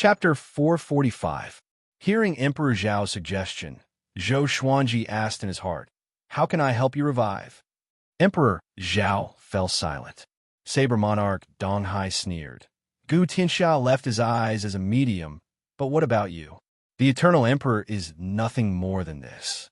Chapter 445. Hearing Emperor Zhao's suggestion, Zhou Xuanji asked in his heart, "How can I help you revive?" Emperor Zhao fell silent. Saber Monarch Dong Hai sneered. Gu Tianxia left his eyes as a medium, but what about you? The Eternal Emperor is nothing more than this.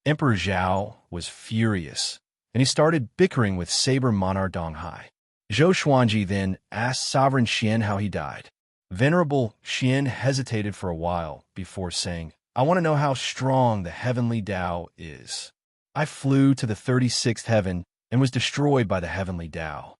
Emperor Zhao was furious, and he started bickering with Saber Monarch Dong Hai. Zhou Xuanji then asked Sovereign Xian how he died. Venerable Xian hesitated for a while before saying, "I want to know how strong the heavenly Tao is. I flew to the 36th heaven and was destroyed by the heavenly Tao."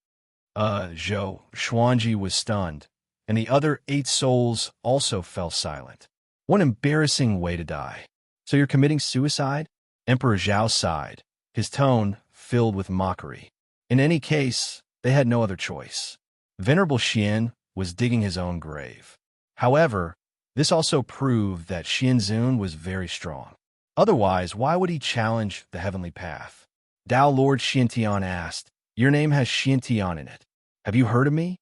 Zhou Xuanji was stunned, and the other 8 souls also fell silent. What embarrassing way to die. "So you're committing suicide?" Emperor Zhao sighed, his tone filled with mockery. In any case, they had no other choice. Venerable Xian was digging his own grave. However, this also proved that Xianzun was very strong. Otherwise, why would he challenge the heavenly path? Tao Lord Xiantian asked, "Your name has Xiantian in it. Have you heard of me?"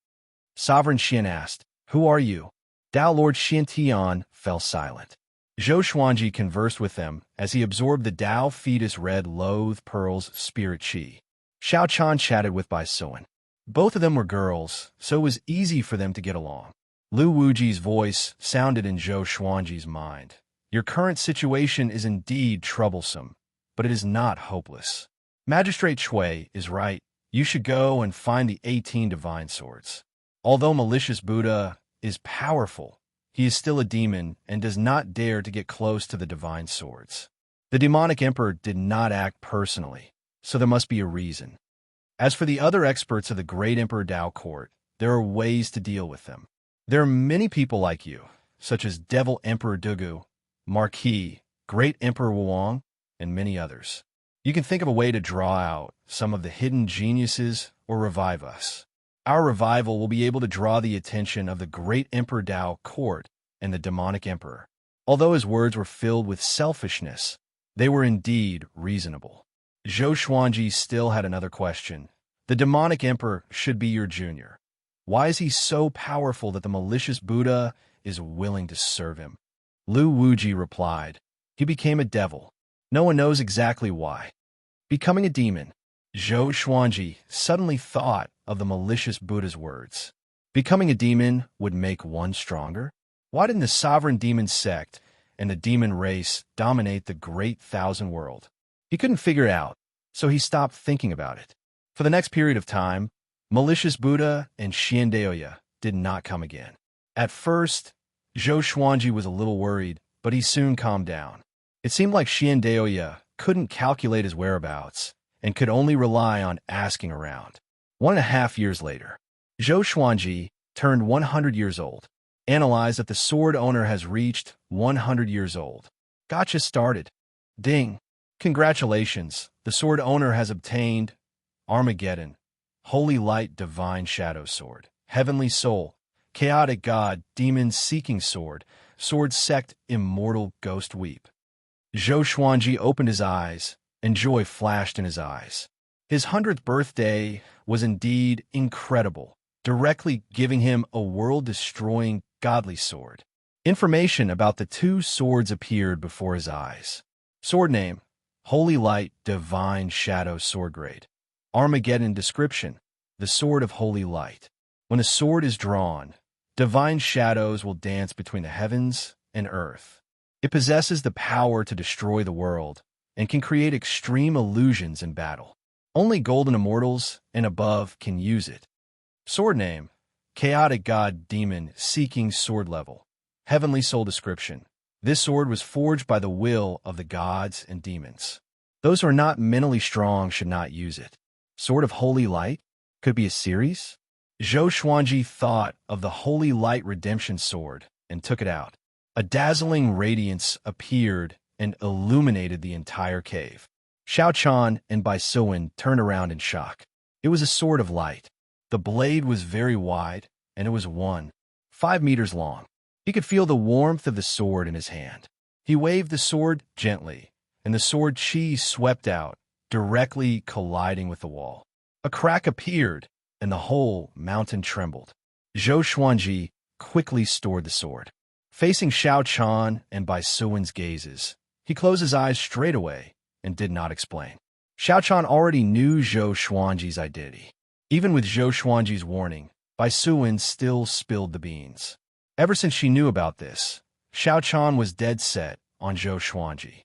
Sovereign Xian asked, "Who are you?" Tao Lord Xiantian fell silent. Zhou Xuanji conversed with them as he absorbed the Tao fetus red loathe pearls spirit chi. Xiao Chan chatted with Bai Suan. Both of them were girls, so it was easy for them to get along. Lu Wuji's voice sounded in Zhou Xuanji's mind. "Your current situation is indeed troublesome, but it is not hopeless. Magistrate Shui is right. You should go and find the 18 divine swords. Although malicious Buddha is powerful, he is still a demon and does not dare to get close to the divine swords. The demonic emperor did not act personally, so there must be a reason. As for the other experts of the great Emperor Tao court, there are ways to deal with them. There are many people like you, such as Devil Emperor Dugu, Marquis, Great Emperor Wuong, and many others. You can think of a way to draw out some of the hidden geniuses or revive us. Our revival will be able to draw the attention of the great Emperor Tao court and the demonic emperor." Although his words were filled with selfishness, they were indeed reasonable. Zhou Xuanji still had another question. "The demonic emperor should be your junior. Why is he so powerful that the malicious Buddha is willing to serve him?" Lu Wuji replied, "He became a devil. No one knows exactly why. Becoming a demon." Zhou Xuanji suddenly thought of the malicious Buddha's words. Becoming a demon would make one stronger? Why didn't the sovereign demon sect and the demon race dominate the great thousand world? He couldn't figure it out, so he stopped thinking about it. For the next period of time, malicious Buddha and Xiandaoya did not come again. At first, Zhou Xuanji was a little worried, but he soon calmed down. It seemed like Xiandaoya couldn't calculate his whereabouts and could only rely on asking around. 1.5 years later, Zhou Xuanji turned 100 years old. Analyze that the sword owner has reached 100 years old. Gotcha started. Ding. Congratulations, the sword owner has obtained Armageddon, Holy Light Divine Shadow Sword, Heavenly Soul, Chaotic God Demon Seeking Sword, Sword Sect Immortal Ghost Weep. Zhou Xuanji opened his eyes, and joy flashed in his eyes. His 100th birthday was indeed incredible, directly giving him a world-destroying godly sword. Information about the 2 swords appeared before his eyes. Sword name: Holy Light Divine Shadow Sword Grade. Armageddon description: the Sword of Holy Light. When a sword is drawn, divine shadows will dance between the heavens and earth. It possesses the power to destroy the world and can create extreme illusions in battle. Only golden immortals and above can use it. Sword name: Chaotic God Demon Seeking Sword Level. Heavenly Soul description: this sword was forged by the will of the gods and demons. Those who are not mentally strong should not use it. Sword of Holy Light? Could be a series? Zhou Xuanji thought of the Holy Light Redemption Sword and took it out. A dazzling radiance appeared and illuminated the entire cave. Xiao Chan and Bai Suan turned around in shock. It was a sword of light. The blade was very wide, and it was 1.5 meters long. He could feel the warmth of the sword in his hand. He waved the sword gently, and the sword chi swept out, directly colliding with the wall. A crack appeared, and the whole mountain trembled. Zhou Xuanji quickly stored the sword. Facing Xiao Chan and Bai Suwen's gazes, he closed his eyes straight away and did not explain. Xiao Chan already knew Zhou Xuanji's identity. Even with Zhou Xuanji's warning, Bai Suwen still spilled the beans. Ever since she knew about this, Xiao Chan was dead set on Zhou Xuanji.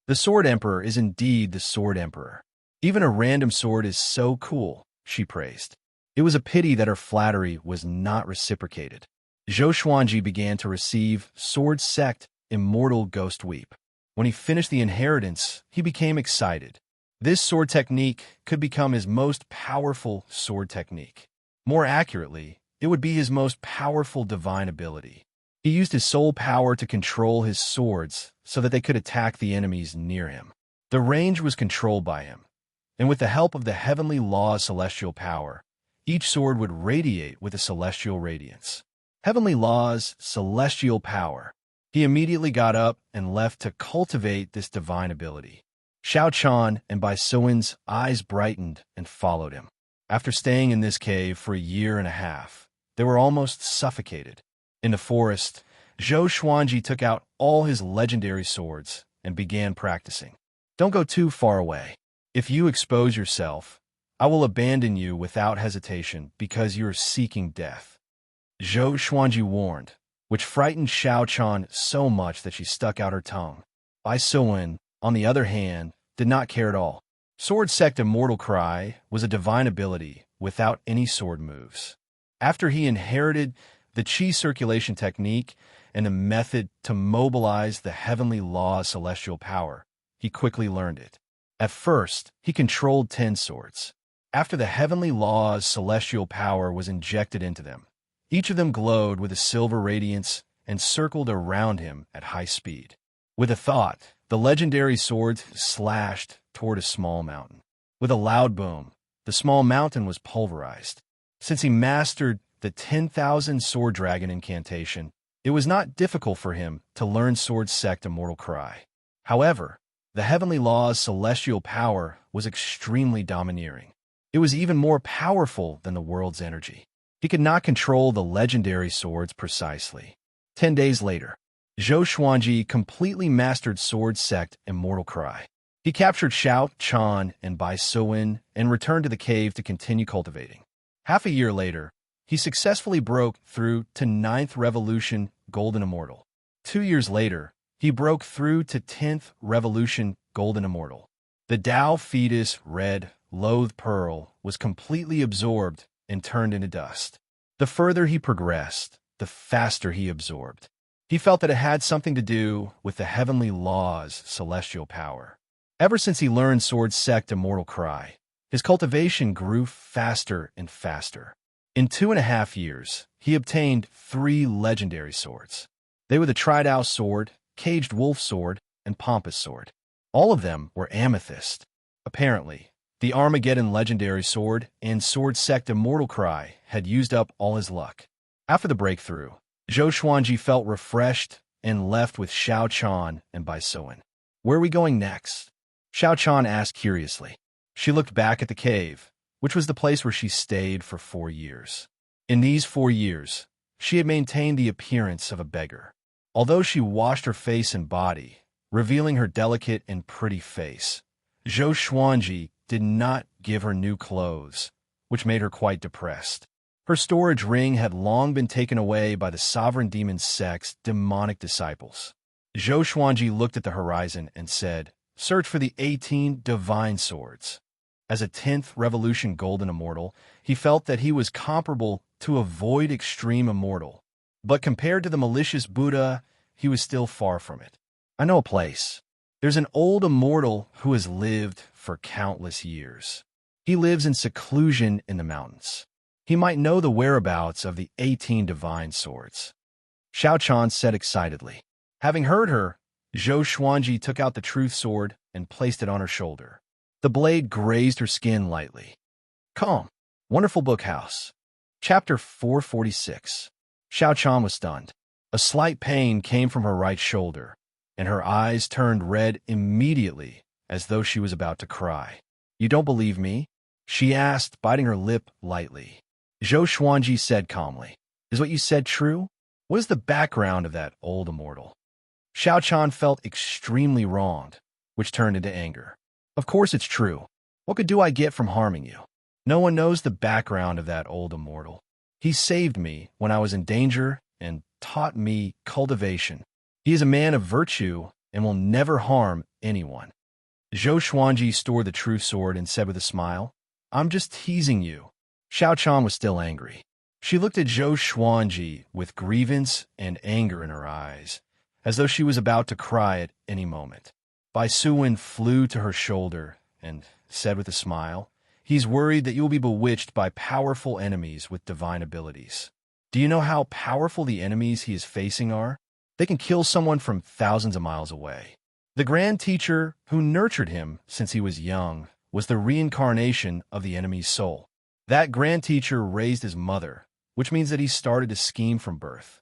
The Sword Emperor is indeed the Sword Emperor. Even a random sword is so cool, she praised. It was a pity that her flattery was not reciprocated. Zhou Xuanji began to receive Sword Sect Immortal Ghost Weep. When he finished the inheritance, he became excited. This sword technique could become his most powerful sword technique. More accurately, it would be his most powerful divine ability. He used his soul power to control his swords so that they could attack the enemies near him. The range was controlled by him, and with the help of the heavenly law of celestial power, each sword would radiate with a celestial radiance. Heavenly laws, celestial power. He immediately got up and left to cultivate this divine ability. Xiao Chan and Bai Suwen's eyes brightened and followed him. After staying in this cave for a year and a half, they were almost suffocated. In the forest, Zhou Xuanji took out all his legendary swords and began practicing. Don't go too far away. If you expose yourself, I will abandon you without hesitation because you are seeking death. Zhou Xuanji warned, which frightened Xiao Chan so much that she stuck out her tongue. Bai Suwen, on the other hand, did not care at all. Sword Sect Immortal Cry was a divine ability without any sword moves. After he inherited the Qi circulation technique and the method to mobilize the heavenly law of celestial power, he quickly learned it. At first, he controlled 10 swords. After the heavenly law of celestial power was injected into them, each of them glowed with a silver radiance and circled around him at high speed. With a thought, the legendary swords slashed toward a small mountain. With a loud boom, the small mountain was pulverized. Since he mastered the 10,000 Sword Dragon incantation, it was not difficult for him to learn Sword Sect Immortal Cry. However, the heavenly law's celestial power was extremely domineering. It was even more powerful than the world's energy. He could not control the legendary swords precisely. 10 days later, Zhou Xuanji completely mastered Sword Sect Immortal Cry. He captured Xiao Chan and Bai Suwen and returned to the cave to continue cultivating. Half a year later, he successfully broke through to 9th Revolution Golden Immortal. 2 years later, he broke through to 10th Revolution Golden Immortal. The Tao Fetus Red Loathe Pearl was completely absorbed and turned into dust. The further he progressed, the faster he absorbed. He felt that it had something to do with the heavenly law's celestial power. Ever since he learned Sword Sect Immortal Cry, his cultivation grew faster and faster. In 2.5 years, he obtained 3 legendary swords. They were the Tridao Sword, Caged Wolf Sword, and Pompous Sword. All of them were amethyst. Apparently, the Armageddon Legendary Sword and Sword Sect Immortal Cry had used up all his luck. After the breakthrough, Zhou Xuanji felt refreshed and left with Xiao Chan and Bai Suwen. Where are we going next? Xiao Chan asked curiously. She looked back at the cave, which was the place where she stayed for 4 years. In these 4 years, she had maintained the appearance of a beggar. Although she washed her face and body, revealing her delicate and pretty face, Zhou Xuanji did not give her new clothes, which made her quite depressed. Her storage ring had long been taken away by the Sovereign Demon Sect's demonic disciples. Zhou Xuanji looked at the horizon and said, "Search for the 18 divine swords." As a 10th Revolution Golden Immortal, he felt that he was comparable to a Void Extreme Immortal. But compared to the malicious Buddha, he was still far from it. I know a place. There's an old immortal who has lived for countless years. He lives in seclusion in the mountains. He might know the whereabouts of the 18 divine swords. Xiao Chan said excitedly. Having heard her, Zhou Xuanji took out the truth sword and placed it on her shoulder. The blade grazed her skin lightly. Calm. Wonderful Book House. Chapter 446. Xiao Chan was stunned. A slight pain came from her right shoulder, and her eyes turned red immediately as though she was about to cry. "You don't believe me?" she asked, biting her lip lightly. Zhou Xuanji said calmly, "Is what you said true?" What is the background of that old immortal? Xiao felt extremely wronged, which turned into anger. Of course it's true. What good do I get from harming you? No one knows the background of that old immortal. He saved me when I was in danger and taught me cultivation. He is a man of virtue and will never harm anyone. Zhou Xuanji stored the true sword and said with a smile, I'm just teasing you. Xiao was still angry. She looked at Zhou Xuanji with grievance and anger in her eyes, as though she was about to cry at any moment. Bai Suwen flew to her shoulder and said with a smile, He's worried that you will be bewitched by powerful enemies with divine abilities. Do you know how powerful the enemies he is facing are? They can kill someone from thousands of miles away. The grand teacher who nurtured him since he was young was the reincarnation of the enemy's soul. That grand teacher raised his mother, which means that he started to scheme from birth.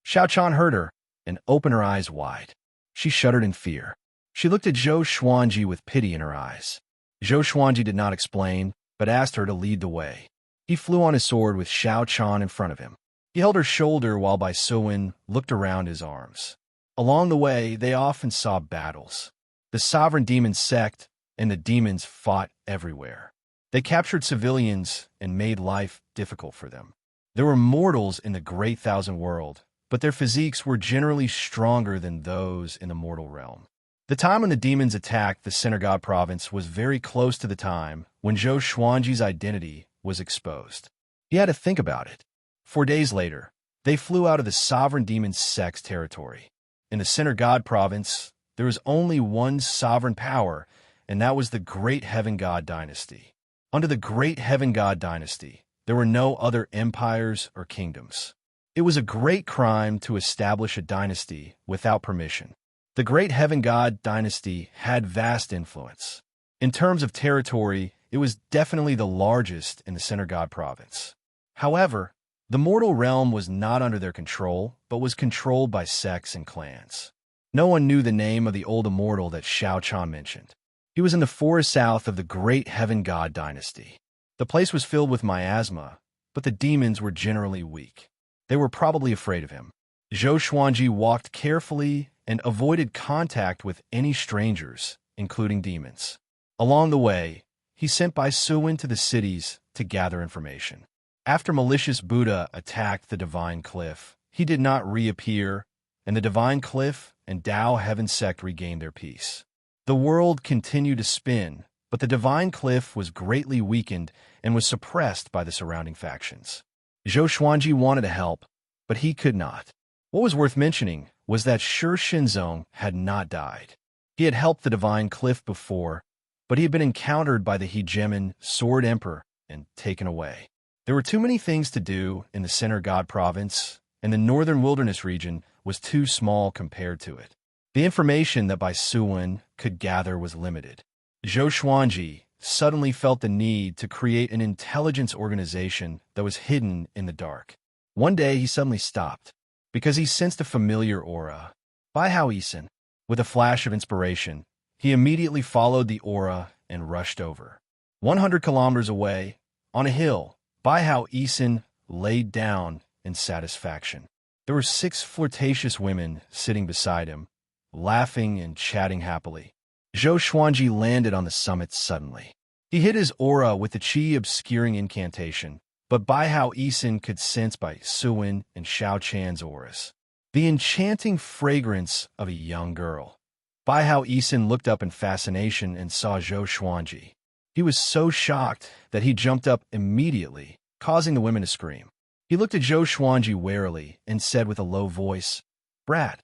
Xiao heard her and opened her eyes wide. She shuddered in fear. She looked at Zhou Xuanji with pity in her eyes. Zhou Xuanji did not explain, but asked her to lead the way. He flew on his sword with Xiao in front of him. He held her shoulder while Bai Suwen looked around his arms. Along the way, they often saw battles. The sovereign demon sect and the demons fought everywhere. They captured civilians and made life difficult for them. There were mortals in the Great Thousand World, but their physiques were generally stronger than those in the mortal realm. The time when the demons attacked the Center God province was very close to the time when Zhou Xuanji's identity was exposed. He had to think about it. 4 days later, they flew out of the sovereign demon sect's territory. In the Center God province, there was only one sovereign power, and that was the Great Heaven God dynasty. Under the Great Heaven God dynasty, there were no other empires or kingdoms. It was a great crime to establish a dynasty without permission. The Great Heaven God dynasty had vast influence. In terms of territory, it was definitely the largest in the Center God province. However, the mortal realm was not under their control, but was controlled by sects and clans. No one knew the name of the old immortal that Xiao mentioned. He was in the forest south of the Great Heaven God dynasty. The place was filled with miasma, but the demons were generally weak. They were probably afraid of him. Zhou Xuanji walked carefully and avoided contact with any strangers, including demons. Along the way, he sent Bai Suwen to the cities to gather information. After malicious Buddha attacked the Divine Cliff, he did not reappear, and the Divine Cliff and Tao Heaven sect regained their peace. The world continued to spin, but the Divine Cliff was greatly weakened and was suppressed by the surrounding factions. Zhou Xuanji wanted to help, but he could not. What was worth mentioning was that Shi Shinzong had not died. He had helped the Divine Cliff before, but he had been encountered by the hegemon Sword Emperor and taken away. There were too many things to do in the Center God province, and the northern wilderness region was too small compared to it. The information that Bai Suwen could gather was limited. Zhou Xuanji suddenly felt the need to create an intelligence organization that was hidden in the dark. One day he suddenly stopped, because he sensed a familiar aura. Bai Hao Yisan. With a flash of inspiration, he immediately followed the aura and rushed over. 100 kilometers away, on a hill, Bai Hao Yisan laid down in satisfaction. There were 6 flirtatious women sitting beside him, laughing and chatting happily. Zhou Xuanji landed on the summit suddenly. He hit his aura with the chi-obscuring incantation, but Bai Hao Yisan could sense Bai Suwen and Xiao Chan's auras. The enchanting fragrance of a young girl. Bai Hao Yisan looked up in fascination and saw Zhou Xuanji. He was so shocked that he jumped up immediately, causing the women to scream. He looked at Zhou Xuanji warily and said with a low voice, Brat,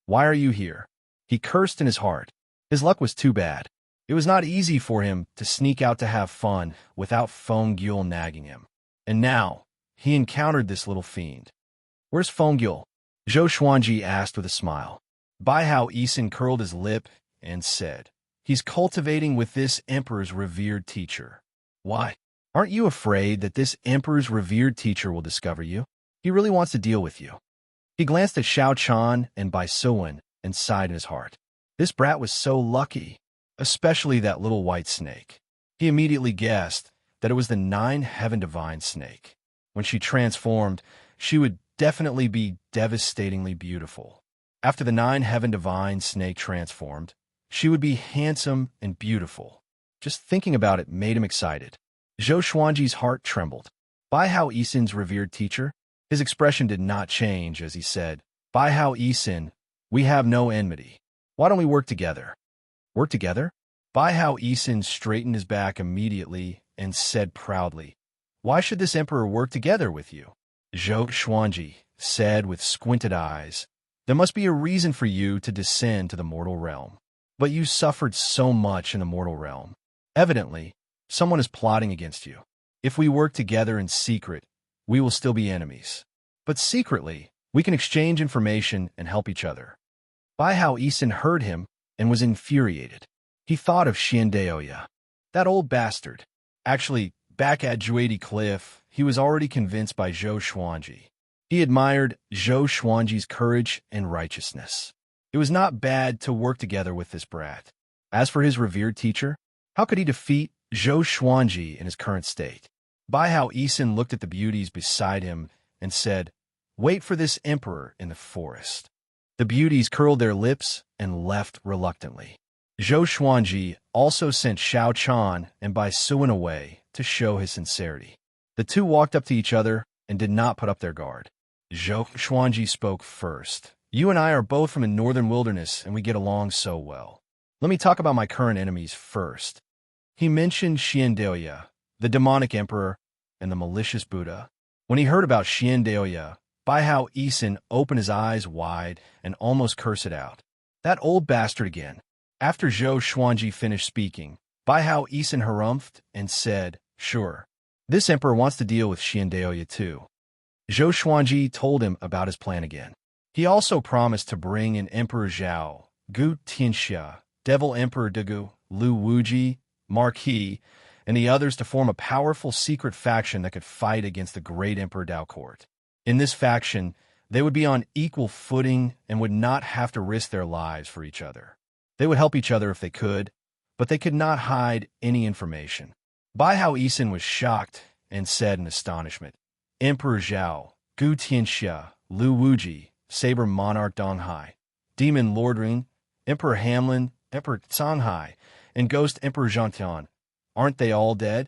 why are you here? He cursed in his heart. His luck was too bad. It was not easy for him to sneak out to have fun without Feng Gyul nagging him. And now, he encountered this little fiend. Where's Feng Gyul? Zhou Xuanji asked with a smile. Bai Hao Yisan curled his lip and said, He's cultivating with this emperor's revered teacher. Why? Aren't you afraid that this emperor's revered teacher will discover you? He really wants to deal with you. He glanced at Xiao and Bai Suwen and sighed in his heart. This brat was so lucky, especially that little white snake. He immediately guessed that it was the 9 Heaven Divine snake. When she transformed, she would definitely be devastatingly beautiful. After the 9 heaven divine snake transformed, she would be handsome and beautiful. Just thinking about it made him excited. Zhou Xuanji's heart trembled. Bai Hao Yisin's revered teacher? His expression did not change as he said, Bai Hao Yisin, we have no enmity. Why don't we work together? Work together? Bai Hao Yisin straightened his back immediately and said proudly, Why should this emperor work together with you? Zhou Xuanji said with squinted eyes, There must be a reason for you to descend to the mortal realm. But you suffered so much in the mortal realm. Evidently, someone is plotting against you. If we work together in secret, we will still be enemies. But secretly, we can exchange information and help each other. Bai Hao Yisin heard him and was infuriated. He thought of Xianxia, that old bastard. Actually, back at Juadi Cliff, he was already convinced by Zhou Xuanji. He admired Zhou Xuanji's courage and righteousness. It was not bad to work together with this brat. As for his revered teacher, how could he defeat Zhou Xuanji in his current state? Bai Hao Yisin looked at the beauties beside him and said, Wait for this emperor in the forest. The beauties curled their lips and left reluctantly. Zhou Xuanji also sent Xiao Chan and Bai Suan away to show his sincerity. The two walked up to each other and did not put up their guard. Zhou Xuanji spoke first. You and I are both from the northern wilderness, and we get along so well. Let me talk about my current enemies first. He mentioned Xianxia, the demonic emperor, and the malicious Buddha. When he heard about Xianxia, Bai Hao Yisin opened his eyes wide and almost cursed it out. That old bastard again. After Zhou Xuanji finished speaking, Bai Hao Yisin harumphed and said, Sure. This emperor wants to deal with Xianxia too. Zhou Xuanji told him about his plan again. He also promised to bring in Emperor Zhao, Gu Tianxia, Devil Emperor Degu, Lu Wuji, Marquis, and the others to form a powerful secret faction that could fight against the great Emperor Dao Court. In this faction, they would be on equal footing and would not have to risk their lives for each other. They would help each other if they could, but they could not hide any information. Bai Hao Yisin was shocked and said in astonishment, Emperor Zhao, Gu Tianxia, Lu Wuji, Saber Monarch Donghai, Demon Lord Ring, Emperor Hamlin, Emperor Canghai, and Ghost Emperor Zhantian. Aren't they all dead?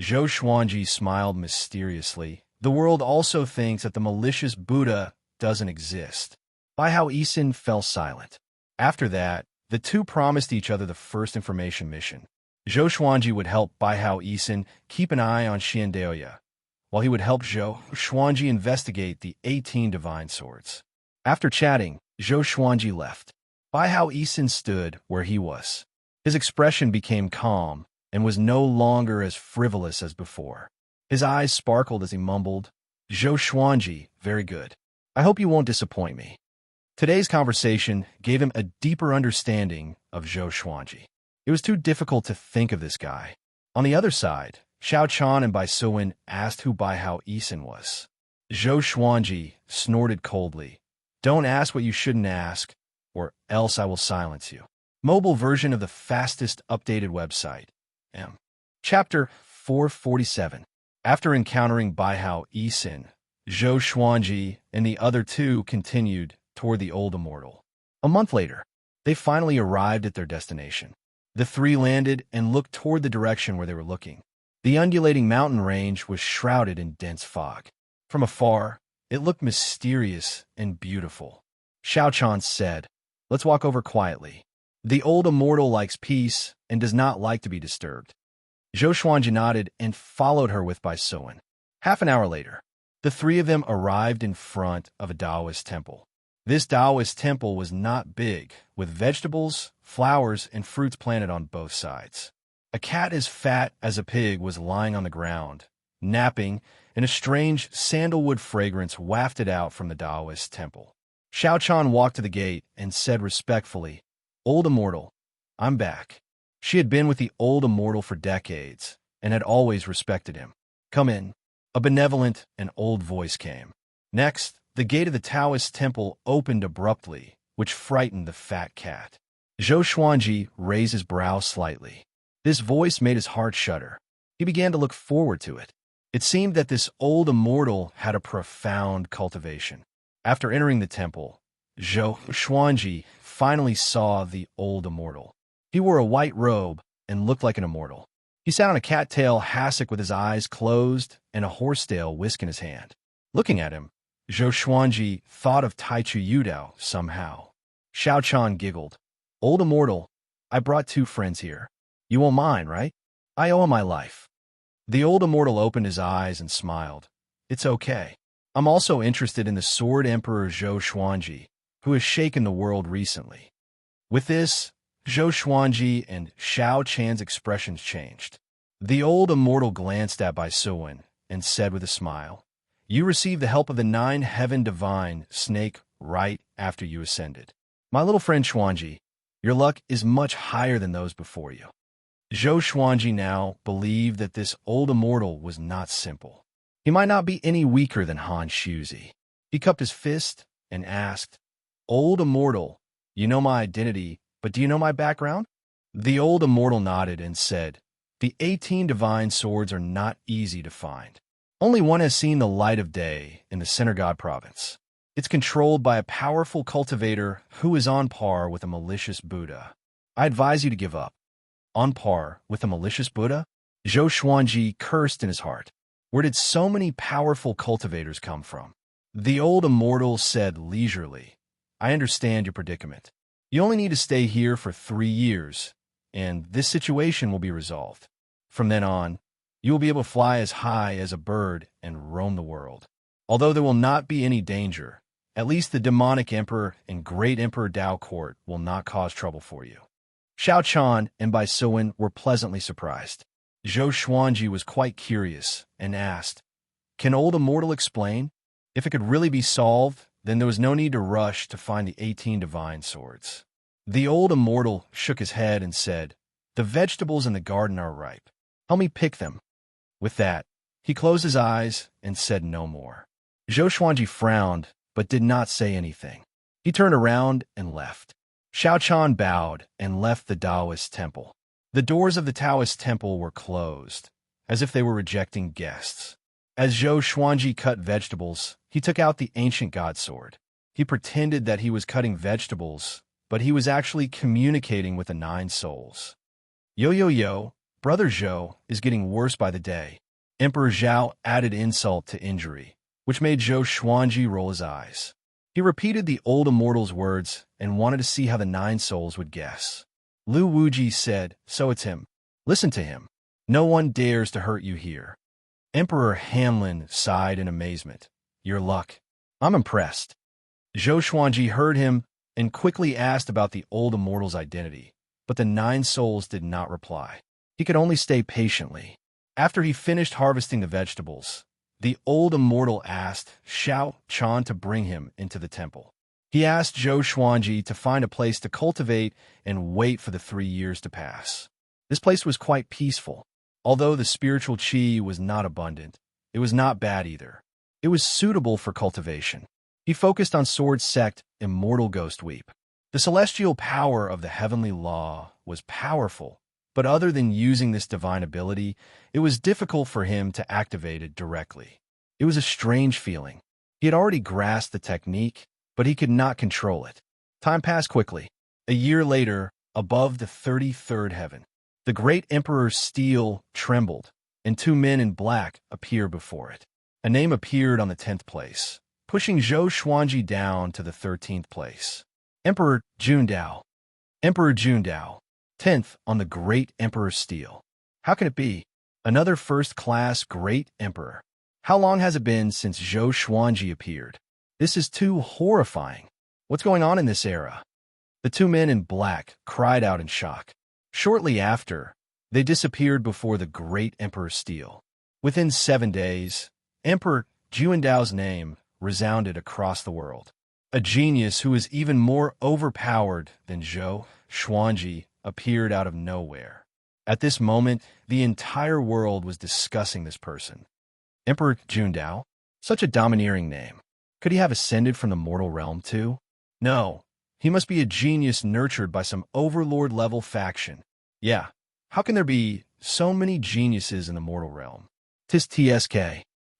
Zhou Xuanji smiled mysteriously. The world also thinks that the malicious Buddha doesn't exist. Bai Hao Yisin fell silent. After that, the two promised each other the first information mission. Zhou Xuanji would help Bai Hao Yisin keep an eye on Xianxia, while he would help Zhou Xuanji investigate the 18 divine swords. After chatting, Zhou Xuanji left. Bai Hao Yisin stood where he was. His expression became calm and was no longer as frivolous as before. His eyes sparkled as he mumbled, Zhou Xuanji, very good. I hope you won't disappoint me. Today's conversation gave him a deeper understanding of Zhou Xuanji. It was too difficult to think of this guy. On the other side, Xiao Chan and Bai Suan asked who Bai Hao Yisin was. Zhou Xuanji snorted coldly. Don't ask what you shouldn't ask, or else I will silence you. Mobile version of the fastest updated website. Chapter 447. After encountering Bai Hao Yisin, Zhou Xuanji and the other two continued toward the old immortal. A month later, they finally arrived at their destination. The three landed and looked toward the direction where they were looking. The undulating mountain range was shrouded in dense fog. From afar, it looked mysterious and beautiful. Xiao Chan said, Let's walk over quietly. The old immortal likes peace and does not like to be disturbed. Zhou Xuanji nodded and followed her with Bai Suan. Half an hour later, the three of them arrived in front of a Taoist temple. This Taoist temple was not big, with vegetables, flowers, and fruits planted on both sides. A cat as fat as a pig was lying on the ground, napping, and a strange sandalwood fragrance wafted out from the Taoist temple. Xiao Chan walked to the gate and said respectfully, Old Immortal, I'm back. She had been with the old immortal for decades and had always respected him. Come in. A benevolent and old voice came. Next, the gate of the Taoist temple opened abruptly, which frightened the fat cat. Zhou Xuanji raised his brow slightly. This voice made his heart shudder. He began to look forward to it. It seemed that this old immortal had a profound cultivation. After entering the temple, Zhou Xuanji finally saw the old immortal. He wore a white robe and looked like an immortal. He sat on a cattail hassock with his eyes closed and a horsetail whisk in his hand. Looking at him, Zhou Xuanji thought of Taichu Yudao somehow. Xiao Chan giggled. Old immortal, I brought 2 friends here. You won't mind, right? I owe him my life. The old immortal opened his eyes and smiled. It's okay. I'm also interested in the Sword Emperor Zhou Xuanji, who has shaken the world recently. With this, Zhou Xuanji and Xiao Chan's expressions changed. The old immortal glanced at Bai Suwen and said with a smile, You received the help of the 9 heaven divine snake right after you ascended. My little friend Xuanji, your luck is much higher than those before you. Zhou Xuanji now believed that this old immortal was not simple. He might not be any weaker than Han Shuzi. He cupped his fist and asked, Old immortal, you know my identity, but do you know my background? The old immortal nodded and said, The 18 divine swords are not easy to find. Only one has seen the light of day in the Synagogue province. It's controlled by a powerful cultivator who is on par with a malicious Buddha. I advise you to give up. On par with a malicious Buddha? Zhou Xuanji cursed in his heart. Where did so many powerful cultivators come from? The old immortal said leisurely, I understand your predicament. You only need to stay here for 3 years, and this situation will be resolved. From then on, you will be able to fly as high as a bird and roam the world. Although there will not be any danger, at least the demonic emperor and great emperor Dao court will not cause trouble for you. Xiao Chan and Bai Suwen were pleasantly surprised. Zhou Xuanji was quite curious and asked, Can old immortal explain? If it could really be solved, then there was no need to rush to find the 18 divine swords. The old immortal shook his head and said, The vegetables in the garden are ripe. Help me pick them. With that, he closed his eyes and said no more. Zhou Xuanji frowned, but did not say anything. He turned around and left. Xiao Chan bowed and left the Taoist temple. The doors of the Taoist temple were closed, as if they were rejecting guests. As Zhou Xuanji cut vegetables, he took out the ancient god sword. He pretended that he was cutting vegetables, but he was actually communicating with the 9 souls. Yo, Brother Zhou is getting worse by the day. Emperor Zhao added insult to injury, which made Zhou Xuanji roll his eyes. He repeated the old immortal's words and wanted to see how the 9 souls would guess. Lu Wuji said, So it's him. Listen to him. No one dares to hurt you here. Emperor Hanlin sighed in amazement. Your luck. I'm impressed. Zhou Xuanji heard him and quickly asked about the old immortal's identity, but the 9 souls did not reply. He could only stay patiently. After he finished harvesting the vegetables, the old immortal asked Xiao Chan to bring him into the temple. He asked Zhou Xuanji to find a place to cultivate and wait for the 3 years to pass. This place was quite peaceful. Although the spiritual qi was not abundant, it was not bad either. It was suitable for cultivation. He focused on sword sect Immortal Ghost Weep. The celestial power of the heavenly law was powerful, but other than using this divine ability, it was difficult for him to activate it directly. It was a strange feeling. He had already grasped the technique, but he could not control it. Time passed quickly. A year later, above the 33rd heaven, the great emperor's steel trembled, and 2 men in black appeared before it. A name appeared on the 10th place, pushing Zhou Xuanji down to the 13th place. Emperor Jundao. Emperor Jundao. 10th on the great emperor's steel. How can it be? Another first-class great emperor. How long has it been since Zhou Xuanji appeared? This is too horrifying. What's going on in this era? The 2 men in black cried out in shock. Shortly after, they disappeared before the great emperor's steel. Within 7 days, Emperor Jundao's name resounded across the world. A genius who is even more overpowered than Zhou Xuanji appeared out of nowhere. At this moment, the entire world was discussing this person. Emperor Jundao? Such a domineering name. Could he have ascended from the mortal realm too? No, he must be a genius nurtured by some overlord-level faction. Yeah, how can there be so many geniuses in the mortal realm? Tis TSK.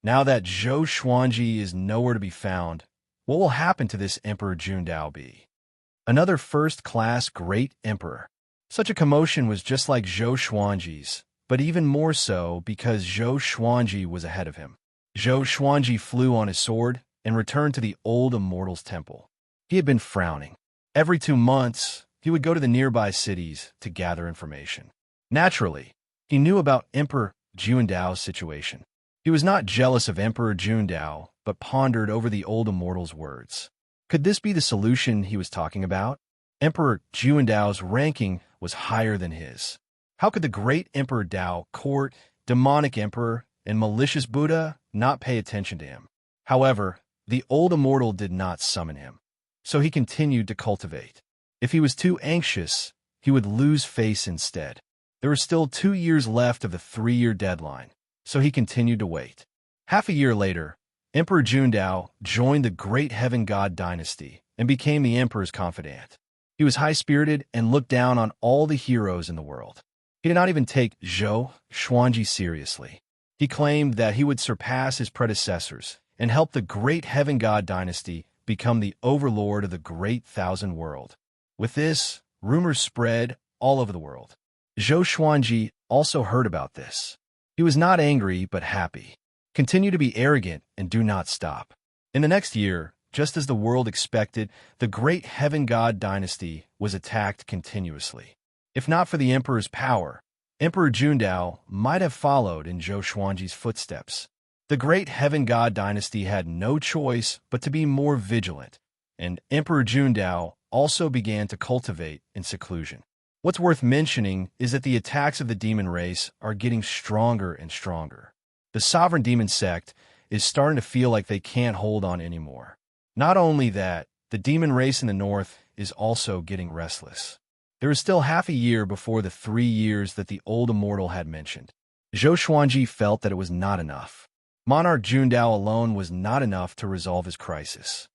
Now that Zhou Xuanji is nowhere to be found, what will happen to this Emperor Jundao be? Another first-class great emperor. Such a commotion was just like Zhou Xuanji's, but even more so because Zhou Xuanji was ahead of him. Zhou Xuanji flew on his sword and returned to the old Immortal's temple. He had been frowning. Every 2 months, he would go to the nearby cities to gather information. Naturally, he knew about Emperor Jundao's situation. He was not jealous of Emperor Jundao, but pondered over the old Immortal's words. Could this be the solution he was talking about? Emperor Jundao's ranking was higher than his. How could the great Emperor Dao court, demonic emperor, and malicious Buddha not pay attention to him? However, the old Immortal did not summon him, so he continued to cultivate. If he was too anxious, he would lose face instead. There were still 2 years left of the 3-year deadline, so he continued to wait. Half a year later, Emperor Jundao joined the Great Heaven God dynasty and became the emperor's confidant. He was high-spirited and looked down on all the heroes in the world. He did not even take Zhou Xuanji seriously. He claimed that he would surpass his predecessors and help the Great Heaven God dynasty become the overlord of the Great Thousand World. With this, rumors spread all over the world. Zhou Xuanji also heard about this. He was not angry, but happy. Continue to be arrogant and do not stop. In the next year, just as the world expected, the Great Heaven God dynasty was attacked continuously. If not for the emperor's power, Emperor Jundao might have followed in Zhou Xuanji's footsteps. The Great Heaven God dynasty had no choice but to be more vigilant, and Emperor Jundao also began to cultivate in seclusion. What's worth mentioning is that the attacks of the demon race are getting stronger and stronger. The sovereign demon sect is starting to feel like they can't hold on anymore. Not only that, the demon race in the north is also getting restless. There is still half a year before the 3 years that the old Immortal had mentioned. Zhou Xuanji felt that it was not enough. Monarch Jundao alone was not enough to resolve his crisis.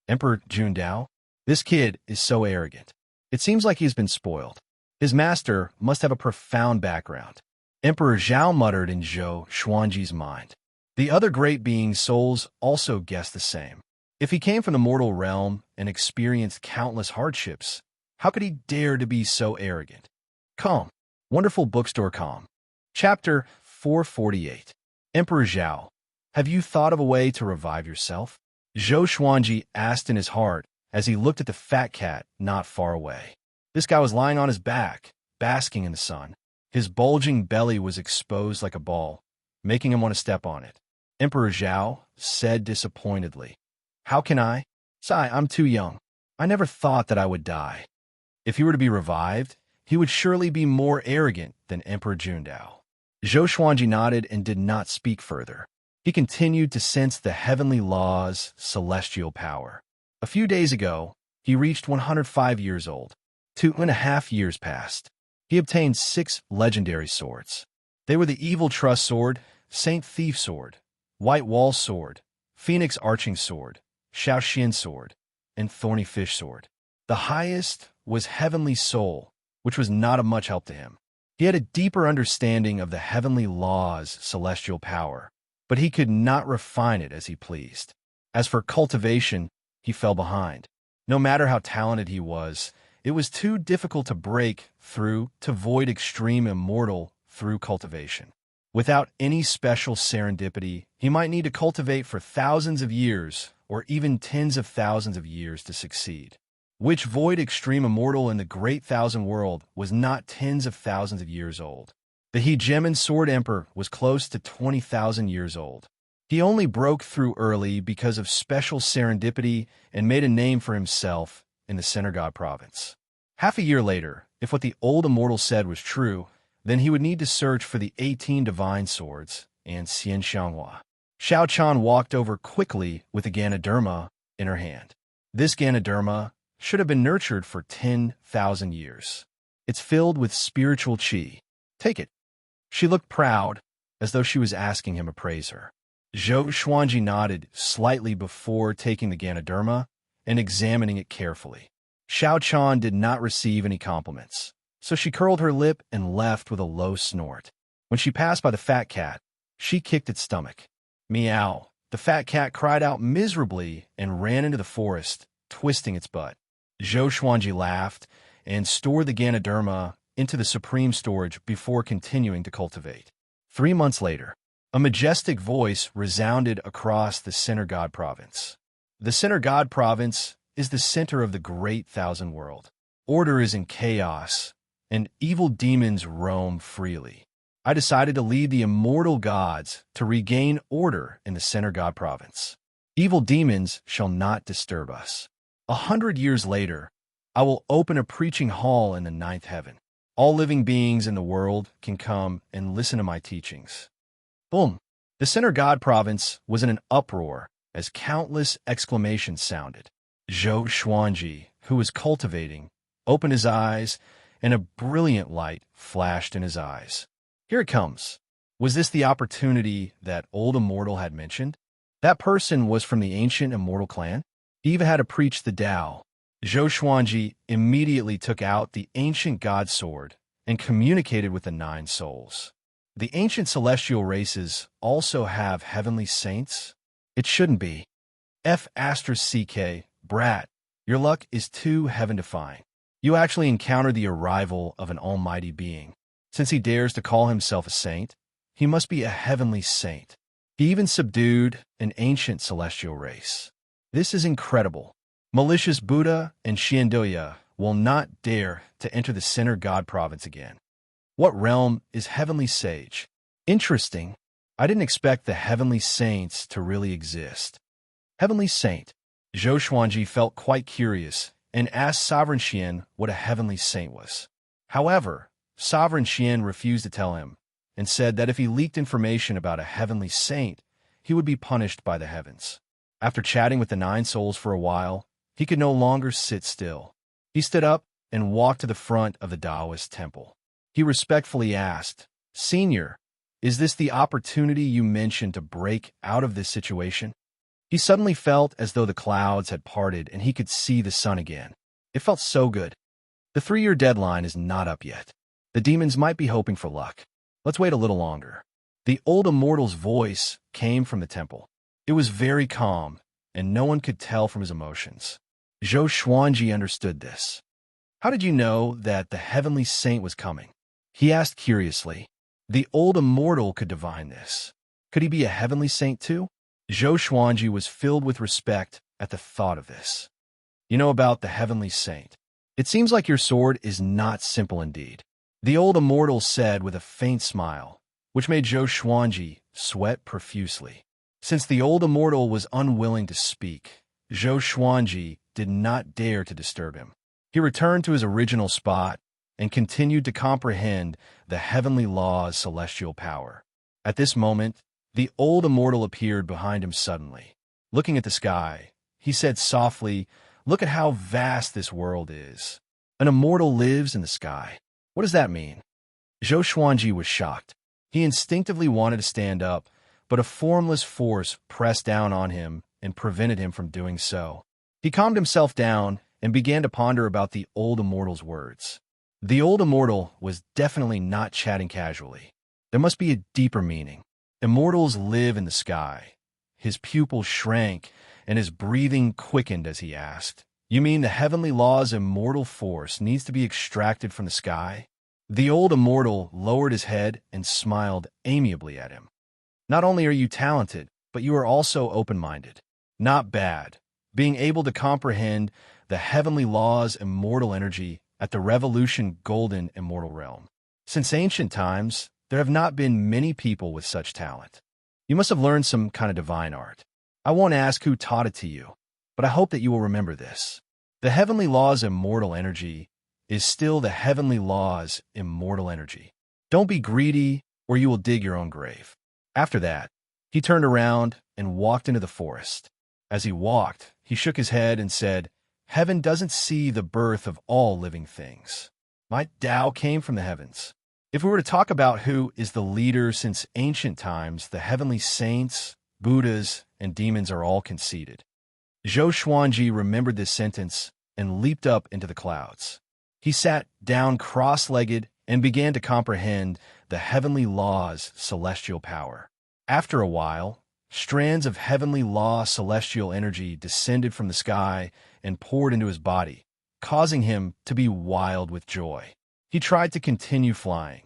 Emperor Jundao? This kid is so arrogant. It seems like he's been spoiled. His master must have a profound background. Emperor Zhao muttered in Zhou Xuanji's mind. The other great being's souls also guessed the same. If he came from the mortal realm and experienced countless hardships, how could he dare to be so arrogant? Calm. Wonderful bookstore calm. Chapter 448. Emperor Zhao, have you thought of a way to revive yourself? Zhou Xuanji asked in his heart as he looked at the fat cat not far away. This guy was lying on his back, basking in the sun. His bulging belly was exposed like a ball, making him want to step on it. Emperor Zhao said disappointedly, "How can I? Sigh, I'm too young. I never thought that I would die." If he were to be revived, he would surely be more arrogant than Emperor Jundao. Zhou Xuanji nodded and did not speak further. He continued to sense the heavenly law's celestial power. A few days ago, he reached 105 years old. 2.5 years passed. He obtained 6 legendary swords. They were the Evil Trust Sword, Saint Thief Sword, White Wall Sword, Phoenix Arching Sword, Xiaoxian Sword, and Thorny Fish Sword. The highest was Heavenly Soul, which was not of much help to him. He had a deeper understanding of the heavenly law's celestial power, but he could not refine it as he pleased. As for cultivation, he fell behind. No matter how talented he was, it was too difficult to break through to void extreme immortal through cultivation. Without any special serendipity, he might need to cultivate for thousands of years or even tens of thousands of years to succeed. Which void extreme immortal in the Great Thousand World was not tens of thousands of years old. The Hegemon Sword Emperor was close to 20,000 years old. He only broke through early because of special serendipity and made a name for himself in the Center God province. Half a year later, if what the old Immortal said was true, then he would need to search for the 18 divine swords and Xianxia. Xiao Chan walked over quickly with a Ganoderma in her hand. This Ganoderma should have been nurtured for 10,000 years. It's filled with spiritual qi. Take it. She looked proud, as though she was asking him to praise her. Zhou Xuanji nodded slightly before taking the Ganoderma and examining it carefully. Xiao Chan did not receive any compliments, so she curled her lip and left with a low snort. When she passed by the fat cat, She kicked its stomach. Meow. The fat cat cried out miserably and ran into the forest, twisting its butt. Zhou Xuanji laughed and stored the Ganoderma into the supreme storage before continuing to cultivate. 3 months later, a majestic voice resounded across the Center God Province. The Center God Province is the center of the great thousand world. Order is in chaos, and evil demons roam freely. I decided to lead the immortal gods to regain order in the Center God Province. Evil demons shall not disturb us. 100 years later, I will open a preaching hall in the ninth heaven. All living beings in the world can come and listen to my teachings. Boom! The Center God Province was in an uproar as countless exclamations sounded. Zhou Xuanji, who was cultivating, opened his eyes, and a brilliant light flashed in his eyes. Here it comes. Was this the opportunity that old Immortal had mentioned? That person was from the ancient Immortal clan? He even had to preach the Tao. Zhou Xuanji immediately took out the ancient god sword and communicated with the nine souls. The ancient celestial races also have heavenly saints? It shouldn't be. F***CK, brat, your luck is too heaven-defying. You actually encounter the arrival of an almighty being. Since he dares to call himself a saint, he must be a heavenly saint. He even subdued an ancient celestial race. This is incredible. Malicious Buddha and Xianxia will not dare to enter the Center God Province again. What realm is Heavenly Sage? Interesting. I didn't expect the Heavenly Saints to really exist. Heavenly Saint. Zhou Xuanji felt quite curious and asked Sovereign Xian what a Heavenly Saint was. However, Sovereign Xian refused to tell him and said that if he leaked information about a Heavenly Saint, he would be punished by the heavens. After chatting with the nine souls for a while, he could no longer sit still. He stood up and walked to the front of the Taoist temple. He respectfully asked, "Senior, is this the opportunity you mentioned to break out of this situation?" He suddenly felt as though the clouds had parted and he could see the sun again. It felt so good. The 3-year deadline is not up yet. The demons might be hoping for luck. Let's wait a little longer. The old Immortal's voice came from the temple. It was very calm, and no one could tell from his emotions. Zhou Xuanji understood this. How did you know that the Heavenly Saint was coming? He asked curiously. The old Immortal could divine this. Could he be a Heavenly Saint too? Zhou Xuanji was filled with respect at the thought of this. You know about the Heavenly Saint. It seems like your sword is not simple indeed. The old Immortal said with a faint smile, which made Zhou Xuanji sweat profusely. Since the old Immortal was unwilling to speak, Zhou Xuanji did not dare to disturb him. He returned to his original spot and continued to comprehend the heavenly law's celestial power. At this moment, the old Immortal appeared behind him suddenly. Looking at the sky, he said softly, "Look at how vast this world is. An immortal lives in the sky. What does that mean?" Zhou Xuanji was shocked. He instinctively wanted to stand up, but a formless force pressed down on him and prevented him from doing so. He calmed himself down and began to ponder about the old Immortal's words. The old Immortal was definitely not chatting casually. There must be a deeper meaning. Immortals live in the sky. His pupils shrank, and his breathing quickened as he asked, "You mean the heavenly law's immortal force needs to be extracted from the sky?" The old Immortal lowered his head and smiled amiably at him. "Not only are you talented, but you are also open-minded. Not bad. Being able to comprehend the heavenly law's immortal energy at the Revolution Golden Immortal Realm. Since ancient times, there have not been many people with such talent. You must have learned some kind of divine art. I won't ask who taught it to you, but I hope that you will remember this. The heavenly law's immortal energy is still the heavenly law's immortal energy. Don't be greedy, or you will dig your own grave." After that, he turned around and walked into the forest. As he walked, he shook his head and said, "Heaven doesn't see the birth of all living things. My Tao came from the heavens. If we were to talk about who is the leader since ancient times, the heavenly saints, Buddhas, and demons are all conceded." Zhou Xuanji remembered this sentence and leaped up into the clouds. He sat down cross-legged and began to comprehend the heavenly law's celestial power. After a while, strands of heavenly law celestial energy descended from the sky and poured into his body, causing him to be wild with joy. He tried to continue flying,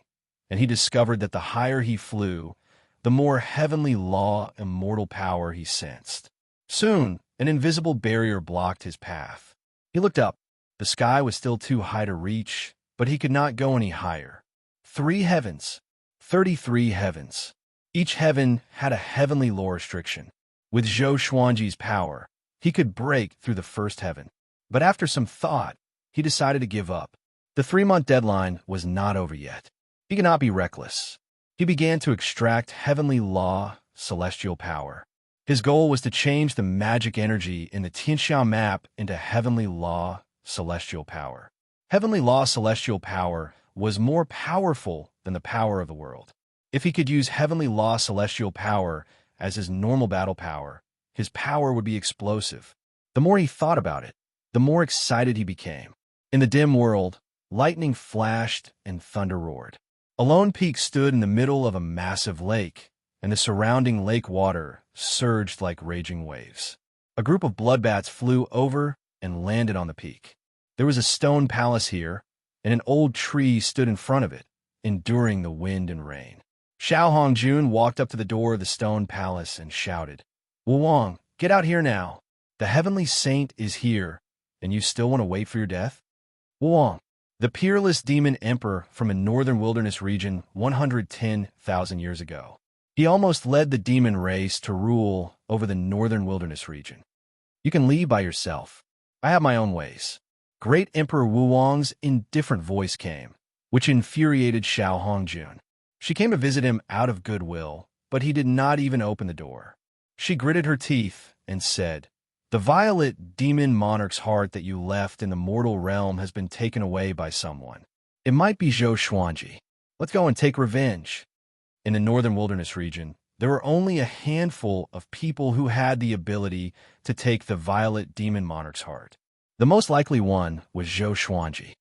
and he discovered that the higher he flew, the more heavenly law immortal power he sensed. Soon, an invisible barrier blocked his path. He looked up. The sky was still too high to reach, but he could not go any higher. 3 heavens. 33 heavens. Each heaven had a heavenly law restriction. With Zhou Xuanji's power, he could break through the first heaven. But after some thought, he decided to give up. The 3-month deadline was not over yet. He could not be reckless. He began to extract heavenly law, celestial power. His goal was to change the magic energy in the Xianxia map into heavenly law, celestial power. Heavenly law, celestial power was more powerful than the power of the world. If he could use heavenly law, celestial power as his normal battle power, his power would be explosive. The more he thought about it, the more excited he became. In the dim world, lightning flashed and thunder roared. A lone peak stood in the middle of a massive lake, and the surrounding lake water surged like raging waves. A group of bloodbats flew over and landed on the peak. There was a stone palace here, and an old tree stood in front of it, enduring the wind and rain. Xiao Hongjun walked up to the door of the stone palace and shouted, "Wuwang, get out here now. The heavenly saint is here, and you still want to wait for your death?" Wuwang, the peerless demon emperor from a northern wilderness region 110,000 years ago. He almost led the demon race to rule over the northern wilderness region. "You can leave by yourself. I have my own ways." Great Emperor Wuwang's indifferent voice came, which infuriated Xiao Hongjun. She came to visit him out of goodwill, but he did not even open the door. She gritted her teeth and said, "The violet demon monarch's heart that you left in the mortal realm has been taken away by someone. It might be Zhou Xuanji. Let's go and take revenge." In the northern wilderness region, there were only a handful of people who had the ability to take the violet demon monarch's heart. The most likely one was Zhou Xuanji.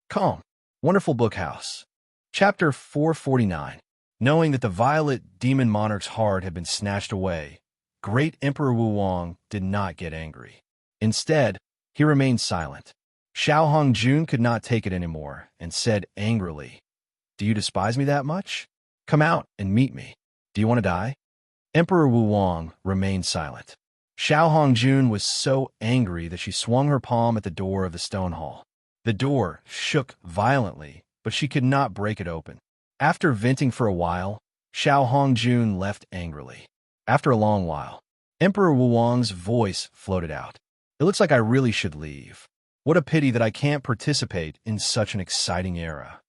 Calm. Wonderful Bookhouse. Chapter 449. Knowing that the violet demon monarch's heart had been snatched away, Great Emperor Wuwang did not get angry. Instead, he remained silent. Xiao Hongjun could not take it anymore and said angrily, "Do you despise me that much? Come out and meet me. Do you want to die?" Emperor Wuwang remained silent. Xiao Hongjun was so angry that she swung her palm at the door of the stone hall. The door shook violently, but she could not break it open. After venting for a while, Xiao Hongjun left angrily. After a long while, Emperor Wuwang's voice floated out. "It looks like I really should leave. What a pity that I can't participate in such an exciting era."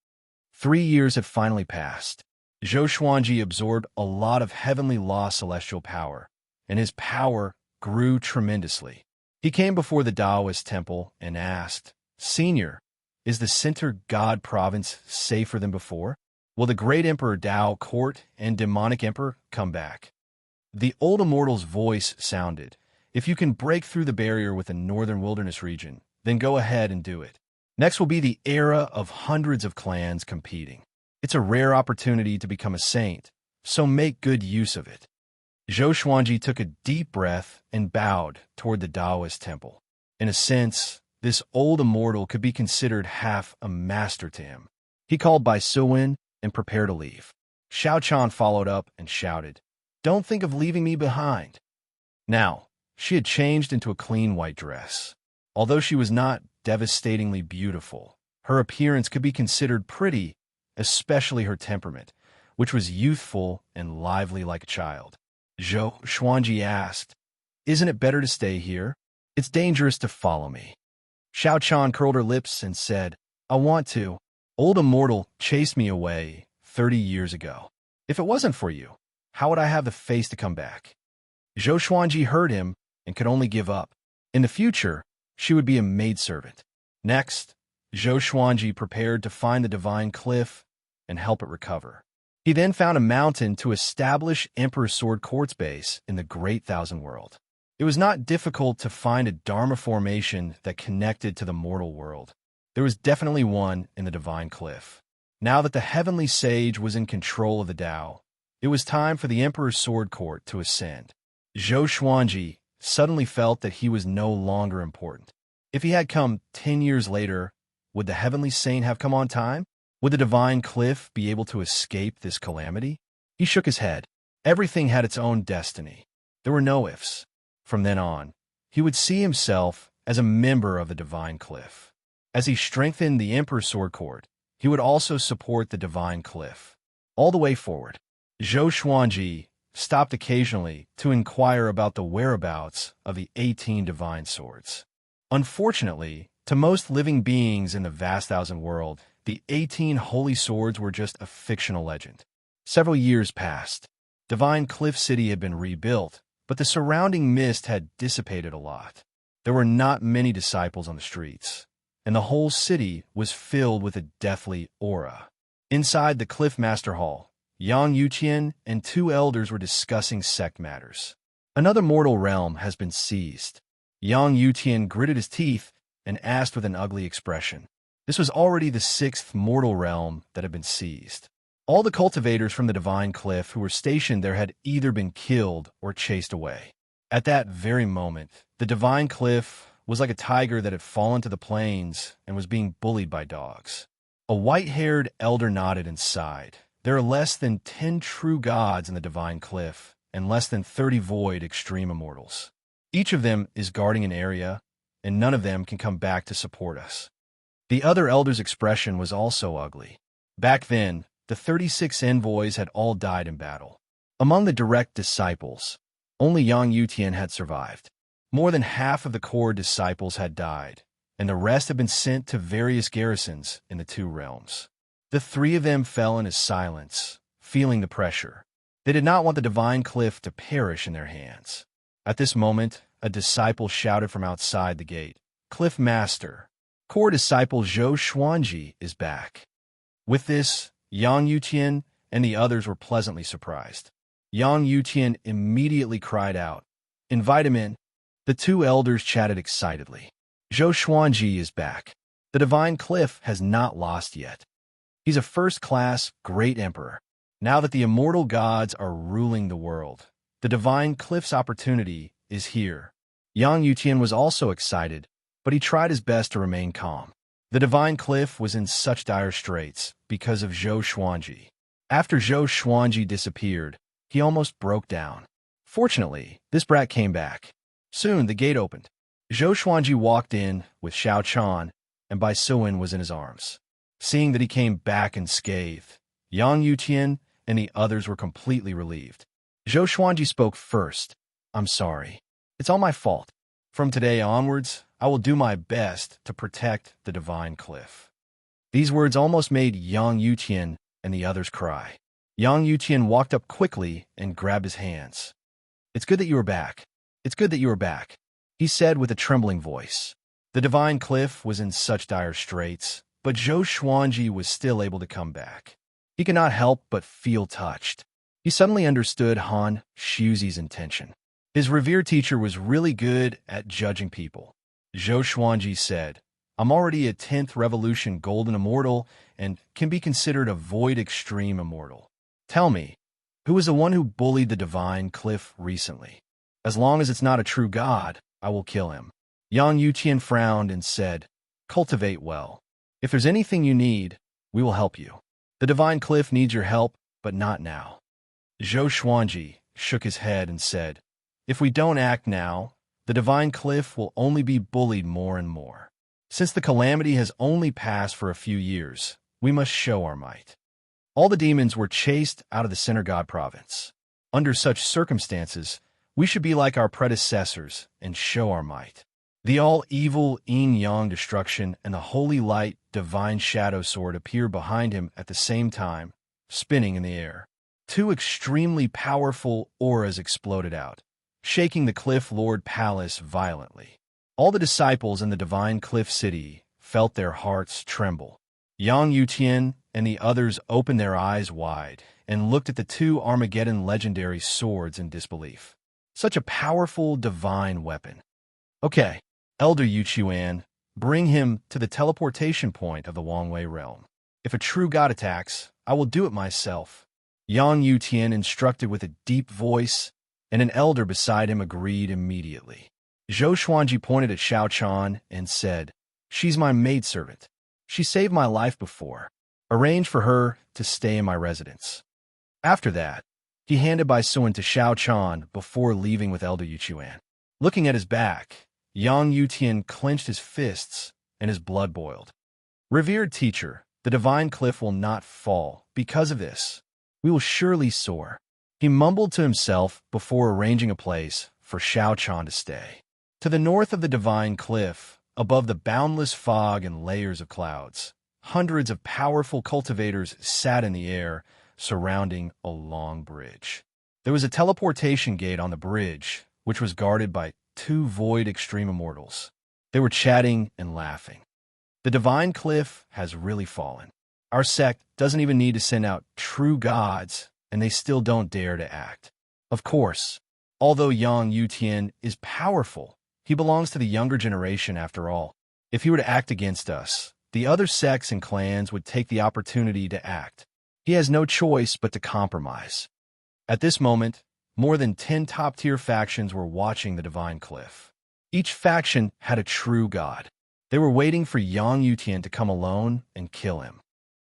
3 years had finally passed. Zhou Xuanji absorbed a lot of heavenly law celestial power, and his power grew tremendously. He came before the Taoist temple and asked, "Senior, is the Center God province safer than before? Will the great Emperor Tao Court and demonic emperor come back?" The old immortal's voice sounded, "If you can break through the barrier with the northern wilderness region, then go ahead and do it. Next will be the era of hundreds of clans competing. It's a rare opportunity to become a saint, so make good use of it." Zhou Xuanji took a deep breath and bowed toward the Taoist temple. In a sense, this old immortal could be considered half a master to him. He called Bai Suwen and prepared to leave. Xiao Chan followed up and shouted, "Don't think of leaving me behind." Now, she had changed into a clean white dress. Although she was not devastatingly beautiful, her appearance could be considered pretty, especially her temperament, which was youthful and lively like a child. Zhou Xuanji asked, "Isn't it better to stay here? It's dangerous to follow me." Xiao Chan curled her lips and said, "I want to. Old immortal chased me away 30 years ago. If it wasn't for you, how would I have the face to come back?" Zhou Xuanji heard him and could only give up. In the future, she would be a maidservant. Next, Zhou Xuanji prepared to find the divine cliff and help it recover. He then found a mountain to establish Emperor Sword Court's base in the Great Thousand World. It was not difficult to find a Dharma formation that connected to the mortal world. There was definitely one in the divine cliff. Now that the heavenly sage was in control of the Tao, It was time for the Emperor's sword court to ascend. Zhou Xuanji suddenly felt that he was no longer important. If he had come 10 years later, would the heavenly saint have come on time? Would the divine cliff be able to escape this calamity? He shook his head. Everything had its own destiny. There were no ifs. From then on, he would see himself as a member of the divine cliff. As he strengthened the Emperor's sword court, he would also support the divine cliff. All the way forward, Zhou Xuanji stopped occasionally to inquire about the whereabouts of the 18 divine swords. Unfortunately, to most living beings in the vast thousand world, the 18 holy swords were just a fictional legend. Several years passed. Divine Cliff City had been rebuilt, but the surrounding mist had dissipated a lot. There were not many disciples on the streets, and the whole city was filled with a deathly aura. Inside the Cliff Master Hall, Yang Yuqian and 2 elders were discussing sect matters. Another mortal realm has been seized. Yang Yuqian gritted his teeth and asked with an ugly expression. This was already the 6th mortal realm that had been seized. All the cultivators from the Divine Cliff who were stationed there had either been killed or chased away. At that very moment, the Divine Cliff was like a tiger that had fallen to the plains and was being bullied by dogs. A white-haired elder nodded and sighed. There are less than 10 true gods in the Divine Cliff and less than 30 void extreme immortals. Each of them is guarding an area, and none of them can come back to support us. The other elder's expression was also ugly. Back then, the 36 envoys had all died in battle. Among the direct disciples, only Yang Yutian had survived. More than half of the core disciples had died, and the rest had been sent to various garrisons in the 2 realms. The 3 of them fell in his silence, feeling the pressure. They did not want the Divine Cliff to perish in their hands. At this moment, a disciple shouted from outside the gate, "Cliff Master, core disciple Zhou Xuanji is back." With this, Yang Yuqian and the others were pleasantly surprised. Yang Yuqian immediately cried out, "Invite him in." The 2 elders chatted excitedly. Zhou Xuanji is back. The Divine Cliff has not lost yet. He's a first-class great emperor. Now that the immortal gods are ruling the world, the Divine Cliff's opportunity is here. Yang Yuqian was also excited, but he tried his best to remain calm. The Divine Cliff was in such dire straits because of Zhou Xuanji. After Zhou Xuanji disappeared, he almost broke down. Fortunately, this brat came back. Soon the gate opened. Zhou Xuanji walked in with Xiao Chan, and Bai Suin was in his arms. Seeing that he came back unscathed, Yang Yuqian and the others were completely relieved. Zhou Xuanji spoke first. "I'm sorry. It's all my fault. From today onwards, I will do my best to protect the Divine Cliff." These words almost made Yang Yuqian and the others cry. Yang Yuqian walked up quickly and grabbed his hands. "It's good that you are back. It's good that you are back," he said with a trembling voice. The Divine Cliff was in such dire straits, but Zhou Xuanji was still able to come back. He could not help but feel touched. He suddenly understood Han Shuzi's intention. His revered teacher was really good at judging people. Zhou Xuanji said, "I'm already a 10th Revolution Golden Immortal and can be considered a Void Extreme Immortal. Tell me, who was the one who bullied the Divine Cliff recently? As long as it's not a true god, I will kill him." Yang Yuqian frowned and said, "Cultivate well. If there's anything you need, we will help you. The Divine Cliff needs your help, but not now." Zhou Xuanji shook his head and said, "If we don't act now, the Divine Cliff will only be bullied more and more. Since the calamity has only passed for a few years, we must show our might." All the demons were chased out of the Center God province. Under such circumstances, we should be like our predecessors and show our might. The all-evil yin-yang destruction and the holy light divine shadow sword appeared behind him at the same time, spinning in the air. 2 extremely powerful auras exploded out, shaking the Cliff Lord Palace violently. All the disciples in the Divine Cliff City felt their hearts tremble. Yang Yuqian and the others opened their eyes wide and looked at the 2 Armageddon legendary swords in disbelief. Such a powerful divine weapon. "Okay, Elder Yuchuan, bring him to the teleportation point of the Wangwei realm. If a true god attacks, I will do it myself." Yang Yutian instructed with a deep voice, and an elder beside him agreed immediately. Zhou Xuanji pointed at Xiao Chan and said, "She's my maidservant. She saved my life before. Arrange for her to stay in my residence." After that, he handed Bai Suan to Xiao Chan before leaving with Elder Yuchuan. Looking at his back, Yang Yutian clenched his fists and his blood boiled. "Revered teacher, the divine cliff will not fall. Because of this, we will surely soar," he mumbled to himself before arranging a place for Xiao Chan to stay. To the north of the divine cliff, above the boundless fog and layers of clouds, hundreds of powerful cultivators sat in the air, surrounding a long bridge. There was a teleportation gate on the bridge, which was guarded by 2 void extreme immortals. They were chatting and laughing. "The divine cliff has really fallen. Our sect doesn't even need to send out true gods, and they still don't dare to act. Of course, although Yang Yutian is powerful, he belongs to the younger generation after all. If he were to act against us, the other sects and clans would take the opportunity to act. He has no choice but to compromise." At this moment, more than 10 top-tier factions were watching the divine cliff. Each faction had a true god. They were waiting for Yang Yutian to come alone and kill him.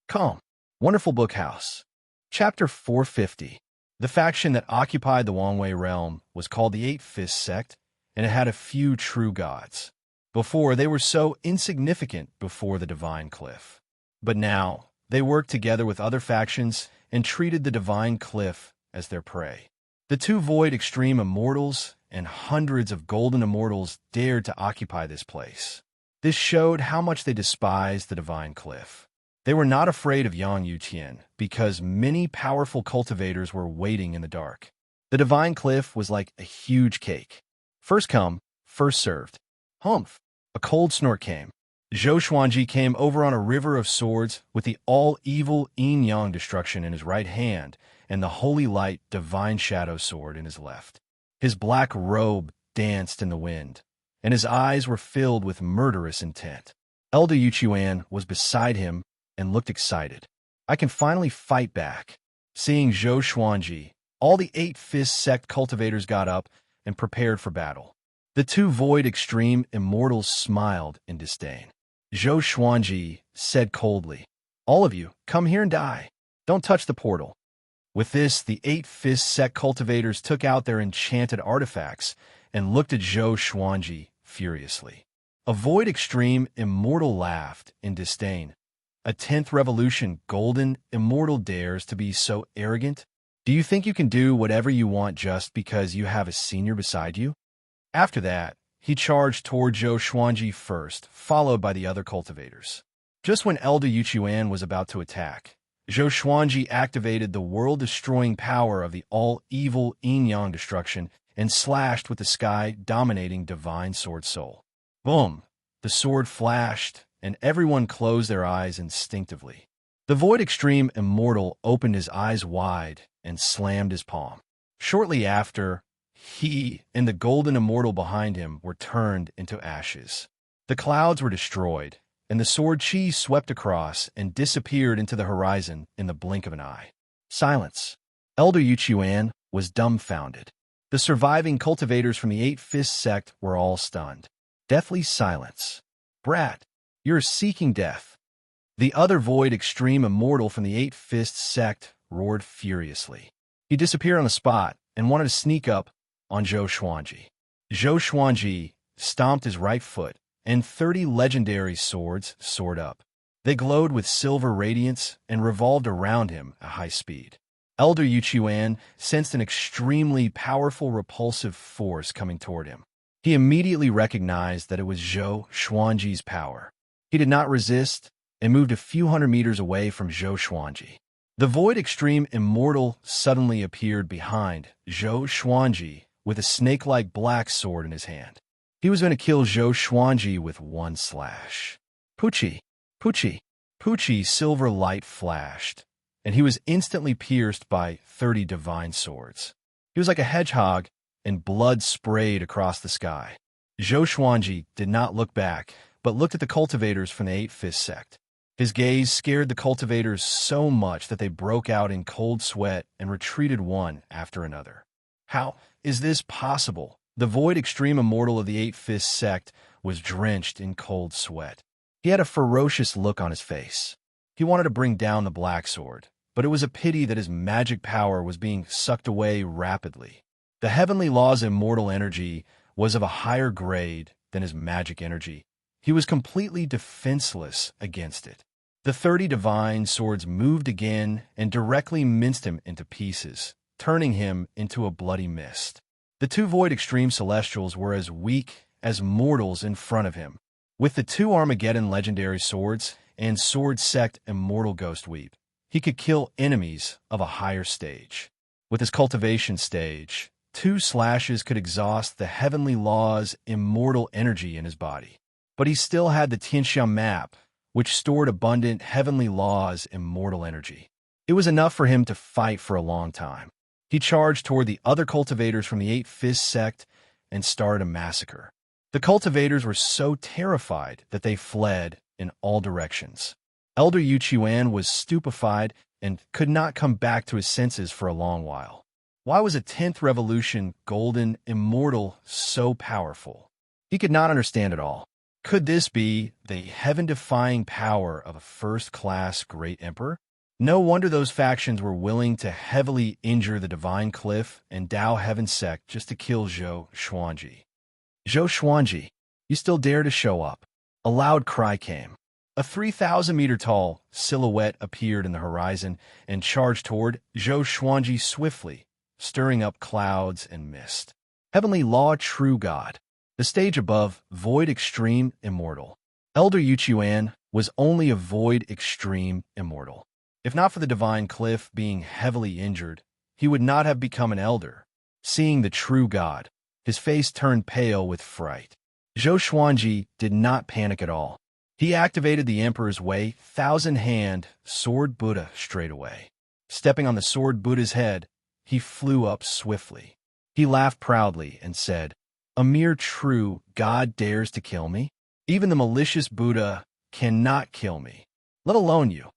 Come, Wonderful Book House. Chapter 450. The faction that occupied the Wangwei realm was called the Eight-Fist Sect, and it had a few true gods. Before, they were so insignificant before the divine cliff. But now, they worked together with other factions and treated the divine cliff as their prey. The 2 void extreme immortals and hundreds of golden immortals dared to occupy this place. This showed how much they despised the divine cliff. They were not afraid of Yang Yutian because many powerful cultivators were waiting in the dark. The divine cliff was like a huge cake. First come, first served. Humph! A cold snort came. Zhou Xuanji came over on a river of swords with the all-evil yin-yang destruction in his right hand and the holy light divine shadow sword in his left. His black robe danced in the wind, and his eyes were filled with murderous intent. Elder Yuchuan was beside him and looked excited. "I can finally fight back." Seeing Zhou Xuanji, all the Eight-Fist Sect cultivators got up and prepared for battle. The 2 void extreme immortals smiled in disdain. Zhou Xuanji said coldly, "All of you, come here and die. Don't touch the portal." With this, the Eight-Fist Sect cultivators took out their enchanted artifacts and looked at Zhou Xuanji furiously. A void extreme immortal laughed in disdain. "A 10th revolution golden immortal dares to be so arrogant? Do you think you can do whatever you want just because you have a senior beside you?" After that, he charged toward Zhou Xuanji first, followed by the other cultivators. Just when Elder Yuchuan was about to attack, Zhou Xuanji activated the world-destroying power of the all-evil yin-yang destruction and slashed with the sky-dominating divine sword soul. Boom! The sword flashed, and everyone closed their eyes instinctively. The void extreme immortal opened his eyes wide and slammed his palm. Shortly after, he and the golden immortal behind him were turned into ashes. The clouds were destroyed, and the sword chi swept across and disappeared into the horizon in the blink of an eye. Silence. Elder Yuchuan was dumbfounded. The surviving cultivators from the Eight-Fist Sect were all stunned. Deathly silence. "Brat, you're seeking death." The other void extreme immortal from the Eight-Fist Sect roared furiously. He disappeared on the spot and wanted to sneak up on Zhou Xuanji. Zhou Xuanji stomped his right foot, and 30 legendary swords soared up. They glowed with silver radiance and revolved around him at high speed. Elder Yuchuan sensed an extremely powerful repulsive force coming toward him. He immediately recognized that it was Zhou Xuanji's power. He did not resist and moved a few hundred meters away from Zhou Xuanji. The Void Extreme Immortal suddenly appeared behind Zhou Xuanji with a snake-like black sword in his hand. He was going to kill Zhou Xuanji with one slash. Pucci, Pucci, Pucci silver light flashed, and he was instantly pierced by 30 divine swords. He was like a hedgehog, and blood sprayed across the sky. Zhou Xuanji did not look back, but looked at the cultivators from the Eight-Fist Sect. His gaze scared the cultivators so much that they broke out in cold sweat and retreated one after another. How is this possible? The void extreme immortal of the Eight-Fist sect was drenched in cold sweat. He had a ferocious look on his face. He wanted to bring down the Black Sword, but it was a pity that his magic power was being sucked away rapidly. The heavenly law's immortal energy was of a higher grade than his magic energy. He was completely defenseless against it. The 30 divine swords moved again and directly minced him into pieces, turning him into a bloody mist. The two void extreme celestials were as weak as mortals in front of him. With the two Armageddon legendary swords and sword sect immortal ghost weep, he could kill enemies of a higher stage. With his cultivation stage, 2 slashes could exhaust the heavenly law's immortal energy in his body. But he still had the Xianxia map, which stored abundant heavenly law's immortal energy. It was enough for him to fight for a long time. He charged toward the other cultivators from the Eight-Fist sect and started a massacre. The cultivators were so terrified that they fled in all directions. Elder Wuxia was stupefied and could not come back to his senses for a long while. Why was a 10th revolution golden immortal so powerful? He could not understand it all. Could this be the heaven-defying power of a first-class great emperor? No wonder those factions were willing to heavily injure the Divine Cliff and Tao Heaven sect just to kill Xianxia. Xianxia, you still dare to show up? A loud cry came. A 3,000-meter-tall silhouette appeared in the horizon and charged toward Xianxia swiftly, stirring up clouds and mist. Heavenly Law True God. The stage above, Void Extreme Immortal. Elder Wuxia was only a Void Extreme Immortal. If not for the Divine Cliff being heavily injured, he would not have become an elder. Seeing the true God, his face turned pale with fright. Xianxia did not panic at all. He activated the Emperor's Way, Thousand-Hand Sword Buddha straight away. Stepping on the Sword Buddha's head, he flew up swiftly. He laughed proudly and said, "A mere true God dares to kill me? Even the malicious Buddha cannot kill me, let alone you.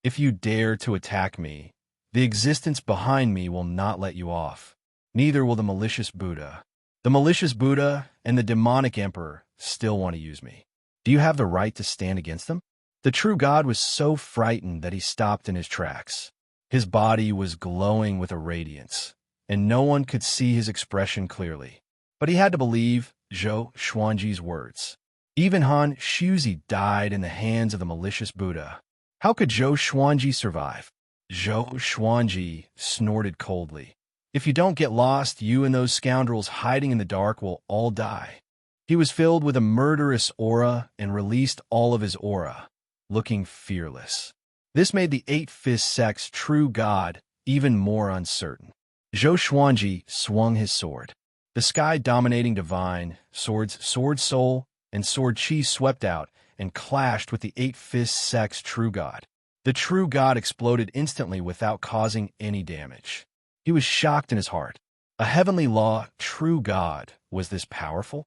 If you dare to attack me, the existence behind me will not let you off. Neither will the malicious Buddha. The malicious Buddha and the demonic emperor still want to use me. Do you have the right to stand against them?" The true God was so frightened that he stopped in his tracks. His body was glowing with a radiance, and no one could see his expression clearly. But he had to believe Xianxia's words. Even Han Shuzi died in the hands of the malicious Buddha. How could Xianxia survive? Xianxia snorted coldly. "If you don't get lost, you and those scoundrels hiding in the dark will all die." He was filled with a murderous aura and released all of his aura, looking fearless. This made the Eight-Fist sect's true God even more uncertain. Xianxia swung his sword. The sky-dominating divine swords, Sword Soul and Sword Chi swept out and clashed with the Eight-Fist sect's true God. The true God exploded instantly without causing any damage. He was shocked in his heart. A heavenly law true God was this powerful?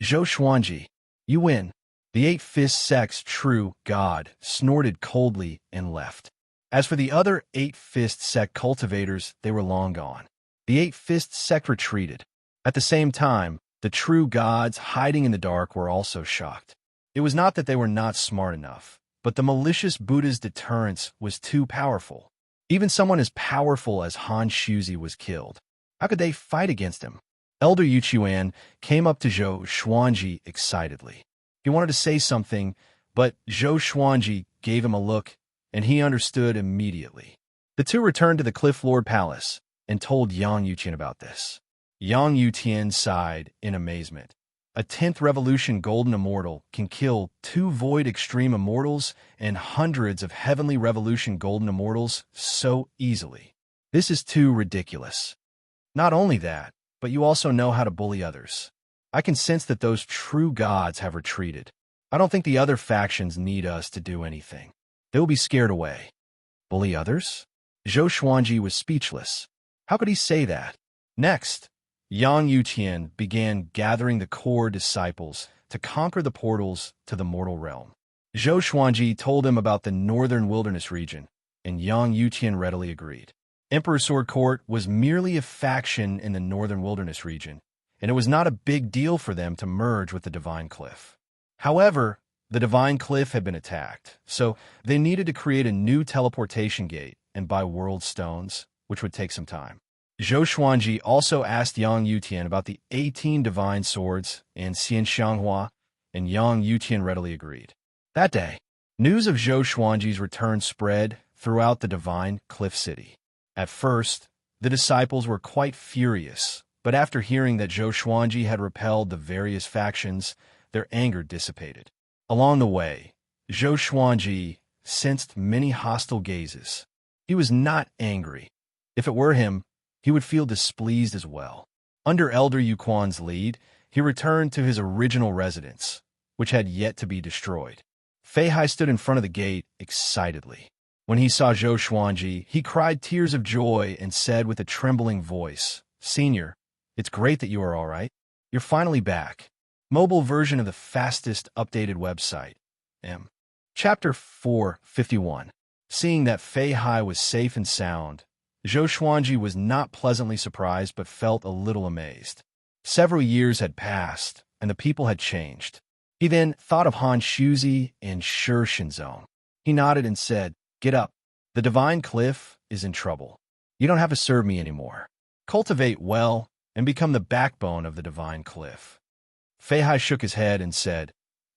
Xianxia, you win. The Eight-Fist sect's true God snorted coldly and left. As for the other Eight-Fist sect cultivators, they were long gone. The Eight-Fist sect retreated. At the same time, the true gods hiding in the dark were also shocked. It was not that they were not smart enough, but the malicious Buddha's deterrence was too powerful. Even someone as powerful as Han Shuzi was killed. How could they fight against him? Elder Wuxia came up to Xianxia excitedly. He wanted to say something, but Xianxia gave him a look, and he understood immediately. The two returned to the Cliff Lord Palace and told Yang Yuqian about this. Yang Yuqian sighed in amazement. A 10th Revolution Golden Immortal can kill 2 Void Extreme Immortals and hundreds of Heavenly Revolution Golden Immortals so easily. This is too ridiculous. Not only that, but you also know how to bully others. I can sense that those true gods have retreated. I don't think the other factions need us to do anything. They will be scared away. Bully others? Xianxia was speechless. How could he say that? Next, Yang Yuqian began gathering the core disciples to conquer the portals to the mortal realm. Zhou Xuanji told him about the northern wilderness region, and Yang Yutian readily agreed. Emperor Sword Court was merely a faction in the northern wilderness region, and it was not a big deal for them to merge with the Divine Cliff. However, the Divine Cliff had been attacked, so they needed to create a new teleportation gate and buy world stones, which would take some time. Zhou Xuanji also asked Yang Yutian about the 18 divine swords and Xianxia, and Yang Yutian readily agreed. That day, news of Zhou Xuanji's return spread throughout the Divine Cliff City. At first, the disciples were quite furious, but after hearing that Zhou Xuanji had repelled the various factions, their anger dissipated. Along the way, Zhou Xuanji sensed many hostile gazes. He was not angry. If it were him, he would feel displeased as well. Under Elder Yuquan's lead, he returned to his original residence, which had yet to be destroyed. Fei Hai stood in front of the gate excitedly. When he saw Zhou Xuanji, he cried tears of joy and said with a trembling voice, "Senior, it's great that you are all right. You're finally back." Mobile version of the fastest updated website. Chapter 451. Seeing that Fei Hai was safe and sound, Zhou Xuanji was not pleasantly surprised but felt a little amazed. Several years had passed, and the people had changed. He then thought of Han Shuzi and Shi Shinzong. He nodded and said, "Get up. The Divine Cliff is in trouble. You don't have to serve me anymore. Cultivate well and become the backbone of the Divine Cliff." Fei Hai shook his head and said,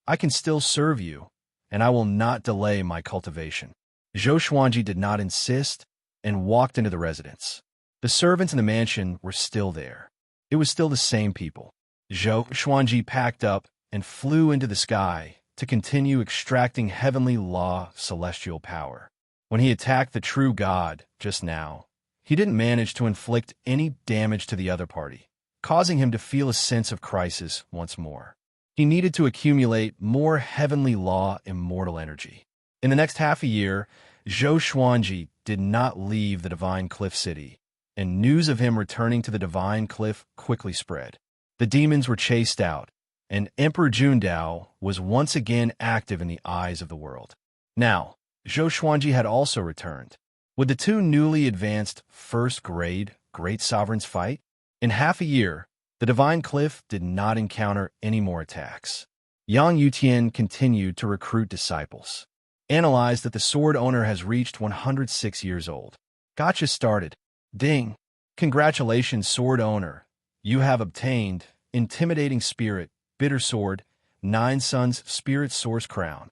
"I can still serve you, and I will not delay my cultivation." Zhou Xuanji did not insist and walked into the residence. The servants in the mansion were still there. It was still the same people. Zhou Xuanji packed up and flew into the sky to continue extracting heavenly law celestial power. When he attacked the true God just now, he didn't manage to inflict any damage to the other party, causing him to feel a sense of crisis once more. He needed to accumulate more heavenly law immortal energy. In the next half a year, Zhou Xuanji did not leave the Divine Cliff City, and news of him returning to the Divine Cliff quickly spread. The demons were chased out, and Emperor Jundao was once again active in the eyes of the world. Now, Zhou Xuanji had also returned. Would the two newly advanced first-grade Great Sovereigns fight? In half a year, the Divine Cliff did not encounter any more attacks. Yang Yutian continued to recruit disciples. Analyzed that the sword owner has reached 106 years old. Gotcha started. Ding. Congratulations, sword owner. You have obtained Intimidating Spirit, Bitter Sword, 9 Suns Spirit Source Crown.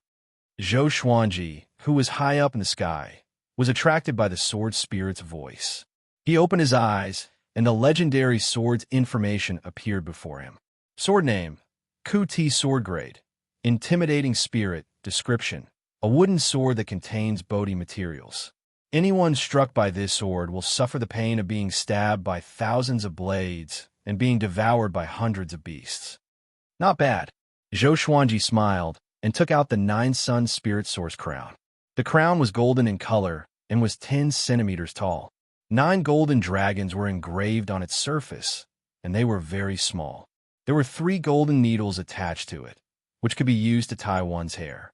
Zhou Xuanji, who was high up in the sky, was attracted by the sword spirit's voice. He opened his eyes, and the legendary sword's information appeared before him. Sword name, Ku Ti Sword Grade. Intimidating Spirit, description. A wooden sword that contains Bodhi materials. Anyone struck by this sword will suffer the pain of being stabbed by thousands of blades and being devoured by hundreds of beasts. Not bad. Zhou Xuanji smiled and took out the 9 Sun Spirit Source Crown. The crown was golden in color and was 10 centimeters tall. 9 golden dragons were engraved on its surface, and they were very small. There were 3 golden needles attached to it, which could be used to tie one's hair.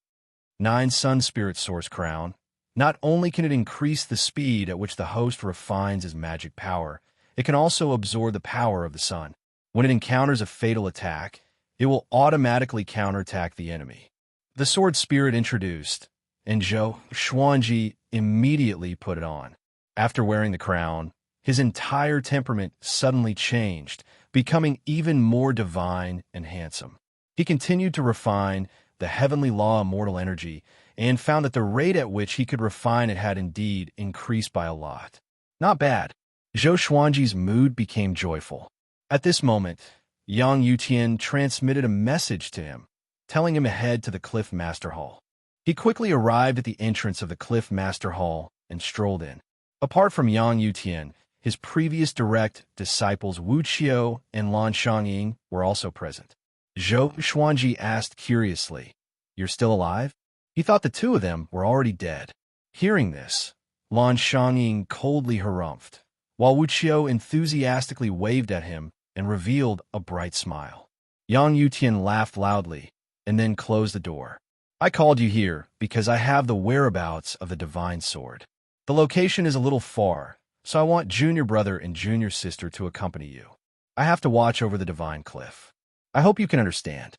9 Sun Spirit Source Crown. Not only can it increase the speed at which the host refines his magic power, it can also absorb the power of the sun. When it encounters a fatal attack, it will automatically counterattack the enemy. The sword spirit introduced, and Zhou Xuanji immediately put it on. After wearing the crown, his entire temperament suddenly changed, becoming even more divine and handsome. He continued to refine the heavenly law immortal energy, and found that the rate at which he could refine it had indeed increased by a lot. Not bad. Zhou Xuanji's mood became joyful. At this moment, Yang Yutian transmitted a message to him, telling him to head to the Cliff Master Hall. He quickly arrived at the entrance of the Cliff Master Hall and strolled in. Apart from Yang Yutian, his previous direct disciples Wuxia and Lan Xiangying were also present. Zhou Xuanji asked curiously, "You're still alive?" He thought the two of them were already dead. Hearing this, Lan Xiangying coldly harumphed, while Wuxia enthusiastically waved at him and revealed a bright smile. Yang Yutian laughed loudly and then closed the door. I called you here because I have the whereabouts of the divine sword. The location is a little far, so I want junior brother and junior sister to accompany you. I have to watch over the divine cliff. I hope you can understand.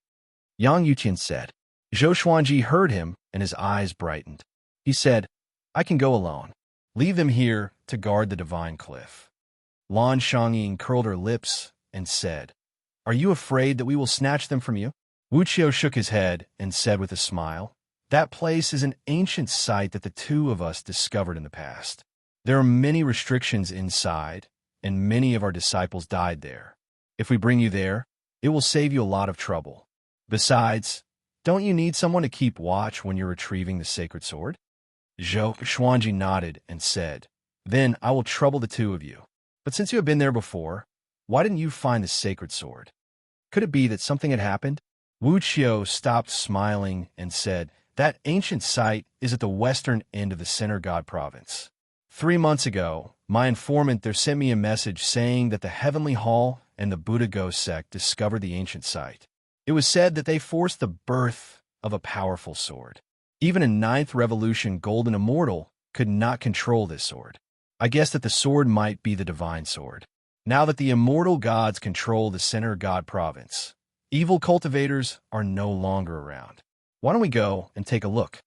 Yang Yuqian said. Zhou Xuanji heard him, and his eyes brightened. He said, I can go alone. Leave them here to guard the divine cliff. Lan Shangyin curled her lips and said, Are you afraid that we will snatch them from you? Wuxia shook his head and said with a smile, That place is an ancient site that the two of us discovered in the past. There are many restrictions inside, and many of our disciples died there. If we bring you there, it will save you a lot of trouble. Besides, don't you need someone to keep watch when you're retrieving the sacred sword? Zhou Xuanji nodded and said, Then I will trouble the two of you. But since you have been there before, why didn't you find the sacred sword? Could it be that something had happened? Wuxia stopped smiling and said, That ancient site is at the western end of the Center God province. 3 months ago, my informant there sent me a message saying that the Heavenly Hall and the Buddha Ghost sect discovered the ancient site. It was said that they forced the birth of a powerful sword. Even a 9th Revolution Golden Immortal could not control this sword. I guess that the sword might be the divine sword. Now that the immortal gods control the Center God province, evil cultivators are no longer around. Why don't we go and take a look?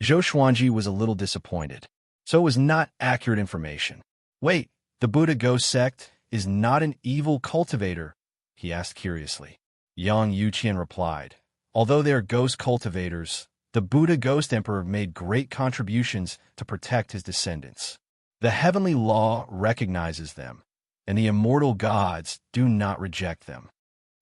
Zhou Xuanji was a little disappointed. So it was not accurate information. Wait, the Buddha Ghost sect is not an evil cultivator? He asked curiously. Yang Yuqian replied, Although they are ghost cultivators, the Buddha Ghost Emperor made great contributions to protect his descendants. The heavenly law recognizes them, and the immortal gods do not reject them.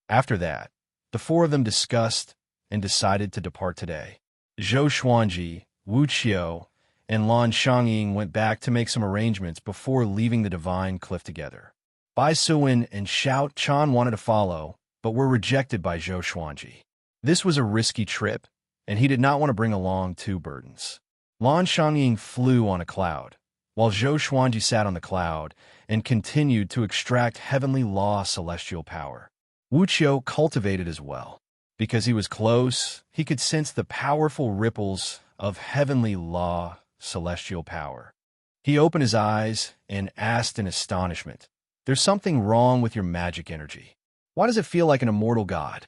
After that, the 4 of them discussed and decided to depart today. Zhou Xuanji, Wuxia, and Lan Shangyin went back to make some arrangements before leaving the divine cliff together. Bai Suwen and Xiao Chan wanted to follow, but were rejected by Zhou Xuanji. This was a risky trip, and he did not want to bring along 2 burdens. Lan Shangyin flew on a cloud, while Zhou Xuanji sat on the cloud and continued to extract heavenly law celestial power. Wuxia cultivated as well. Because he was close, he could sense the powerful ripples of heavenly law celestial power. He opened his eyes and asked in astonishment, There's something wrong with your magic energy. Why does it feel like an immortal god?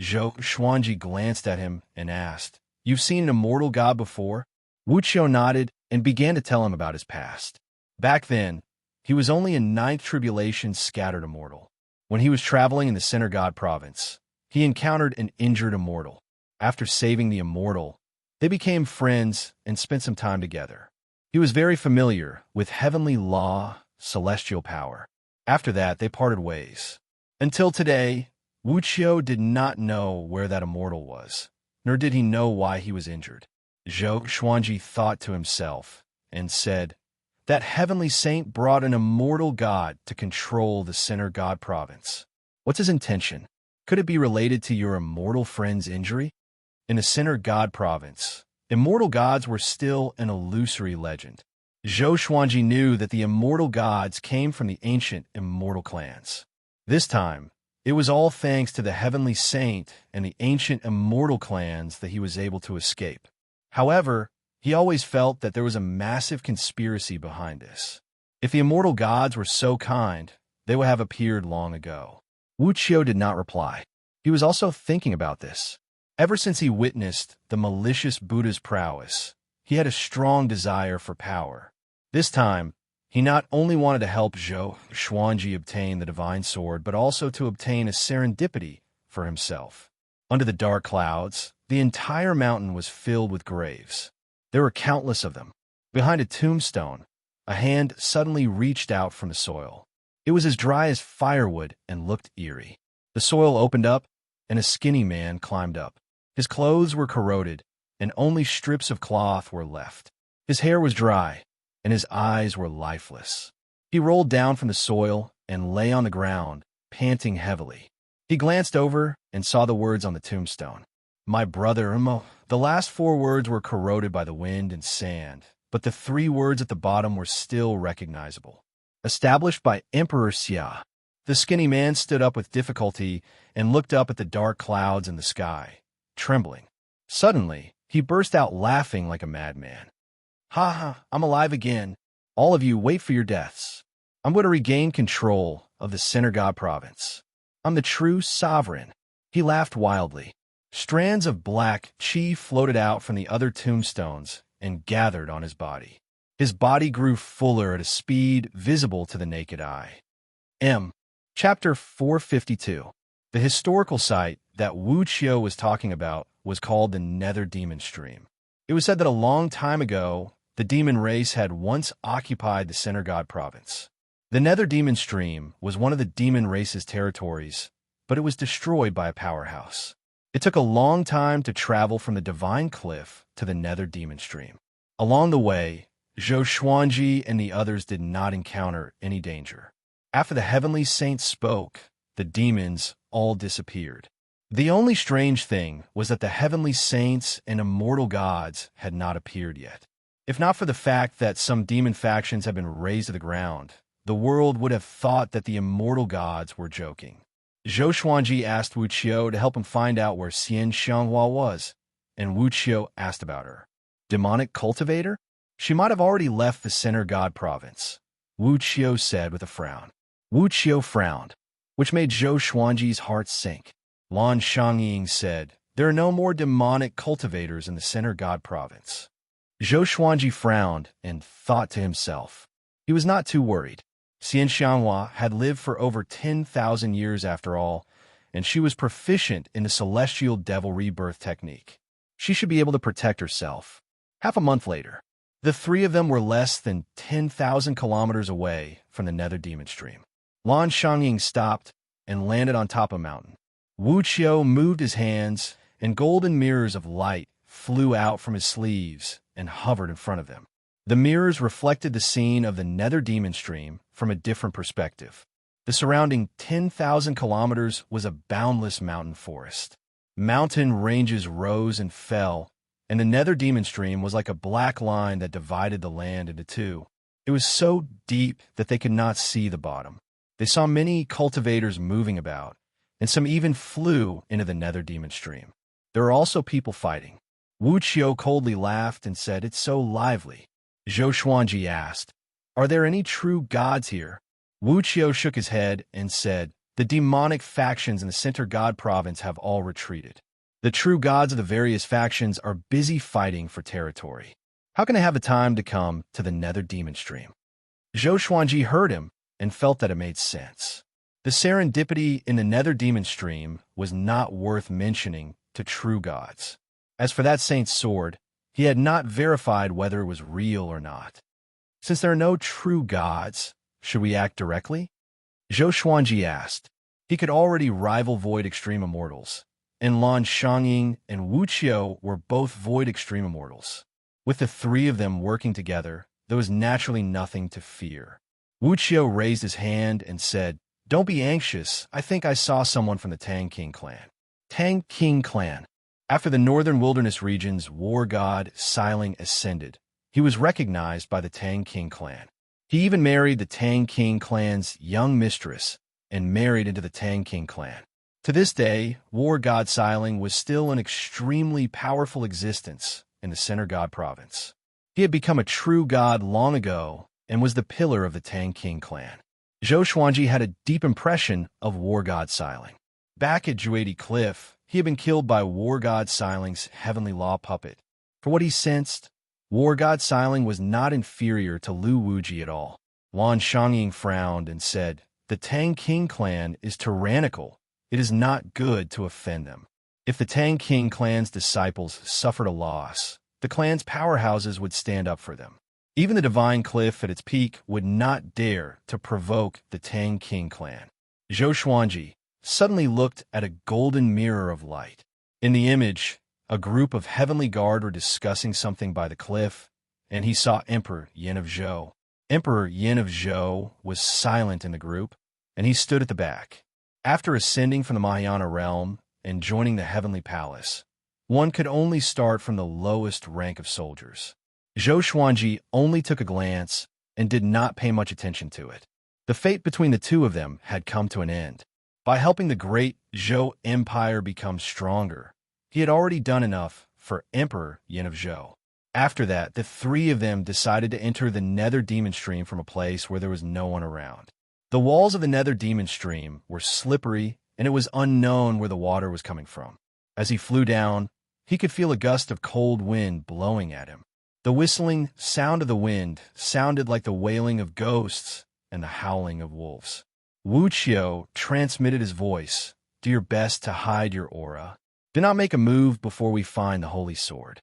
Zhou Xuanji glanced at him and asked, You've seen an immortal god before? Wuxia nodded and began to tell him about his past. Back then, he was only a 9th Tribulation scattered immortal. When he was traveling in the Center God province, he encountered an injured immortal. After saving the immortal, they became friends and spent some time together. He was very familiar with heavenly law, celestial power. After that, they parted ways. Until today, Wuxia did not know where that immortal was, nor did he know why he was injured. Zhou Xuanji thought to himself and said, That heavenly saint brought an immortal god to control the Center God province. What's his intention? Could it be related to your immortal friend's injury? In the Center God province, immortal gods were still an illusory legend. Zhou Xuanji knew that the immortal gods came from the ancient immortal clans. This time, it was all thanks to the heavenly saint and the ancient immortal clans that he was able to escape. However, he always felt that there was a massive conspiracy behind this. If the immortal gods were so kind, they would have appeared long ago. Wuxia did not reply. He was also thinking about this. Ever since he witnessed the malicious Buddha's prowess, he had a strong desire for power. This time, he not only wanted to help Zhou Xuanji obtain the divine sword, but also to obtain a serendipity for himself. Under the dark clouds, the entire mountain was filled with graves. There were countless of them. Behind a tombstone, a hand suddenly reached out from the soil. It was as dry as firewood and looked eerie. The soil opened up, and a skinny man climbed up. His clothes were corroded, and only strips of cloth were left. His hair was dry, and his eyes were lifeless. He rolled down from the soil and lay on the ground, panting heavily. He glanced over and saw the words on the tombstone. My brother Imo. The last 4 words were corroded by the wind and sand, but the 3 words at the bottom were still recognizable. Established by Emperor Xia. The skinny man stood up with difficulty and looked up at the dark clouds in the sky, trembling. Suddenly, He burst out laughing like a madman. Ha ha, I'm alive again. All of you wait for your deaths. I'm going to regain control of the Center God province. I'm the true sovereign. He laughed wildly. Strands of black chi floated out from the other tombstones and gathered on his body. His body grew fuller at a speed visible to the naked eye. Chapter 452. The historical site that Wuxia was talking about was called the Nether Demon Stream. It was said that a long time ago, the demon race had once occupied the Center God province. The Nether Demon Stream was one of the demon race's territories, but it was destroyed by a powerhouse. It took a long time to travel from the Divine Cliff to the Nether Demon Stream. Along the way, Xianxia and the others did not encounter any danger. After the heavenly saints spoke, the demons all disappeared. The only strange thing was that the heavenly saints and immortal gods had not appeared yet. If not for the fact that some demon factions had been razed to the ground, the world would have thought that the immortal gods were joking. Xianxia asked Wuxia to help him find out where Xianxia was, and Wuxia asked about her. Demonic cultivator? She might have already left the Center God province, Wuxia said with a frown. Wuxia frowned, which made Xianxia's heart sink. Lan Xiangying said, there are no more demonic cultivators in the Center God province. Xianxia frowned and thought to himself. He was not too worried. Xianxia had lived for over 10,000 years after all, and she was proficient in the celestial devil rebirth technique. She should be able to protect herself. Half a month later, the three of them were less than 10,000 kilometers away from the Nether Demon Stream. Lan Xiangying stopped and landed on top of a mountain. Wuxia moved his hands, and golden mirrors of light flew out from his sleeves and hovered in front of them. The mirrors reflected the scene of the Nether Demon Stream from a different perspective. The surrounding 10,000 kilometers was a boundless mountain forest. Mountain ranges rose and fell, and the Nether Demon Stream was like a black line that divided the land into two. It was so deep that they could not see the bottom. They saw many cultivators moving about, and some even flew into the Nether Demon Stream. There were also people fighting. Wuxia coldly laughed and said, it's so lively. Xianxia asked, are there any true gods here? Wuxia shook his head and said, the demonic factions in the Center God province have all retreated. The true gods of the various factions are busy fighting for territory. How can I have the time to come to the Nether Demon Stream? Xianxia heard him and felt that it made sense. The serendipity in the Nether Demon Stream was not worth mentioning to true gods. As for that saint's sword, he had not verified whether it was real or not. Since there are no true gods, should we act directly? Xianxia asked. He could already rival Void Extreme Immortals, and Lan Xiangying and Wuxia were both Void Extreme Immortals. With the three of them working together, there was naturally nothing to fear. Wuxia raised his hand and said, don't be anxious, I think I saw someone from the Tang King clan. Tang King clan. After the northern wilderness region's war god Xiling ascended, he was recognized by the Tang King clan. He even married the Tang King clan's young mistress and married into the Tang King clan. To this day, war god Xiling was still an extremely powerful existence in the Center God province. He had become a true god long ago and was the pillar of the Tang King clan. Xianxia had a deep impression of war god Xiling. Back at Juadi Cliff, he had been killed by war god Xiling's heavenly law puppet. For what he sensed, war god Xiling was not inferior to Lu Wuji at all. Lan Xiangying frowned and said, the Tang King clan is tyrannical. It is not good to offend them. If the Tang King clan's disciples suffered a loss, the clan's powerhouses would stand up for them. Even the Divine Cliff at its peak would not dare to provoke the Tang King clan. Xianxia suddenly looked at a golden mirror of light. In the image, a group of heavenly guard were discussing something by the cliff, and he saw Emperor Yin of Zhou. Emperor Yin of Zhou was silent in the group, and he stood at the back. After ascending from the Mahayana realm and joining the heavenly palace, one could only start from the lowest rank of soldiers. Xianxia only took a glance and did not pay much attention to it. The fate between the two of them had come to an end. By helping the great Zhou Empire become stronger, he had already done enough for Emperor Yin of Zhou. After that, the three of them decided to enter the Nether Demon Stream from a place where there was no one around. The walls of the Nether Demon Stream were slippery, and it was unknown where the water was coming from. As he flew down, he could feel a gust of cold wind blowing at him. The whistling sound of the wind sounded like the wailing of ghosts and the howling of wolves. Wuxia transmitted his voice, "Do your best to hide your aura. Do not make a move before we find the holy sword."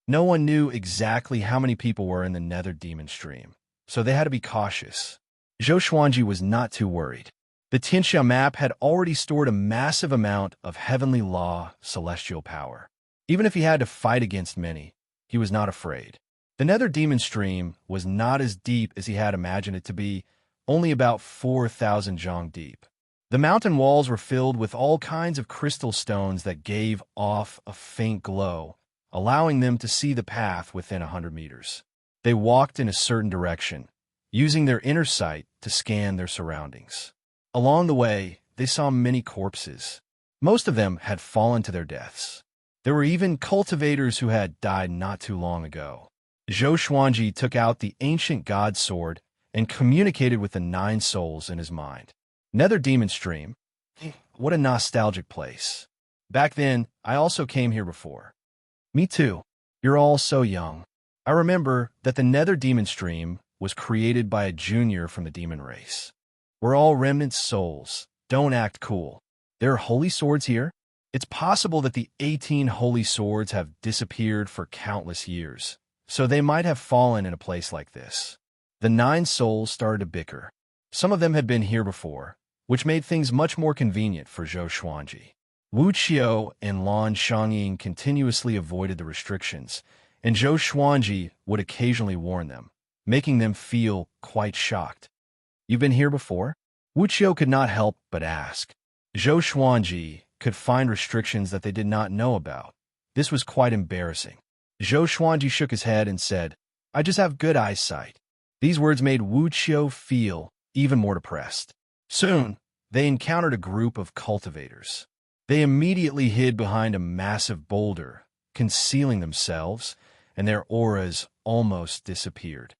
No one knew exactly how many people were in the Nether Demon Stream, so they had to be cautious. Zhou Xuanji was not too worried. The Xianxia map had already stored a massive amount of heavenly law celestial power. Even if he had to fight against many, he was not afraid. The Nether Demon Stream was not as deep as he had imagined it to be, only about 4,000 zhang deep. The mountain walls were filled with all kinds of crystal stones that gave off a faint glow, allowing them to see the path within 100 meters. They walked in a certain direction, using their inner sight to scan their surroundings. Along the way, they saw many corpses. Most of them had fallen to their deaths. There were even cultivators who had died not too long ago. Zhou Xuanji took out the ancient god sword and communicated with the 9 souls in his mind. Nether Demon Stream, what a nostalgic place. Back then, I also came here before. Me too. You're all so young. I remember that the Nether Demon Stream was created by a junior from the demon race. We're all remnant souls. Don't act cool. There are holy swords here? It's possible that the 18 holy swords have disappeared for countless years, so they might have fallen in a place like this. The 9 souls started to bicker. Some of them had been here before, which made things much more convenient for Zhou Xuanji. Wuxia and Lan Xiangying continuously avoided the restrictions, and Zhou Xuanji would occasionally warn them, making them feel quite shocked. "You've been here before?" Wuxia could not help but ask. Zhou Xuanji could find restrictions that they did not know about. This was quite embarrassing. Zhou Xuanji shook his head and said, "I just have good eyesight." These words made Wuxia feel even more depressed. Soon, they encountered a group of cultivators. They immediately hid behind a massive boulder, concealing themselves, and their auras almost disappeared.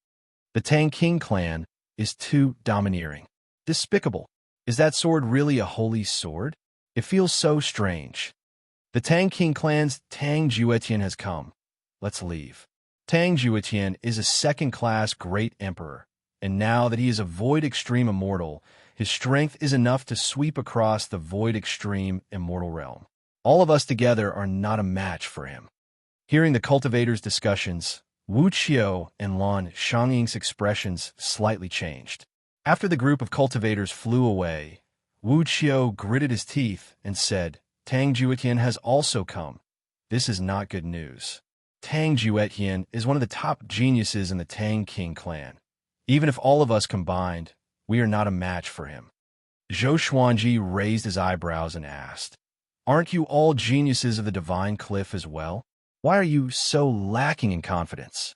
The Tang King clan is too domineering. Despicable. Is that sword really a holy sword? It feels so strange. The Tang King clan's Tang Juetian has come. Let's leave. Tang Juetian is a second-class great emperor, and now that he is a Void Extreme Immortal, his strength is enough to sweep across the Void Extreme Immortal realm. All of us together are not a match for him. Hearing the cultivators' discussions, Wuxia and Lan Xiangying's expressions slightly changed. After the group of cultivators flew away, Wuxia gritted his teeth and said, "Tang Juetian has also come. This is not good news. Tang Juetian is one of the top geniuses in the Tang King clan. Even if all of us combined, we are not a match for him." Zhou Xuanji raised his eyebrows and asked, "Aren't you all geniuses of the Divine Cliff as well? Why are you so lacking in confidence?"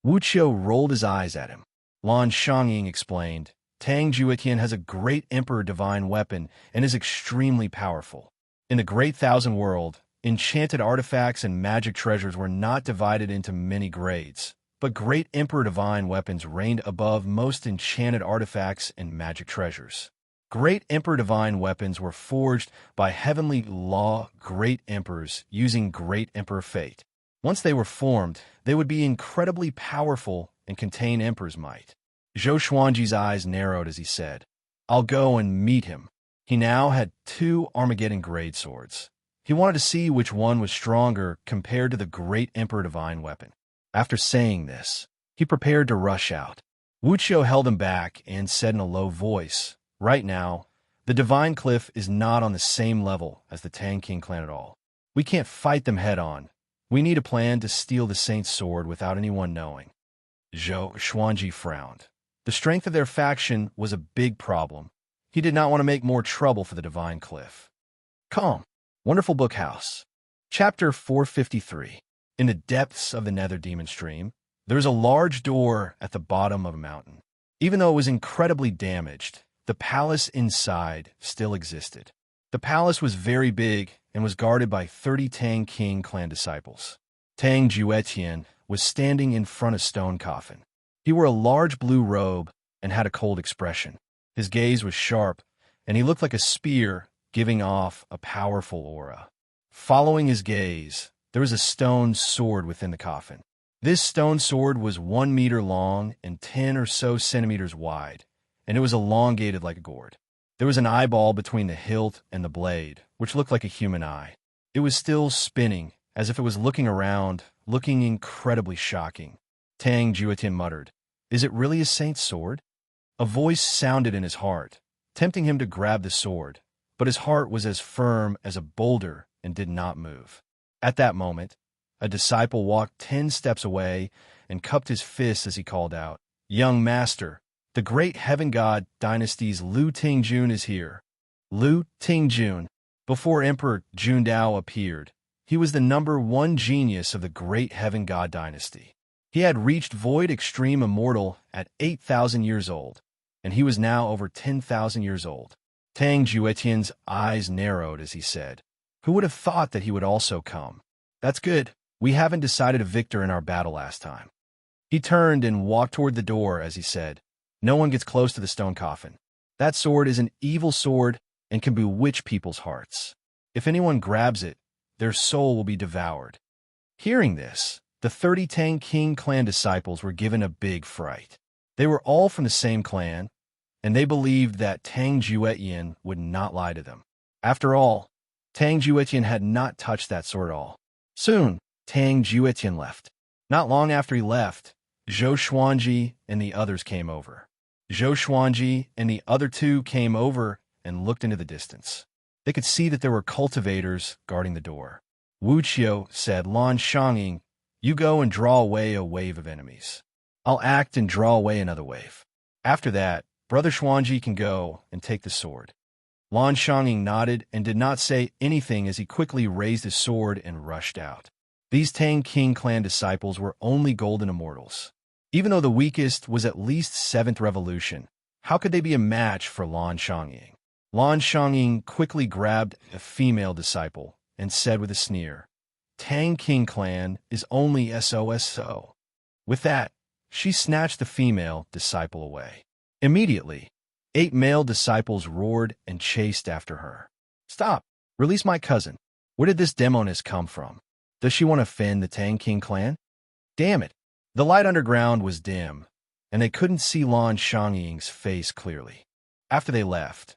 Wuxia rolled his eyes at him. Lan Xiangying explained, "Tang Juetian has a great Emperor Divine weapon and is extremely powerful. In the Great Thousand World, enchanted artifacts and magic treasures were not divided into many grades, but great Emperor Divine weapons reigned above most enchanted artifacts and magic treasures. Great Emperor Divine weapons were forged by heavenly law great emperors using great Emperor fate. Once they were formed, they would be incredibly powerful and contain Emperor's might." Zhou Xuanji's eyes narrowed as he said, "I'll go and meet him." He now had 2 Armageddon grade swords. He wanted to see which one was stronger compared to the great Emperor Divine weapon. After saying this, he prepared to rush out. Wuxia held him back and said in a low voice, "Right now, the Divine Cliff is not on the same level as the Tang King clan at all. We can't fight them head-on. We need a plan to steal the Saint's sword without anyone knowing." Zhou Xuanji frowned. The strength of their faction was a big problem. He did not want to make more trouble for the Divine Cliff. Calm. Wonderful Book House. Chapter 453. In the depths of the Nether Demon Stream, there is a large door at the bottom of a mountain. Even though it was incredibly damaged, the palace inside still existed. The palace was very big and was guarded by 30 Tang King clan disciples. Tang Juetian was standing in front of stone coffin. He wore a large blue robe and had a cold expression. His gaze was sharp, and he looked like a spear giving off a powerful aura. Following his gaze, there was a stone sword within the coffin. This stone sword was 1 meter long and 10 or so centimeters wide, and it was elongated like a gourd. There was an eyeball between the hilt and the blade, which looked like a human eye. It was still spinning, as if it was looking around, looking incredibly shocking. Tang Juetian muttered, "Is it really a saint's sword?" A voice sounded in his heart, tempting him to grab the sword, but his heart was as firm as a boulder and did not move. At that moment, a disciple walked 10 steps away and cupped his fist as he called out, "Young master, the great heaven god dynasty's Lu Tingjun is here." Lu Tingjun. Before Emperor Jundao appeared, he was the #1 genius of the great heaven god dynasty. He had reached void extreme immortal at 8,000 years old, and he was now over 10,000 years old. Tang Juetian's eyes narrowed as he said, "Who would have thought that he would also come? That's good. We haven't decided a victor in our battle last time." He turned and walked toward the door as he said, "No one gets close to the stone coffin. That sword is an evil sword and can bewitch people's hearts. If anyone grabs it, their soul will be devoured." Hearing this, the 30 Tang King clan disciples were given a big fright. They were all from the same clan, and they believed that Tang Juetian would not lie to them. After all, Tang Juetian had not touched that sword at all. Soon, Tang Juetian left. Not long after he left, Zhou Xuanji and the others came over. Zhou Xuanji and the other two came over and looked into the distance. They could see that there were cultivators guarding the door. Wuxia said, "Lan Shanging, you go and draw away a wave of enemies. I'll act and draw away another wave. After that, Brother Xuanji can go and take the sword." Lan Shanging nodded and did not say anything as he quickly raised his sword and rushed out. These Tang King clan disciples were only golden immortals. Even though the weakest was at least 7th revolution, how could they be a match for Lan Shanging? Lan Shanging quickly grabbed a female disciple and said with a sneer, "Tang King clan is only SOSO." With that, she snatched the female disciple away. Immediately, 8 male disciples roared and chased after her. "Stop! Release my cousin! Where did this demoness come from? Does she want to offend the Tang King clan? Damn it!" The light underground was dim, and they couldn't see Lan Shanging's face clearly. After they left,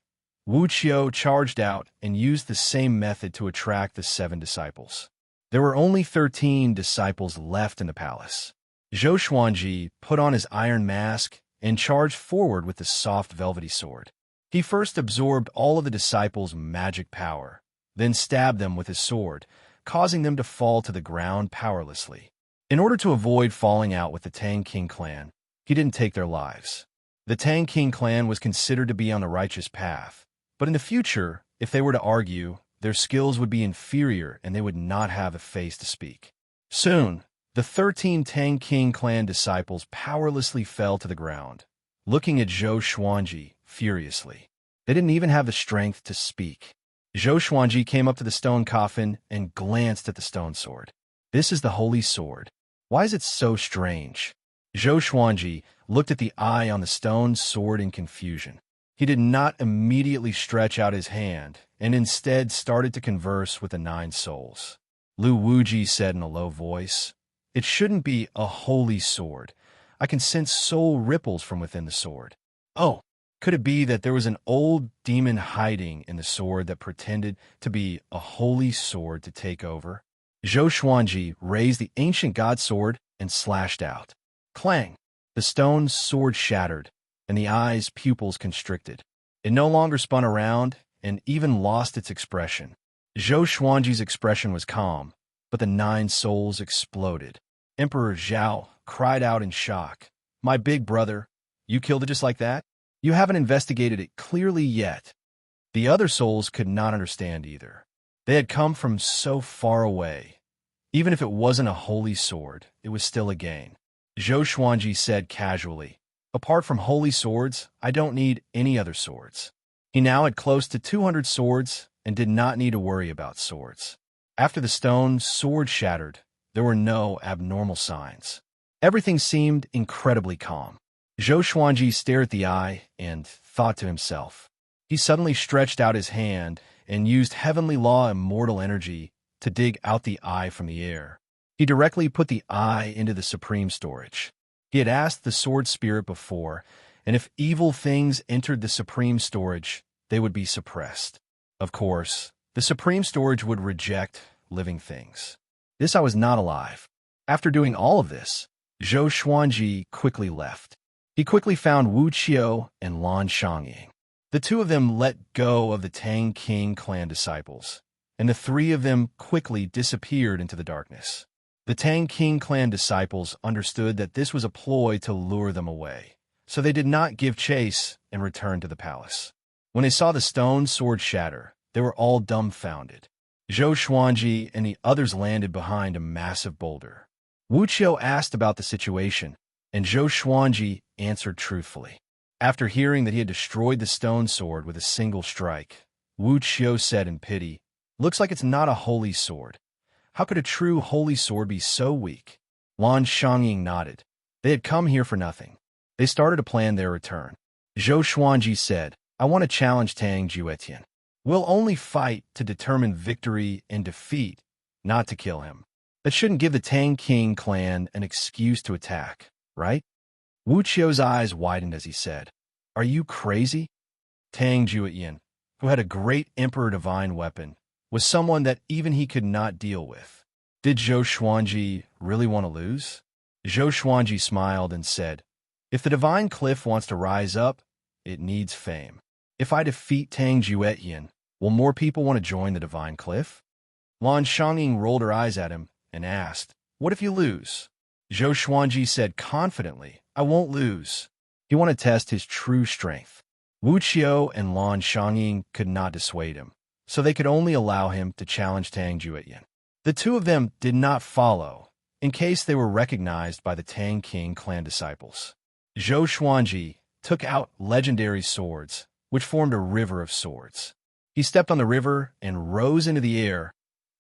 Wuxia charged out and used the same method to attract the 7 disciples. There were only 13 disciples left in the palace. Zhou Xuanji put on his iron mask and charged forward with the soft velvety sword. He first absorbed all of the disciples' magic power, then stabbed them with his sword, causing them to fall to the ground powerlessly. In order to avoid falling out with the Tang King clan, he didn't take their lives. The Tang King clan was considered to be on the righteous path, but in the future, if they were to argue, their skills would be inferior and they would not have a face to speak. Soon, the 13 Tang King clan disciples powerlessly fell to the ground, looking at Zhou Xuanji furiously. They didn't even have the strength to speak. Zhou Xuanji came up to the stone coffin and glanced at the stone sword. "This is the holy sword. Why is it so strange?" Zhou Xuanji looked at the eye on the stone sword in confusion. He did not immediately stretch out his hand and instead started to converse with the 9 souls. Lu Wuji said in a low voice, "It shouldn't be a holy sword. I can sense soul ripples from within the sword. Oh, could it be that there was an old demon hiding in the sword that pretended to be a holy sword to take over?" Zhou Xuanji raised the ancient god sword and slashed out. Clang! The stone sword shattered, and the eye's pupils constricted. It no longer spun around and even lost its expression. Zhou Xuanji's expression was calm, but the 9 souls exploded. Emperor Zhao cried out in shock, "My big brother, you killed it just like that? You haven't investigated it clearly yet." The other souls could not understand either. They had come from so far away. Even if it wasn't a holy sword, it was still a gain. Zhou Xuanji said casually, "Apart from holy swords, I don't need any other swords." He now had close to 200 swords and did not need to worry about swords. After the stone sword shattered, There were no abnormal signs. Everything seemed incredibly calm. Zhou Xuanji stared at the eye and thought to himself. He suddenly stretched out his hand and used heavenly law immortal energy to dig out the eye from the air. He directly put the eye into the supreme storage. He had asked the sword spirit before, and if evil things entered the supreme storage, they would be suppressed. Of course, the supreme storage would reject living things. This I was not alive. After doing all of this, Zhou Xuanji quickly left. He quickly found Wuxia and Lan Xiangying. The two of them let go of the Tang King clan disciples, and the three of them quickly disappeared into the darkness. The Tang King clan disciples understood that this was a ploy to lure them away, so they did not give chase and returned to the palace. When they saw the stone sword shatter, they were all dumbfounded. Zhou Xuanji and the others landed behind a massive boulder. Wuxia asked about the situation, and Zhou Xuanji answered truthfully. After hearing that he had destroyed the stone sword with a single strike, Wuxia said in pity, "Looks like it's not a holy sword. How could a true holy sword be so weak?" Lan Xiangying nodded. They had come here for nothing. They started to plan their return. Zhou Xuanji said, "I want to challenge Tang Juetian. We'll only fight to determine victory and defeat, not to kill him. That shouldn't give the Tang King clan an excuse to attack, right?" Wuqia's eyes widened as he said, "Are you crazy?" Tang Juetian, who had a great Emperor Divine weapon, was someone that even he could not deal with. Did Zhou Xuanji really want to lose? Zhou Xuanji smiled and said, "If the Divine Cliff wants to rise up, it needs fame. If I defeat Tang Juetian, will more people want to join the Divine Cliff?" Lan Xiangying rolled her eyes at him and asked, "What if you lose?" Zhou Xuanji said confidently, "I won't lose." He wanted to test his true strength. Wuxia and Lan Xiangying could not dissuade him, so they could only allow him to challenge Tang Juetian. The two of them did not follow, in case they were recognized by the Tang King clan disciples. Zhou Xuanji took out legendary swords, which formed a river of swords. He stepped on the river and rose into the air,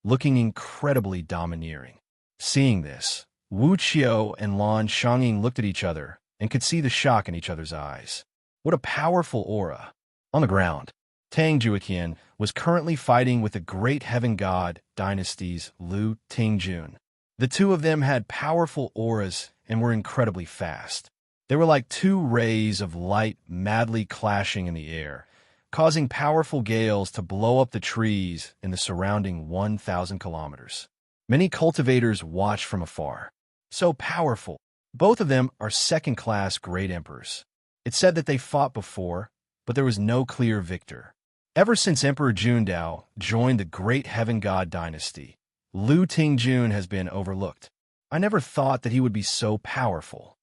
looking incredibly domineering. Seeing this, Wuxia and Lan Xiangying looked at each other and could see the shock in each other's eyes. What a powerful aura! On the ground, Tang Juetian was currently fighting with the great heaven god dynasty's Lu Tingjun. The two of them had powerful auras and were incredibly fast. They were like two rays of light madly clashing in the air, causing powerful gales to blow up the trees in the surrounding 1,000 kilometers. Many cultivators watched from afar. So powerful. Both of them are second-class great emperors. It's said that they fought before, but there was no clear victor. Ever since Emperor Jundao joined the great heaven god dynasty, Lu Tingjun has been overlooked. I never thought that he would be so powerful.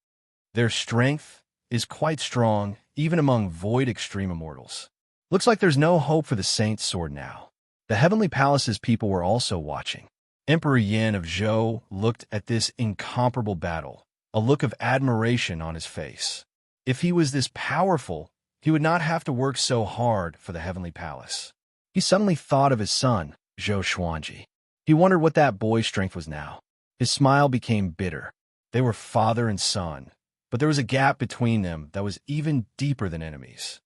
Their strength is quite strong, even among void extreme immortals. Looks like there's no hope for the Saint's sword now. The Heavenly Palace's people were also watching. Emperor Yan of Zhou looked at this incomparable battle, a look of admiration on his face. If he was this powerful, he would not have to work so hard for the Heavenly Palace. He suddenly thought of his son, Zhou Xuanji. He wondered what that boy's strength was now. His smile became bitter. They were father and son, but there was a gap between them that was even deeper than enemies.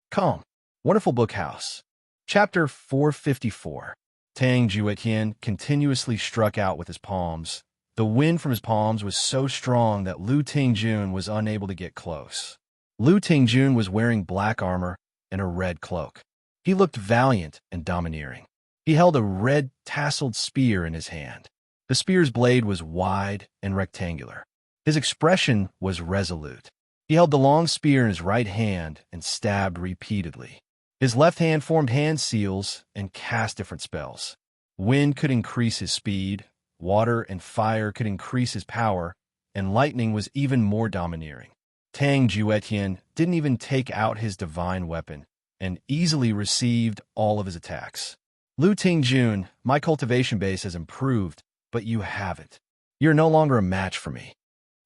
Calm. Wonderful Book House. Chapter 454. Tang Juetian continuously struck out with his palms. The wind from his palms was so strong that Lu Tingjun was unable to get close. Lu Tingjun was wearing black armor and a red cloak. He looked valiant and domineering. He held a red tasseled spear in his hand. The spear's blade was wide and rectangular. His expression was resolute. He held the long spear in his right hand and stabbed repeatedly. His left hand formed hand seals and cast different spells. Wind could increase his speed, water and fire could increase his power, and lightning was even more domineering. Tang Juetian didn't even take out his divine weapon and easily received all of his attacks. Lu Tingjun, my cultivation base has improved, but you haven't. You're no longer a match for me.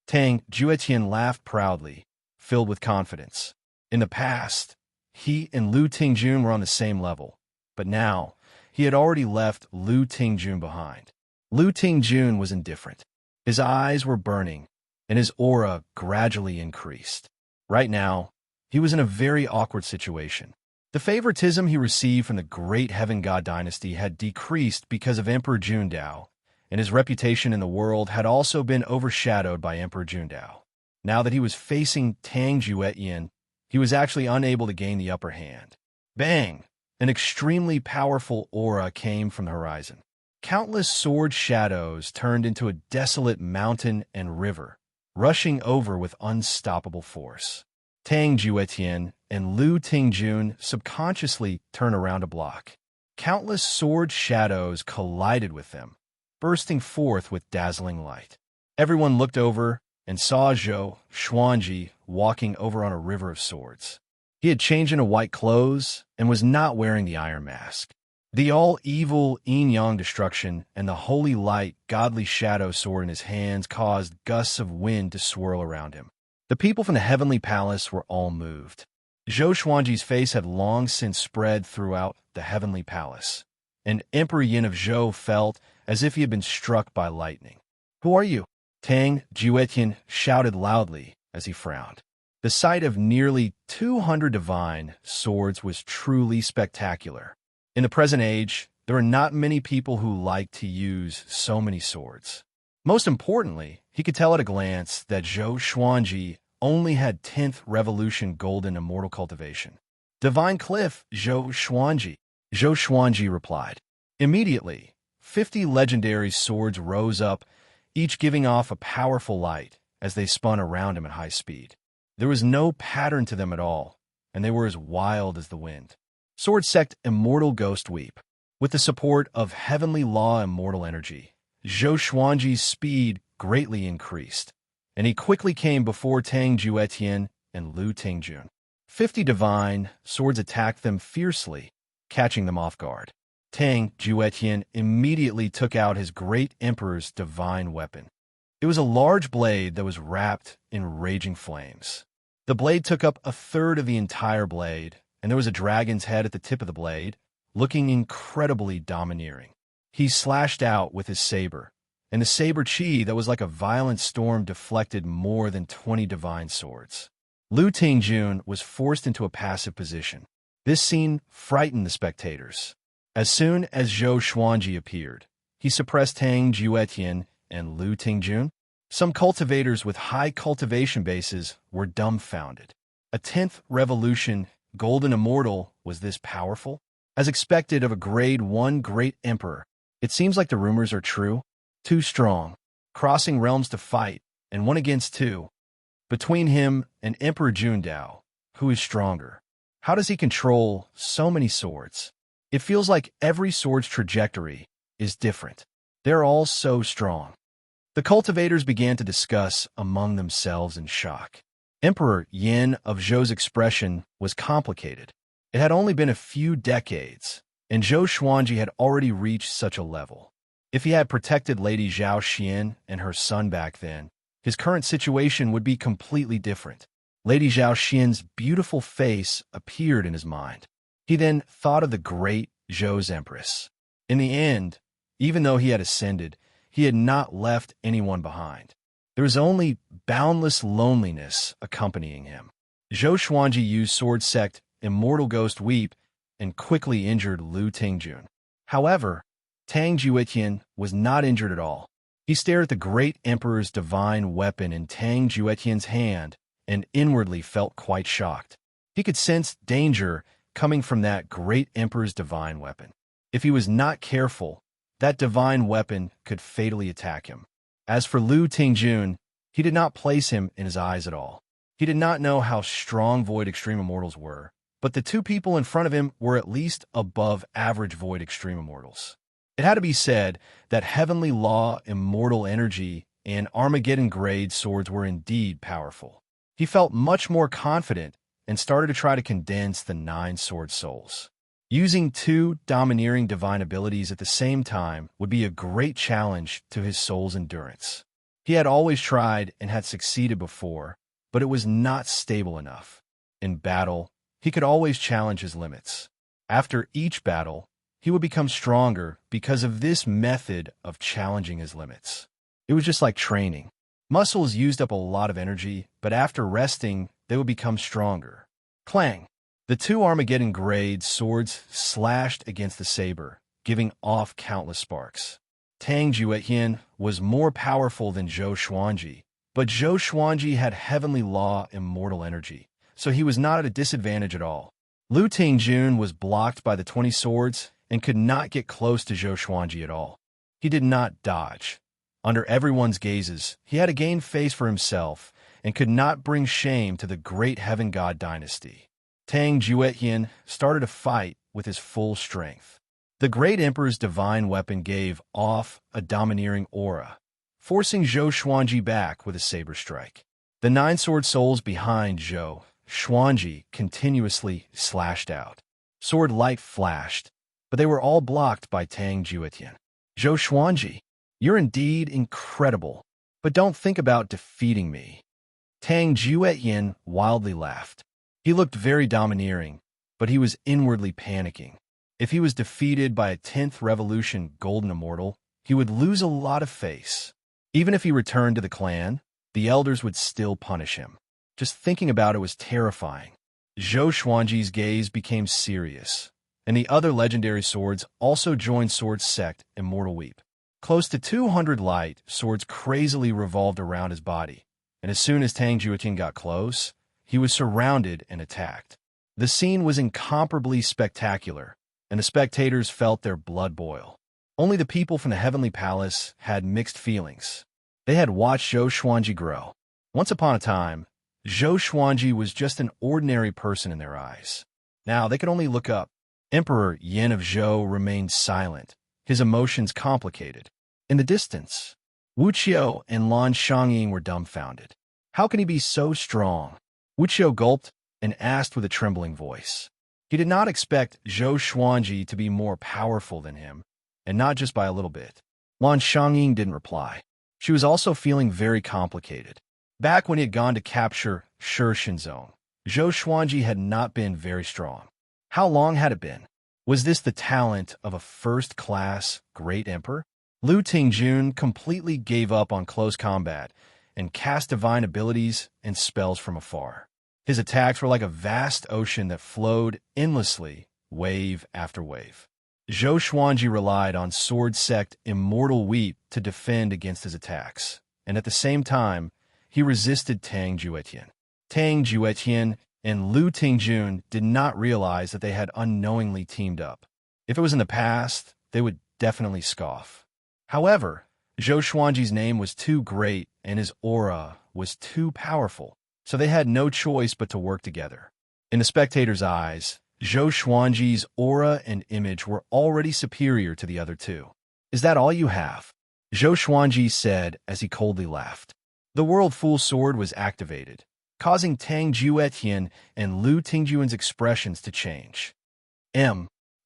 Tang Juetian laughed proudly, filled with confidence. In the past, he and Lu Tingjun were on the same level, but now he had already left Lu Tingjun behind. Lu Tingjun was indifferent. His eyes were burning, and his aura gradually increased. Right now, he was in a very awkward situation. The favoritism he received from the great Heaven God dynasty had decreased because of Emperor Jundao, and his reputation in the world had also been overshadowed by Emperor Jundao. Now that he was facing Tang Juetian, he was actually unable to gain the upper hand. Bang! An extremely powerful aura came from the horizon. Countless sword shadows turned into a desolate mountain and river, rushing over with unstoppable force. Tang Juetian and Lu Tingjun subconsciously turned around to block. Countless sword shadows collided with them, bursting forth with dazzling light. Everyone looked over and saw Zhou Xuanji walking over on a river of swords. He had changed into white clothes and was not wearing the iron mask. The all-evil yin-yang destruction and the holy light godly shadow sword in his hands caused gusts of wind to swirl around him. The people from the heavenly palace were all moved. Zhou Xuanji's face had long since spread throughout the heavenly palace, and Emperor Yin of Zhou felt as if he had been struck by lightning. "Who are you?" Tang Juetian shouted loudly as he frowned. The sight of nearly 200 divine swords was truly spectacular. In the present age, there are not many people who like to use so many swords. Most importantly, he could tell at a glance that Zhou Xuanji only had 10th Revolution Golden Immortal Cultivation. "Divine Cliff, Zhou Xuanji," Zhou Xuanji replied. Immediately, 50 legendary swords rose up, each giving off a powerful light as they spun around him at high speed. There was no pattern to them at all, and they were as wild as the wind. Sword Sect Immortal Ghost Weep. With the support of Heavenly Law Immortal Energy, Zhou Xuanji's speed greatly increased, and he quickly came before Tang Juetian and Lu Tingjun. 50 divine swords attacked them fiercely, catching them off guard. Tang Juetian immediately took out his great emperor's divine weapon. It was a large blade that was wrapped in raging flames. The blade took up a third of the entire blade, and there was a dragon's head at the tip of the blade, looking incredibly domineering. He slashed out with his saber, and the saber chi that was like a violent storm deflected more than 20 divine swords. Lu Tingjun was forced into a passive position. This scene frightened the spectators. As soon as Zhou Xuanji appeared, he suppressed Tang Juetian and Lu Tingjun. Some cultivators with high cultivation bases were dumbfounded. A 10th Revolution Golden Immortal was this powerful? As expected of a Grade 1 Great Emperor, it seems like the rumors are true. Too strong, crossing realms to fight, and 1 against 2. Between him and Emperor Jundao, who is stronger? How does he control so many swords? It feels like every sword's trajectory is different. They're all so strong. The cultivators began to discuss among themselves in shock. Emperor Yin of Zhou's expression was complicated. It had only been a few decades, and Zhou Xuanji had already reached such a level. If he had protected Lady Zhao Xian and her son back then, his current situation would be completely different. Lady Zhao Xian's beautiful face appeared in his mind. He then thought of the great Zhou's empress. In the end, even though he had ascended, he had not left anyone behind. There was only boundless loneliness accompanying him. Zhou Xuanji used Sword Sect Immortal Ghost Weep and quickly injured Lu Tingjun. However, Tang Juetian was not injured at all. He stared at the great emperor's divine weapon in Tang Juetian's hand and inwardly felt quite shocked. He could sense danger coming from that great emperor's divine weapon. If he was not careful, that divine weapon could fatally attack him. As for Lu Tingjun, he did not place him in his eyes at all. He did not know how strong Void Extreme Immortals were, but the 2 people in front of him were at least above average Void Extreme Immortals. It had to be said that Heavenly Law, Immortal Energy, and Armageddon grade swords were indeed powerful. He felt much more confident and started to try to condense the 9 sword souls. Using 2 domineering divine abilities at the same time would be a great challenge to his soul's endurance. He had always tried and had succeeded before, but it was not stable enough. In battle, he could always challenge his limits. After each battle, he would become stronger because of this method of challenging his limits. It was just like training. Muscles used up a lot of energy, but after resting, they would become stronger. Clang! The two Armageddon-grade swords slashed against the saber, giving off countless sparks. Tang Juetian was more powerful than Zhou Xuanji, but Zhou Xuanji had heavenly law immortal energy, so he was not at a disadvantage at all. Lu Tingjun was blocked by the 20 swords and could not get close to Zhou Xuanji at all. He did not dodge. Under everyone's gazes, he had a game face for himself and could not bring shame to the great heaven god dynasty. Tang Juetian started a fight with his full strength. The great emperor's divine weapon gave off a domineering aura, forcing Zhou Xuanji back with a saber strike. The 9 sword souls behind Zhou Xuanji continuously slashed out. Sword light flashed, but they were all blocked by Tang Juetian. Zhou Xuanji, you're indeed incredible, but don't think about defeating me. Tang Juetian wildly laughed. He looked very domineering, but he was inwardly panicking. If he was defeated by a 10th Revolution Golden Immortal, he would lose a lot of face. Even if he returned to the clan, the elders would still punish him. Just thinking about it was terrifying. Zhou Xuanji's gaze became serious, and the other legendary swords also joined Sword Sect Immortal Weep. Close to 200 light swords crazily revolved around his body, and as soon as Tang Juetian got close, he was surrounded and attacked. The scene was incomparably spectacular, and the spectators felt their blood boil. Only the people from the Heavenly Palace had mixed feelings. They had watched Zhou Xuanji grow. Once upon a time, Zhou Xuanji was just an ordinary person in their eyes. Now they could only look up. Emperor Yin of Zhou remained silent, his emotions complicated. In the distance, Wuxia and Lan Xiangying were dumbfounded. How can he be so strong? Wuxia gulped and asked with a trembling voice. He did not expect Zhou Xuanji to be more powerful than him, and not just by a little bit. Lan Xiangying didn't reply. She was also feeling very complicated. Back when he had gone to capture Shenzong, Zhou Xuanji had not been very strong. How long had it been? Was this the talent of a first-class great emperor? Lu Tingjun completely gave up on close combat and cast divine abilities and spells from afar. His attacks were like a vast ocean that flowed endlessly, wave after wave. Zhou Xuanji relied on Sword Sect Immortal Weep to defend against his attacks, and at the same time, he resisted Tang Juetian. Tang Juetian and Lu Tingjun did not realize that they had unknowingly teamed up. If it was in the past, they would definitely scoff. However, Zhou Xuanji's name was too great and his aura was too powerful, so they had no choice but to work together. In the spectators' eyes, Zhou Xuanji's aura and image were already superior to the other two. Is that all you have? Zhou Xuanji said as he coldly laughed. The World Full Sword was activated, causing Tang Juetian and Lu Tingjun's expressions to change.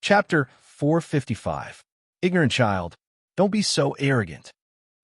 Chapter 455. Ignorant child, don't be so arrogant.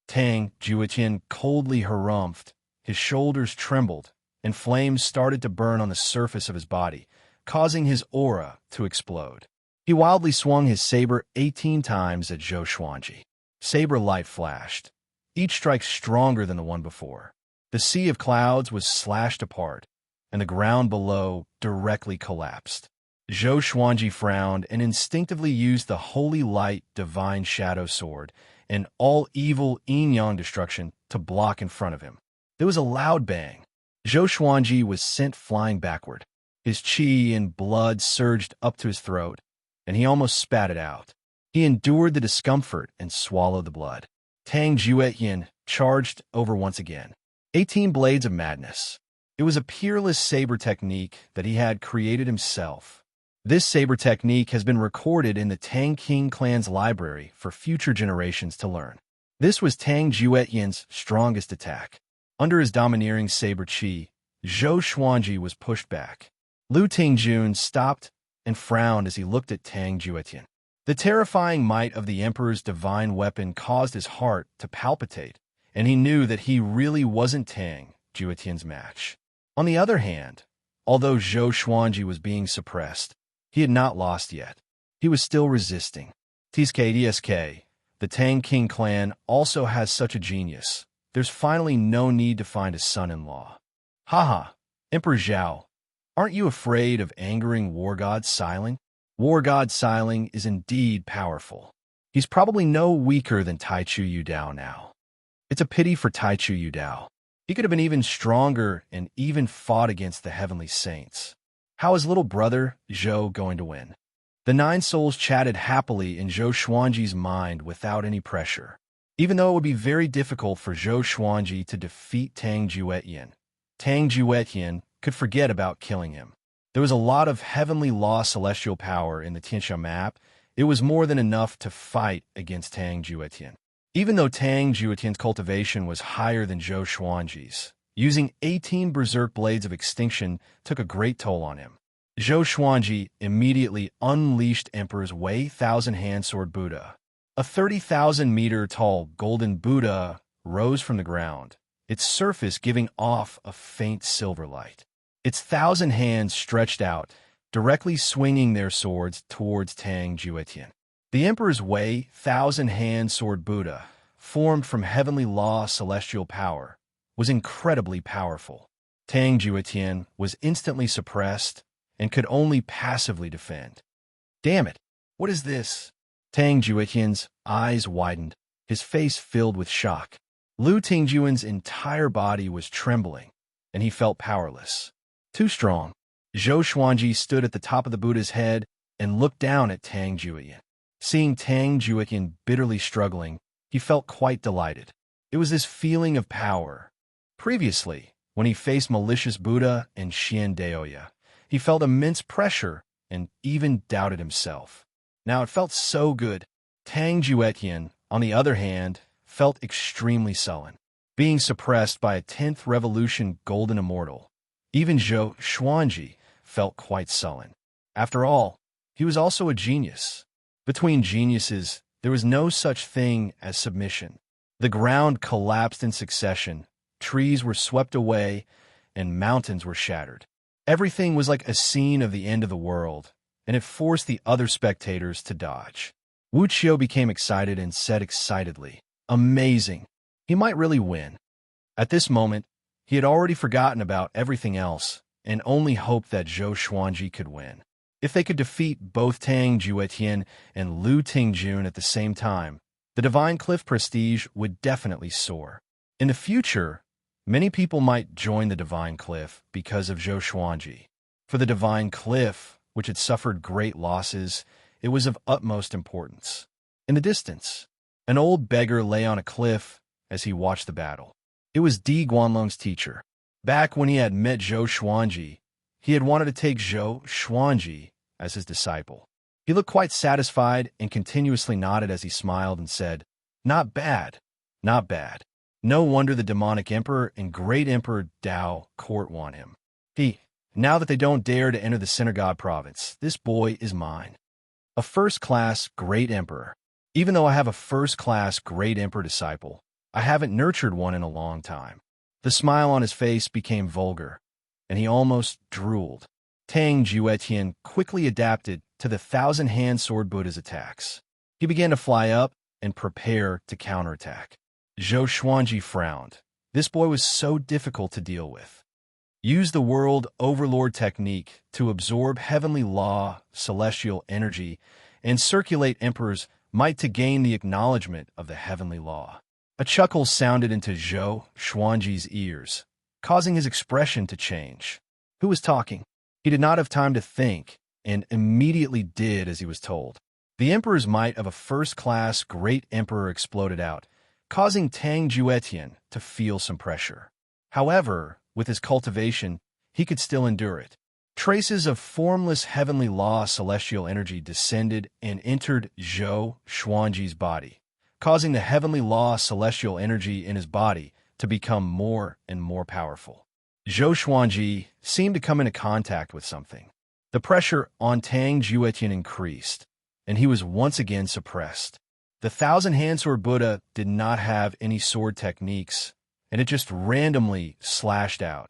Tang Juetian coldly harumphed, his shoulders trembled, and flames started to burn on the surface of his body, causing his aura to explode. He wildly swung his saber 18 times at Zhou Xuanji. Saber light flashed, each strike stronger than the one before. The sea of clouds was slashed apart, and the ground below directly collapsed. Zhou Xuanji frowned and instinctively used the Holy Light Divine Shadow Sword and all evil yin-yang destruction to block in front of him. There was a loud bang. Zhou Xuanji was sent flying backward. His qi and blood surged up to his throat, and he almost spat it out. He endured the discomfort and swallowed the blood. Tang Juetian charged over once again. 18 Blades of Madness. It was a peerless saber technique that he had created himself. This saber technique has been recorded in the Tang King clan's library for future generations to learn. This was Tang Juetian's strongest attack. Under his domineering saber qi, Zhou Xuanji was pushed back. Lu Tingjun stopped and frowned as he looked at Tang Juetian. The terrifying might of the emperor's divine weapon caused his heart to palpitate, and he knew that he really wasn't Tang Juetian's match. On the other hand, although Zhou Xuanji was being suppressed, he had not lost yet. he was still resisting. TSK, the Tang King clan also has such a genius. There's finally no need to find a son-in-law. Haha, Emperor Zhao, aren't you afraid of angering War God Xiling? War God Xiling is indeed powerful. He's probably no weaker than Taichu Yudao now. It's a pity for Taichu Yudao. He could have been even stronger and even fought against the heavenly saints. How is little brother Zhou going to win? The nine souls chatted happily in Zhou Xuanji's mind without any pressure. Even though it would be very difficult for Zhou Xuanji to defeat Tang Juetian, Tang Juetian could forget about killing him. There was a lot of heavenly law celestial power in the Xianxia map. It was more than enough to fight against Tang Juetian. Even though Tang Juetian's cultivation was higher than Zhou Xuanji's, using 18 berserk blades of extinction took a great toll on him. Zhou Xuanji immediately unleashed Emperor's Wei Thousand-Hand Sword Buddha. A 30,000-meter-tall golden Buddha rose from the ground, its surface giving off a faint silver light. Its 1,000 hands stretched out, directly swinging their swords towards Tang Juetian. The Emperor's Wei Thousand-Hand Sword Buddha, formed from heavenly law celestial power, was incredibly powerful. Tang Juetian was instantly suppressed and could only passively defend. Damn it! What is this? Tang Juetian's eyes widened, his face filled with shock. Lu Tingjuan's entire body was trembling, and he felt powerless. Too strong. Zhou Xuanji stood at the top of the Buddha's head and looked down at Tang Juetian. Seeing Tang Juetian bitterly struggling, he felt quite delighted. It was this feeling of power. Previously, when he faced malicious Buddha and Xian Daoya, he felt immense pressure and even doubted himself. Now it felt so good. Tang Juetian, on the other hand, felt extremely sullen. Being suppressed by a 10th Revolution Golden Immortal, even Zhou Xuanji felt quite sullen. After all, he was also a genius. Between geniuses, there was no such thing as submission. The ground collapsed in succession, trees were swept away, and mountains were shattered. Everything was like a scene of the end of the world, and it forced the other spectators to dodge. Wuxia became excited and said excitedly, "Amazing! He might really win." At this moment, he had already forgotten about everything else and only hoped that Zhou Xuanji could win. If they could defeat both Tang Juetian and Lu Tingjun at the same time, the Divine Cliff prestige would definitely soar. In the future, many people might join the Divine Cliff because of Zhou Xuanji. For the Divine Cliff, which had suffered great losses, it was of utmost importance. In the distance, an old beggar lay on a cliff as he watched the battle. It was Di Guanlong's teacher. Back when he had met Zhou Xuanji, he had wanted to take Zhou Xuanji as his disciple. He looked quite satisfied and continuously nodded as he smiled and said, "Not bad, not bad. No wonder the demonic emperor and great emperor Dao court want him. Now that they don't dare to enter the Synagogue province, this boy is mine. A first-class great emperor. Even though I have a first-class great emperor disciple, I haven't nurtured one in a long time." The smile on his face became vulgar, and he almost drooled. Tang Juetian quickly adapted to the 1,000-hand sword Buddha's attacks. He began to fly up and prepare to counterattack. Zhou Xuanji frowned. This boy was so difficult to deal with. Use the world overlord technique to absorb heavenly law, celestial energy, and circulate emperor's might to gain the acknowledgement of the heavenly law. A chuckle sounded into Zhou Xuanji's ears, causing his expression to change. Who was talking? He did not have time to think, and immediately did as he was told. The emperor's might of a first-class great emperor exploded out, causing Tang Juetian to feel some pressure. However, with his cultivation, he could still endure it. Traces of formless heavenly law celestial energy descended and entered Zhou Xuanji's body, causing the heavenly law celestial energy in his body to become more and more powerful. Zhou Xuanji seemed to come into contact with something. The pressure on Tang Juetian increased, and he was once again suppressed. The 1,000-hand sword Buddha did not have any sword techniques, and it just randomly slashed out,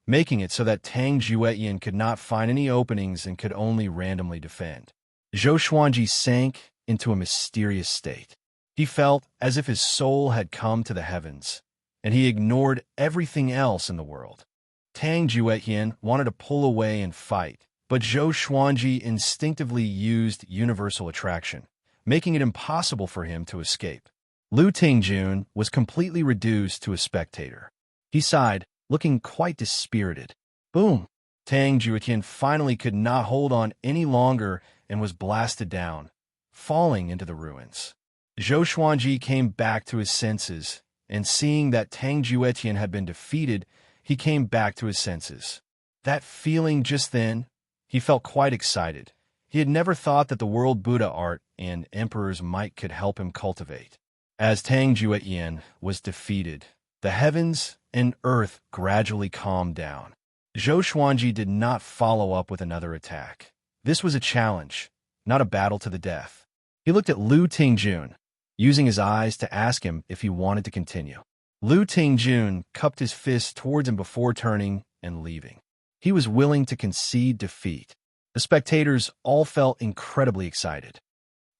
making it so that Tang Juetian could not find any openings and could only randomly defend. Zhou Xuanji sank into a mysterious state. He felt as if his soul had come to the heavens, and he ignored everything else in the world. Tang Juetian wanted to pull away and fight, but Zhou Xuanji instinctively used universal attraction, making it impossible for him to escape. Lu Tingjun was completely reduced to a spectator. He sighed, looking quite dispirited. Boom! Tang Juetian finally could not hold on any longer and was blasted down, falling into the ruins. Zhou Xuanji came back to his senses, and seeing that Tang Juetian had been defeated, he came back to his senses. That feeling just then, he felt quite excited. He had never thought that the world Buddha art and Emperor's might could help him cultivate. As Tang Juetian was defeated, the heavens and earth gradually calmed down. Zhou Xuanji did not follow up with another attack. This was a challenge, not a battle to the death. He looked at Lu Tingjun, using his eyes to ask him if he wanted to continue. Lu Tingjun cupped his fist towards him before turning and leaving. He was willing to concede defeat. The spectators all felt incredibly excited.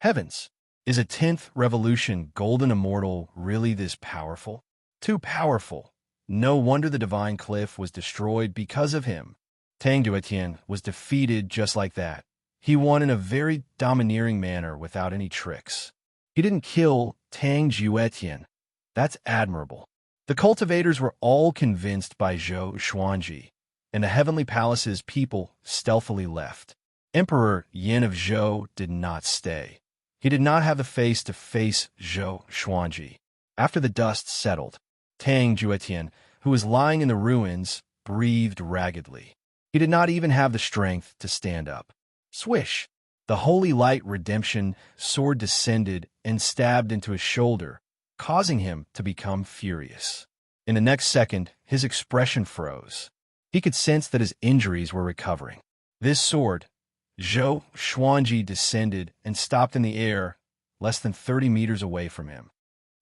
Heavens! Is a 10th revolution golden immortal really this powerful? Too powerful. No wonder the divine cliff was destroyed because of him. Tang Juetian was defeated just like that. He won in a very domineering manner without any tricks. He didn't kill Tang Juetian. That's admirable. The cultivators were all convinced by Zhou Xuanji, and the heavenly palace's people stealthily left. Emperor Yin of Zhou did not stay. He did not have the face to face Zhou Xuanji. After the dust settled, Tang Juetian, who was lying in the ruins, breathed raggedly. He did not even have the strength to stand up. Swish! The holy light redemption sword descended and stabbed into his shoulder, causing him to become furious. In the next second, his expression froze. He could sense that his injuries were recovering. This sword, Zhou Xuanji descended and stopped in the air, less than 30 meters away from him.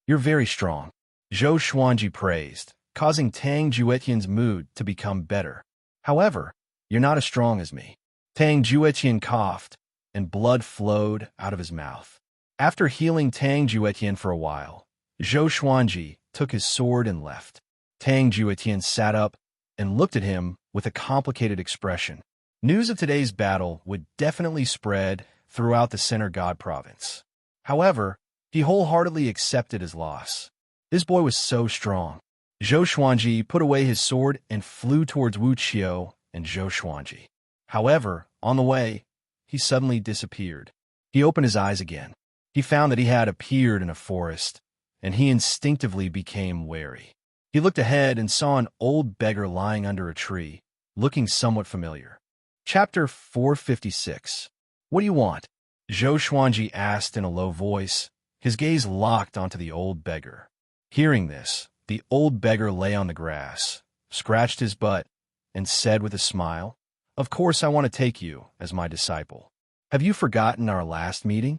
You're very strong, Zhou Xuanji praised, causing Tang Juetian's mood to become better. However, you're not as strong as me. Tang Juetian coughed, and blood flowed out of his mouth. After healing Tang Juetian for a while, Zhou Xuanji took his sword and left. Tang Juetian sat up and looked at him with a complicated expression. News of today's battle would definitely spread throughout the Center God province. However, he wholeheartedly accepted his loss. This boy was so strong. Zhou Xuanji put away his sword and flew towards Wuxia and Zhou Xuanji. However, on the way, he suddenly disappeared. He opened his eyes again. He found that he had appeared in a forest, and he instinctively became wary. He looked ahead and saw an old beggar lying under a tree, looking somewhat familiar. Chapter 456. What do you want? Zhou Xuanji asked in a low voice, his gaze locked onto the old beggar. Hearing this, the old beggar lay on the grass, scratched his butt, and said with a smile, Of course I want to take you as my disciple. Have you forgotten our last meeting?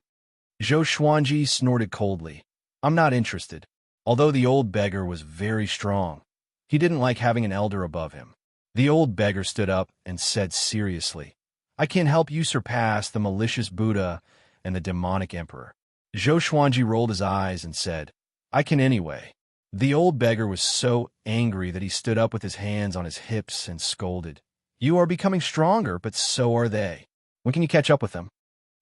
Zhou Xuanji snorted coldly. I'm not interested. Although the old beggar was very strong, he didn't like having an elder above him. The old beggar stood up and said seriously, I can't help you surpass the malicious Buddha and the demonic emperor. Zhou Xuanji rolled his eyes and said, I can anyway. The old beggar was so angry that he stood up with his hands on his hips and scolded, You are becoming stronger, but so are they. When can you catch up with them?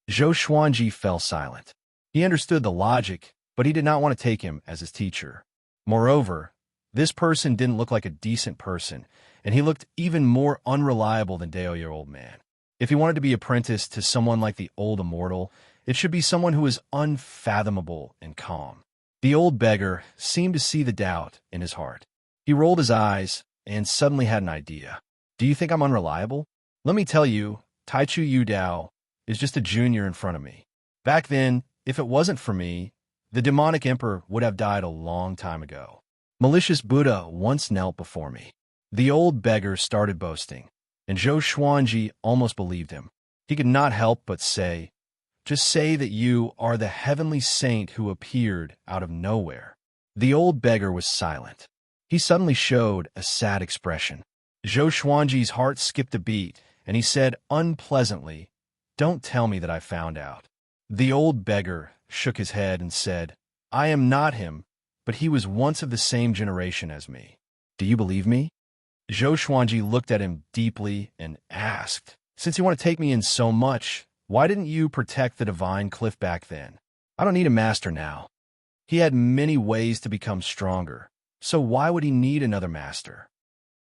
Zhou Xuanji fell silent. He understood the logic, but he did not want to take him as his teacher. Moreover, this person didn't look like a decent person, and he looked even more unreliable than Dao-Year-Old Man. If he wanted to be apprenticed to someone like the old immortal, it should be someone who is unfathomable and calm. The old beggar seemed to see the doubt in his heart. He rolled his eyes and suddenly had an idea. Do you think I'm unreliable? Let me tell you, Taichu Yu Dao is just a junior in front of me. Back then, if it wasn't for me, the demonic emperor would have died a long time ago. Malicious Buddha once knelt before me. The old beggar started boasting, and Zhou Xuanji almost believed him. He could not help but say, Just say that you are the heavenly saint who appeared out of nowhere. The old beggar was silent. He suddenly showed a sad expression. Zhou Xuanji's heart skipped a beat, and he said unpleasantly, Don't tell me that I found out. The old beggar shook his head and said, I am not him, but he was once of the same generation as me. Do you believe me? Zhou Xuanji looked at him deeply and asked, Since you want to take me in so much, why didn't you protect the divine cliff back then? I don't need a master now. He had many ways to become stronger, so why would he need another master?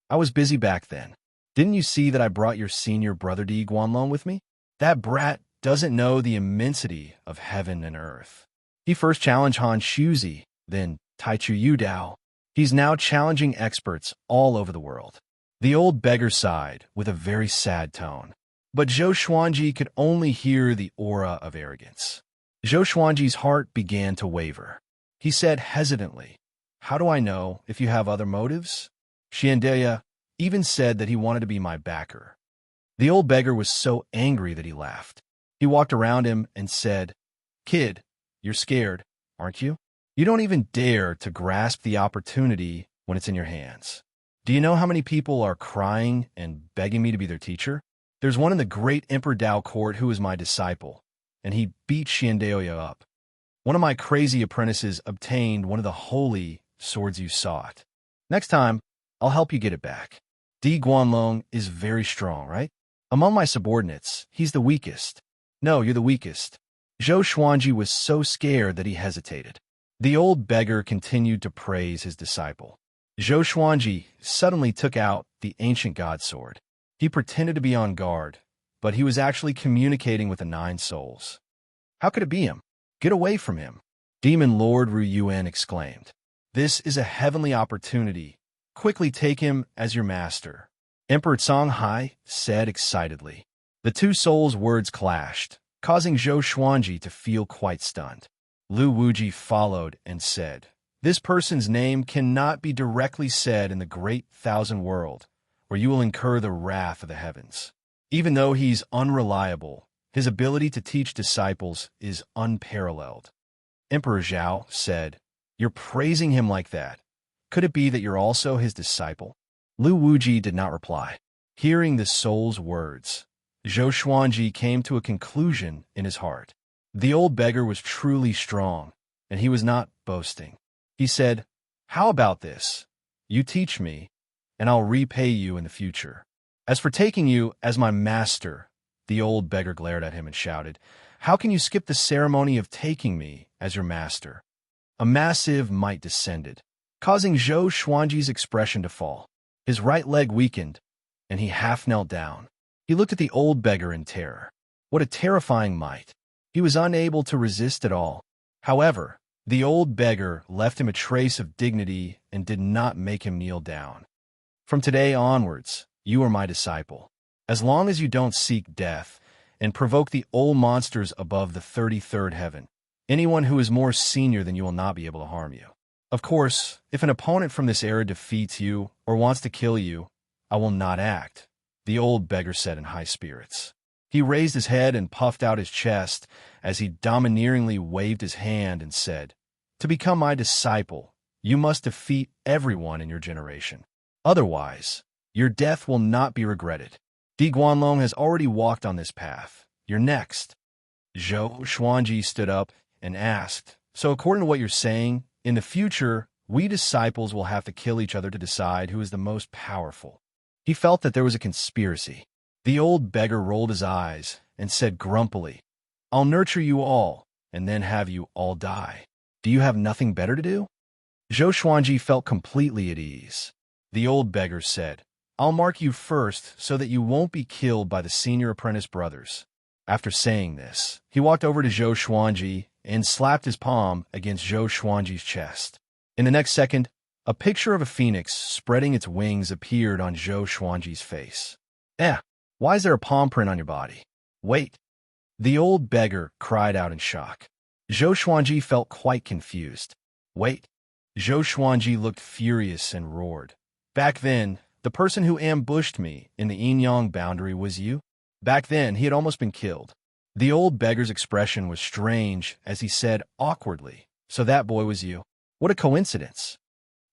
I was busy back then. Didn't you see that I brought your senior brother Di Guanlong with me? That brat doesn't know the immensity of heaven and earth. He first challenged Han Shuzi, then Taichu Yudao. He's now challenging experts all over the world. The old beggar sighed with a very sad tone. But Zhou Xuanji could only hear the aura of arrogance. Zhou Xuanji's heart began to waver. He said hesitantly, How do I know if you have other motives? Xianxia even said that he wanted to be my backer. The old beggar was so angry that he laughed. He walked around him and said, Kid, you're scared, aren't you? You don't even dare to grasp the opportunity when it's in your hands. Do you know how many people are crying and begging me to be their teacher? There's one in the great Emperor Dao court who is my disciple, and he beat Xianxia up. One of my crazy apprentices obtained one of the holy swords you sought. Next time, I'll help you get it back. Di Guanlong is very strong, right? Among my subordinates, he's the weakest. No, you're the weakest. Zhou Xuanji was so scared that he hesitated. The old beggar continued to praise his disciple. Zhou Xuanji suddenly took out the ancient god sword. He pretended to be on guard, but he was actually communicating with the 9 souls. How could it be him? Get away from him, Demon Lord Ru Yuan exclaimed. This is a heavenly opportunity. Quickly take him as your master, Emperor Songhai said excitedly. The 2 souls' words clashed, causing Zhou Xuanji to feel quite stunned. Lu Wuji followed and said, This person's name cannot be directly said in the great thousand world, where you will incur the wrath of the heavens. Even though he's unreliable, his ability to teach disciples is unparalleled. Emperor Zhao said, You're praising him like that. Could it be that you're also his disciple? Lu Wuji did not reply. Hearing the soul's words, Zhou Xuanji came to a conclusion in his heart. The old beggar was truly strong, and he was not boasting. He said, How about this? You teach me, and I'll repay you in the future. As for taking you as my master, the old beggar glared at him and shouted, How can you skip the ceremony of taking me as your master? A massive might descended, causing Zhou Xuanji's expression to fall. His right leg weakened, and he half knelt down. He looked at the old beggar in terror. What a terrifying might! He was unable to resist at all. However, the old beggar left him a trace of dignity and did not make him kneel down. From today onwards, you are my disciple. As long as you don't seek death and provoke the old monsters above the 33rd heaven, anyone who is more senior than you will not be able to harm you. Of course, if an opponent from this era defeats you or wants to kill you, I will not act, the old beggar said in high spirits. He raised his head and puffed out his chest as he domineeringly waved his hand and said, To become my disciple, you must defeat everyone in your generation. Otherwise, your death will not be regretted. Di Guanlong has already walked on this path. You're next. Zhou Xuanji stood up and asked, So according to what you're saying, in the future, we disciples will have to kill each other to decide who is the most powerful. He felt that there was a conspiracy. The old beggar rolled his eyes and said grumpily, I'll nurture you all and then have you all die. Do you have nothing better to do? Zhou Xuanji felt completely at ease. The old beggar said, I'll mark you first so that you won't be killed by the senior apprentice brothers. After saying this, he walked over to Zhou Xuanji and slapped his palm against Zhou Xuanji's chest. In the next second, a picture of a phoenix spreading its wings appeared on Zhou Xuanji's face. Why is there a palm print on your body? Wait. The old beggar cried out in shock. Zhou Xuanji felt quite confused. Wait. Zhou Xuanji looked furious and roared. Back then, the person who ambushed me in the Yin-Yang boundary was you? Back then, he had almost been killed. The old beggar's expression was strange as he said awkwardly, So that boy was you? What a coincidence.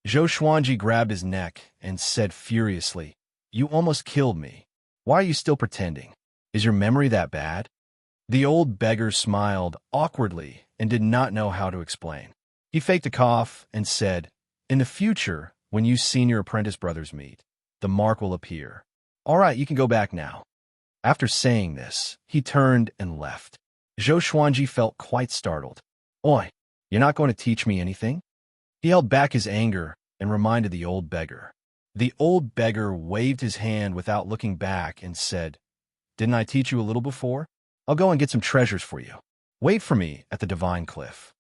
Zhou Xuanji grabbed his neck and said furiously, You almost killed me. Why are you still pretending? Is your memory that bad? The old beggar smiled awkwardly and did not know how to explain. He faked a cough and said, "In the future, when you senior apprentice brothers meet, the mark will appear. All right, you can go back now." After saying this, he turned and left. Zhou Xuanji felt quite startled. "Oi, you're not going to teach me anything?" He held back his anger and reminded the old beggar. The old beggar waved his hand without looking back and said, "Didn't I teach you a little before? I'll go and get some treasures for you. Wait for me at the Divine Cliff."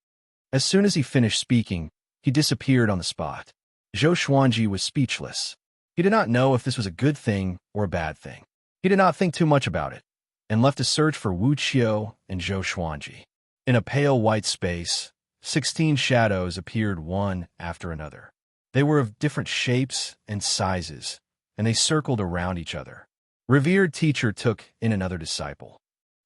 As soon as he finished speaking, he disappeared on the spot. Zhou Xuanji was speechless. He did not know if this was a good thing or a bad thing. He did not think too much about it, and left to search for Wuxia and Zhou Xuanji. In a pale white space, 16 shadows appeared one after another. They were of different shapes and sizes, and they circled around each other. Revered teacher took in another disciple.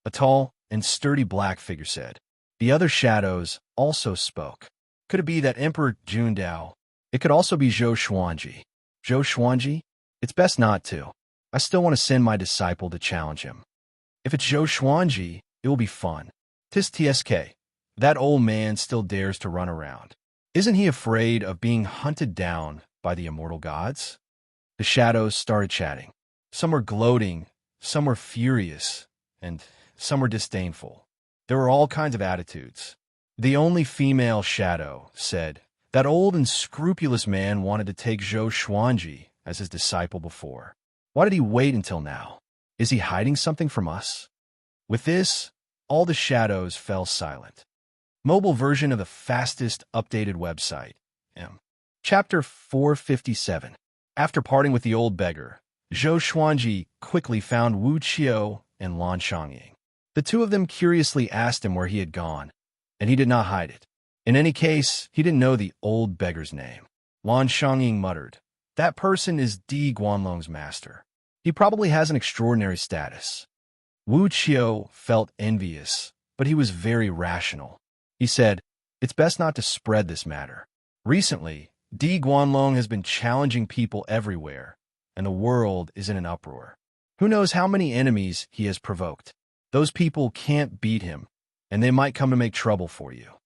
A tall and sturdy black figure said. The other shadows also spoke. Could it be that Emperor Jundao? It could also be Zhou Xuanji. Zhou Xuanji? It's best not to. I still want to send my disciple to challenge him. If it's Zhou Xuanji, it will be fun. Tis TSK. That old man still dares to run around. Isn't he afraid of being hunted down by the immortal gods? The shadows started chatting. Some were gloating, some were furious, and some were disdainful. There were all kinds of attitudes. The only female shadow said, that old and scrupulous man wanted to take Zhou Xuanji as his disciple before. Why did he wait until now? Is he hiding something from us? With this, all the shadows fell silent. Mobile version of the fastest updated website. Chapter 457. After parting with the old beggar, Zhou Xuanji quickly found Wuxia and Lan Xiangying. The two of them curiously asked him where he had gone, and he did not hide it. In any case, he didn't know the old beggar's name. Lan Xiangying muttered, "That person is Di Guanlong's master. He probably has an extraordinary status." Wu Qiu felt envious, but he was very rational. He said, "It's best not to spread this matter. Recently, Di Guanlong has been challenging people everywhere, and the world is in an uproar. Who knows how many enemies he has provoked? Those people can't beat him, and they might come to make trouble for you."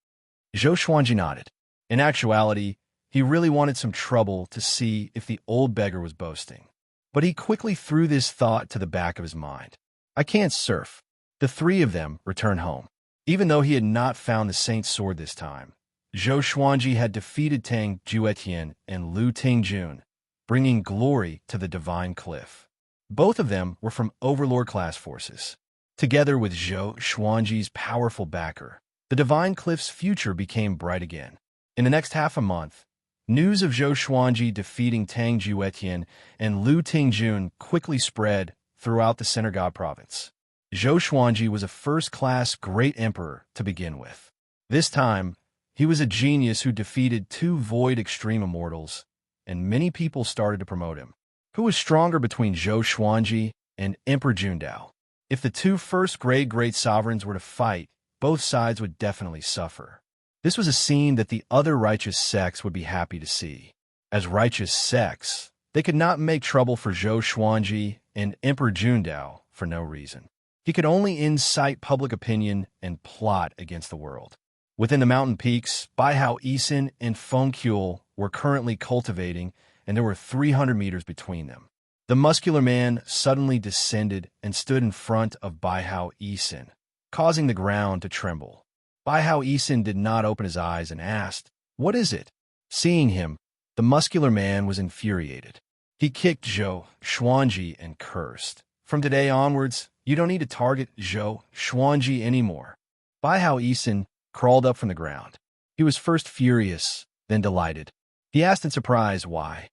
Zhou Xuanji nodded. In actuality, he really wanted some trouble to see if the old beggar was boasting. But he quickly threw this thought to the back of his mind. I can't surf. The three of them returned home. Even though he had not found the Saint's sword this time, Zhou Xuanji had defeated Tang Juetian and Lu Tingjun, bringing glory to the Divine Cliff. Both of them were from Overlord class forces. Together with Zhou Xuanji's powerful backer, the Divine Cliff's future became bright again. In the next half a month, news of Zhou Xuanji defeating Tang Juetian and Lu Tingjun quickly spread throughout the Center God province. Zhou Xuanji was a first-class great emperor to begin with. This time, he was a genius who defeated 2 void extreme immortals, and many people started to promote him. Who was stronger between Zhou Xuanji and Emperor Jundao? If the 2 first great sovereigns were to fight, both sides would definitely suffer. This was a scene that the other righteous sects would be happy to see. As righteous sects, they could not make trouble for Zhou Xuanji and Emperor Jundao for no reason. He could only incite public opinion and plot against the world. Within the mountain peaks, Baihao Yisin and Fengqiu were currently cultivating, and there were 300 meters between them. The muscular man suddenly descended and stood in front of Baihao Yisin, causing the ground to tremble. Baihao Yisin did not open his eyes and asked, "What is it?" Seeing him, the muscular man was infuriated. He kicked Zhou Xuanji and cursed. "From today onwards, you don't need to target Zhou Xuanji anymore." Baihao Yisin crawled up from the ground. He was first furious, then delighted. He asked in surprise why.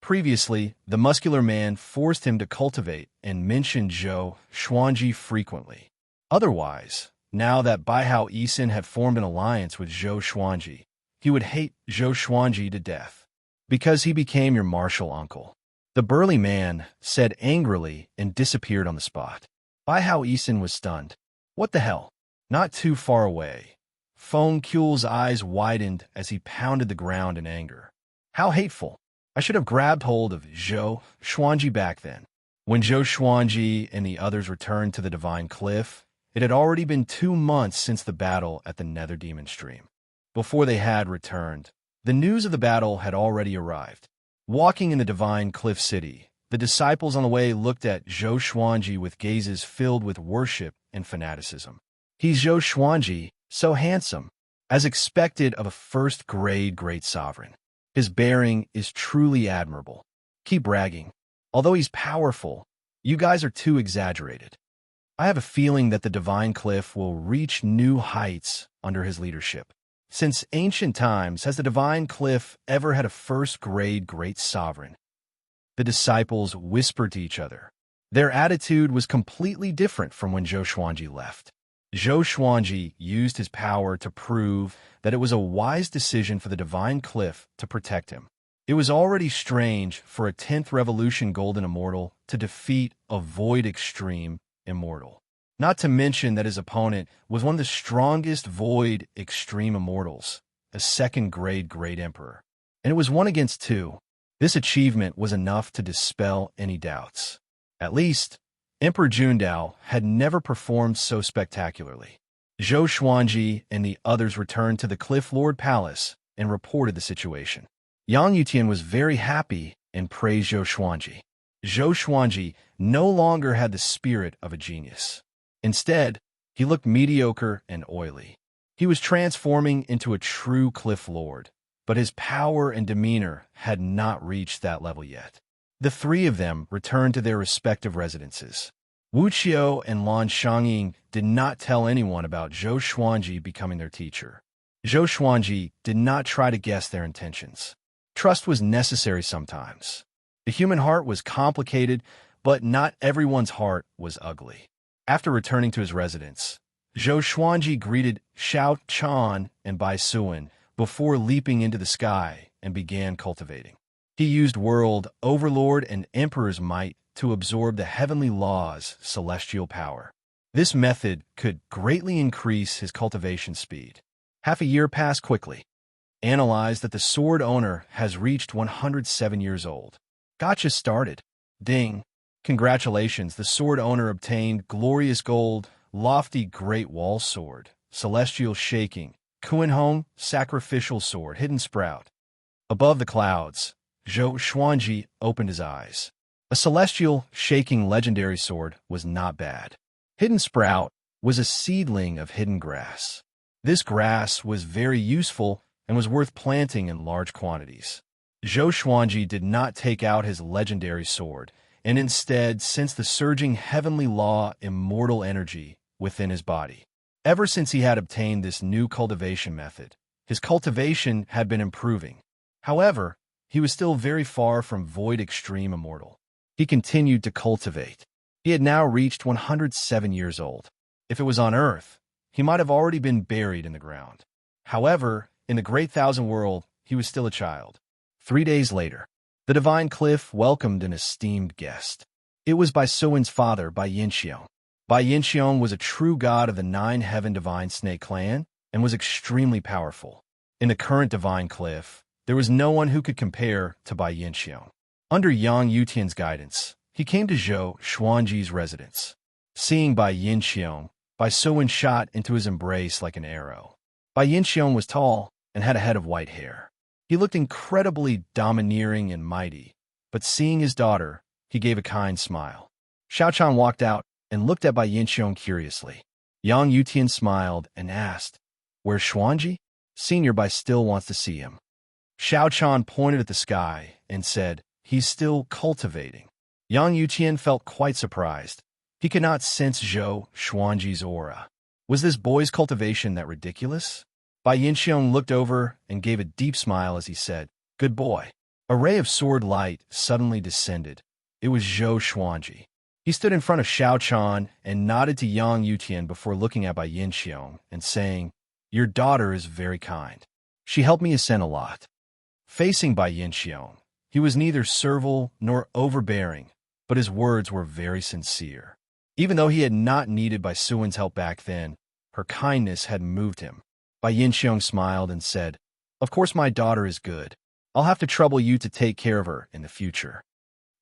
Previously, the muscular man forced him to cultivate and mentioned Zhou Xuanji frequently. Otherwise, now that Baihao Yisin had formed an alliance with Zhou Xuanji, he would hate Zhou Xuanji to death. "Because he became your martial uncle," the burly man said angrily and disappeared on the spot. Baihao Yisin was stunned. What the hell? Not too far away, Fengqiu's eyes widened as he pounded the ground in anger. How hateful! I should have grabbed hold of Zhou Xuanji back then. When Zhou Xuanji and the others returned to the Divine Cliff, It had already been 2 months since the battle at the Nether Demon Stream. Before they had returned, the news of the battle had already arrived. Walking in the Divine Cliff City, the disciples on the way looked at Zhou Xuanji with gazes filled with worship and fanaticism. He's Zhou Xuanji, so handsome, as expected of a first-grade great sovereign. His bearing is truly admirable. Keep bragging. Although he's powerful, you guys are too exaggerated. I have a feeling that the Divine Cliff will reach new heights under his leadership. Since ancient times, has the Divine Cliff ever had a first-grade great sovereign? The disciples whispered to each other. Their attitude was completely different from when Zhou Xuanji left. Zhou Xuanji used his power to prove that it was a wise decision for the Divine Cliff to protect him. It was already strange for a 10th Revolution Golden Immortal to defeat a Void Extreme Immortal. Not to mention that his opponent was one of the strongest Void Extreme Immortals, a second-grade Great Emperor. And it was 1 against 2. This achievement was enough to dispel any doubts. At least, Emperor Jundao had never performed so spectacularly. Zhou Xuanji and the others returned to the Cliff Lord Palace and reported the situation. Yang Yutian was very happy and praised Zhou Xuanji. Zhou Xuanji no longer had the spirit of a genius. Instead, he looked mediocre and oily. He was transforming into a true Cliff Lord, but his power and demeanor had not reached that level yet. The three of them returned to their respective residences. Wuxia and Lan Xiangying did not tell anyone about Zhou Xuanji becoming their teacher. Zhou Xuanji did not try to guess their intentions. Trust was necessary sometimes. The human heart was complicated, but not everyone's heart was ugly. After returning to his residence, Zhou Xuanji greeted Xianxia and Bai Suan before leaping into the sky and began cultivating. He used World Overlord and Emperor's might to absorb the heavenly law's celestial power. This method could greatly increase his cultivation speed. Half a year passed quickly. Analyze that the sword owner has reached 107 years old. Gotcha started. Ding. Congratulations, the sword owner obtained Glorious Gold, Lofty Great Wall Sword, Celestial Shaking, Kuinhong, Sacrificial Sword, Hidden Sprout. Above the clouds, Zhou Xuanji opened his eyes. A Celestial Shaking Legendary Sword was not bad. Hidden Sprout was a seedling of hidden grass. This grass was very useful and was worth planting in large quantities. Zhou Xuanji did not take out his legendary sword, and instead sensed the surging heavenly law immortal energy within his body. Ever since he had obtained this new cultivation method, his cultivation had been improving. However, he was still very far from Void Extreme Immortal. He continued to cultivate. He had now reached 107 years old. If it was on Earth, he might have already been buried in the ground. However, in the Great Thousand World, he was still a child. 3 days later, the Divine Cliff welcomed an esteemed guest. It was Bai Suan's father, Bai Yinxiong. Bai Yinxiong was a true god of the 9-heaven Divine Snake clan and was extremely powerful. In the current Divine Cliff, there was no one who could compare to Bai Yinxiong. Under Yang Yutian's guidance, he came to Zhou Xuanji's residence. Seeing Bai Yinxiong, Bai Suan shot into his embrace like an arrow. Bai Yinxiong was tall and had a head of white hair. He looked incredibly domineering and mighty, but seeing his daughter, he gave a kind smile. Xiaochan walked out and looked at Bai Yinxiong curiously. Yang Yutian smiled and asked, "Where's Xuanji?" Senior Bai still wants to see him. Xiaochan pointed at the sky and said, "He's still cultivating." Yang Yutian felt quite surprised. He could not sense Zhou Xuanji's aura. Was this boy's cultivation that ridiculous? Bai Yinxiong looked over and gave a deep smile as he said, "Good boy." A ray of sword light suddenly descended. It was Zhou Xuanji. He stood in front of Xiaochan and nodded to Yang Yutian before looking at Bai Yinxiong and saying, "Your daughter is very kind. She helped me ascend a lot." Facing Bai Yinxiong, he was neither servile nor overbearing, but his words were very sincere. Even though he had not needed Bai Suan's help back then, her kindness had moved him. Bai Yinxiong smiled and said, "Of course my daughter is good. I'll have to trouble you to take care of her in the future."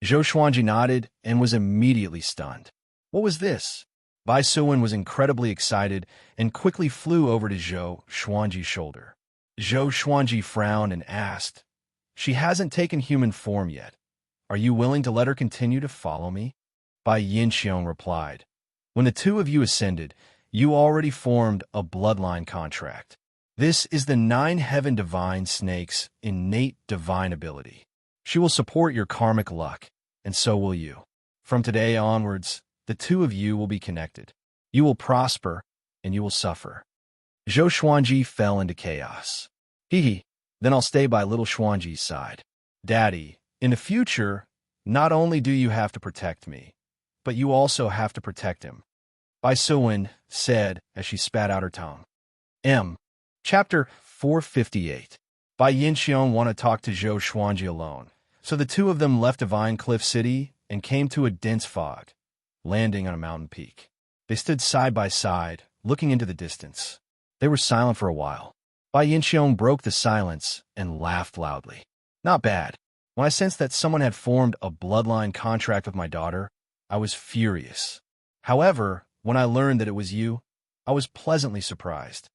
Zhou Xuanji nodded and was immediately stunned. What was this? Bai Suwen was incredibly excited and quickly flew over to Zhou Xuanji's shoulder. Zhou Xuanji frowned and asked, "She hasn't taken human form yet. Are you willing to let her continue to follow me?" Bai Yinxiong replied, "When the two of you ascended, you already formed a bloodline contract. This is the 9 heaven divine snake's innate divine ability. She will support your karmic luck, and so will you. From today onwards, the two of you will be connected. You will prosper, and you will suffer." Zhou Xuanji fell into chaos. Hee, then I'll stay by little Xuanji's side. Daddy, in the future, not only do you have to protect me, but you also have to protect him, Bai Suwen said as she spat out her tongue. Chapter 458. Bai Yinxiong wanted to talk to Zhou Xuanji alone, so the two of them left Divine Cliff City and came to a dense fog, landing on a mountain peak. They stood side by side, looking into the distance. They were silent for a while. Bai Yinxiong broke the silence and laughed loudly. "Not bad. When I sensed that someone had formed a bloodline contract with my daughter, I was furious. However, when I learned that it was you, I was pleasantly surprised.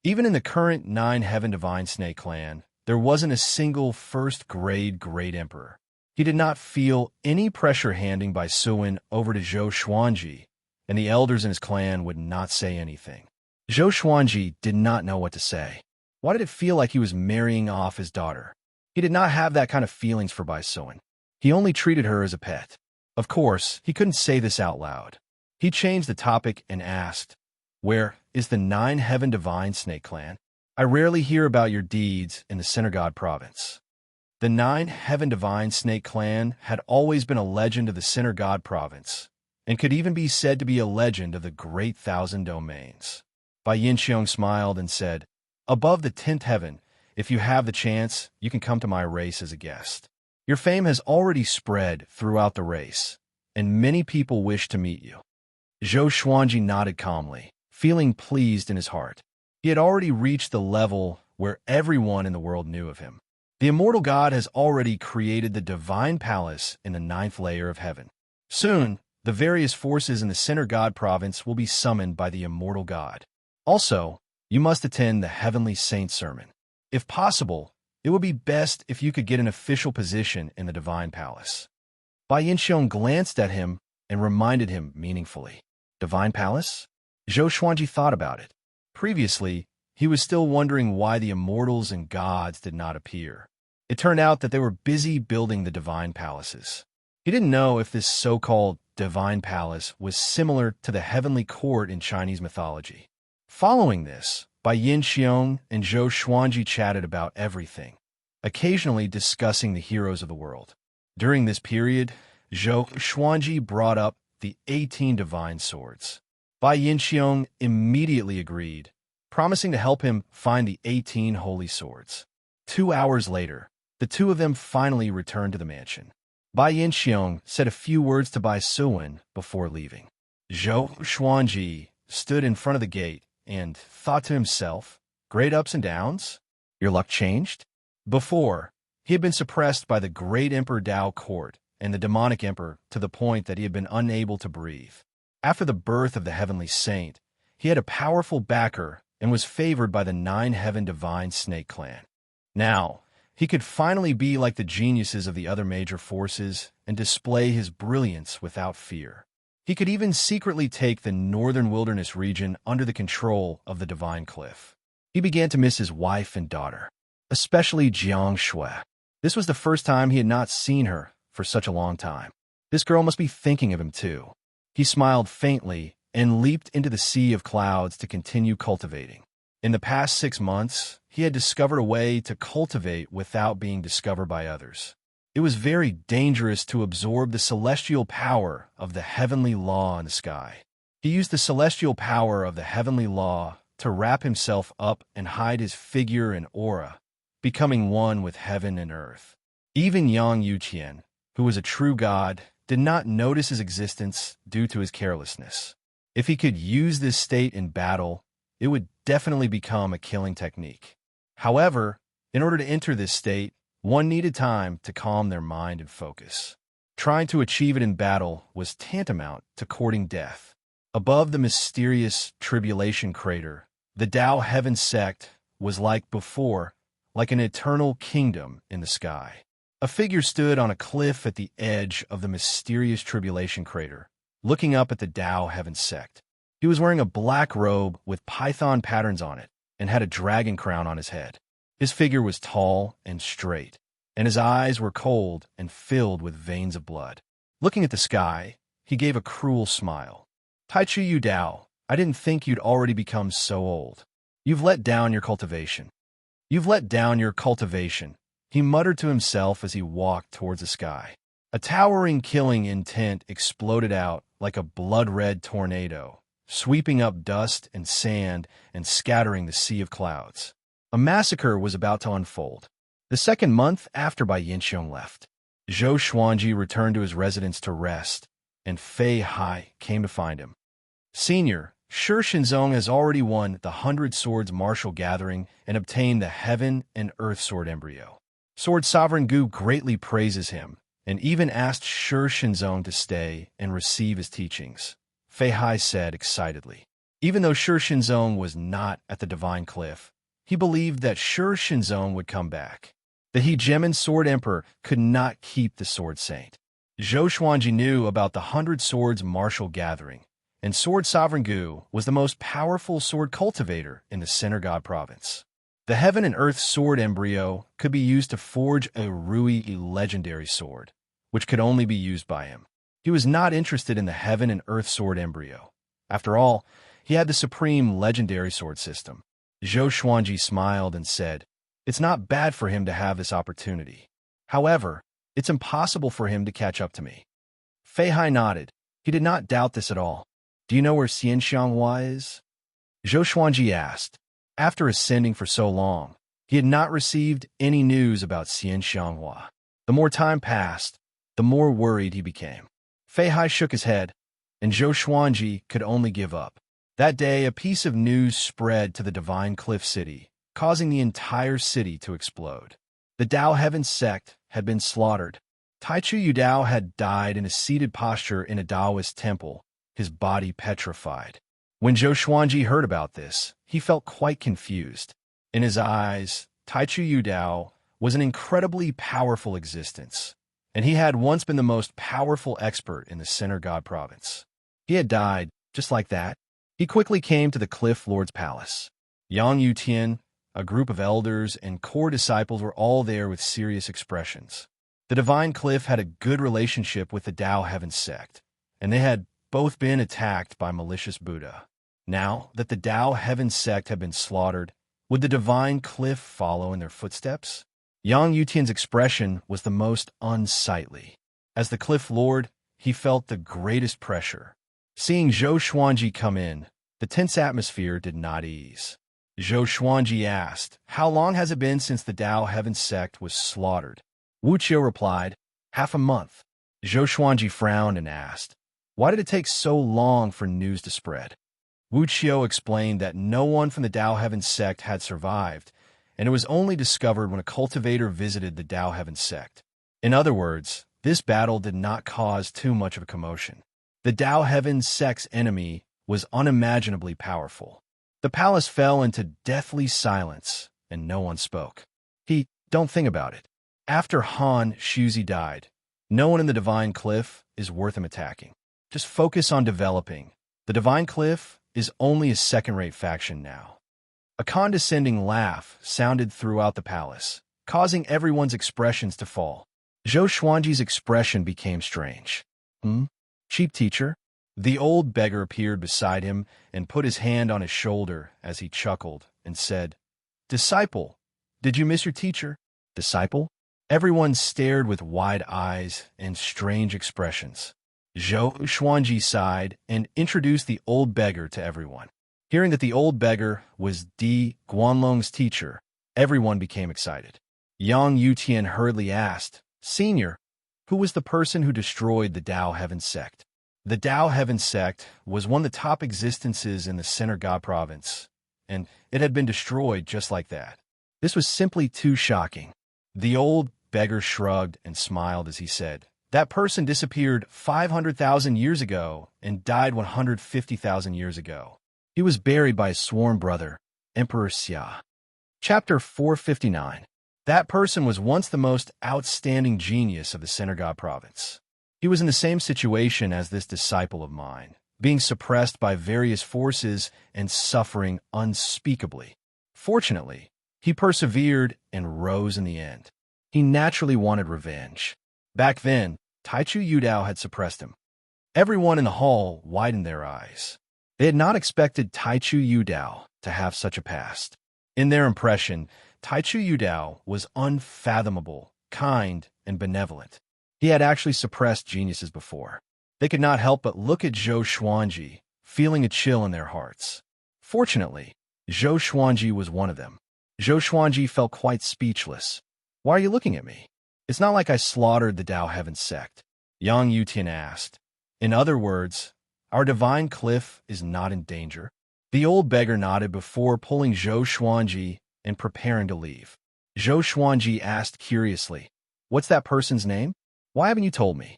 Even in the current 9 heaven divine snake clan, there wasn't a single first-grade great emperor. He did not feel any pressure handing Bai Suwen over to Zhou Xuanji, and the elders in his clan would not say anything. Zhou Xuanji did not know what to say. Why did it feel like he was marrying off his daughter? He did not have that kind of feelings for Bai Suwen. He only treated her as a pet. Of course, he couldn't say this out loud. He changed the topic and asked, "Where is the 9 heaven divine snake clan? I rarely hear about your deeds in the Center God province." The 9 heaven divine snake clan had always been a legend of the Center God province, and could even be said to be a legend of the Great Thousand Domains. Bai Yinxiong smiled and said, "Above the 10th heaven, if you have the chance, you can come to my race as a guest. Your fame has already spread throughout the race, and many people wish to meet you." Zhou Xuanji nodded calmly, feeling pleased in his heart. He had already reached the level where everyone in the world knew of him. The immortal god has already created the divine palace in the 9th layer of heaven. Soon, the various forces in the Center God province will be summoned by the immortal god. Also, you must attend the Heavenly Saint sermon. If possible, it would be best if you could get an official position in the divine palace. Bai Yinxiong glanced at him and reminded him meaningfully. Divine palace? Zhou Xuanji thought about it. Previously, he was still wondering why the immortals and gods did not appear. It turned out that they were busy building the divine palaces. He didn't know if this so-called divine palace was similar to the heavenly court in Chinese mythology. Following this, Bai Yinxiong and Zhou Xuanji chatted about everything, occasionally discussing the heroes of the world. During this period, Zhou Xuanji brought up the 18 divine swords. Bai Yinxiong immediately agreed, promising to help him find the 18 holy swords. 2 hours later, the two of them finally returned to the mansion. Bai Yinxiong said a few words to Bai Suwen before leaving. Zhou Xuanji stood in front of the gate and thought to himself, "Great ups and downs? Your luck changed?" Before, he had been suppressed by the great Emperor Dao court and the demonic emperor to the point that he had been unable to breathe. After the birth of the heavenly saint, he had a powerful backer and was favored by the 9 heaven divine snake clan. Now, he could finally be like the geniuses of the other major forces and display his brilliance without fear. He could even secretly take the northern wilderness region under the control of the divine cliff. He began to miss his wife and daughter, especially Xianxia. This was the first time he had not seen her for such a long time. This girl must be thinking of him too. He smiled faintly and leaped into the sea of clouds to continue cultivating. In the past 6 months, he had discovered a way to cultivate without being discovered by others. It was very dangerous to absorb the celestial power of the heavenly law in the sky. He used the celestial power of the heavenly law to wrap himself up and hide his figure and aura, becoming one with heaven and earth. Even Yang Yuqian, who was a true god, did not notice his existence due to his carelessness. If he could use this state in battle, it would definitely become a killing technique. However, in order to enter this state, one needed time to calm their mind and focus. Trying to achieve it in battle was tantamount to courting death. Above the mysterious tribulation crater, the Tao Heaven sect was like before, like an eternal kingdom in the sky. A figure stood on a cliff at the edge of the mysterious tribulation crater, looking up at the Tao Heaven sect. He was wearing a black robe with python patterns on it and had a dragon crown on his head. His figure was tall and straight, and his eyes were cold and filled with veins of blood. Looking at the sky, he gave a cruel smile. Taichu Yu Dao, I didn't think you'd already become so old. You've let down your cultivation. You've let down your cultivation, he muttered to himself as he walked towards the sky. A towering killing intent exploded out like a blood-red tornado, sweeping up dust and sand and scattering the sea of clouds. A massacre was about to unfold. The second month after Bai Yinxiong left, Zhou Xuanji returned to his residence to rest, and Fei Hai came to find him. Senior, Shi Shinzong has already won the 100 Swords Martial Gathering and obtained the Heaven and Earth Sword Embryo. Sword Sovereign Gu greatly praises him, and even asked Shi Shinzong to stay and receive his teachings, Fei Hai said excitedly. Even though Shi Shinzong was not at the Divine Cliff, he believed that Shi Shinzong would come back. The Hegemon Sword Emperor could not keep the Sword Saint. Zhou Xuanji knew about the 100 Swords Martial Gathering, and Sword Sovereign Gu was the most powerful sword cultivator in the Center God Province. The Heaven and Earth Sword Embryo could be used to forge a Rui legendary sword, which could only be used by him. He was not interested in the Heaven and Earth Sword Embryo. After all, he had the supreme legendary sword system. Zhou Xuanji smiled and said, "It's not bad for him to have this opportunity. However, it's impossible for him to catch up to me." Fei Hai nodded. He did not doubt this at all. "Do you know where Xianxia is?" Zhou Xuanji asked. After ascending for so long, he had not received any news about Xianxia. The more time passed, the more worried he became. Fei Hai shook his head, and Zhou Xuanji could only give up. That day, a piece of news spread to the Divine Cliff City, causing the entire city to explode. The Tao Heaven sect had been slaughtered. Taichu Yu Dao had died in a seated posture in a Taoist temple, his body petrified. When Zhou Xuanji heard about this, he felt quite confused. In his eyes, Taichu Yu Dao was an incredibly powerful existence, and he had once been the most powerful expert in the Center God Province. He had died just like that. He quickly came to the Cliff Lord's palace. Yang Yutian, a group of elders and core disciples were all there with serious expressions. The Divine Cliff had a good relationship with the Tao Heaven sect, and they had both been attacked by malicious Buddha. Now that the Tao Heaven sect had been slaughtered, would the Divine Cliff follow in their footsteps? Yang Yutian's expression was the most unsightly. As the Cliff Lord, he felt the greatest pressure. Seeing Zhou Xuanji come in, the tense atmosphere did not ease. Zhou Xuanji asked, "How long has it been since the Tao Heaven sect was slaughtered?" Wuxia replied, "Half a month." Zhou Xuanji frowned and asked, "Why did it take so long for news to spread?" Wuxia explained that no one from the Tao Heaven sect had survived, and it was only discovered when a cultivator visited the Tao Heaven sect. In other words, this battle did not cause too much of a commotion. The Tao Heaven sect's enemy was unimaginably powerful. The palace fell into deathly silence, and no one spoke. Don't think about it. After Han Shuzi died, no one in the Divine Cliff is worth him attacking. Just focus on developing. The Divine Cliff is only a second-rate faction now. A condescending laugh sounded throughout the palace, causing everyone's expressions to fall. Zhou Xuanji's expression became strange. Cheap teacher? The old beggar appeared beside him and put his hand on his shoulder as he chuckled and said, "Disciple, did you miss your teacher?" Disciple? Everyone stared with wide eyes and strange expressions. Zhou Xuanji sighed and introduced the old beggar to everyone. Hearing that the old beggar was Di Guanlong's teacher, everyone became excited. Yang Yutian hurriedly asked, "Senior, who was the person who destroyed the Tao Heaven sect?" The Tao Heaven sect was one of the top existences in the Center God Province, and it had been destroyed just like that. This was simply too shocking. The old beggar shrugged and smiled as he said, That person disappeared 500,000 years ago and died 150,000 years ago. He was buried by his sworn brother, Emperor Xia. Chapter 459. That person was once the most outstanding genius of the Senergod province. He was in the same situation as this disciple of mine, being suppressed by various forces and suffering unspeakably. Fortunately, he persevered and rose in the end. He naturally wanted revenge. Back then, Taichu Yudao had suppressed him. Everyone in the hall widened their eyes. They had not expected Taichu Yudao to have such a past. In their impression, Taichu Yudao was unfathomable, kind, and benevolent. He had actually suppressed geniuses before. They could not help but look at Zhou Xuanji, feeling a chill in their hearts. Fortunately, Zhou Xuanji was one of them. Zhou Xuanji felt quite speechless. "Why are you looking at me? It's not like I slaughtered the Dao Heaven sect," Yang Yutian asked. "In other words, our divine cliff is not in danger." The old beggar nodded before pulling Zhou Xuanji and preparing to leave. Zhou Xuanji asked curiously, "What's that person's name? Why haven't you told me?"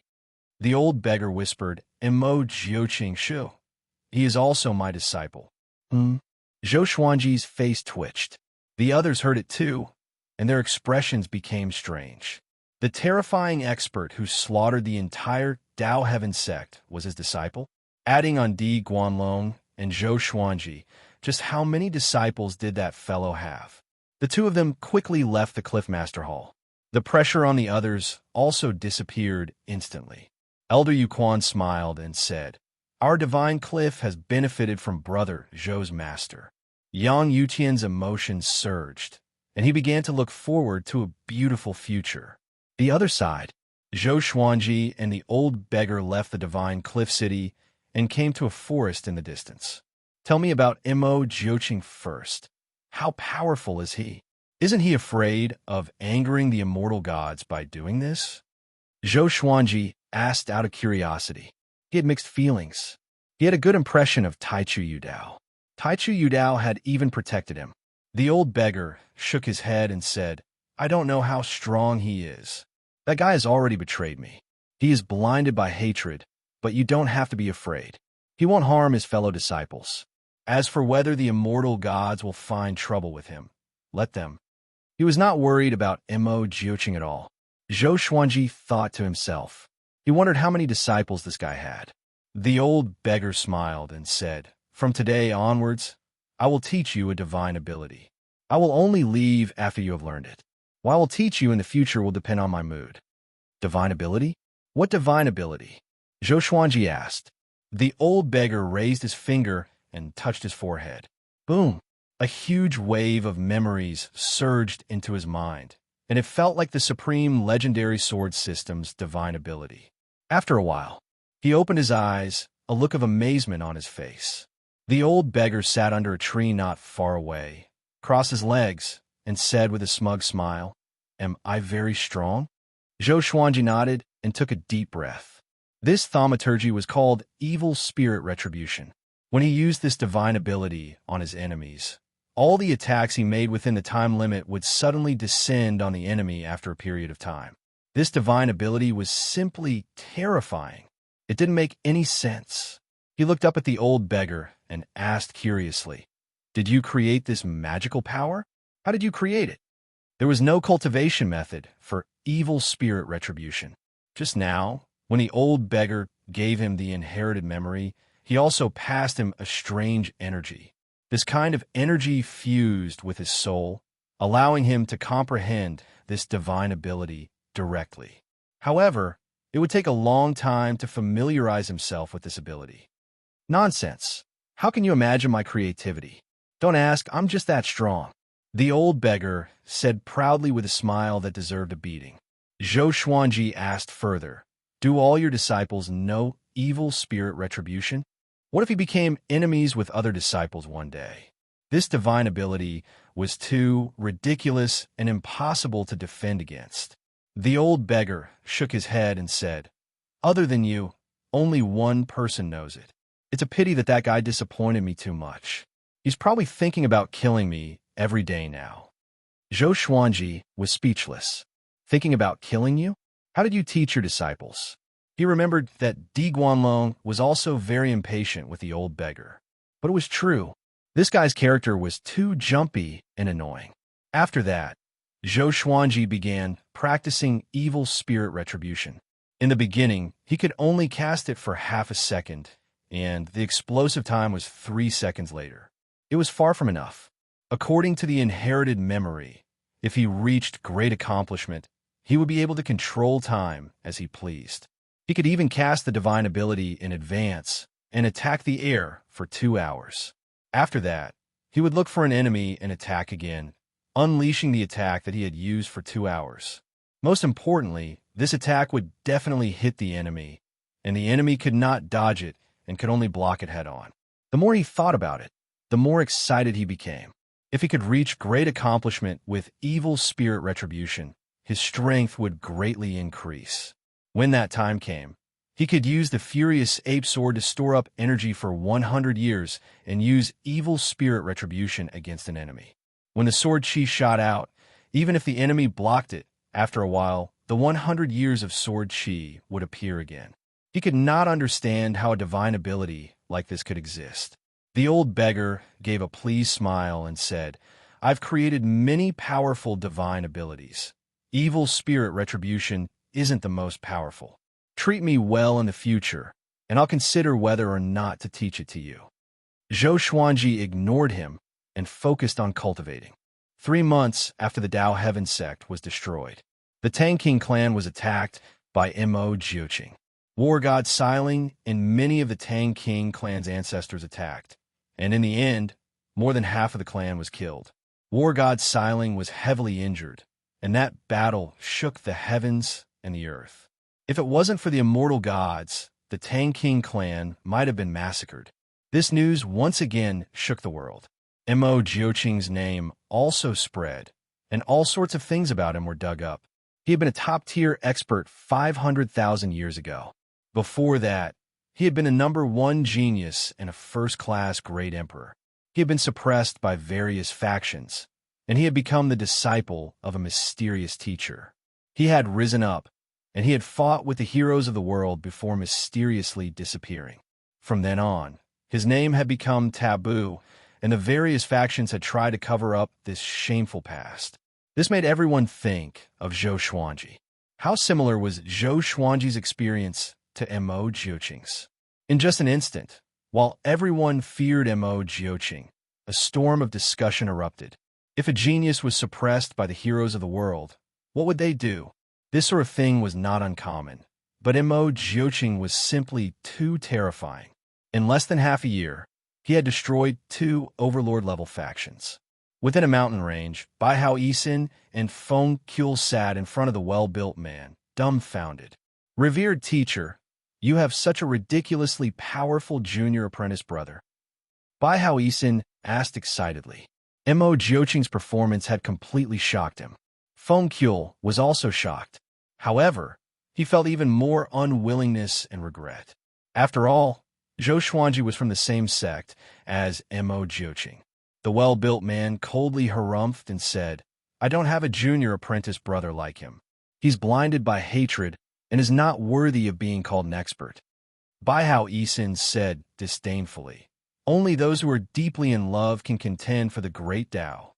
The old beggar whispered, "Mo Jiuqing Shu. He is also my disciple." Zhou Xuanji's face twitched. The others heard it too, and their expressions became strange. The terrifying expert who slaughtered the entire Dao Heaven sect was his disciple? Adding on Di Guanlong and Zhou Xuanji, just how many disciples did that fellow have? The two of them quickly left the Cliffmaster Hall. The pressure on the others also disappeared instantly. Elder Yuquan smiled and said, "Our divine cliff has benefited from Brother Zhou's master." Yang Yutian's emotions surged, and he began to look forward to a beautiful future. The other side, Zhou Xuanji and the old beggar left the divine cliff city and came to a forest in the distance. "Tell me about Mo Jiuqing first. How powerful is he? Isn't he afraid of angering the immortal gods by doing this?" Zhou Xuanji asked out of curiosity. He had mixed feelings. He had a good impression of Taichu Yudao. Taichu Yudao had even protected him. The old beggar shook his head and said, "I don't know how strong he is. That guy has already betrayed me. He is blinded by hatred, but you don't have to be afraid. He won't harm his fellow disciples. As for whether the immortal gods will find trouble with him, let them." He was not worried about Mo Jiuqing at all. Zhou Xuanji thought to himself. He wondered how many disciples this guy had. The old beggar smiled and said, "From today onwards, I will teach you a divine ability. I will only leave after you have learned it. What I will teach you in the future will depend on my mood." "Divine ability? What divine ability?" Zhou Xuanji asked. The old beggar raised his finger and touched his forehead. Boom! A huge wave of memories surged into his mind, and it felt like the supreme legendary sword system's divine ability. After a while, he opened his eyes, a look of amazement on his face. The old beggar sat under a tree not far away, crossed his legs, and said with a smug smile, "Am I very strong?" Zhou Xuanji nodded and took a deep breath. This thaumaturgy was called Evil Spirit Retribution. When he used this divine ability on his enemies, all the attacks he made within the time limit would suddenly descend on the enemy after a period of time. This divine ability was simply terrifying. It didn't make any sense. He looked up at the old beggar and asked curiously, "Did you create this magical power? How did you create it?" There was no cultivation method for evil spirit retribution. Just now, when the old beggar gave him the inherited memory, he also passed him a strange energy. This kind of energy fused with his soul, allowing him to comprehend this divine ability directly. However, it would take a long time to familiarize himself with this ability. "Nonsense. How can you imagine my creativity? Don't ask, I'm just that strong," the old beggar said proudly with a smile that deserved a beating. Zhou Xuanji asked further, "Do all your disciples know evil spirit retribution? What if he became enemies with other disciples one day?" This divine ability was too ridiculous and impossible to defend against. The old beggar shook his head and said, "Other than you, only one person knows it. It's a pity that that guy disappointed me too much. He's probably thinking about killing me every day now." Zhou Xuanji was speechless. "Thinking about killing you? How did you teach your disciples? He remembered that Di Guanlong was also very impatient with the old beggar. But it was true. This guy's character was too jumpy and annoying. After that, Zhou Xuanji began practicing evil spirit retribution. In the beginning, he could only cast it for half a second, and the explosive time was 3 seconds later. It was far from enough. According to the inherited memory, if he reached great accomplishment, he would be able to control time as he pleased. He could even cast the divine ability in advance and attack the air for 2 hours. After that, he would look for an enemy and attack again, unleashing the attack that he had used for 2 hours. Most importantly, this attack would definitely hit the enemy, and the enemy could not dodge it and could only block it head-on. The more he thought about it, the more excited he became. If he could reach great accomplishment with evil spirit retribution, his strength would greatly increase. When that time came, he could use the Furious Ape Sword to store up energy for 100 years and use evil spirit retribution against an enemy. When the sword chi shot out, even if the enemy blocked it, after a while, the 100 years of sword chi would appear again. He could not understand how a divine ability like this could exist. The old beggar gave a pleased smile and said, "I've created many powerful divine abilities. Evil spirit retribution isn't the most powerful. Treat me well in the future, and I'll consider whether or not to teach it to you." Zhou Xuanji ignored him and focused on cultivating. 3 months after the Dao Heaven sect was destroyed, the Tang King clan was attacked by Mo Jiuqing. War god Xiling and many of the Tang King clan's ancestors attacked, and in the end, more than half of the clan was killed. War god Xiling was heavily injured, and that battle shook the heavens and the earth. If it wasn't for the immortal gods, the Tang King clan might have been massacred. This news once again shook the world. Mo Jiuqing's name also spread, and all sorts of things about him were dug up. He had been a top-tier expert 500,000 years ago. Before that, he had been a #1 genius and a first-class great emperor. He had been suppressed by various factions, and he had become the disciple of a mysterious teacher. He had risen up, and he had fought with the heroes of the world before mysteriously disappearing. From then on, his name had become taboo, and the various factions had tried to cover up this shameful past. This made everyone think of Zhou Xuanji. How similar was Zhou Xuanji's experience to Mo Jiuqing's? In just an instant, while everyone feared Mo Jiuqing, a storm of discussion erupted. If a genius was suppressed by the heroes of the world, what would they do? This sort of thing was not uncommon, but Mo Jiuqing was simply too terrifying. In less than half a year, he had destroyed 2 overlord-level factions. Within a mountain range, Bai Hao Yisin and Feng Qiul sat in front of the well-built man, dumbfounded. "Revered teacher, you have such a ridiculously powerful junior apprentice brother." Bai Hao Yisin asked excitedly. Mo Jiuqing's performance had completely shocked him. Feng Qiul was also shocked. However, he felt even more unwillingness and regret. After all, Zhou Xuanji was from the same sect as Mo Jiuqing. The well-built man coldly harumphed and said, "I don't have a junior apprentice brother like him. He's blinded by hatred and is not worthy of being called an expert." Bai Hao Yisin said disdainfully, "Only those who are deeply in love can contend for the great Tao."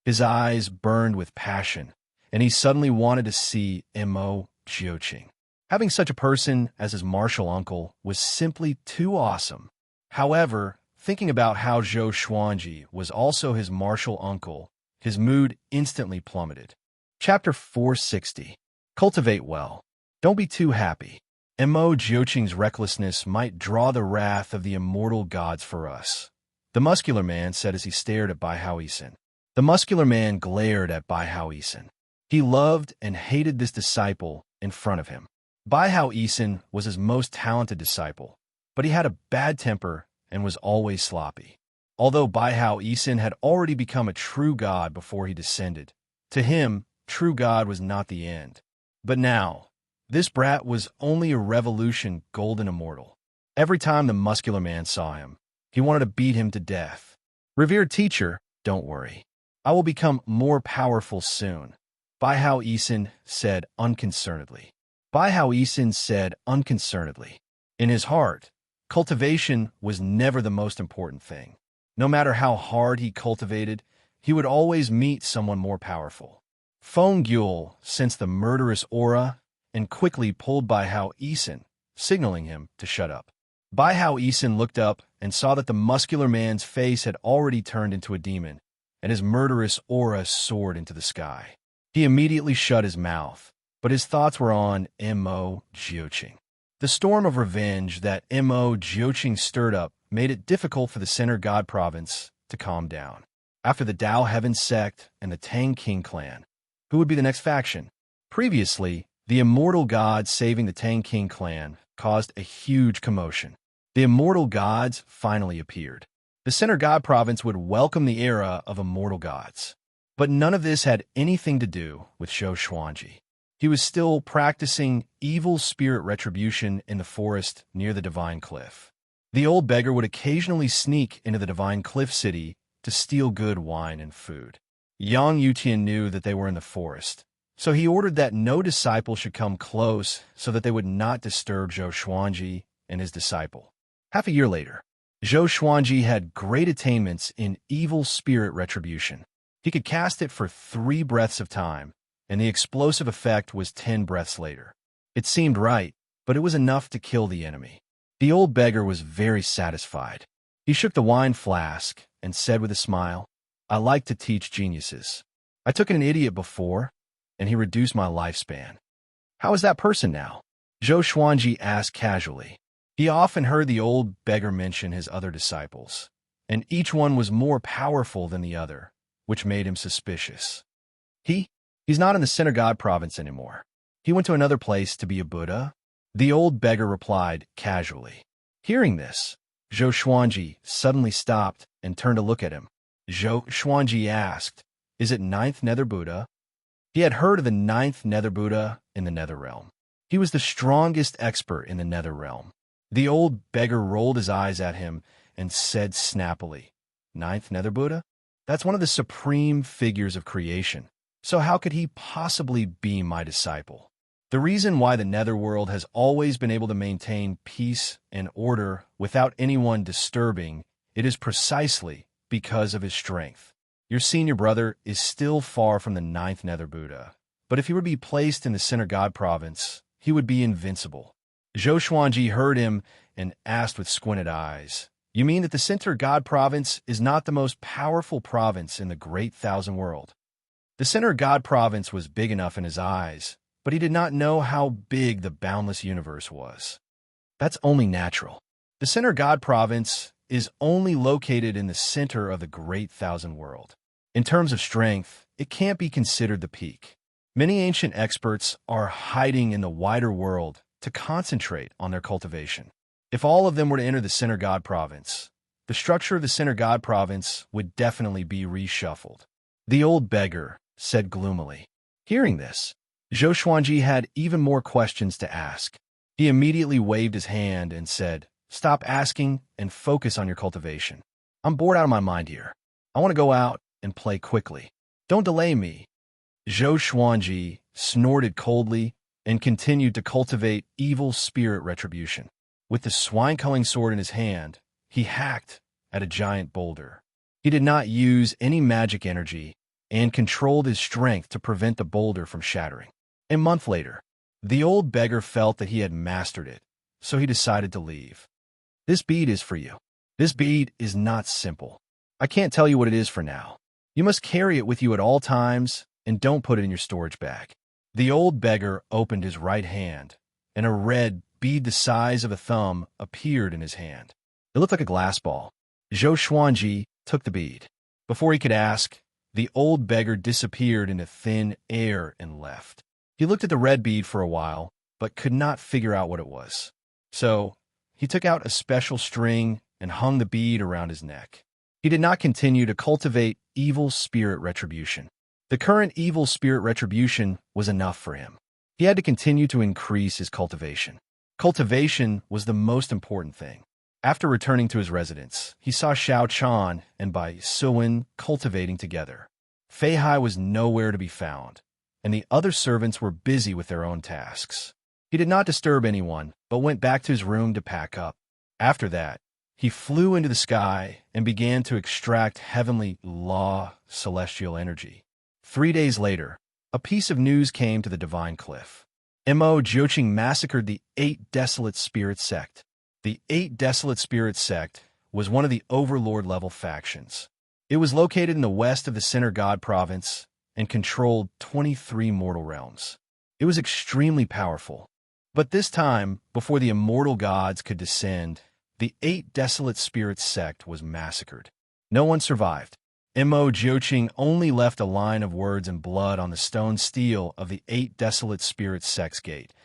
His eyes burned with passion, and he suddenly wanted to see Mo Jiuqing. Having such a person as his martial uncle was simply too awesome. However, thinking about how Zhou Xuanji was also his martial uncle, his mood instantly plummeted. Chapter 460. Cultivate well. Don't be too happy. Mo Jiuqing's recklessness might draw the wrath of the immortal gods for us, the muscular man said as he stared at Bai Hao Yisin. The muscular man glared at Bai Hao Yisin. He loved and hated this disciple in front of him. Bai Hao Yisin was his most talented disciple, but he had a bad temper and was always sloppy. Although Bai Hao Yisin had already become a true god before he descended, to him, true god was not the end. But now, this brat was only a revolution golden immortal. Every time the muscular man saw him, he wanted to beat him to death. "Revered teacher, don't worry. I will become more powerful soon," Bai Hao Yisin said unconcernedly. Bai Hao Yisin said unconcernedly. In his heart, cultivation was never the most important thing. No matter how hard he cultivated, he would always meet someone more powerful. Feng Gyul sensed the murderous aura and quickly pulled Bai Hao Yisin, signaling him to shut up. Bai Hao Yisin looked up and saw that the muscular man's face had already turned into a demon, and his murderous aura soared into the sky. He immediately shut his mouth, but his thoughts were on Mo Jiuqing. The storm of revenge that Mo Jiuqing stirred up made it difficult for the Center God Province to calm down. After the Dao Heaven sect and the Tang King clan, who would be the next faction? Previously, the immortal gods saving the Tang King clan caused a huge commotion. The immortal gods finally appeared. The Center God Province would welcome the era of immortal gods. But none of this had anything to do with Zhou Xuanji. He was still practicing evil spirit retribution in the forest near the Divine Cliff. The old beggar would occasionally sneak into the Divine Cliff City to steal good wine and food. Yang Yutian knew that they were in the forest, so he ordered that no disciple should come close so that they would not disturb Zhou Xuanji and his disciple. Half a year later, Zhou Xuanji had great attainments in evil spirit retribution. He could cast it for 3 breaths of time, and the explosive effect was 10 breaths later. It seemed right, but it was enough to kill the enemy. The old beggar was very satisfied. He shook the wine flask and said with a smile, "I like to teach geniuses. I took an idiot before, and he reduced my lifespan. How is that person now?" Zhou Xuanji asked casually. He often heard the old beggar mention his other disciples, and each one was more powerful than the other, which made him suspicious. He's not in the Center God Province anymore. He went to another place to be a Buddha. The old beggar replied casually. Hearing this, Zhou Xuanji suddenly stopped and turned to look at him. Zhou Xuanji asked, "Is it 9th Nether Buddha?" He had heard of the 9th Nether Buddha in the Nether Realm. He was the strongest expert in the Nether Realm. The old beggar rolled his eyes at him and said snappily, "9th Nether Buddha? That's one of the supreme figures of creation. So how could he possibly be my disciple?" The reason why the Netherworld has always been able to maintain peace and order without anyone disturbing it is precisely because of his strength. Your senior brother is still far from the 9th Nether Buddha, but if he were to be placed in the Center God Province, he would be invincible. Zhou Xuanji heard him and asked with squinted eyes, "You mean that the Center God Province is not the most powerful province in the Great Thousand World?" The Center God Province was big enough in his eyes, but he did not know how big the boundless universe was. That's only natural. The Center God Province is only located in the center of the Great Thousand World. In terms of strength, it can't be considered the peak. Many ancient experts are hiding in the wider world to concentrate on their cultivation. If all of them were to enter the Center God Province, the structure of the Center God Province would definitely be reshuffled. The old beggar said gloomily. Hearing this, Zhou Xuanji had even more questions to ask. He immediately waved his hand and said, "Stop asking and focus on your cultivation. I'm bored out of my mind here. I want to go out and play quickly. Don't delay me." Zhou Xuanji snorted coldly and continued to cultivate evil spirit retribution. With the swine-culling sword in his hand, he hacked at a giant boulder. He did not use any magic energy and controlled his strength to prevent the boulder from shattering. A month later, the old beggar felt that he had mastered it, so he decided to leave. "This bead is for you. This bead is not simple. I can't tell you what it is for now. You must carry it with you at all times and don't put it in your storage bag." The old beggar opened his right hand, and a red bead the size of a thumb appeared in his hand. It looked like a glass ball. Zhou Xuanji took the bead. Before he could ask, the old beggar disappeared into thin air and left. He looked at the red bead for a while, but could not figure out what it was. So, he took out a special string and hung the bead around his neck. He did not continue to cultivate evil spirit retribution. The current evil spirit retribution was enough for him. He had to continue to increase his cultivation. Cultivation was the most important thing. After returning to his residence, he saw Xiao Chan and Bai Suwen cultivating together. Fei Hai was nowhere to be found, and the other servants were busy with their own tasks. He did not disturb anyone, but went back to his room to pack up. After that, he flew into the sky and began to extract heavenly law celestial energy. 3 days later, a piece of news came to the Divine Cliff. Mo Jiuqing massacred the 8 Desolate Spirit sect. The 8 Desolate Spirit sect was one of the Overlord-level factions. It was located in the west of the Center God province and controlled 23 mortal realms. It was extremely powerful. But this time, before the immortal gods could descend, the 8 Desolate Spirit sect was massacred. No one survived. Mo Jiuqing only left a line of words in blood on the stone steel of the 8 Desolate Spirit sect's gate.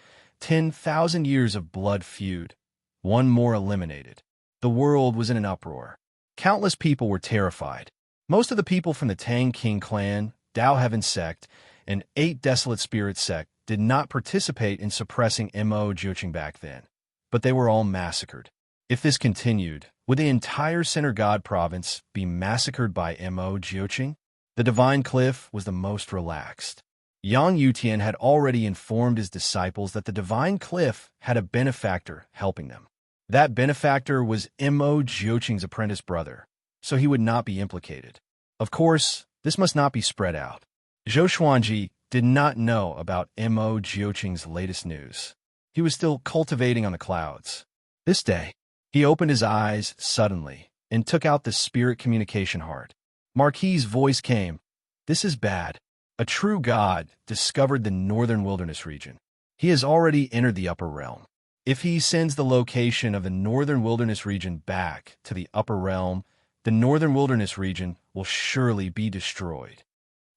10,000 years of blood feud. One more eliminated. The world was in an uproar. Countless people were terrified. Most of the people from the Tang King clan, Dao Heaven sect, and 8 Desolate Spirit sect did not participate in suppressing Mo Jiuqing back then, but they were all massacred. If this continued, would the entire Center God province be massacred by Mo Jiuqing? The Divine Cliff was the most relaxed. Yang Yutian had already informed his disciples that the Divine Cliff had a benefactor helping them. That benefactor was Mo Jiuqing's apprentice brother, so he would not be implicated. Of course, this must not be spread out. Zhou Xuanji did not know about Mo Jiuqing's latest news. He was still cultivating on the clouds. This day, he opened his eyes suddenly and took out the spirit communication heart. Marquis's voice came. "This is bad. A true god discovered the northern wilderness region. He has already entered the upper realm. If he sends the location of the northern wilderness region back to the upper realm, the northern wilderness region will surely be destroyed."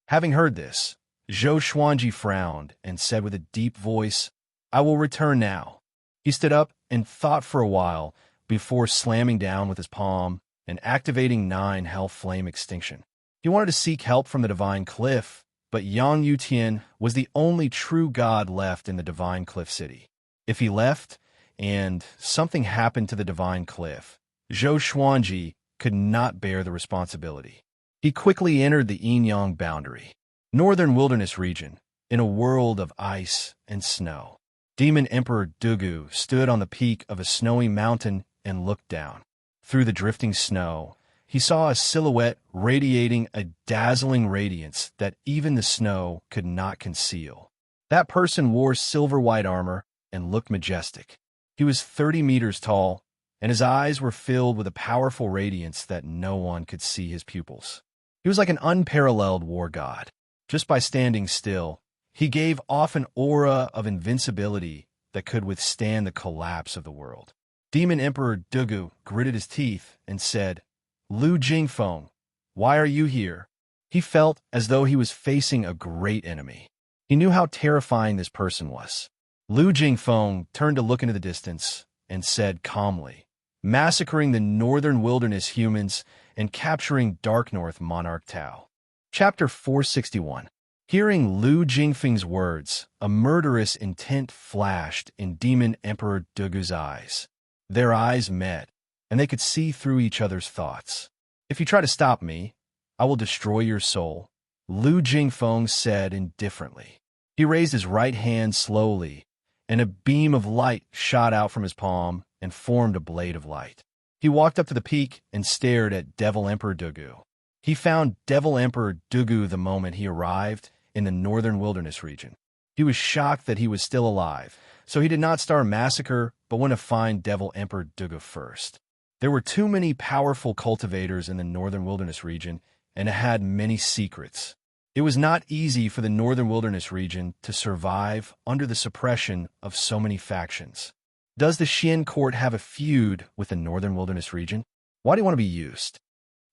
Having heard this, Zhou Xuanji frowned and said with a deep voice, "I will return now." He stood up and thought for a while before slamming down with his palm and activating 9 Hell Flame Extinction. He wanted to seek help from the Divine Cliff, but Yang Yutian was the only true god left in the Divine Cliff City. If he left, and something happened to the Divine Cliff, Zhou Xuanji could not bear the responsibility. He quickly entered the yin-yang boundary, northern wilderness region, in a world of ice and snow. Demon Emperor Dugu stood on the peak of a snowy mountain and looked down. Through the drifting snow, he saw a silhouette radiating a dazzling radiance that even the snow could not conceal. That person wore silver-white armor and looked majestic. He was 30 meters tall, and his eyes were filled with a powerful radiance that no one could see his pupils. He was like an unparalleled war god. Just by standing still, he gave off an aura of invincibility that could withstand the collapse of the world. Demon Emperor Dugu gritted his teeth and said, "Lu Jingfeng, why are you here?" He felt as though he was facing a great enemy. He knew how terrifying this person was. Lu Jingfeng turned to look into the distance and said calmly, "Massacring the northern wilderness humans and capturing Dark North Monarch Tao." Chapter 461. Hearing Lu Jingfeng's words, a murderous intent flashed in Demon Emperor Dugu's eyes. Their eyes met, and they could see through each other's thoughts. "If you try to stop me, I will destroy your soul," Lu Jingfeng said indifferently. He raised his right hand slowly, and a beam of light shot out from his palm and formed a blade of light. He walked up to the peak and stared at Devil Emperor Dugu. He found Devil Emperor Dugu the moment he arrived in the northern wilderness region. He was shocked that he was still alive, so he did not start a massacre, but went to find Devil Emperor Dugu first. There were too many powerful cultivators in the northern wilderness region, and it had many secrets. It was not easy for the northern wilderness region to survive under the suppression of so many factions. Does the Xian court have a feud with the northern wilderness region? Why do you want to be used?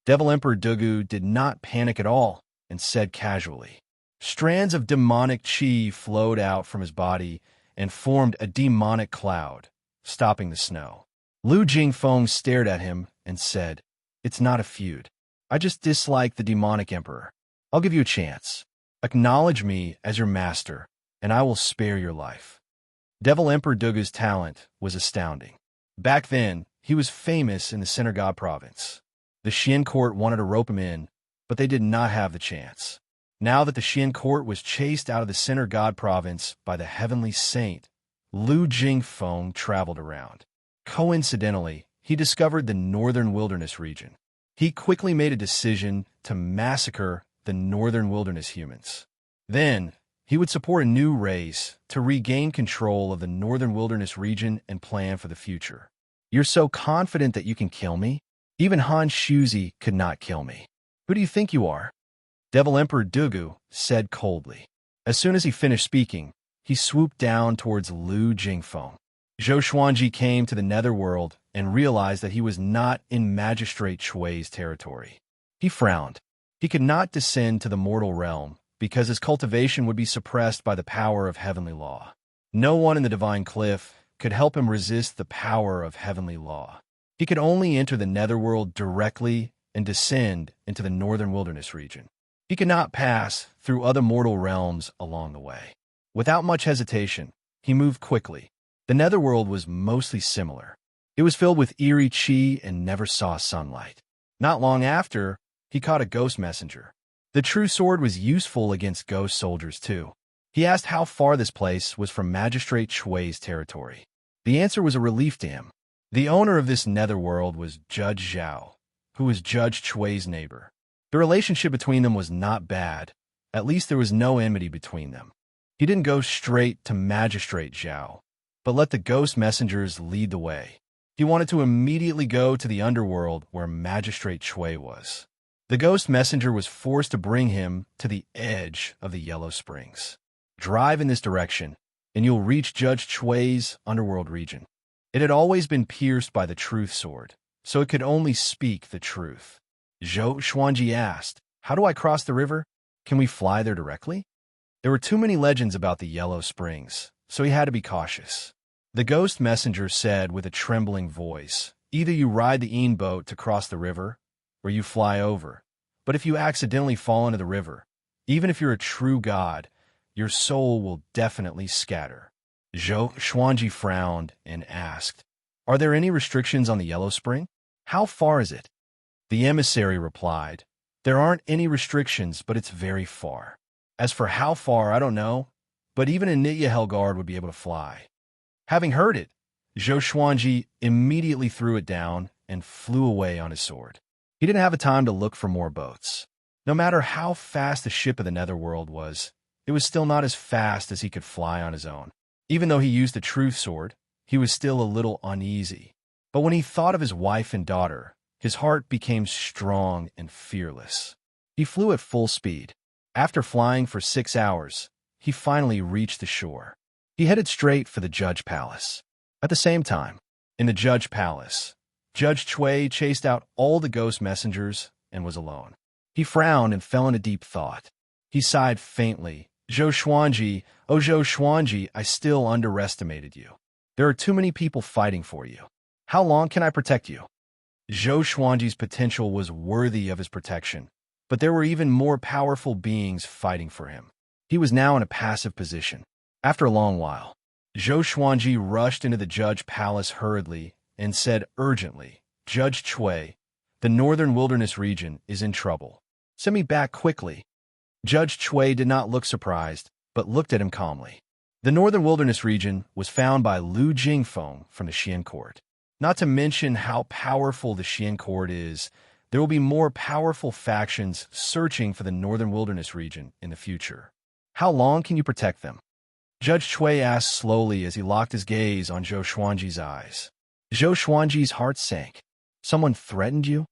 Devil Emperor Dugu did not panic at all and said casually. Strands of demonic chi flowed out from his body and formed a demonic cloud, stopping the snow. Lu Jingfeng stared at him and said, "It's not a feud. I just dislike the demonic emperor. I'll give you a chance. Acknowledge me as your master, and I will spare your life." Devil Emperor Dugu's talent was astounding. Back then, he was famous in the Center God province. The Xian court wanted to rope him in, but they did not have the chance. Now that the Xian court was chased out of the Center God province by the heavenly saint, Lu Jingfeng traveled around. Coincidentally, he discovered the northern wilderness region. He quickly made a decision to massacre the northern wilderness humans. Then, he would support a new race to regain control of the northern wilderness region and plan for the future. You're so confident that you can kill me? Even Han Shuzi could not kill me. Who do you think you are? Devil Emperor Dugu said coldly. As soon as he finished speaking, he swooped down towards Lu Jingfeng. Zhou Xuanji came to the netherworld and realized that he was not in Magistrate Chui's territory. He frowned. He could not descend to the mortal realm because his cultivation would be suppressed by the power of heavenly law. No one in the divine cliff could help him resist the power of heavenly law. He could only enter the netherworld directly and descend into the northern wilderness region. He could not pass through other mortal realms along the way. Without much hesitation, he moved quickly. The netherworld was mostly similar. It was filled with eerie qi and never saw sunlight. Not long after, he caught a ghost messenger. The true sword was useful against ghost soldiers too. He asked how far this place was from Magistrate Chui's territory. The answer was a relief to him. The owner of this netherworld was Judge Zhao, who was Judge Chui's neighbor. The relationship between them was not bad. At least there was no enmity between them. He didn't go straight to Magistrate Zhao, but let the ghost messengers lead the way. He wanted to immediately go to the underworld where Magistrate Chui was. The ghost messenger was forced to bring him to the edge of the Yellow Springs. Drive in this direction, and you'll reach Judge Chui's underworld region. It had always been pierced by the truth sword, so it could only speak the truth. Zhou Xuanji asked, "How do I cross the river? Can we fly there directly?" There were too many legends about the Yellow Springs, so he had to be cautious. The ghost messenger said with a trembling voice, "Either you ride the Een boat to cross the river, or you fly over. But if you accidentally fall into the river, even if you're a true god, your soul will definitely scatter." Zhou Xuanji frowned and asked, "Are there any restrictions on the Yellow Spring? How far is it?" The emissary replied, "There aren't any restrictions, but it's very far. As for how far, I don't know, but even a Nitya Helgard would be able to fly." Having heard it, Zhou Xuanji immediately threw it down and flew away on his sword. He didn't have a time to look for more boats. No matter how fast the ship of the netherworld was, it was still not as fast as he could fly on his own. Even though he used the truth sword, he was still a little uneasy. But when he thought of his wife and daughter, his heart became strong and fearless. He flew at full speed. After flying for 6 hours, he finally reached the shore. He headed straight for the Judge Palace. At the same time, in the Judge Palace, Judge Chui chased out all the ghost messengers and was alone. He frowned and fell into deep thought. He sighed faintly. "Zhou Xuanji, oh Zhou Xuanji, I still underestimated you. There are too many people fighting for you. How long can I protect you?" Zhou Xuanji's potential was worthy of his protection, but there were even more powerful beings fighting for him. He was now in a passive position. After a long while, Zhou Xuanji rushed into the Judge Palace hurriedly and said urgently, "Judge Chui, the northern wilderness region is in trouble. Send me back quickly." Judge Chui did not look surprised, but looked at him calmly. The northern wilderness region was found by Lu Jingfeng from the Xian court. Not to mention how powerful the Xian court is, there will be more powerful factions searching for the northern wilderness region in the future. How long can you protect them? Judge Chui asked slowly as he locked his gaze on Zhou Xuanji's eyes. Zhou Xuanji's heart sank. "Someone threatened you?"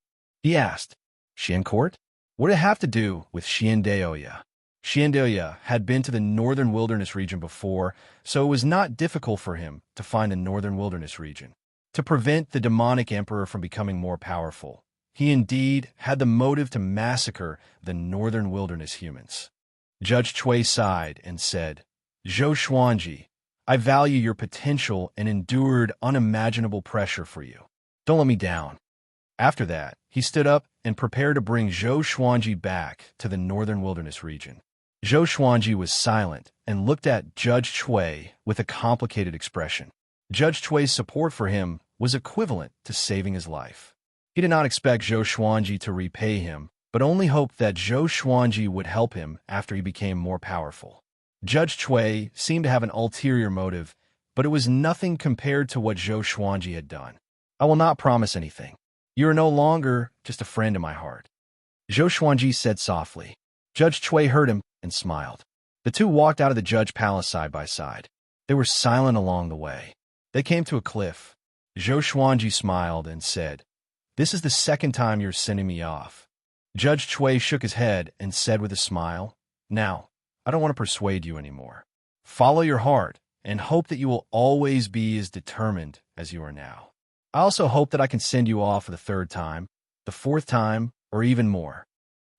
he asked. "Xian court? What did it have to do with Xianxia?" Xianxia had been to the northern wilderness region before, so it was not difficult for him to find the northern wilderness region. To prevent the demonic emperor from becoming more powerful, he indeed had the motive to massacre the northern wilderness humans. Judge Chui sighed and said, "Zhou Xuanji, I value your potential and endured unimaginable pressure for you. Don't let me down." After that, he stood up and prepared to bring Zhou Xuanji back to the northern wilderness region. Zhou Xuanji was silent and looked at Judge Chui with a complicated expression. Judge Chui's support for him was equivalent to saving his life. He did not expect Zhou Xuanji to repay him, but only hoped that Zhou Xuanji would help him after he became more powerful. Judge Chui seemed to have an ulterior motive, but it was nothing compared to what Zhou Xuanji had done. I will not promise anything. You are no longer just a friend in my heart. Zhou Xuanji said softly. Judge Cui heard him and smiled. The two walked out of the judge palace side by side. They were silent along the way. They came to a cliff. Zhou Xuanji smiled and said, This is the second time you're sending me off. Judge Cui shook his head and said with a smile, Now, I don't want to persuade you anymore. Follow your heart and hope that you will always be as determined as you are now. I also hope that I can send you off for the third time, the fourth time, or even more.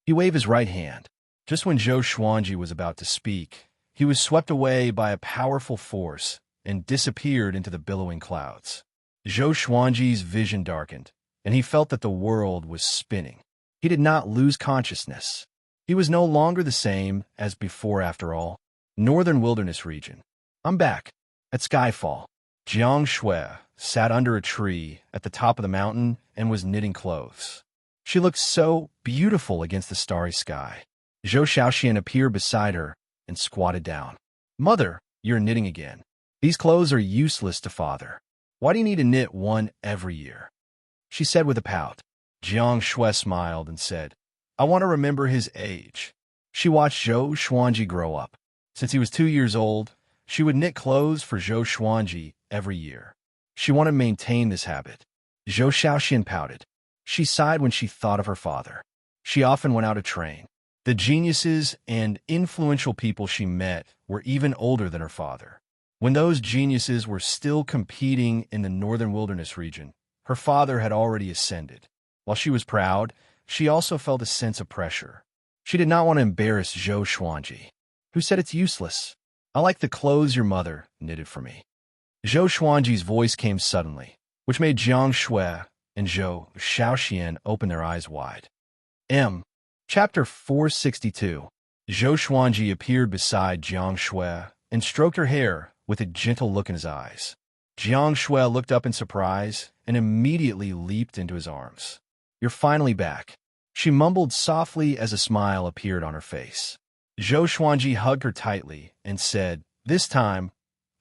He waved his right hand. Just when Zhou Xuanji was about to speak, he was swept away by a powerful force and disappeared into the billowing clouds. Zhou Xuanji's vision darkened, and he felt that the world was spinning. He did not lose consciousness. He was no longer the same as before after all. Northern Wilderness Region. I'm back. At Skyfall, Xianxia sat under a tree at the top of the mountain and was knitting clothes. She looked so beautiful against the starry sky. Zhou Xiaoxian appeared beside her and squatted down. Mother, you're knitting again. These clothes are useless to father. Why do you need to knit one every year? She said with a pout. Xianxia smiled and said, I want to remember his age. She watched Zhou Xuanji grow up. Since he was 2 years old, she would knit clothes for Zhou Xuanji every year. She wanted to maintain this habit. Zhou Xiaoxian pouted. She sighed when she thought of her father. She often went out to train. The geniuses and influential people she met were even older than her father. When those geniuses were still competing in the Northern Wilderness Region, her father had already ascended. While she was proud, she also felt a sense of pressure. She did not want to embarrass Zhou Xuanji. Who said it's useless? I like the clothes your mother knitted for me. Zhou Xuanji's voice came suddenly, which made Xianxia and Zhou Xiaoxian open their eyes wide. Chapter 462. Zhou Xuanji appeared beside Xianxia and stroked her hair with a gentle look in his eyes. Xianxia looked up in surprise and immediately leaped into his arms. You're finally back. She mumbled softly as a smile appeared on her face. Zhou Xuanji hugged her tightly and said, This time,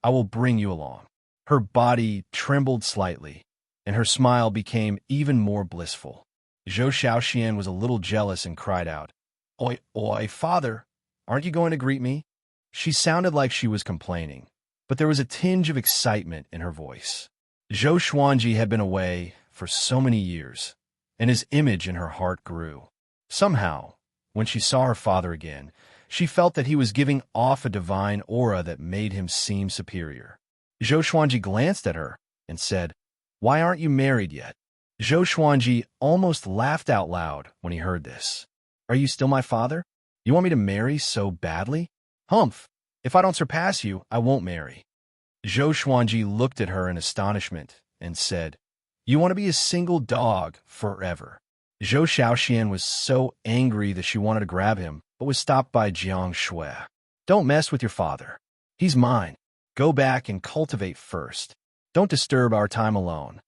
I will bring you along. Her body trembled slightly, and her smile became even more blissful. Zhou Xiaoxian was a little jealous and cried out, Oi, oi, father, aren't you going to greet me? She sounded like she was complaining, but there was a tinge of excitement in her voice. Zhou Xuanji had been away for so many years, and his image in her heart grew. Somehow, when she saw her father again, she felt that he was giving off a divine aura that made him seem superior. Zhou Xuanji glanced at her and said, Why aren't you married yet? Zhou Xuanji almost laughed out loud when he heard this. Are you still my father? You want me to marry so badly? Humph! If I don't surpass you, I won't marry. Zhou Xuanji looked at her in astonishment and said, You want to be a single dog forever. Zhou Xiaoxian was so angry that she wanted to grab him, but was stopped by Xianxia. Don't mess with your father. He's mine. Go back and cultivate first. Don't disturb our time alone.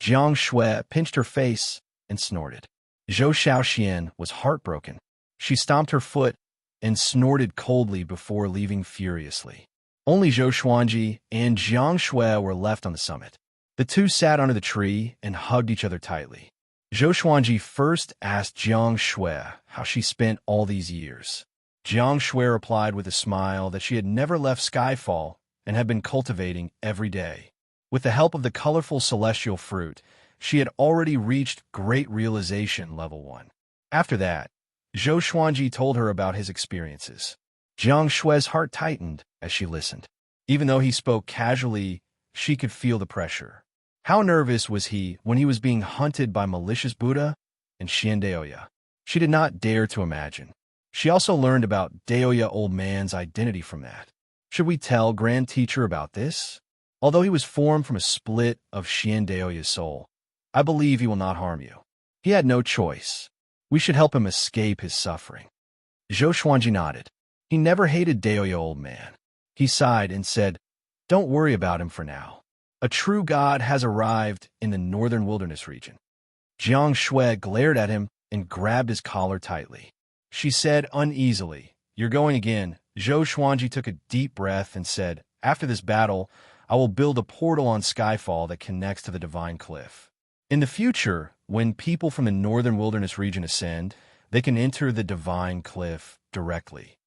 Xianxia pinched her face and snorted. Zhou Xiaoxian was heartbroken. She stomped her foot and snorted coldly before leaving furiously. Only Zhou Xuanji and Xianxia were left on the summit. The two sat under the tree and hugged each other tightly. Zhou Xuanji first asked Xianxia how she spent all these years. Xianxia replied with a smile that she had never left Skyfall and had been cultivating every day. With the help of the colorful celestial fruit, she had already reached Great Realization Level 1. After that, Zhou Xuanji told her about his experiences. Xianxia's heart tightened as she listened. Even though he spoke casually, she could feel the pressure. How nervous was he when he was being hunted by malicious Buddha and Xiandaoya? She did not dare to imagine. She also learned about Daoya old man's identity from that. Should we tell Grand Teacher about this? Although he was formed from a split of Xiandaoya's soul, I believe he will not harm you. He had no choice. We should help him escape his suffering. Zhou Xuanji nodded. He never hated Daoya old man. He sighed and said, Don't worry about him for now. A true god has arrived in the Northern Wilderness Region. Xianxia glared at him and grabbed his collar tightly. She said uneasily, You're going again. Zhou Xuanji took a deep breath and said, After this battle, I will build a portal on Skyfall that connects to the Divine Cliff. In the future, when people from the northern wilderness region ascend, they can enter the Divine Cliff directly.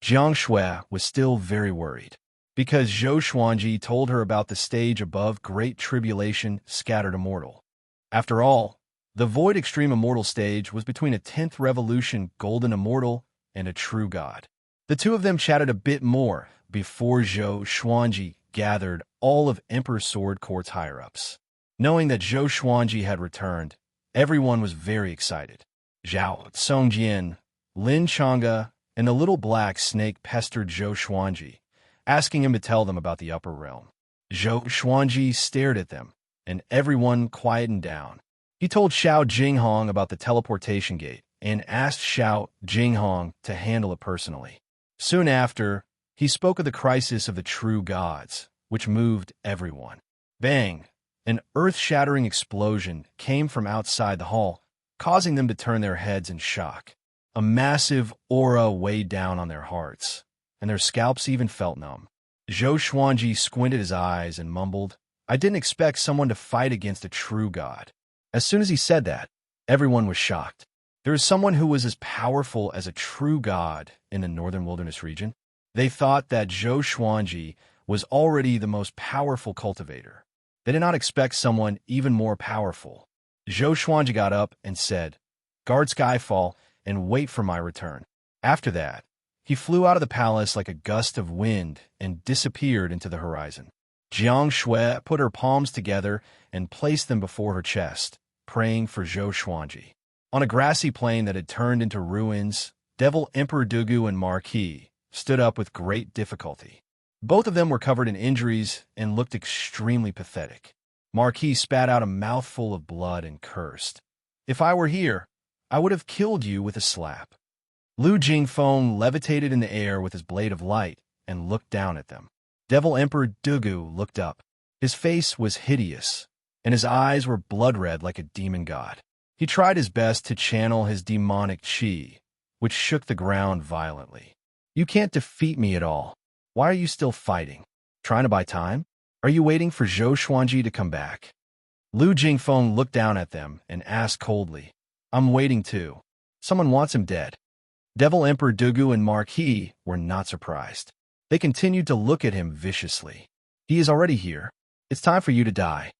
Xianxia was still very worried, because Zhou Xuanji told her about the stage above Great Tribulation Scattered Immortal. After all, the Void Extreme Immortal stage was between a 10th Revolution Golden Immortal and a true god. The two of them chatted a bit more before Zhou Xuanji gathered all of Emperor Sword Court's higher-ups. Knowing that Zhou Xuanji had returned, everyone was very excited. Zhao Songjian, Lin Chang'e, and the little black snake pestered Zhou Xuanji, asking him to tell them about the upper realm. Zhou Xuanji stared at them, and everyone quietened down. He told Xiao Jinghong about the teleportation gate and asked Xiao Jinghong to handle it personally. Soon after, he spoke of the crisis of the true gods, which moved everyone. Bang! An earth-shattering explosion came from outside the hall, causing them to turn their heads in shock. A massive aura weighed down on their hearts, and their scalps even felt numb. Zhou Xuanji squinted his eyes and mumbled, "I didn't expect someone to fight against a true god." As soon as he said that, everyone was shocked. There is someone who was as powerful as a true god in the northern wilderness region. They thought that Zhou Xuanji was already the most powerful cultivator. They did not expect someone even more powerful. Zhou Xuanji got up and said, "Guard Skyfall and wait for my return." After that, he flew out of the palace like a gust of wind and disappeared into the horizon. Jiang Shui put her palms together and placed them before her chest, praying for Zhou Xuanji. On a grassy plain that had turned into ruins, Devil Emperor Dugu and Marquis stood up with great difficulty. Both of them were covered in injuries and looked extremely pathetic. Marquis spat out a mouthful of blood and cursed, "If I were here, I would have killed you with a slap." Lu Jingfeng levitated in the air with his blade of light and looked down at them. Devil Emperor Dugu looked up. His face was hideous, and his eyes were blood-red like a demon god. He tried his best to channel his demonic qi, which shook the ground violently. "You can't defeat me at all. Why are you still fighting? Trying to buy time? Are you waiting for Zhou Xuanji to come back?" Lu Jingfeng looked down at them and asked coldly, "I'm waiting too. Someone wants him dead." Devil Emperor Dugu and Marquis were not surprised. They continued to look at him viciously. "He is already here. It's time for you to die."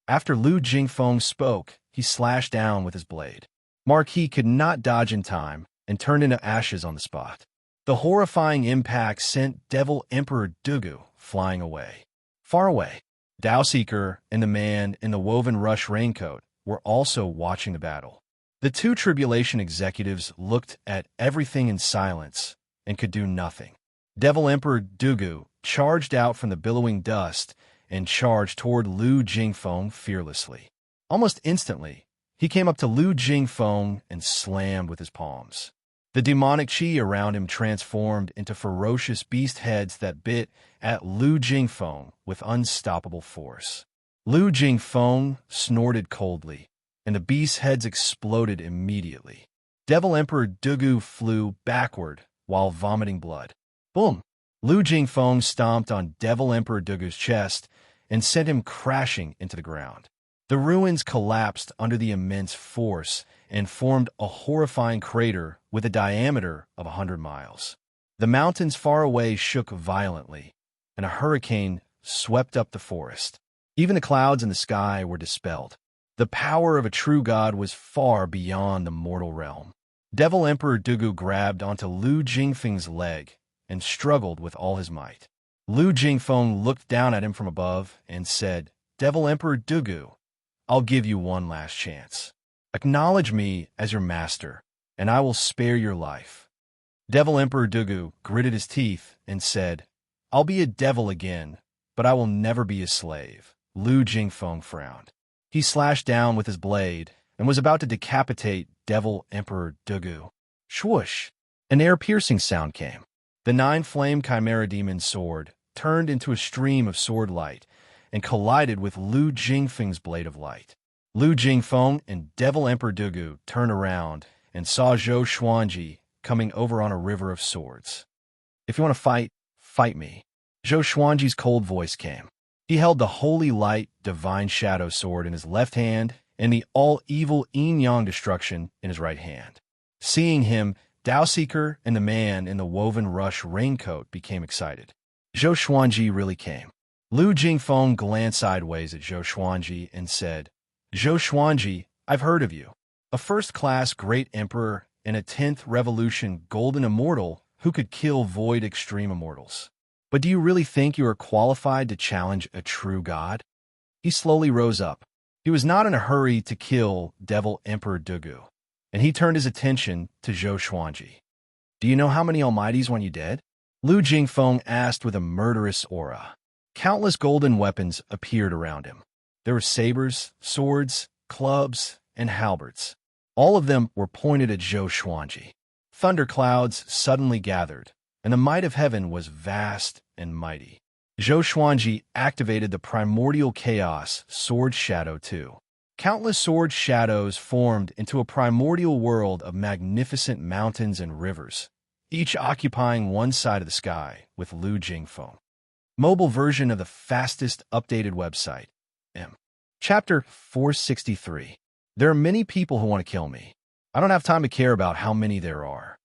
After Lu Jingfeng spoke, he slashed down with his blade. Marquis could not dodge in time and turned into ashes on the spot. The horrifying impact sent Devil Emperor Dugu flying away. Far away, Daoseeker and the man in the woven rush raincoat were also watching the battle. The two tribulation executives looked at everything in silence and could do nothing. Devil Emperor Dugu charged out from the billowing dust and charged toward Lu Jingfeng fearlessly. Almost instantly, he came up to Lu Jingfeng and slammed with his palms. The demonic qi around him transformed into ferocious beast heads that bit at Lu Jingfeng with unstoppable force. Lu Jingfeng snorted coldly, and the beast heads exploded immediately. Devil Emperor Dugu flew backward while vomiting blood. Boom! Lu Jingfeng stomped on Devil Emperor Dugu's chest and sent him crashing into the ground. The ruins collapsed under the immense force and formed a horrifying crater with a diameter of 100 miles. The mountains far away shook violently, and a hurricane swept up the forest. Even the clouds in the sky were dispelled. The power of a true god was far beyond the mortal realm. Devil Emperor Dugu grabbed onto Lu Jingfeng's leg and struggled with all his might. Lu Jingfeng looked down at him from above and said, "Devil Emperor Dugu, I'll give you one last chance. Acknowledge me as your master, and I will spare your life." Devil Emperor Dugu gritted his teeth and said, "I'll be a devil again, but I will never be a slave." Lu Jingfeng frowned. He slashed down with his blade and was about to decapitate Devil Emperor Dugu. Swoosh! An air-piercing sound came. The 9-flame Chimera Demon sword turned into a stream of sword light and collided with Lu Jingfeng's blade of light. Lu Jingfeng and Devil Emperor Dugu turned around and saw Zhou Xuanji coming over on a river of swords. "If you want to fight, fight me." Zhou Xuanji's cold voice came. He held the holy light, divine shadow sword in his left hand and the all-evil yin-yang destruction in his right hand. Seeing him, Dao Seeker and the man in the woven rush raincoat became excited. Zhou Xuanji really came. Lu Jingfeng glanced sideways at Zhou Xuanji and said, Zhou Xuanji, I've heard of you. A first-class great emperor and a 10th revolution golden immortal who could kill void extreme immortals. But do you really think you are qualified to challenge a true god? He slowly rose up. He was not in a hurry to kill Devil Emperor Dugu, and he turned his attention to Zhou Xuanji. Do you know how many almighties want you dead? Lu Jingfeng asked with a murderous aura. Countless golden weapons appeared around him. There were sabers, swords, clubs, and halberds. All of them were pointed at Zhou Xuanji. Thunderclouds suddenly gathered, and the might of heaven was vast and mighty. Zhou Xuanji activated the primordial chaos sword shadow too. Countless sword shadows formed into a primordial world of magnificent mountains and rivers, each occupying one side of the sky with Lu Jingfeng. Mobile version of the fastest updated website. Chapter 463. There are many people who want to kill me. I don't have time to care about how many there are.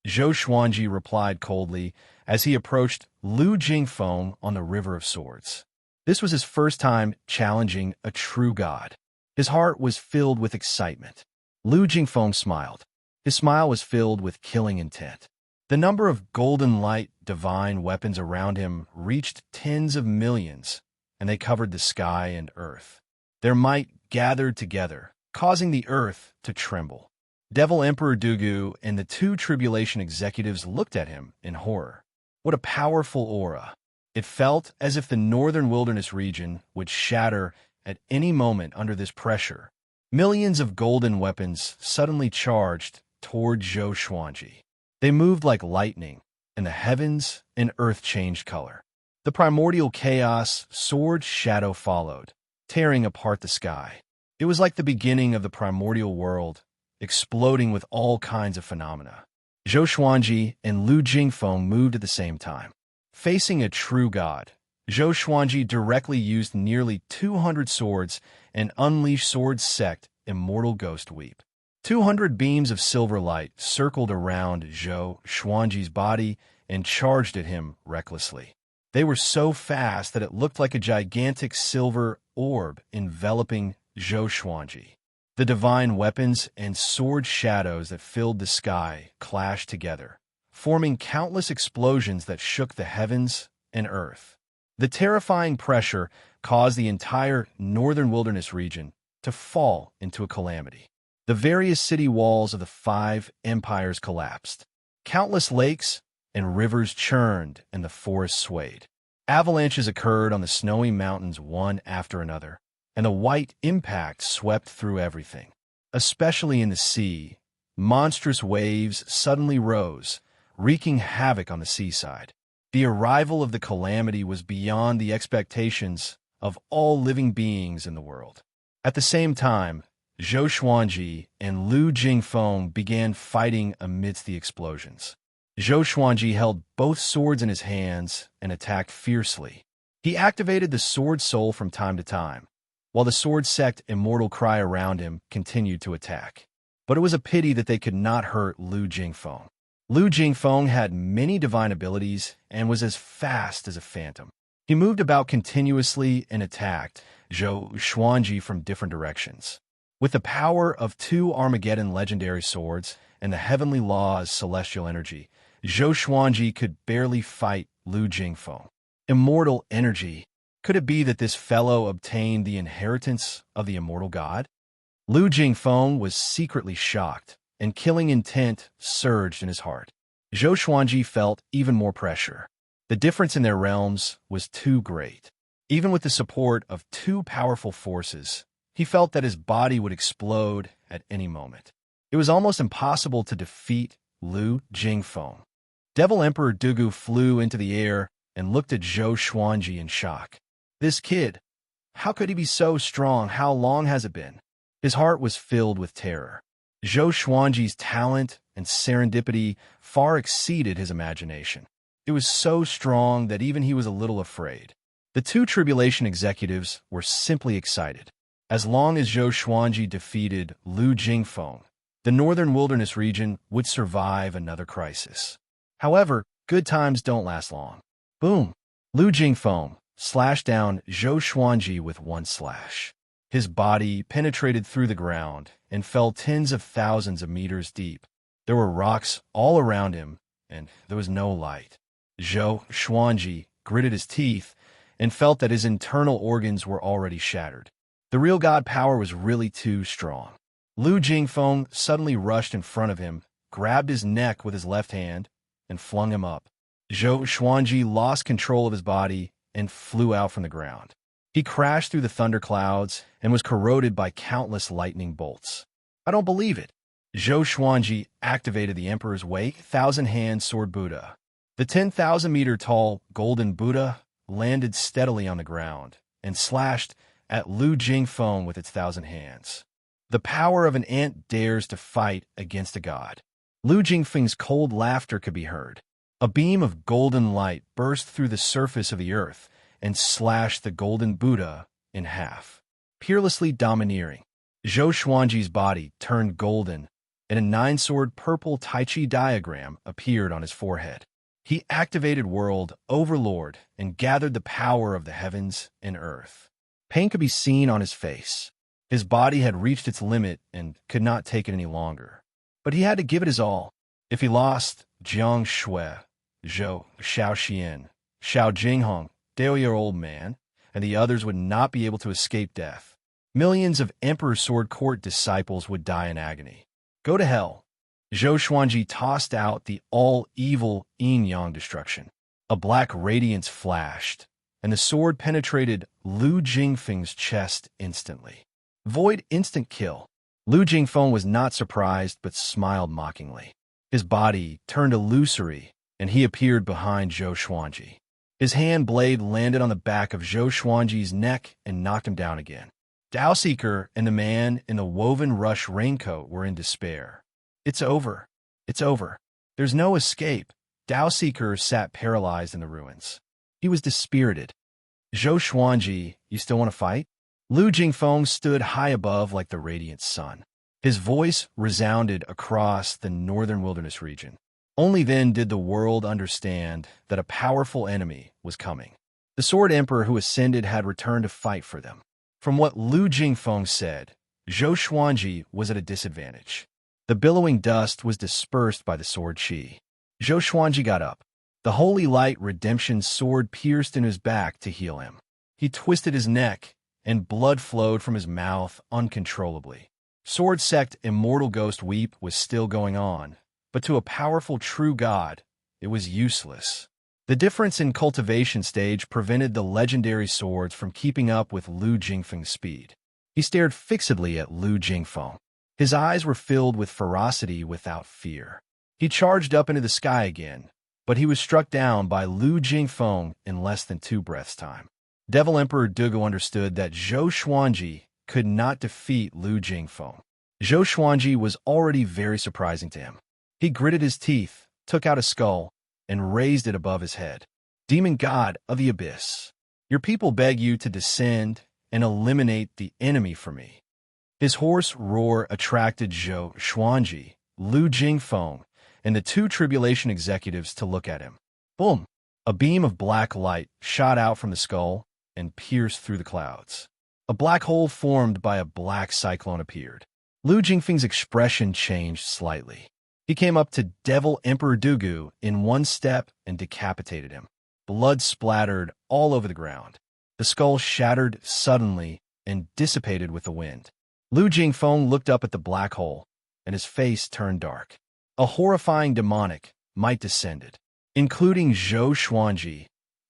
Zhou Xuanji replied coldly as he approached Lu Jingfeng on the River of Swords. This was his first time challenging a true god. His heart was filled with excitement. Lu Jingfeng smiled. His smile was filled with killing intent. The number of golden light divine weapons around him reached tens of millions, and they covered the sky and earth. Their might gathered together, causing the earth to tremble. Devil Emperor Dugu and the two tribulation executives looked at him in horror. What a powerful aura! It felt as if the northern wilderness region would shatter at any moment under this pressure. Millions of golden weapons suddenly charged toward Zhou Xuanji. They moved like lightning, and the heavens and earth changed color. The primordial chaos sword shadow followed, tearing apart the sky. It was like the beginning of the primordial world, exploding with all kinds of phenomena. Zhou Xuanji and Lu Jingfeng moved at the same time. Facing a true god, Zhou Xuanji directly used nearly 200 swords and unleashed sword sect Immortal Ghost Weep. 200 beams of silver light circled around Zhou Xuanji's body and charged at him recklessly. They were so fast that it looked like a gigantic silver orb enveloping Zhou Xuanji. The divine weapons and sword shadows that filled the sky clashed together, forming countless explosions that shook the heavens and earth. The terrifying pressure caused the entire northern wilderness region to fall into a calamity. The various city walls of the 5 empires collapsed. Countless lakes and rivers churned and the forests swayed. Avalanches occurred on the snowy mountains one after another, and the white impact swept through everything. Especially in the sea, monstrous waves suddenly rose, wreaking havoc on the seaside. The arrival of the calamity was beyond the expectations of all living beings in the world. At the same time, Zhou Xuanji and Lu Jingfeng began fighting amidst the explosions. Zhou Xuanji held both swords in his hands and attacked fiercely. He activated the sword soul from time to time, while the sword sect immortal cry around him continued to attack. But it was a pity that they could not hurt Lu Jingfeng. Lu Jingfeng had many divine abilities and was as fast as a phantom. He moved about continuously and attacked Zhou Xuanji from different directions. With the power of 2 Armageddon legendary swords and the heavenly law's celestial energy, Zhou Xuanji could barely fight Lu Jingfeng. Immortal energy. Could it be that this fellow obtained the inheritance of the immortal god? Lu Jingfeng was secretly shocked, and killing intent surged in his heart. Zhou Xuanji felt even more pressure. The difference in their realms was too great. Even with the support of 2 powerful forces, he felt that his body would explode at any moment. It was almost impossible to defeat Lu Jingfeng. Devil Emperor Dugu flew into the air and looked at Zhou Xuanji in shock. This kid, how could he be so strong? How long has it been? His heart was filled with terror. Zhou Xuanji's talent and serendipity far exceeded his imagination. It was so strong that even he was a little afraid. The two tribulation executives were simply excited. As long as Zhou Xuanji defeated Lu Jingfeng, the northern wilderness region would survive another crisis. However, good times don't last long. Boom! Lu Jingfeng slashed down Zhou Xuanji with one slash. His body penetrated through the ground and fell tens of thousands of meters deep. There were rocks all around him, and there was no light. Zhou Xuanji gritted his teeth and felt that his internal organs were already shattered. The real god power was really too strong. Lu Jingfeng suddenly rushed in front of him, grabbed his neck with his left hand, and flung him up. Zhou Xuanji lost control of his body and flew out from the ground. He crashed through the thunderclouds and was corroded by countless lightning bolts. I don't believe it. Zhou Xuanji activated the Emperor's Way, Thousand-Hand Sword Buddha. The 10,000-meter-tall golden Buddha landed steadily on the ground and slashed at Lu Jingfeng with its 1,000 hands. The power of an ant dares to fight against a god. Lu Jingfeng's cold laughter could be heard. A beam of golden light burst through the surface of the earth and slashed the golden Buddha in half. Peerlessly domineering, Zhou Xuanji's body turned golden, and a nine-sword purple Tai Chi diagram appeared on his forehead. He activated World Overlord and gathered the power of the heavens and earth. Pain could be seen on his face. His body had reached its limit and could not take it any longer. But he had to give it his all. If he lost, Jiang Shui, Zhou Xiaoxian, Xiao Jinghong, Dao-year-old man, and the others would not be able to escape death. Millions of Emperor's Sword Court disciples would die in agony. Go to hell. Zhou Xuanji tossed out the all-evil yin-yang destruction. A black radiance flashed, and the sword penetrated Lu Jingfeng's chest instantly. Void instant kill. Lu Jingfeng was not surprised but smiled mockingly. His body turned illusory, and he appeared behind Zhou Xuanji. His hand blade landed on the back of Zhou Xuanji's neck and knocked him down again. Dao Seeker and the man in the woven rush raincoat were in despair. It's over. It's over. There's no escape. Dao Seeker sat paralyzed in the ruins. He was dispirited. Zhou Xuanji, you still want to fight? Lu Jingfeng stood high above like the radiant sun. His voice resounded across the northern wilderness region. Only then did the world understand that a powerful enemy was coming. The Sword Emperor who ascended had returned to fight for them. From what Lu Jingfeng said, Zhou Xuanji was at a disadvantage. The billowing dust was dispersed by the sword chi. Zhou Xuanji got up. The holy light redemption sword pierced in his back to heal him. He twisted his neck, and blood flowed from his mouth uncontrollably. Sword sect Immortal Ghost Weep was still going on, but to a powerful true god, it was useless. The difference in cultivation stage prevented the legendary swords from keeping up with Lu Jingfeng's speed. He stared fixedly at Lu Jingfeng. His eyes were filled with ferocity without fear. He charged up into the sky again, but he was struck down by Lu Jingfeng in less than 2 breaths' time. Devil Emperor Dugu understood that Zhou Xuanji could not defeat Lu Jingfeng. Zhou Xuanji was already very surprising to him. He gritted his teeth, took out a skull, and raised it above his head. Demon God of the Abyss, your people beg you to descend and eliminate the enemy for me. His hoarse roar attracted Zhou Xuanji, Lu Jingfeng, and the 2 tribulation executives to look at him. Boom! A beam of black light shot out from the skull and pierced through the clouds. A black hole formed by a black cyclone appeared. Lu Jingfeng's expression changed slightly. He came up to Devil Emperor Dugu in one step and decapitated him. Blood splattered all over the ground. The skull shattered suddenly and dissipated with the wind. Lu Jingfeng looked up at the black hole, and his face turned dark. A horrifying demonic might descended. Including Zhou Xuanji,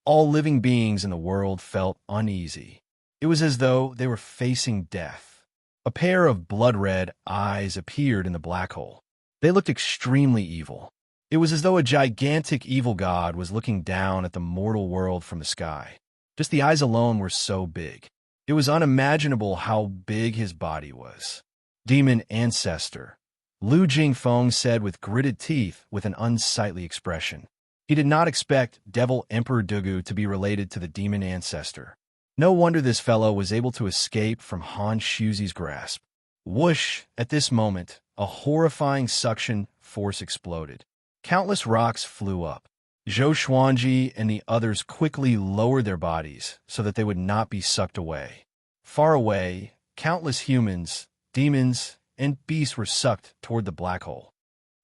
all living beings in the world felt uneasy. It was as though they were facing death. A pair of blood-red eyes appeared in the black hole. They looked extremely evil. It was as though a gigantic evil god was looking down at the mortal world from the sky. Just the eyes alone were so big. It was unimaginable how big his body was. Demon Ancestor, Lu Jingfeng said with gritted teeth with an unsightly expression. He did not expect Devil Emperor Dugu to be related to the demon ancestor. No wonder this fellow was able to escape from Han Shuzi's grasp. Whoosh! At this moment, a horrifying suction force exploded. Countless rocks flew up. Zhou Xuanji and the others quickly lowered their bodies so that they would not be sucked away. Far away, countless humans, demons, and beasts were sucked toward the black hole.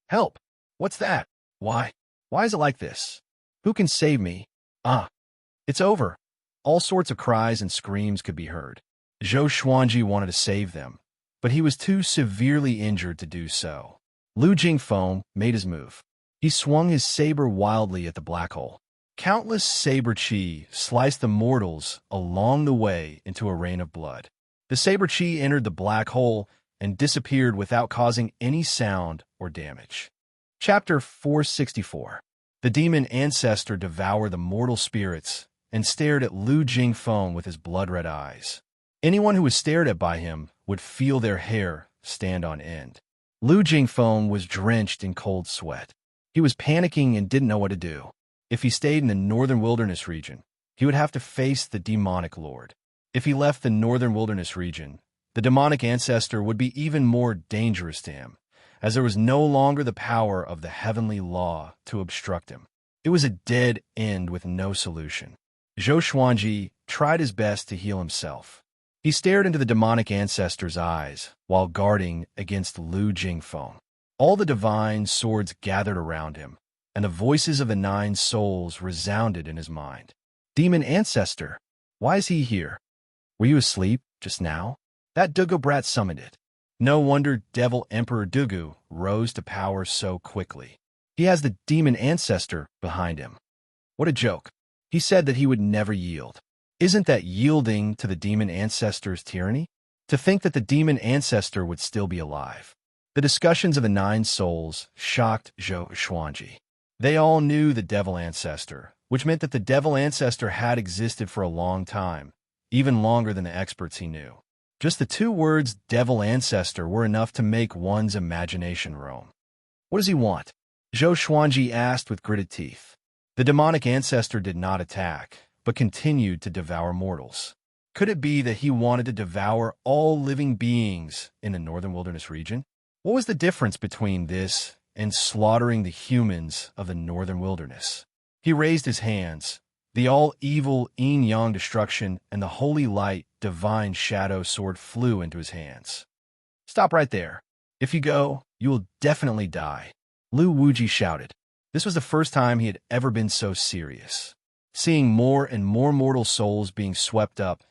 Help! What's that? Why? Why is it like this? Who can save me? Ah! It's over! All sorts of cries and screams could be heard. Zhou Xuanji wanted to save them, but he was too severely injured to do so. Lu Jingfeng made his move. He swung his saber wildly at the black hole. Countless saber chi sliced the mortals along the way into a rain of blood. The saber chi entered the black hole and disappeared without causing any sound or damage. Chapter 464. The demon ancestor devoured the mortal spirits and stared at Lu Jingfeng with his blood-red eyes. Anyone who was stared at by him would feel their hair stand on end. Lu Jingfeng was drenched in cold sweat. He was panicking and didn't know what to do. If he stayed in the northern wilderness region, he would have to face the demonic lord. If he left the northern wilderness region, the demonic ancestor would be even more dangerous to him, as there was no longer the power of the heavenly law to obstruct him. It was a dead end with no solution. Zhou Xuanji tried his best to heal himself. He stared into the demonic ancestor's eyes while guarding against Lu Jingfeng. All the divine swords gathered around him, and the voices of the 9 souls resounded in his mind. Demon ancestor, why is he here? Were you asleep just now? That Dugu brat summoned it. No wonder Devil Emperor Dugu rose to power so quickly. He has the demon ancestor behind him. What a joke. He said that he would never yield. Isn't that yielding to the demon ancestor's tyranny? To think that the demon ancestor would still be alive. The discussions of the 9 souls shocked Zhou Xuanji. They all knew the devil ancestor, which meant that the devil ancestor had existed for a long time, even longer than the experts he knew. Just the 2 words devil ancestor were enough to make one's imagination roam. What does he want? Zhou Xuanji asked with gritted teeth. The demonic ancestor did not attack, but continued to devour mortals. Could it be that he wanted to devour all living beings in the northern wilderness region? What was the difference between this and slaughtering the humans of the northern wilderness? He raised his hands. The all-evil yin-yang destruction and the holy light divine shadow sword flew into his hands. Stop right there. If you go, you will definitely die. Lu Wuji shouted. This was the first time he had ever been so serious. Seeing more and more mortal souls being swept up,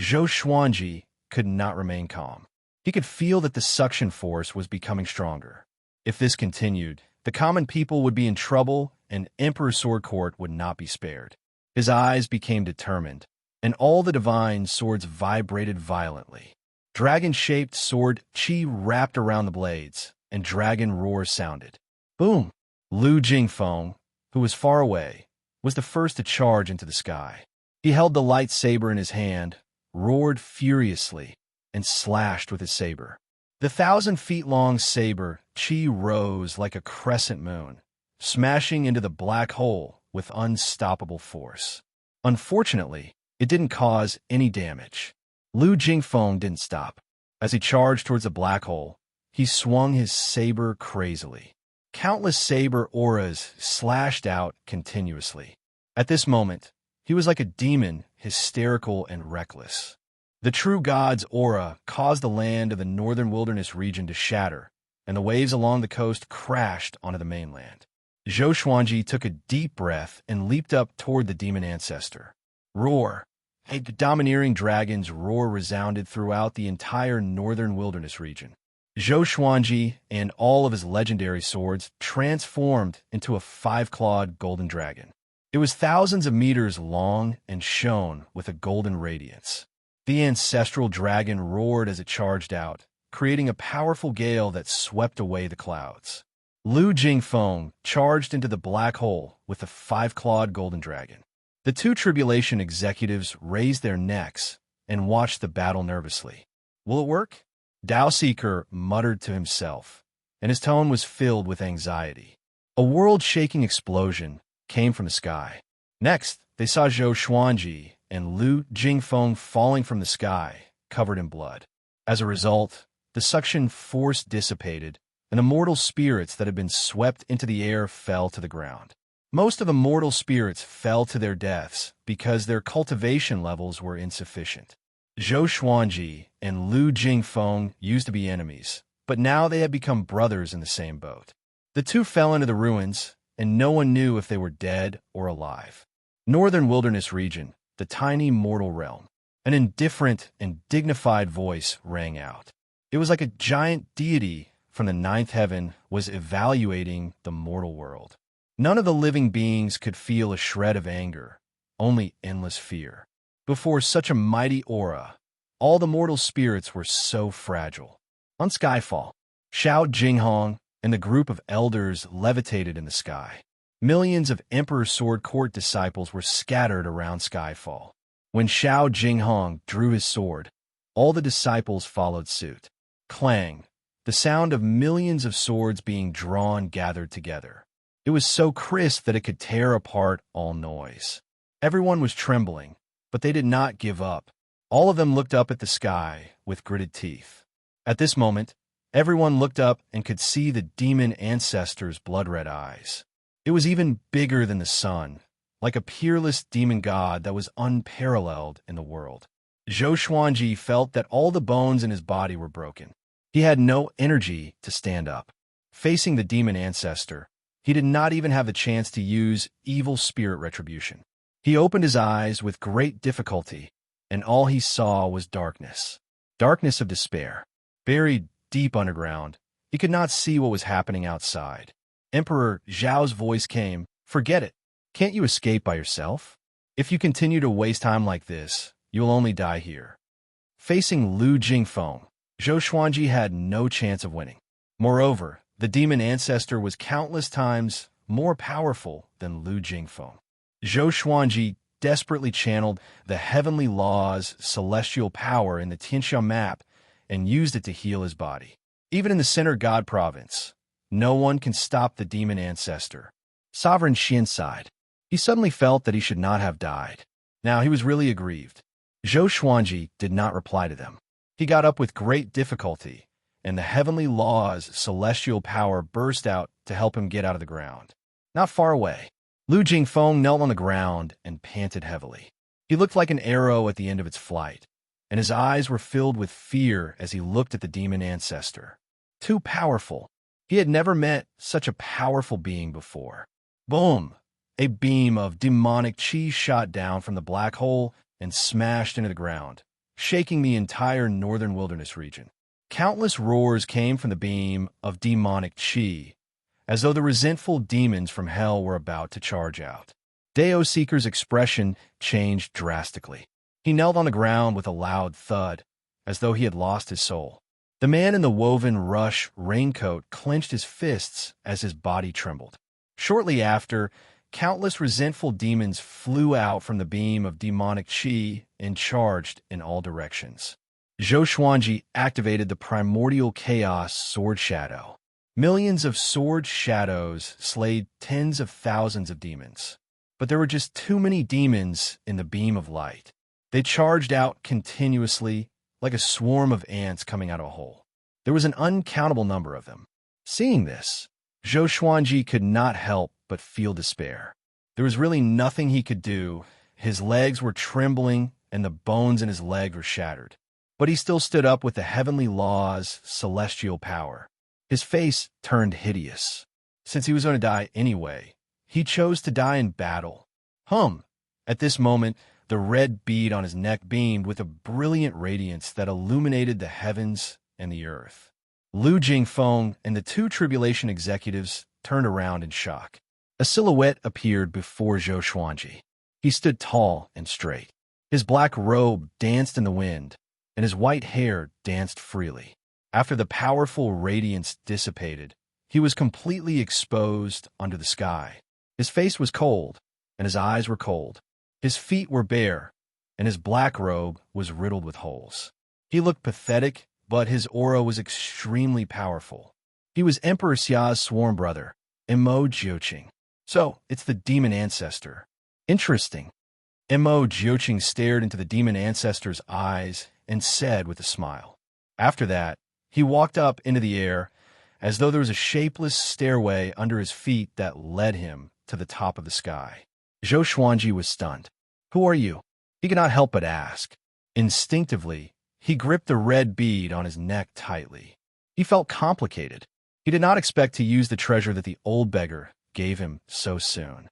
Zhou Xuanji could not remain calm. He could feel that the suction force was becoming stronger. If this continued, the common people would be in trouble and Emperor Sword Court would not be spared. His eyes became determined, and all the divine swords vibrated violently. Dragon-shaped sword chi wrapped around the blades, and dragon roars sounded. Boom! Lu Jingfeng, who was far away, was the first to charge into the sky. He held the lightsaber in his hand, roared furiously, and slashed with his saber. The 1,000-feet-long saber chi rose like a crescent moon, smashing into the black hole with unstoppable force. Unfortunately, it didn't cause any damage. Lu Jingfeng didn't stop. As he charged towards the black hole, he swung his saber crazily. Countless saber auras slashed out continuously. At this moment, he was like a demon, hysterical and reckless. The true god's aura caused the land of the northern wilderness region to shatter, and the waves along the coast crashed onto the mainland. Zhou Xuanji took a deep breath and leaped up toward the demon ancestor. Roar! A domineering dragon's roar resounded throughout the entire northern wilderness region. Zhou Xuanji and all of his legendary swords transformed into a 5-clawed golden dragon. It was thousands of meters long and shone with a golden radiance. The ancestral dragon roared as it charged out, creating a powerful gale that swept away the clouds. Lu Jingfeng charged into the black hole with the 5-clawed golden dragon. The 2 tribulation executives raised their necks and watched the battle nervously. Will it work? Dao Seeker muttered to himself, and his tone was filled with anxiety. A world-shaking explosion, came from the sky. Next, they saw Zhou Xuanji and Lu Jingfeng falling from the sky, covered in blood. As a result, the suction force dissipated, and immortal spirits that had been swept into the air fell to the ground. Most of the mortal spirits fell to their deaths because their cultivation levels were insufficient. Zhou Xuanji and Lu Jingfeng used to be enemies, but now they had become brothers in the same boat. The two fell into the ruins, and no one knew if they were dead or alive. Northern Wilderness Region, the tiny mortal realm. An indifferent and dignified voice rang out. It was like a giant deity from the ninth heaven was evaluating the mortal world. None of the living beings could feel a shred of anger, only endless fear. Before such a mighty aura, all the mortal spirits were so fragile. On Skyfall, Xiao Jinghong and the group of elders levitated in the sky. Millions of Emperor Sword Court disciples were scattered around Skyfall. When Xiao Jinghong drew his sword, all the disciples followed suit. Clang, the sound of millions of swords being drawn gathered together. It was so crisp that it could tear apart all noise. Everyone was trembling, but they did not give up. All of them looked up at the sky with gritted teeth. At this moment, everyone looked up and could see the demon ancestor's blood-red eyes. It was even bigger than the sun, like a peerless demon god that was unparalleled in the world. Zhou Xuanji felt that all the bones in his body were broken. He had no energy to stand up. Facing the demon ancestor, he did not even have the chance to use evil spirit retribution. He opened his eyes with great difficulty, and all he saw was darkness. Darkness of despair. Buried deep underground, he could not see what was happening outside. Emperor Zhao's voice came, "Forget it. Can't you escape by yourself? If you continue to waste time like this, you'll only die here." Facing Lu Jingfeng, Zhou Xuanji had no chance of winning. Moreover, the demon ancestor was countless times more powerful than Lu Jingfeng. Zhou Xuanji desperately channeled the heavenly law's celestial power in the Xianxia map and used it to heal his body. Even in the Center God province, no one can stop the demon ancestor. Sovereign Xian sighed. He suddenly felt that he should not have died. Now he was really aggrieved. Zhou Xuanji did not reply to them. He got up with great difficulty, and the heavenly law's celestial power burst out to help him get out of the ground. Not far away, Lu Jingfeng knelt on the ground and panted heavily. He looked like an arrow at the end of its flight, and his eyes were filled with fear as he looked at the demon ancestor. Too powerful. He had never met such a powerful being before. Boom! A beam of demonic chi shot down from the black hole and smashed into the ground, shaking the entire northern wilderness region. Countless roars came from the beam of demonic chi, as though the resentful demons from hell were about to charge out. Dao Seeker's expression changed drastically. He knelt on the ground with a loud thud, as though he had lost his soul. The man in the woven rush raincoat clenched his fists as his body trembled. Shortly after, countless resentful demons flew out from the beam of demonic chi and charged in all directions. Zhou Xuanji activated the primordial chaos sword shadow. Millions of sword shadows slayed tens of thousands of demons. But there were just too many demons in the beam of light. They charged out continuously, like a swarm of ants coming out of a hole. There was an uncountable number of them. Seeing this, Zhou Xuanji could not help but feel despair. There was really nothing he could do. His legs were trembling, and the bones in his legs were shattered. But he still stood up with the heavenly law's celestial power. His face turned hideous. Since he was going to die anyway, he chose to die in battle. At this moment, the red bead on his neck beamed with a brilliant radiance that illuminated the heavens and the earth. Lu Jingfeng and the two tribulation executives turned around in shock. A silhouette appeared before Zhou Xuanji. He stood tall and straight. His black robe danced in the wind, and his white hair danced freely. After the powerful radiance dissipated, he was completely exposed under the sky. His face was cold, and his eyes were cold. His feet were bare, and his black robe was riddled with holes. He looked pathetic, but his aura was extremely powerful. He was Emperor Xia's sworn brother, Imo Jiuqing. So, it's the demon ancestor. Interesting. Mo Jiuqing stared into the demon ancestor's eyes and said with a smile. After that, he walked up into the air as though there was a shapeless stairway under his feet that led him to the top of the sky. Zhou Xuanji was stunned. Who are you? He could not help but ask. Instinctively, he gripped the red bead on his neck tightly. He felt complicated. He did not expect to use the treasure that the old beggar gave him so soon.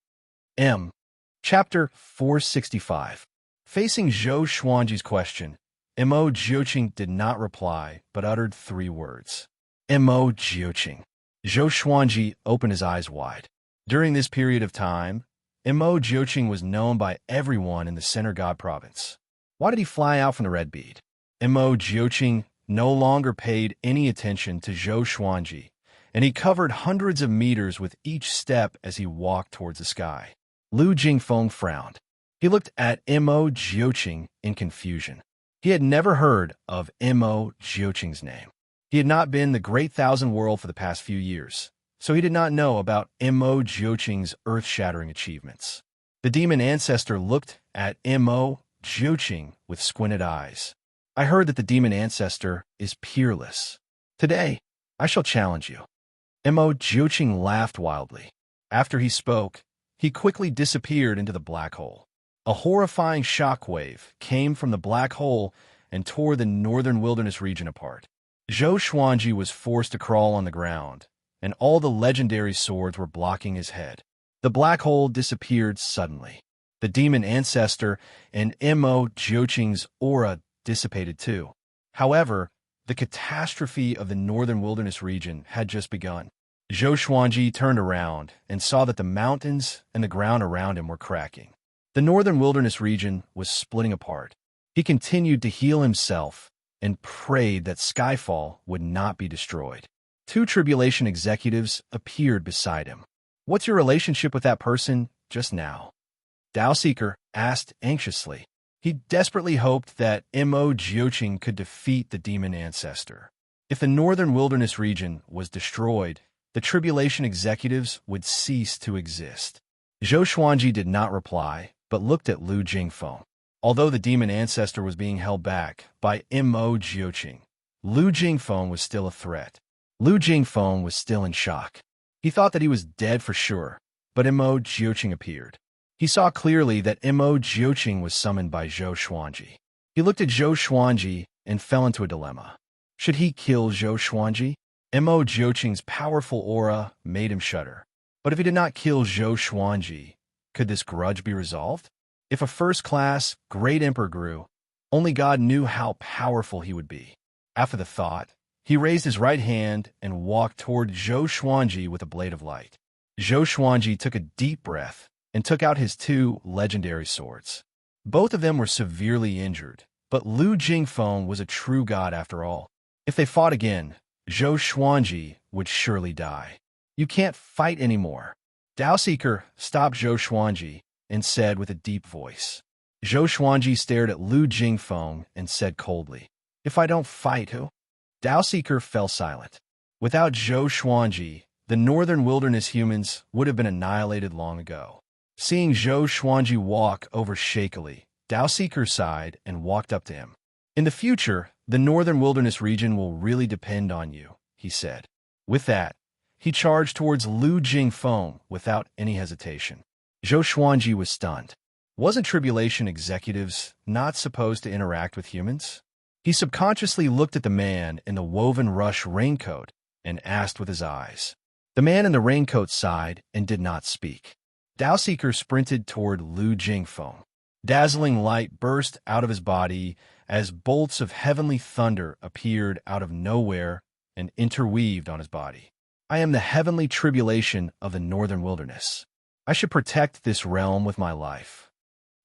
Chapter 465. Facing Zhou Xuanji's question, Mo Jiuqing did not reply, but uttered 3 words. Mo Jiuqing. Zhou Xuanji opened his eyes wide. During this period of time, Mo Jiuqing was known by everyone in the Center God province. Why did he fly out from the red bead? Mo Jiuqing no longer paid any attention to Zhou Xuanji, and he covered hundreds of meters with each step as he walked towards the sky. Lu Jingfeng frowned. He looked at Mo Jiuqing in confusion. He had never heard of Mo Jiuqing's name. He had not been in the Great Thousand World for the past few years, so he did not know about Mo Jiuqing's earth-shattering achievements. The demon ancestor looked at Mo Jiuqing with squinted eyes. I heard that the demon ancestor is peerless. Today, I shall challenge you. Mo Jiuqing laughed wildly. After he spoke, he quickly disappeared into the black hole. A horrifying shockwave came from the black hole and tore the northern wilderness region apart. Zhou Xuanji was forced to crawl on the ground, and all the legendary swords were blocking his head. The black hole disappeared suddenly. The demon ancestor and Mo Jiuqing's aura dissipated too. However, the catastrophe of the northern wilderness region had just begun. Zhou Xuanji turned around and saw that the mountains and the ground around him were cracking. The northern wilderness region was splitting apart. He continued to heal himself and prayed that Skyfall would not be destroyed. 2 tribulation executives appeared beside him. What's your relationship with that person just now? Dao Seeker asked anxiously. He desperately hoped that Mo Jiuqing could defeat the demon ancestor. If the northern wilderness region was destroyed, the tribulation executives would cease to exist. Zhou Xuanji did not reply, but looked at Lu Jingfeng. Although the demon ancestor was being held back by Mo Jiuqing, Lu Jingfeng was still a threat. Lu Jingfeng was still in shock. He thought that he was dead for sure, but Mo Jiuqing appeared. He saw clearly that Mo Jiuqing was summoned by Zhou Xuanji. He looked at Zhou Xuanji and fell into a dilemma. Should he kill Zhou Xuanji? Mo Jiuqing's powerful aura made him shudder. But if he did not kill Zhou Xuanji, could this grudge be resolved? If a first-class, great emperor grew, only God knew how powerful he would be. After the thought, he raised his right hand and walked toward Zhou Xuanji with a blade of light. Zhou Xuanji took a deep breath and took out his 2 legendary swords. Both of them were severely injured, but Lu Jingfeng was a true god after all. If they fought again, Zhou Xuanji would surely die. You can't fight anymore. Dao Seeker stopped Zhou Xuanji and said with a deep voice. Zhou Xuanji stared at Lu Jingfeng and said coldly, If I don't fight, who? Dao Seeker fell silent. Without Zhou Xuanji, the northern wilderness humans would have been annihilated long ago. Seeing Zhou Xuanji walk over shakily, Dao Seeker sighed and walked up to him. In the future, the northern wilderness region will really depend on you, he said. With that, he charged towards Lu Jingfeng without any hesitation. Zhou Xuanji was stunned. Wasn't tribulation executives not supposed to interact with humans? He subconsciously looked at the man in the woven rush raincoat and asked with his eyes. The man in the raincoat sighed and did not speak. Dao Seeker sprinted toward Lu Jingfeng. Dazzling light burst out of his body as bolts of heavenly thunder appeared out of nowhere and interweaved on his body. I am the heavenly tribulation of the northern wilderness. I should protect this realm with my life.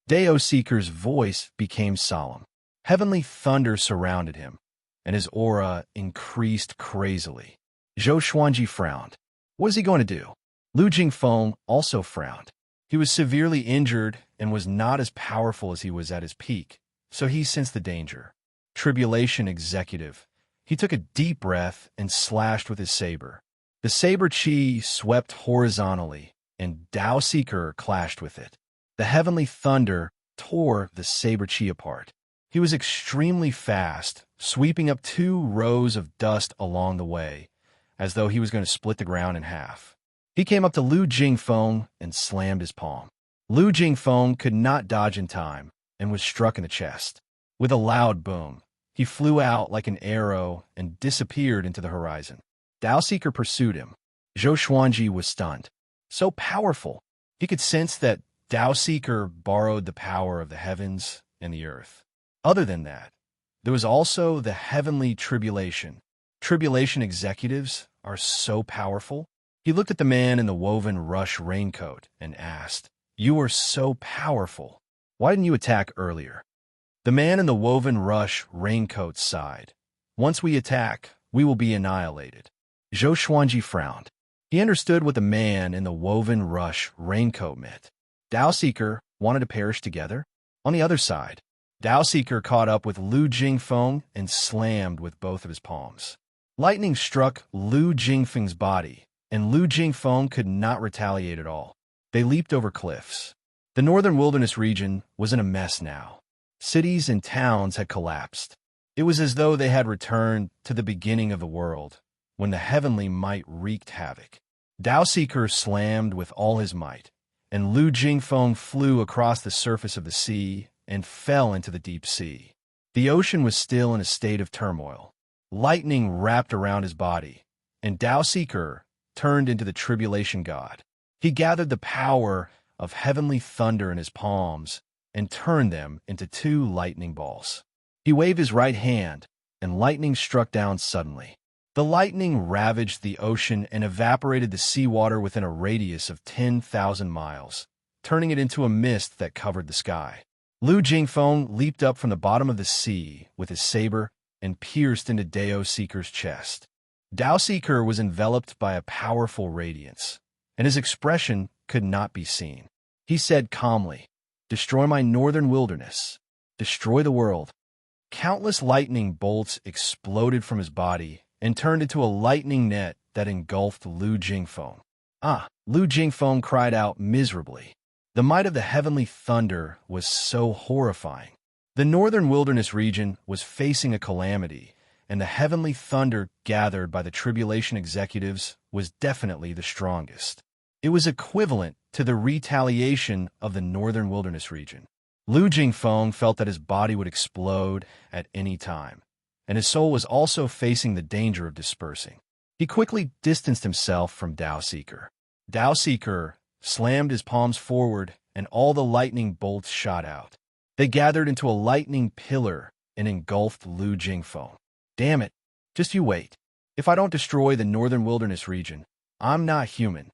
Dao Seeker's voice became solemn. Heavenly thunder surrounded him, and his aura increased crazily. Zhou Xuanji frowned. What is he going to do? Lu Jingfeng also frowned. He was severely injured and was not as powerful as he was at his peak, so he sensed the danger. Tribulation executive. He took a deep breath and slashed with his saber. The saber chi swept horizontally and Tao Seeker clashed with it. The heavenly thunder tore the saber chi apart. He was extremely fast, sweeping up 2 rows of dust along the way, as though he was going to split the ground in half. He came up to Lu Jingfeng and slammed his palm. Lu Jingfeng could not dodge in time and was struck in the chest. With a loud boom, he flew out like an arrow and disappeared into the horizon. Tao Seeker pursued him. Zhou Xuanji was stunned. So powerful. He could sense that Tao Seeker borrowed the power of the heavens and the earth. Other than that, there was also the heavenly tribulation. Tribulation executives are so powerful. He looked at the man in the woven rush raincoat and asked, "You are so powerful. Why didn't you attack earlier?" The man in the woven rush raincoat sighed. "Once we attack, we will be annihilated." Zhou Xuanji frowned. He understood what the man in the woven rush raincoat meant. Tao Seeker wanted to perish together. On the other side, Tao Seeker caught up with Lu Jingfeng and slammed with both of his palms. Lightning struck Lu Jingfeng's body, and Lu Jingfeng could not retaliate at all. They leaped over cliffs. The northern wilderness region was in a mess now. Cities and towns had collapsed. It was as though they had returned to the beginning of the world, when the heavenly might wreaked havoc. Tao Seeker slammed with all his might, and Lu Jingfeng flew across the surface of the sea and fell into the deep sea. The ocean was still in a state of turmoil. Lightning wrapped around his body, and Tao Seeker turned into the tribulation god. He gathered the power of heavenly thunder in his palms and turned them into 2 lightning balls. He waved his right hand, and lightning struck down suddenly. The lightning ravaged the ocean and evaporated the seawater within a radius of 10,000 miles, turning it into a mist that covered the sky. Lu Jingfeng leaped up from the bottom of the sea with his saber and pierced into Tao Seeker's chest. Tao Seeker was enveloped by a powerful radiance, and his expression could not be seen. He said calmly, "Destroy my northern wilderness. Destroy the world." Countless lightning bolts exploded from his body and turned into a lightning net that engulfed Lu Jingfeng. "Ah!" Lu Jingfeng cried out miserably. The might of the heavenly thunder was so horrifying. The northern wilderness region was facing a calamity, and the heavenly thunder gathered by the tribulation executives was definitely the strongest. It was equivalent to the retaliation of the northern wilderness region. Lu Jingfeng felt that his body would explode at any time, and his soul was also facing the danger of dispersing. He quickly distanced himself from Tao Seeker. Tao Seeker slammed his palms forward, and all the lightning bolts shot out. They gathered into a lightning pillar and engulfed Lu Jingfeng. "Damn it, just you wait. If I don't destroy the northern wilderness region, I'm not human."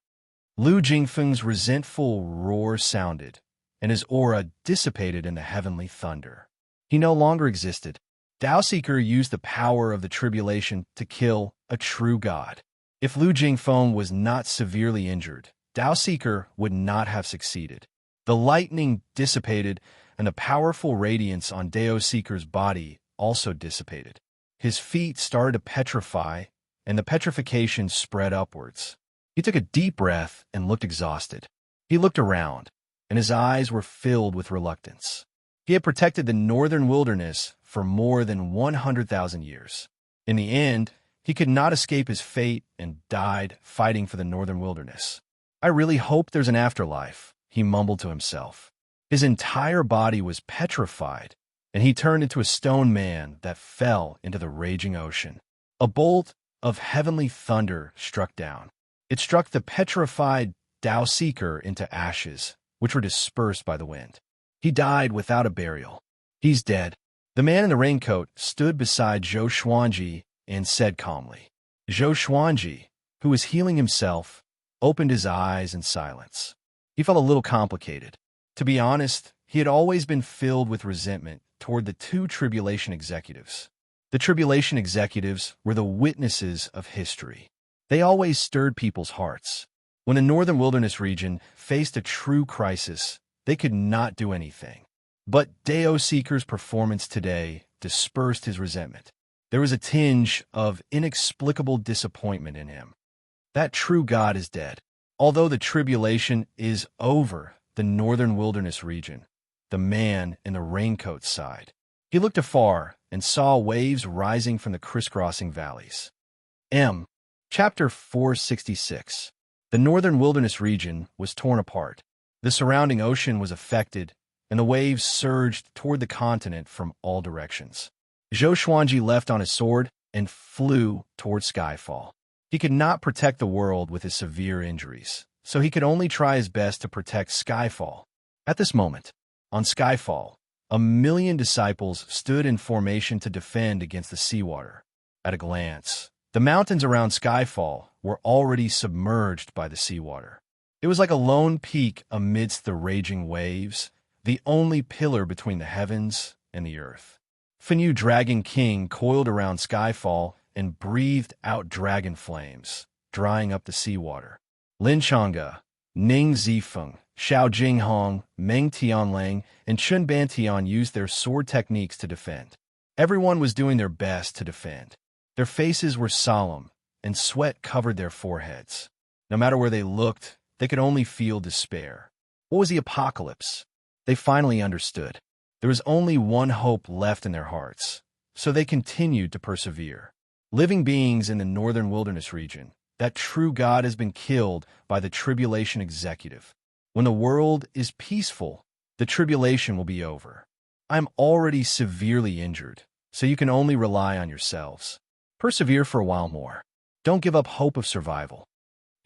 Lu Jingfeng's resentful roar sounded, and his aura dissipated in the heavenly thunder. He no longer existed. Tao Seeker used the power of the tribulation to kill a true god. If Lu Jingfeng was not severely injured, Tao Seeker would not have succeeded. The lightning dissipated, and the powerful radiance on Tao Seeker's body also dissipated. His feet started to petrify, and the petrification spread upwards. He took a deep breath and looked exhausted. He looked around, and his eyes were filled with reluctance. He had protected the northern wilderness for more than 100,000 years. In the end, he could not escape his fate and died fighting for the northern wilderness. "I really hope there's an afterlife," he mumbled to himself. His entire body was petrified, and he turned into a stone man that fell into the raging ocean. A bolt of heavenly thunder struck down. It struck the petrified Tao Seeker into ashes, which were dispersed by the wind. He died without a burial. "He's dead." The man in the raincoat stood beside Zhou Xuanji and said calmly. Zhou Xuanji, who was healing himself, opened his eyes in silence. He felt a little complicated. To be honest, he had always been filled with resentment toward the 2 tribulation executives. The tribulation executives were the witnesses of history. They always stirred people's hearts. When the northern wilderness region faced a true crisis, they could not do anything. But Tao Seeker's performance today dispersed his resentment. There was a tinge of inexplicable disappointment in him. That true God is dead. Although the tribulation is over the northern wilderness region, the man in the raincoat sighed. He looked afar and saw waves rising from the crisscrossing valleys. Chapter 466. The northern wilderness region was torn apart. The surrounding ocean was affected, and the waves surged toward the continent from all directions. Zhou Xuanji left on his sword and flew toward Skyfall. He could not protect the world with his severe injuries, so he could only try his best to protect Skyfall. At this moment, on Skyfall, 1,000,000 disciples stood in formation to defend against the seawater. At a glance, the mountains around Skyfall were already submerged by the seawater. It was like a lone peak amidst the raging waves, the only pillar between the heavens and the earth. Fenyu Dragon King coiled around Skyfall and breathed out dragon flames, drying up the seawater. Lin Changge, Ning Zifeng, Xiao Jinghong, Meng Tianlang, and Chun Bantian used their sword techniques to defend. Everyone was doing their best to defend. Their faces were solemn, and sweat covered their foreheads. No matter where they looked, they could only feel despair. What was the apocalypse? They finally understood. There was only one hope left in their hearts, so they continued to persevere. Living beings in the northern wilderness region, that true God has been killed by the tribulation executive. When the world is peaceful, the tribulation will be over. I'm already severely injured, so you can only rely on yourselves. Persevere for a while more. Don't give up hope of survival.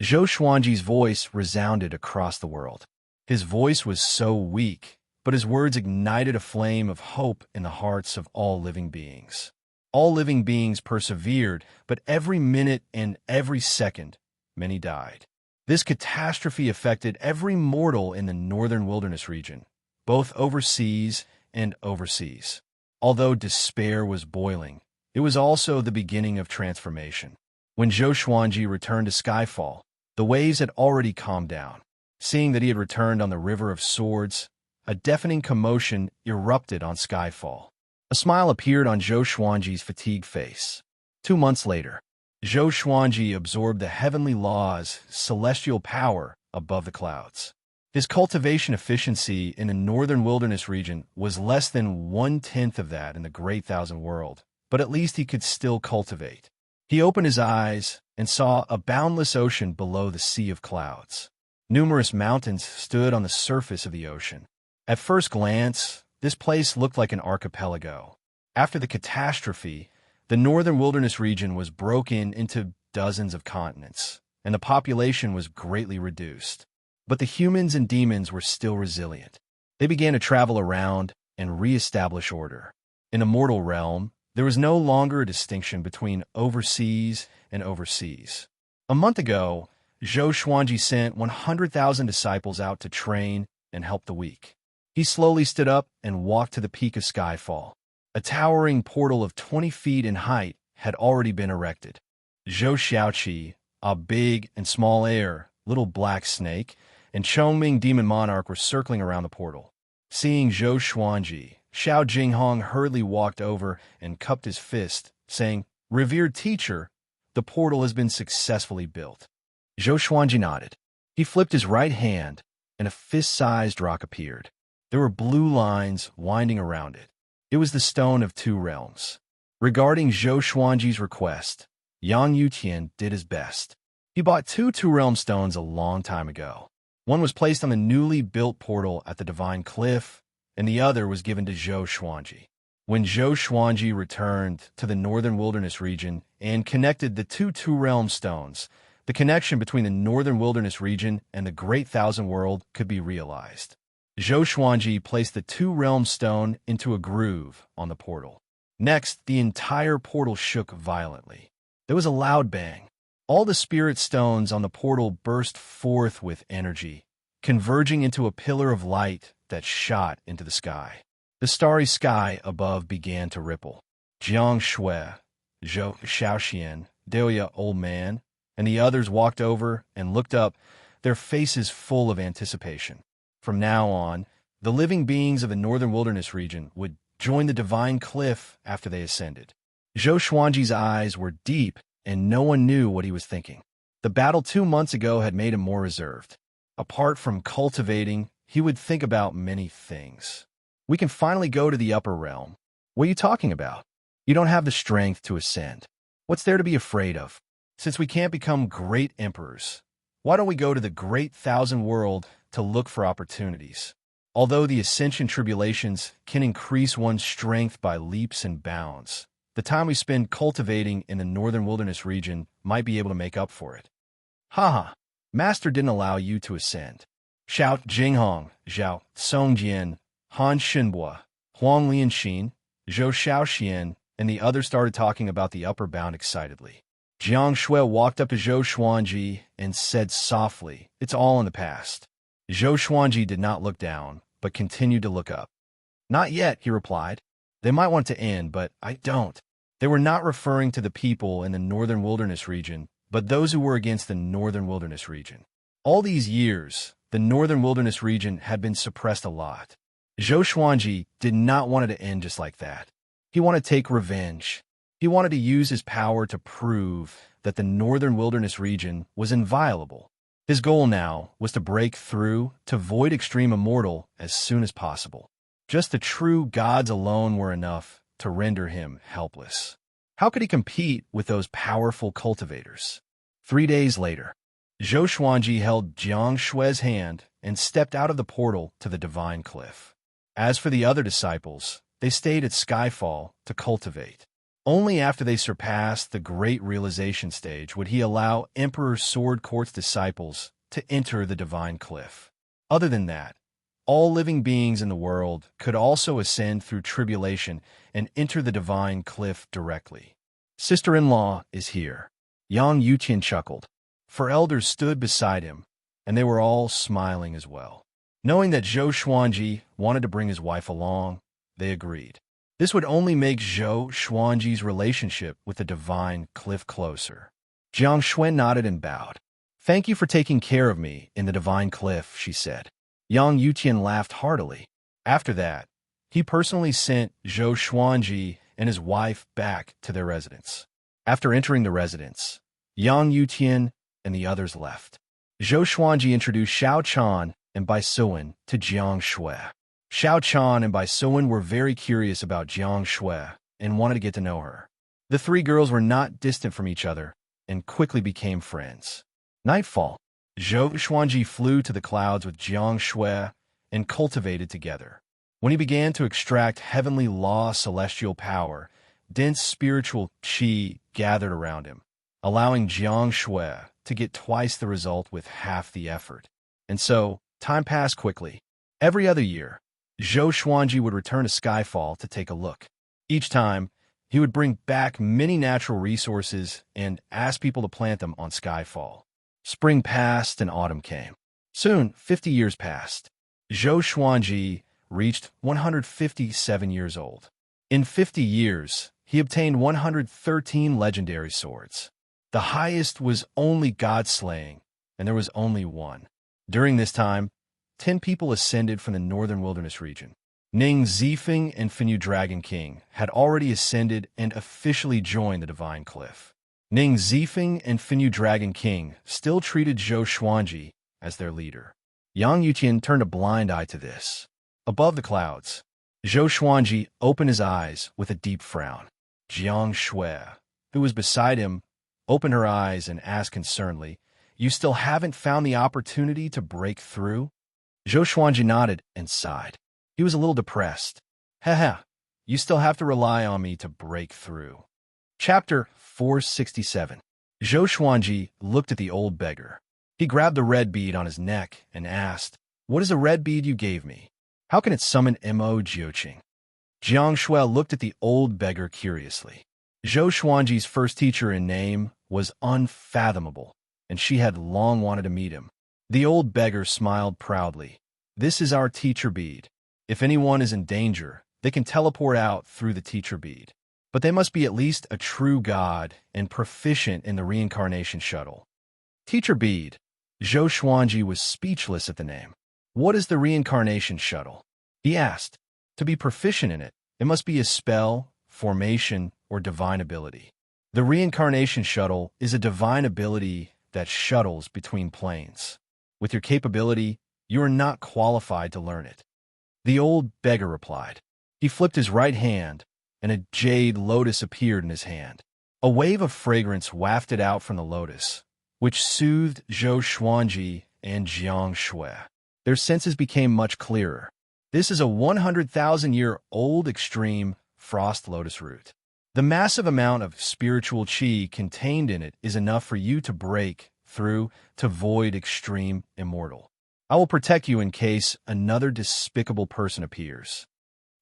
Zhou Xuanji's voice resounded across the world. His voice was so weak, but his words ignited a flame of hope in the hearts of all living beings. All living beings persevered, but every minute and every second, many died. This catastrophe affected every mortal in the northern wilderness region, both overseas and overseas. Although despair was boiling, it was also the beginning of transformation. When Zhou Xuanji returned to Skyfall, the waves had already calmed down. Seeing that he had returned on the River of Swords, a deafening commotion erupted on Skyfall. A smile appeared on Zhou Xuanji's fatigued face. 2 months later, Zhou Xuanji absorbed the heavenly law's celestial power above the clouds. His cultivation efficiency in the northern wilderness region was less than 1/10 of that in the Great Thousand World, but at least he could still cultivate. He opened his eyes and saw a boundless ocean below the sea of clouds. Numerous mountains stood on the surface of the ocean. At first glance, this place looked like an archipelago. After the catastrophe, the northern wilderness region was broken into dozens of continents, and the population was greatly reduced. But the humans and demons were still resilient. They began to travel around and re-establish order. In the mortal realm, there was no longer a distinction between overseas and overseas. A month ago, Zhou Xuanji sent 100,000 disciples out to train and help the weak. He slowly stood up and walked to the peak of Skyfall. A towering portal of 20 feet in height had already been erected. Zhou Xiaoqi, a big and small heir, little black snake, and Chongming Demon Monarch were circling around the portal. Seeing Zhou Xuanji, Xiao Jinghong hurriedly walked over and cupped his fist, saying, "Revered teacher, the portal has been successfully built." Zhou Xuanji nodded. He flipped his right hand, and a fist-sized rock appeared. There were blue lines winding around it. It was the Stone of Two Realms. Regarding Zhou Xuanji's request, Yang Yutian did his best. He bought two realm stones a long time ago. One was placed on the newly built portal at the Divine Cliff, and the other was given to Zhou Xuanji. When Zhou Xuanji returned to the northern wilderness region and connected the two realm stones, the connection between the northern wilderness region and the Great Thousand World could be realized. Zhou Xuanji placed the two-realm stone into a groove on the portal. Next, the entire portal shook violently. There was a loud bang. All the spirit stones on the portal burst forth with energy, converging into a pillar of light that shot into the sky. The starry sky above began to ripple. Jiang Shui, Zhou Xiaoxian, Delia Old Man, and the others walked over and looked up, their faces full of anticipation. From now on, the living beings of the northern wilderness region would join the Divine Cliff after they ascended. Zhou Xuanji's eyes were deep, and no one knew what he was thinking. The battle 2 months ago had made him more reserved. Apart from cultivating, he would think about many things. We can finally go to the upper realm. What are you talking about? You don't have the strength to ascend. What's there to be afraid of? Since we can't become great emperors, why don't we go to the great thousand world to look for opportunities? Although the ascension tribulations can increase one's strength by leaps and bounds, the time we spend cultivating in the northern wilderness region might be able to make up for it. Haha, Master didn't allow you to ascend. Xiao Jinghong, Zhao Songjian, Han Shinbua, Huang Lianxin, Zhou Xiaoxian, and the others started talking about the upper bound excitedly. Jiang Shui walked up to Zhou Xuanji and said softly, "It's all in the past." Zhou Xuanji did not look down, but continued to look up. "Not yet," he replied. "They might want to end, but I don't." They were not referring to the people in the northern wilderness region, but those who were against the northern wilderness region. All these years, the northern wilderness region had been suppressed a lot. Zhou Xuanji did not want it to end just like that. He wanted to take revenge. He wanted to use his power to prove that the northern wilderness region was inviolable. His goal now was to break through to void extreme immortal as soon as possible. Just the true gods alone were enough to render him helpless. How could he compete with those powerful cultivators? 3 days later, Zhou Xuanji held Jiang Shui's hand and stepped out of the portal to the divine cliff. As for the other disciples, they stayed at Skyfall to cultivate. Only after they surpassed the great realization stage would he allow Emperor Sword Court's disciples to enter the divine cliff. Other than that, all living beings in the world could also ascend through tribulation and enter the divine cliff directly. Sister-in-law is here. Yang Yuqian chuckled. 4 elders stood beside him, and they were all smiling as well. Knowing that Zhou Xuanji wanted to bring his wife along, they agreed. This would only make Zhou Xuanji's relationship with the divine cliff closer. Jiang Shui nodded and bowed. "Thank you for taking care of me in the divine cliff," she said. Yang Yuqian laughed heartily. After that, he personally sent Zhou Xuanji and his wife back to their residence. After entering the residence, Yang Yuqian and the others left. Zhou Xuanji introduced Xiao Chan and Bai Suwen to Jiang Shui. Xiao Chan and Bai Suwen were very curious about Jiang Shui and wanted to get to know her. The 3 girls were not distant from each other and quickly became friends. Nightfall, Zhou Xuanji flew to the clouds with Jiang Shui and cultivated together. When he began to extract heavenly law celestial power, dense spiritual qi gathered around him, allowing Jiang Shui to get twice the result with half the effort. And so, time passed quickly. Every other year, Zhou Xuanji would return to Skyfall to take a look. Each time, he would bring back many natural resources and ask people to plant them on Skyfall. Spring passed and autumn came. Soon, 50 years passed. Zhou Xuanji reached 157 years old. In 50 years, he obtained 113 legendary swords. The highest was only God-slaying, and there was only one. During this time, 10 people ascended from the northern wilderness region. Ning Zifeng and Finyu Dragon King had already ascended and officially joined the divine cliff. Ning Zifeng and Finyu Dragon King still treated Zhou Xuanji as their leader. Yang Yuqian turned a blind eye to this. Above the clouds, Zhou Xuanji opened his eyes with a deep frown. Jiang Shui, who was beside him, opened her eyes and asked concernedly, "You still haven't found the opportunity to break through?" Zhou Xuanji nodded and sighed. He was a little depressed. "Haha, you still have to rely on me to break through." Chapter 467. Zhou Xuanji looked at the old beggar. He grabbed the red bead on his neck and asked, "What is the red bead you gave me? How can it summon Mo Jiuqing?" Jiang Shui looked at the old beggar curiously. Zhou Xuanji's first teacher in name was unfathomable, and she had long wanted to meet him. The old beggar smiled proudly. "This is our teacher bead. If anyone is in danger, they can teleport out through the teacher bead. But they must be at least a true god and proficient in the reincarnation shuttle." Teacher bead. Zhou Xuanji was speechless at the name. "What is the reincarnation shuttle?" he asked. To be proficient in it, it must be a spell, formation, or divine ability. The reincarnation shuttle is a divine ability that shuttles between planes. With your capability, you are not qualified to learn it. The old beggar replied. He flipped his right hand, and a jade lotus appeared in his hand. A wave of fragrance wafted out from the lotus, which soothed Zhou Xuanji and Xianxia. Their senses became much clearer. This is a 100,000-year-old extreme frost lotus root. The massive amount of spiritual qi contained in it is enough for you to break through to void extreme immortal. I will protect you in case another despicable person appears.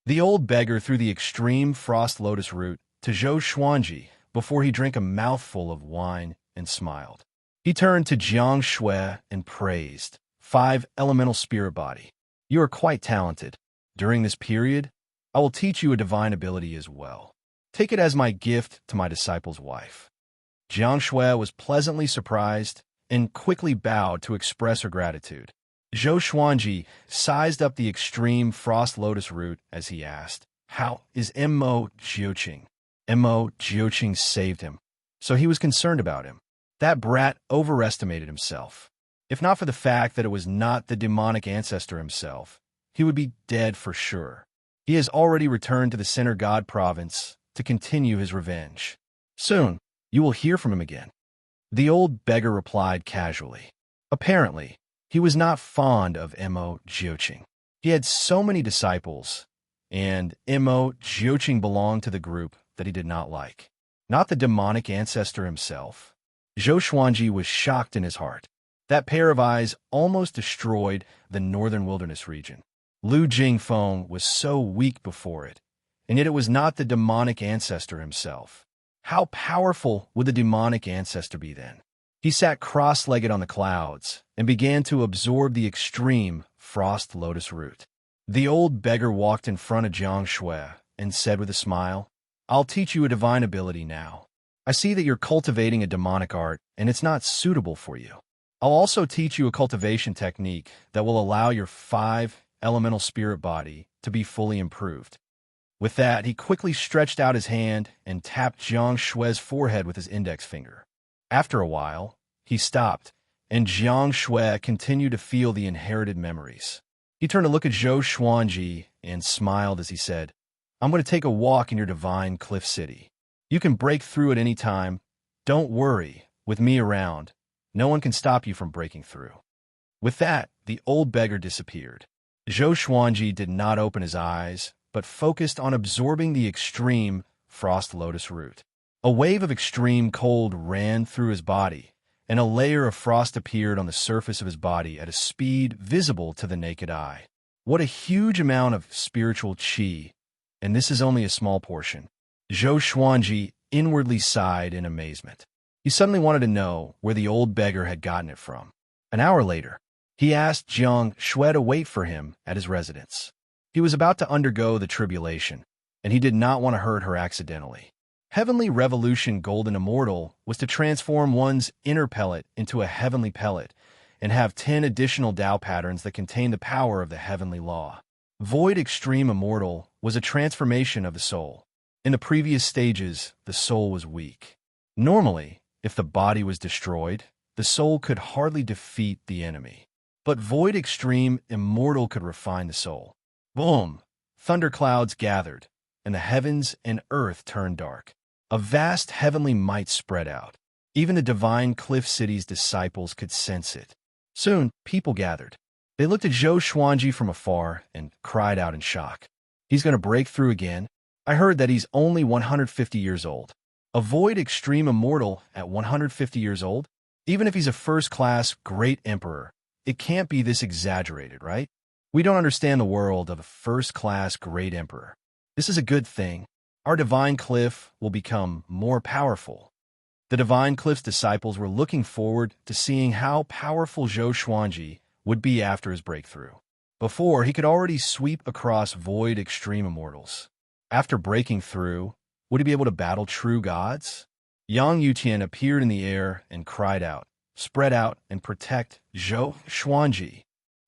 The old beggar threw the extreme frost lotus root to Zhou Xuanji before he drank a mouthful of wine and smiled. He turned to Xianxia and praised, 5 elemental spirit body. You are quite talented. During this period, I will teach you a divine ability as well. Take it as my gift to my disciple's wife. Xianxia was pleasantly surprised and quickly bowed to express her gratitude. Zhou Xuanji sized up the extreme frost lotus root as he asked, "How is Mo Jiuqing?" Mo Jiuqing saved him, so he was concerned about him. That brat overestimated himself. If not for the fact that it was not the demonic ancestor himself, he would be dead for sure. He has already returned to the Center God province to continue his revenge. Soon, you will hear from him again. The old beggar replied casually. Apparently, he was not fond of Mo Jiuqing. He had so many disciples, and Mo Jiuqing belonged to the group that he did not like. Not the demonic ancestor himself. Zhou Xuanji was shocked in his heart. That pair of eyes almost destroyed the northern wilderness region. Lu Jingfeng was so weak before it, and yet it was not the demonic ancestor himself. How powerful would the demonic ancestor be then? He sat cross-legged on the clouds and began to absorb the extreme frost lotus root. The old beggar walked in front of Xianxia and said with a smile, "I'll teach you a divine ability now. I see that you're cultivating a demonic art, and it's not suitable for you. I'll also teach you a cultivation technique that will allow your 5 elemental spirit body to be fully improved." With that, he quickly stretched out his hand and tapped Xianxia's forehead with his index finger. After a while, he stopped, and Xianxia continued to feel the inherited memories. He turned to look at Zhou Xuanji and smiled as he said, "I'm going to take a walk in your divine cliff city. You can break through at any time. Don't worry, with me around, no one can stop you from breaking through." With that, the old beggar disappeared. Zhou Xuanji did not open his eyes, but focused on absorbing the extreme frost lotus root. A wave of extreme cold ran through his body, and a layer of frost appeared on the surface of his body at a speed visible to the naked eye. What a huge amount of spiritual qi, and this is only a small portion. Zhou Xuanji inwardly sighed in amazement. He suddenly wanted to know where the old beggar had gotten it from. An hour later, he asked Xianxia to wait for him at his residence. He was about to undergo the tribulation, and he did not want to hurt her accidentally. Heavenly Revolution Golden Immortal was to transform one's inner pellet into a heavenly pellet and have 10 additional Tao patterns that contain the power of the heavenly law. Void Extreme Immortal was a transformation of the soul. In the previous stages, the soul was weak. Normally, if the body was destroyed, the soul could hardly defeat the enemy. But Void Extreme Immortal could refine the soul. Boom! Thunderclouds gathered, and the heavens and earth turned dark. A vast heavenly might spread out. Even the divine Cliff City's disciples could sense it. Soon, people gathered. They looked at Zhou Xuanji from afar and cried out in shock. "He's going to break through again? I heard that he's only 150 years old. A Void Extreme Immortal at 150 years old? Even if he's a first-class great emperor, it can't be this exaggerated, right? We don't understand the world of a first-class great emperor. This is a good thing. Our Divine Cliff will become more powerful." The Divine Cliff's disciples were looking forward to seeing how powerful Zhou Xuanji would be after his breakthrough. Before, he could already sweep across Void Extreme Immortals. After breaking through, would he be able to battle true gods? Yang Yuqian appeared in the air and cried out, "Spread out and protect Zhou Xuanji."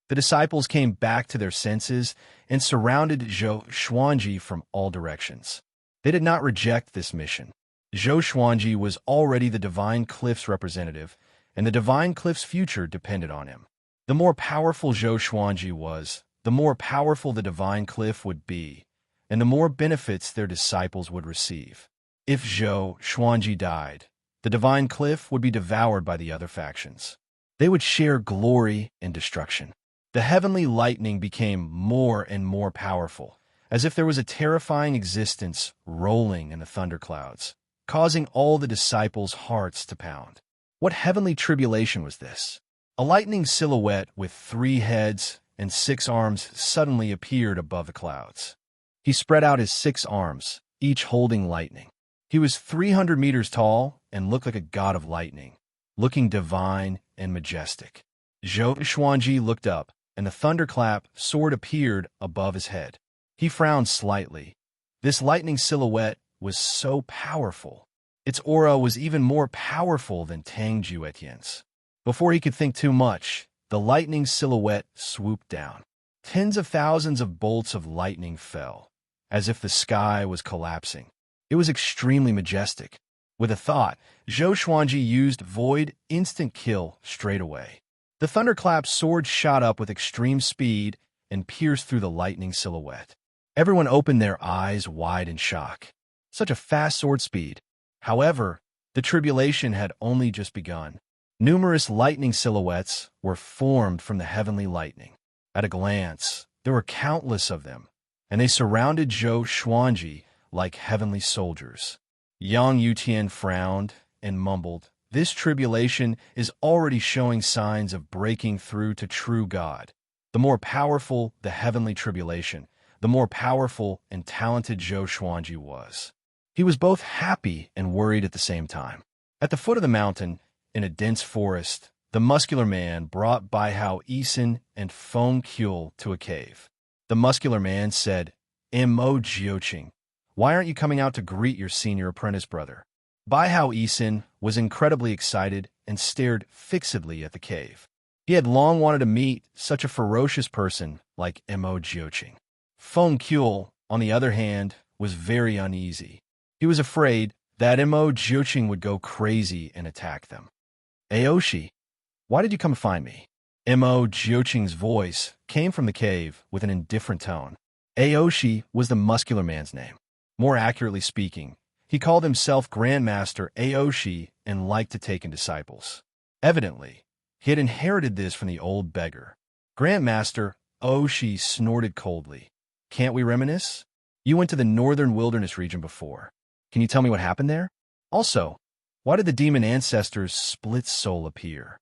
The disciples came back to their senses and surrounded Zhou Xuanji from all directions. They did not reject this mission. Zhou Xuanji was already the Divine Cliff's representative, and the divine cliff's future depended on him. The more powerful Zhou Xuanji was, the more powerful the divine cliff would be, and the more benefits their disciples would receive. If Zhou Xuanji died, the divine cliff would be devoured by the other factions. They would share glory and destruction. The heavenly lightning became more and more powerful, as if there was a terrifying existence rolling in the thunderclouds, causing all the disciples' hearts to pound. What heavenly tribulation was this? A lightning silhouette with 3 heads and 6 arms suddenly appeared above the clouds. He spread out his 6 arms, each holding lightning. He was 300 meters tall and looked like a god of lightning, looking divine and majestic. Zhou Xuanji looked up, and the thunderclap sword appeared above his head. He frowned slightly. This lightning silhouette was so powerful. Its aura was even more powerful than Tang Juetian's. Before he could think too much, the lightning silhouette swooped down. Tens of thousands of bolts of lightning fell, as if the sky was collapsing. It was extremely majestic. With a thought, Zhou Xuanji used Void Instant Kill straight away. The thunderclap's sword shot up with extreme speed and pierced through the lightning silhouette. Everyone opened their eyes wide in shock. Such a fast sword speed. However, the tribulation had only just begun. Numerous lightning silhouettes were formed from the heavenly lightning. At a glance, there were countless of them, and they surrounded Zhou Xuanji like heavenly soldiers. Yang Yutian frowned and mumbled, "This tribulation is already showing signs of breaking through to true God." The more powerful the heavenly tribulation, the more powerful and talented Zhou Xuanji was. He was both happy and worried at the same time. At the foot of the mountain, in a dense forest, the muscular man brought Baihao Yisin and Feng Qiul to a cave. The muscular man said, "Mo Jiuqing, why aren't you coming out to greet your senior apprentice brother?" Baihao Yisin was incredibly excited and stared fixedly at the cave. He had long wanted to meet such a ferocious person like Mo Jiuqing. Feng Qiul, on the other hand, was very uneasy. He was afraid that Mo Jiuqing would go crazy and attack them. "Aoshi, why did you come find me?" Mo Jiuqing's voice came from the cave with an indifferent tone. Aoshi was the muscular man's name. More accurately speaking, he called himself Grandmaster Aoshi and liked to take in disciples. Evidently, he had inherited this from the old beggar. Grandmaster Aoshi snorted coldly. "Can't we reminisce? You went to the northern wilderness region before. Can you tell me what happened there? Also, why did the demon ancestor's split soul appear?"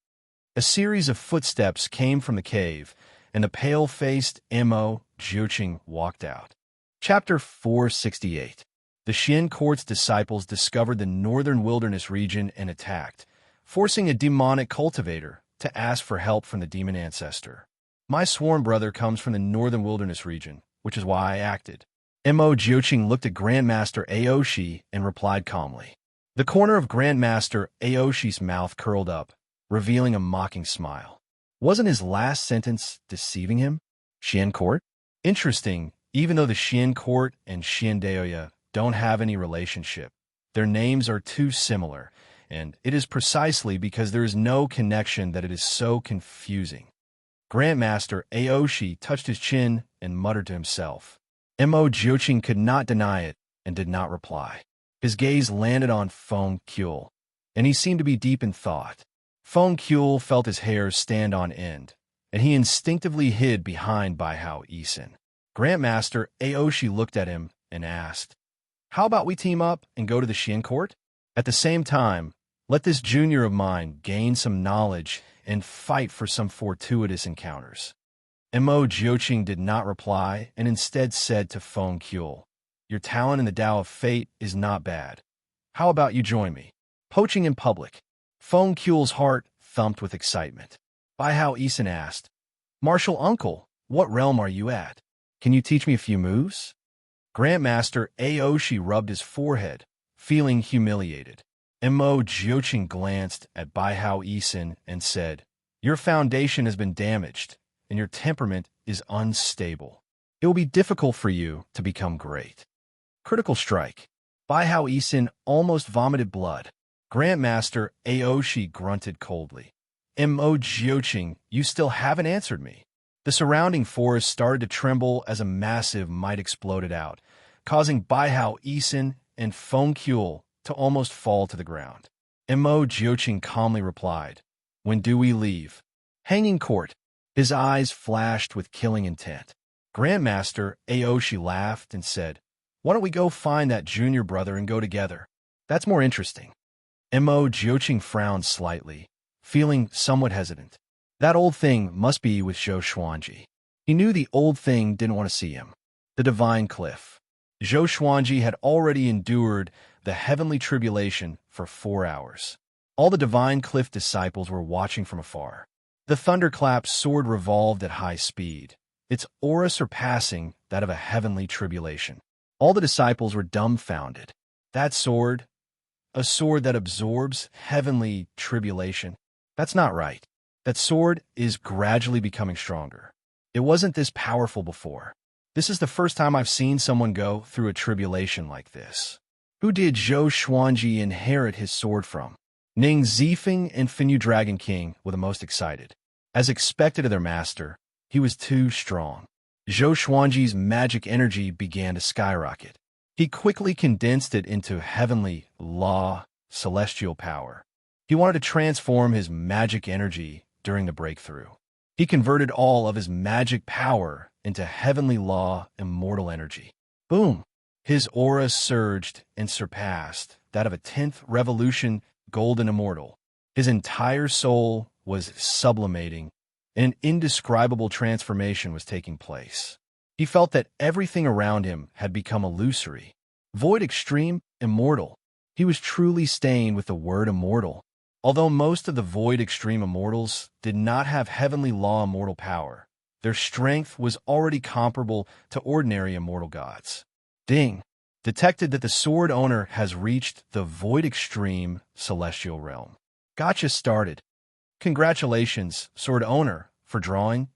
A series of footsteps came from the cave, and the pale-faced Mo Jiuqing walked out. Chapter 468. The Xian court's disciples discovered the northern wilderness region and attacked, forcing a demonic cultivator to ask for help from the demon ancestor. "My sworn brother comes from the northern wilderness region, which is why I acted." Mo Jiuqing looked at Grandmaster Aoshi and replied calmly. The corner of Grandmaster Aoshi's mouth curled up, revealing a mocking smile. Wasn't his last sentence deceiving him? Xian court? Interesting, even though the Xian court and Xian Daoya don't have any relationship. Their names are too similar, and it is precisely because there is no connection that it is so confusing. Grandmaster Aoshi touched his chin and muttered to himself. Mo Jiuqing could not deny it and did not reply. His gaze landed on Feng Qiul, and he seemed to be deep in thought. Feng Qiul felt his hair stand on end, and he instinctively hid behind Baihao Yisin. Grandmaster Aoshi looked at him and asked, "How about we team up and go to the Xian court? At the same time, let this junior of mine gain some knowledge and fight for some fortuitous encounters." Mo Jiuqing did not reply and instead said to Feng Qiul, "Your talent in the Tao of Fate is not bad. How about you join me? Poaching in public." Feng Qiul's heart thumped with excitement. Baihao Yisin asked, "Martial uncle, what realm are you at? Can you teach me a few moves?" Grandmaster Aoshi rubbed his forehead, feeling humiliated. Mo Jiuqing glanced at Baihao Yisin and said, "Your foundation has been damaged, and your temperament is unstable. It will be difficult for you to become great." Critical strike. Baihao Yisin almost vomited blood. Grandmaster Aoshi grunted coldly. Mo Jioqing, you still haven't answered me. The surrounding forest started to tremble as a massive might exploded out, causing Baihao Isin and Feng Kuel to almost fall to the ground. Mo Jioqing calmly replied, "When do we leave?" "Hanging court." His eyes flashed with killing intent. Grandmaster Aoshi laughed and said, "Why don't we go find that junior brother and go together? That's more interesting." Mo Jioqing frowned slightly, feeling somewhat hesitant. That old thing must be with Zhou Xuanji. He knew the old thing didn't want to see him. The Divine Cliff. Zhou Xuanji had already endured the heavenly tribulation for 4 hours. All the Divine Cliff disciples were watching from afar. The thunderclap's sword revolved at high speed, its aura surpassing that of a heavenly tribulation. All the disciples were dumbfounded. That sword, a sword that absorbs heavenly tribulation? That's not right. That sword is gradually becoming stronger. It wasn't this powerful before. This is the first time I've seen someone go through a tribulation like this. Who did Zhou Xuanji inherit his sword from? Ning Zifeng and Finyu Dragon King were the most excited. As expected of their master, he was too strong. Zhou Xuanji's magic energy began to skyrocket. He quickly condensed it into heavenly law, celestial power. He wanted to transform his magic energy during the breakthrough. He converted all of his magic power into heavenly law, immortal energy. Boom! His aura surged and surpassed that of a 10th revolution golden immortal. His entire soul was sublimating, and an indescribable transformation was taking place. He felt that everything around him had become illusory. Void extreme, immortal. He was truly staying with the word immortal. Although most of the Void Extreme Immortals did not have heavenly law immortal power, their strength was already comparable to ordinary immortal gods. Ding! Detected that the sword owner has reached the Void Extreme Celestial Realm. Gotcha started. Congratulations, sword owner, for drawing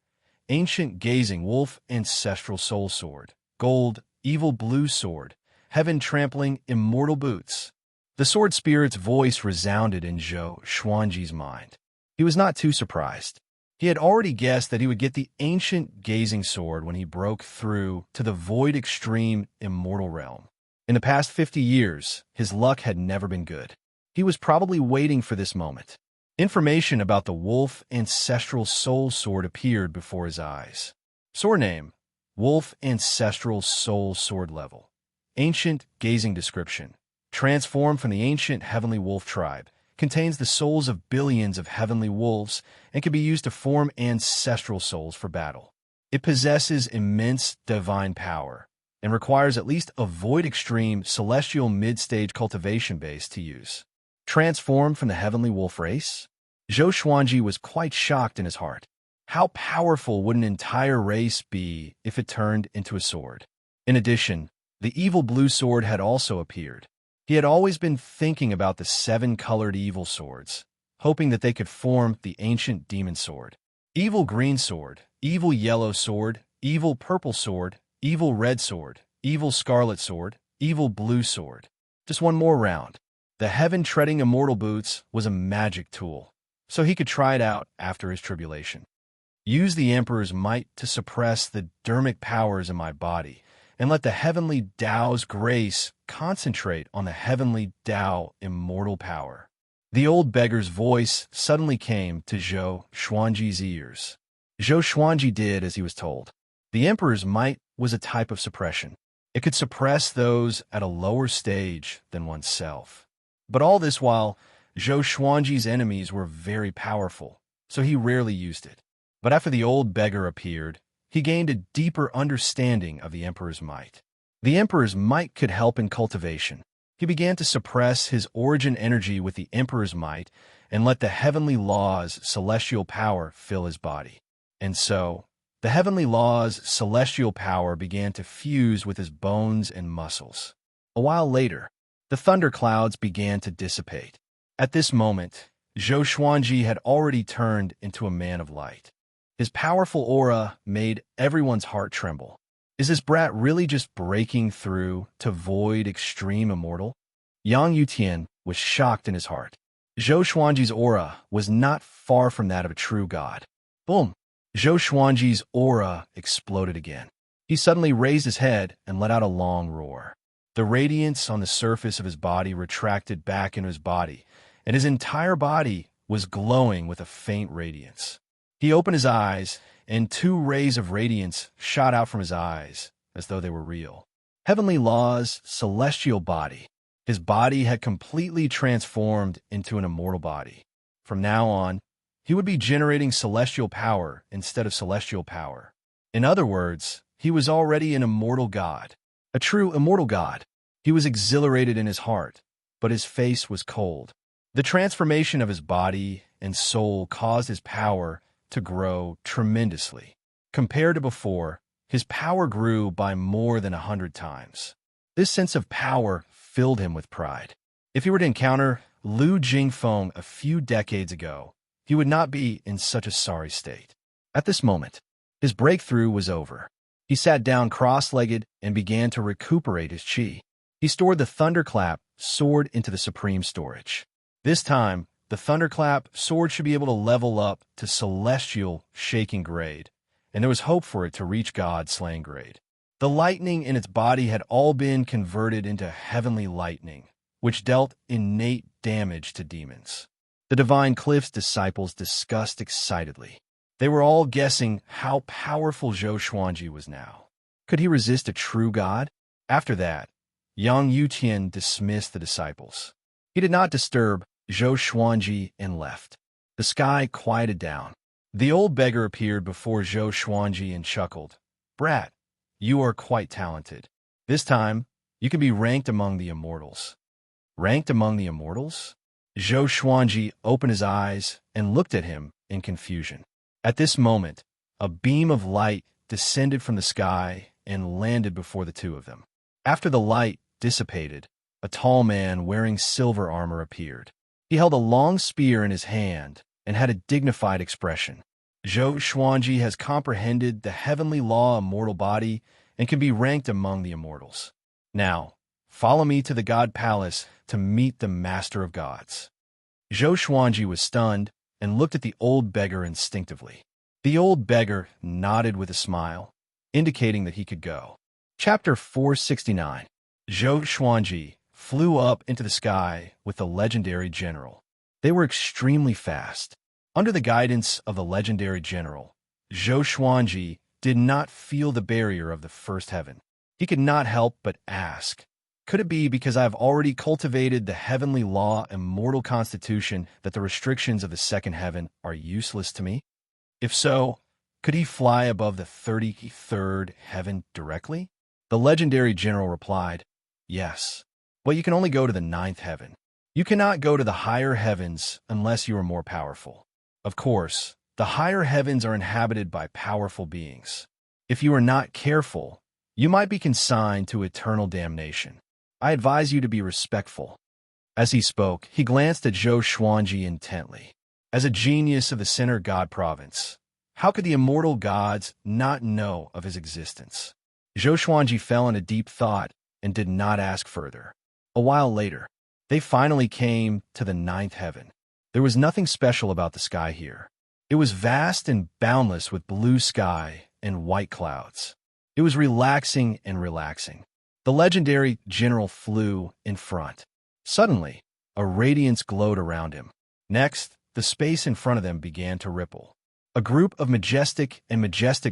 Ancient Gazing Wolf Ancestral Soul Sword, Gold, Evil Blue Sword, Heaven Trampling Immortal Boots. The sword spirit's voice resounded in Zhou Xuanji's mind. He was not too surprised. He had already guessed that he would get the ancient gazing sword when he broke through to the Void Extreme Immortal Realm. In the past 50 years, his luck had never been good. He was probably waiting for this moment. Information about the Wolf Ancestral Soul Sword appeared before his eyes. Sword name: Wolf Ancestral Soul Sword level. Ancient Gazing description: transformed from the ancient heavenly wolf tribe, contains the souls of billions of heavenly wolves, and can be used to form ancestral souls for battle. It possesses immense divine power, and requires at least a Void Extreme celestial mid-stage cultivation base to use. Transformed from the heavenly wolf race? Zhou Xuanji was quite shocked in his heart. How powerful would an entire race be if it turned into a sword? In addition, the evil blue sword had also appeared. He had always been thinking about the 7-colored evil swords, hoping that they could form the ancient demon sword. Evil green sword, evil yellow sword, evil purple sword, evil red sword, evil scarlet sword, evil blue sword. Just one more round. The heaven-treading immortal boots was a magic tool, so he could try it out after his tribulation. Use the Emperor's might to suppress the dermic powers in my body, and let the heavenly Tao's grace concentrate on the heavenly Tao immortal power. The old beggar's voice suddenly came to Zhou Xuanji's ears. Zhou Xuanji did as he was told. The Emperor's might was a type of suppression. It could suppress those at a lower stage than oneself. But all this while, Zhou Xuanji's enemies were very powerful, so he rarely used it. But after the old beggar appeared, he gained a deeper understanding of the Emperor's might. The Emperor's might could help in cultivation. He began to suppress his origin energy with the Emperor's might and let the heavenly law's celestial power fill his body. And so, the heavenly law's celestial power began to fuse with his bones and muscles. A while later, the thunderclouds began to dissipate. At this moment, Zhou Xuanji had already turned into a man of light. His powerful aura made everyone's heart tremble. Is this brat really just breaking through to Void Extreme Immortal? Yang Yutian, was shocked in his heart. Zhou Xuanji's aura was not far from that of a true god. Boom! Zhou Xuanji's aura exploded again. He suddenly raised his head and let out a long roar. The radiance on the surface of his body retracted back into his body, and his entire body was glowing with a faint radiance. He opened his eyes, and 2 rays of radiance shot out from his eyes, as though they were real. Heavenly Law's celestial body. His body had completely transformed into an immortal body. From now on, he would be generating celestial power instead of celestial power. In other words, he was already an immortal god, a true immortal god. He was exhilarated in his heart, but his face was cold. The transformation of his body and soul caused his power to grow tremendously. Compared to before, his power grew by more than 100 times. This sense of power filled him with pride. If he were to encounter Lu Jingfeng a few decades ago, he would not be in such a sorry state. At this moment, his breakthrough was over. He sat down cross-legged and began to recuperate his qi. He stored the thunderclap sword into the supreme storage. This time, the thunderclap sword should be able to level up to celestial shaking grade, and there was hope for it to reach God-slaying grade. The lightning in its body had all been converted into heavenly lightning, which dealt innate damage to demons. The Divine Cliff's disciples discussed excitedly. They were all guessing how powerful Zhou Xuanji was now. Could he resist a true god? After that, Yang Yuqian dismissed the disciples. He did not disturb Zhou Xuanji and left. The sky quieted down. The old beggar appeared before Zhou Xuanji and chuckled. "Brat, you are quite talented. This time, you can be ranked among the immortals." Ranked among the immortals? Zhou Xuanji opened his eyes and looked at him in confusion. At this moment, a beam of light descended from the sky and landed before the two of them. After the light dissipated, a tall man wearing silver armor appeared. He held a long spear in his hand and had a dignified expression. Zhou Xuanji has comprehended the heavenly law immortal body and can be ranked among the immortals. Now, follow me to the God Palace to meet the Master of Gods. Zhou Xuanji was stunned and looked at the old beggar instinctively. The old beggar nodded with a smile, indicating that he could go. Chapter 469. Zhou Xuanji flew up into the sky with the legendary general. They were extremely fast. Under the guidance of the legendary general, Zhou Xuanji did not feel the barrier of the first heaven. He could not help but ask, could it be because I have already cultivated the heavenly law and mortal constitution that the restrictions of the second heaven are useless to me? If so, could he fly above the 33rd heaven directly? The legendary general replied, yes, but you can only go to the 9th heaven. You cannot go to the higher heavens unless you are more powerful. Of course, the higher heavens are inhabited by powerful beings. If you are not careful, you might be consigned to eternal damnation. I advise you to be respectful. As he spoke, he glanced at Zhou Xuanji intently. As a genius of the Center God Province, how could the immortal gods not know of his existence? Zhou Xuanji fell into deep thought and did not ask further. A while later, they finally came to the 9th heaven. There was nothing special about the sky here. It was vast and boundless with blue sky and white clouds. It was relaxing and relaxing. The legendary general flew in front. Suddenly, a radiance glowed around him. Next, the space in front of them began to ripple. A group of majestic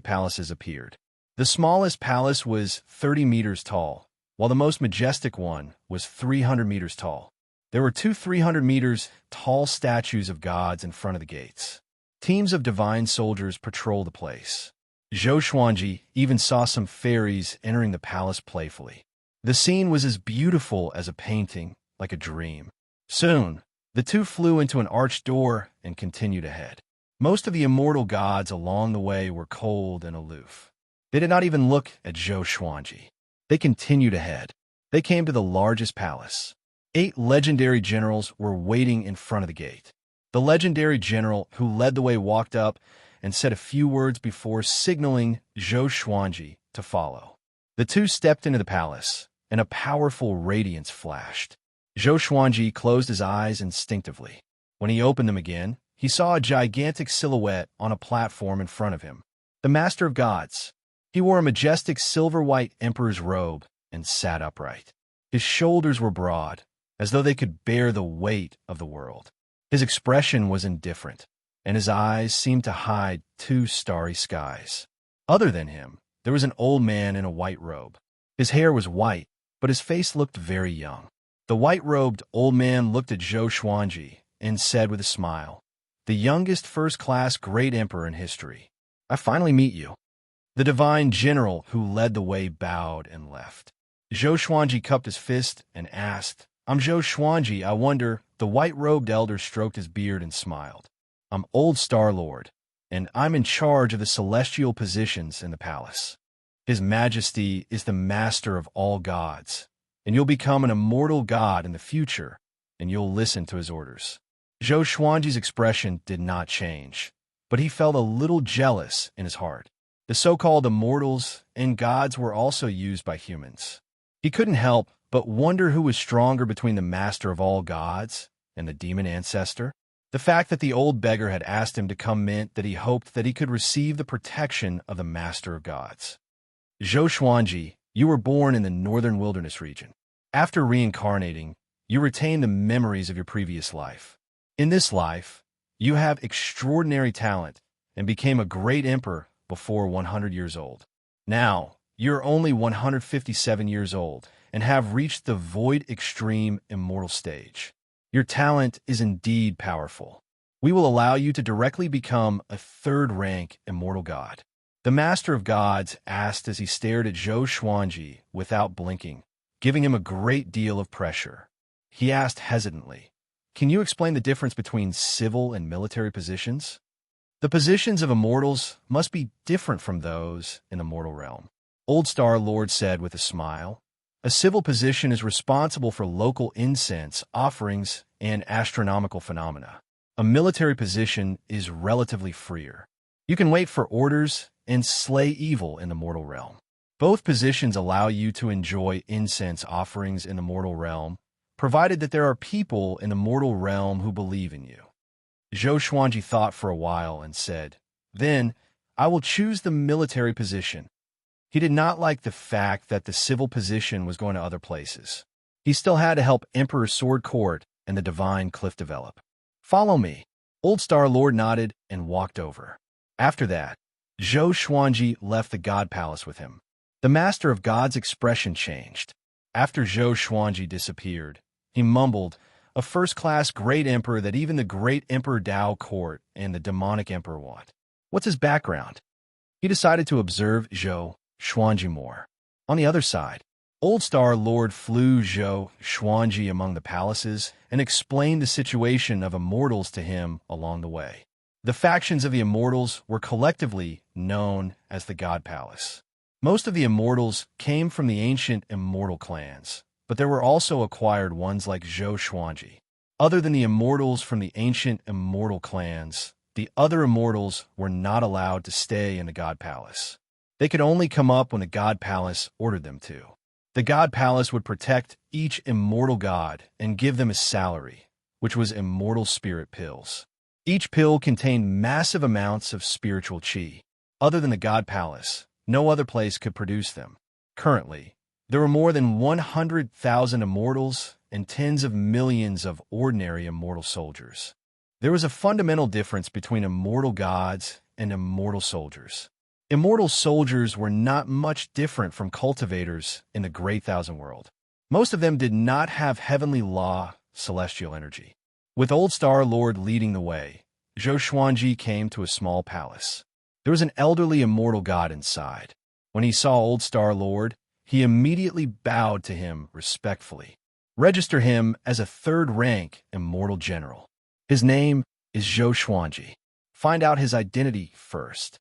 palaces appeared. The smallest palace was 30 meters tall, while the most majestic one was 300 meters tall. There were 2 300 meters tall statues of gods in front of the gates. Teams of divine soldiers patrolled the place. Zhou Xuanji even saw some fairies entering the palace playfully. The scene was as beautiful as a painting, like a dream. Soon, the two flew into an arched door and continued ahead. Most of the immortal gods along the way were cold and aloof. They did not even look at Zhou Xuanji. They continued ahead. They came to the largest palace. 8 legendary generals were waiting in front of the gate. The legendary general who led the way walked up and said a few words before signaling Zhou Xuanji to follow. The two stepped into the palace, and a powerful radiance flashed. Zhou Xuanji closed his eyes instinctively. When he opened them again, he saw a gigantic silhouette on a platform in front of him. The Master of Gods. He wore a majestic silver-white emperor's robe and sat upright. His shoulders were broad, as though they could bear the weight of the world. His expression was indifferent, and his eyes seemed to hide two starry skies. Other than him, there was an old man in a white robe. His hair was white, but his face looked very young. The white-robed old man looked at Zhou Xuanji and said with a smile, "The youngest first-class great emperor in history. I finally meet you." The divine general who led the way bowed and left. Zhou Xuanji cupped his fist and asked, "I'm Zhou Xuanji, I wonder." The white-robed elder stroked his beard and smiled. "I'm Old Star Lord, and I'm in charge of the celestial positions in the palace. His Majesty is the master of all gods, and you'll become an immortal god in the future, and you'll listen to his orders." Zhou Xuanji's expression did not change, but he felt a little jealous in his heart. The so-called immortals and gods were also used by humans. He couldn't help but wonder who was stronger between the master of all gods and the demon ancestor. The fact that the old beggar had asked him to come meant that he hoped that he could receive the protection of the master of gods. Zhou Xuanji, you were born in the northern wilderness region. After reincarnating, you retain the memories of your previous life. In this life, you have extraordinary talent and became a great emperor before 100 years old. Now, you're only 157 years old and have reached the void extreme immortal stage. Your talent is indeed powerful. We will allow you to directly become a third-rank immortal god. The Master of Gods asked as he stared at Zhou Xuanji without blinking, giving him a great deal of pressure. He asked hesitantly, "Can you explain the difference between civil and military positions?" "The positions of immortals must be different from those in the mortal realm," Old Star Lord said with a smile. "A civil position is responsible for local incense, offerings, and astronomical phenomena. A military position is relatively freer. You can wait for orders and slay evil in the mortal realm. Both positions allow you to enjoy incense offerings in the mortal realm, provided that there are people in the mortal realm who believe in you." Zhou Xuanji thought for a while and said, "Then, I will choose the military position." He did not like the fact that the civil position was going to other places. He still had to help Emperor Sword Court and the Divine Cliff develop. "Follow me." Old Star Lord nodded and walked over. After that, Zhou Xuanji left the God Palace with him. The Master of God's expression changed. After Zhou Xuanji disappeared, he mumbled, "A first-class great emperor that even the great Emperor Dao Court and the demonic emperor want. What's his background?" He decided to observe Zhou Xuanji more. On the other side, Old Star Lord flew Zhou Xuanji among the palaces and explained the situation of immortals to him along the way. The factions of the immortals were collectively known as the God Palace. Most of the immortals came from the ancient immortal clans, but there were also acquired ones like Zhou Xuanji. Other than the immortals from the ancient immortal clans, the other immortals were not allowed to stay in the God Palace. They could only come up when the God Palace ordered them to. The God Palace would protect each immortal god and give them a salary, which was immortal spirit pills. Each pill contained massive amounts of spiritual qi. Other than the God Palace, no other place could produce them. Currently, there were more than 100,000 immortals and tens of millions of ordinary immortal soldiers. There was a fundamental difference between immortal gods and immortal soldiers. Immortal soldiers were not much different from cultivators in the Great Thousand World. Most of them did not have heavenly law, celestial energy. With Old Star Lord leading the way, Zhou Xuanji came to a small palace. There was an elderly immortal god inside. When he saw Old Star Lord, he immediately bowed to him respectfully. Register him as a third-rank immortal general. His name is Zhou Xuanji. Find out his identity first.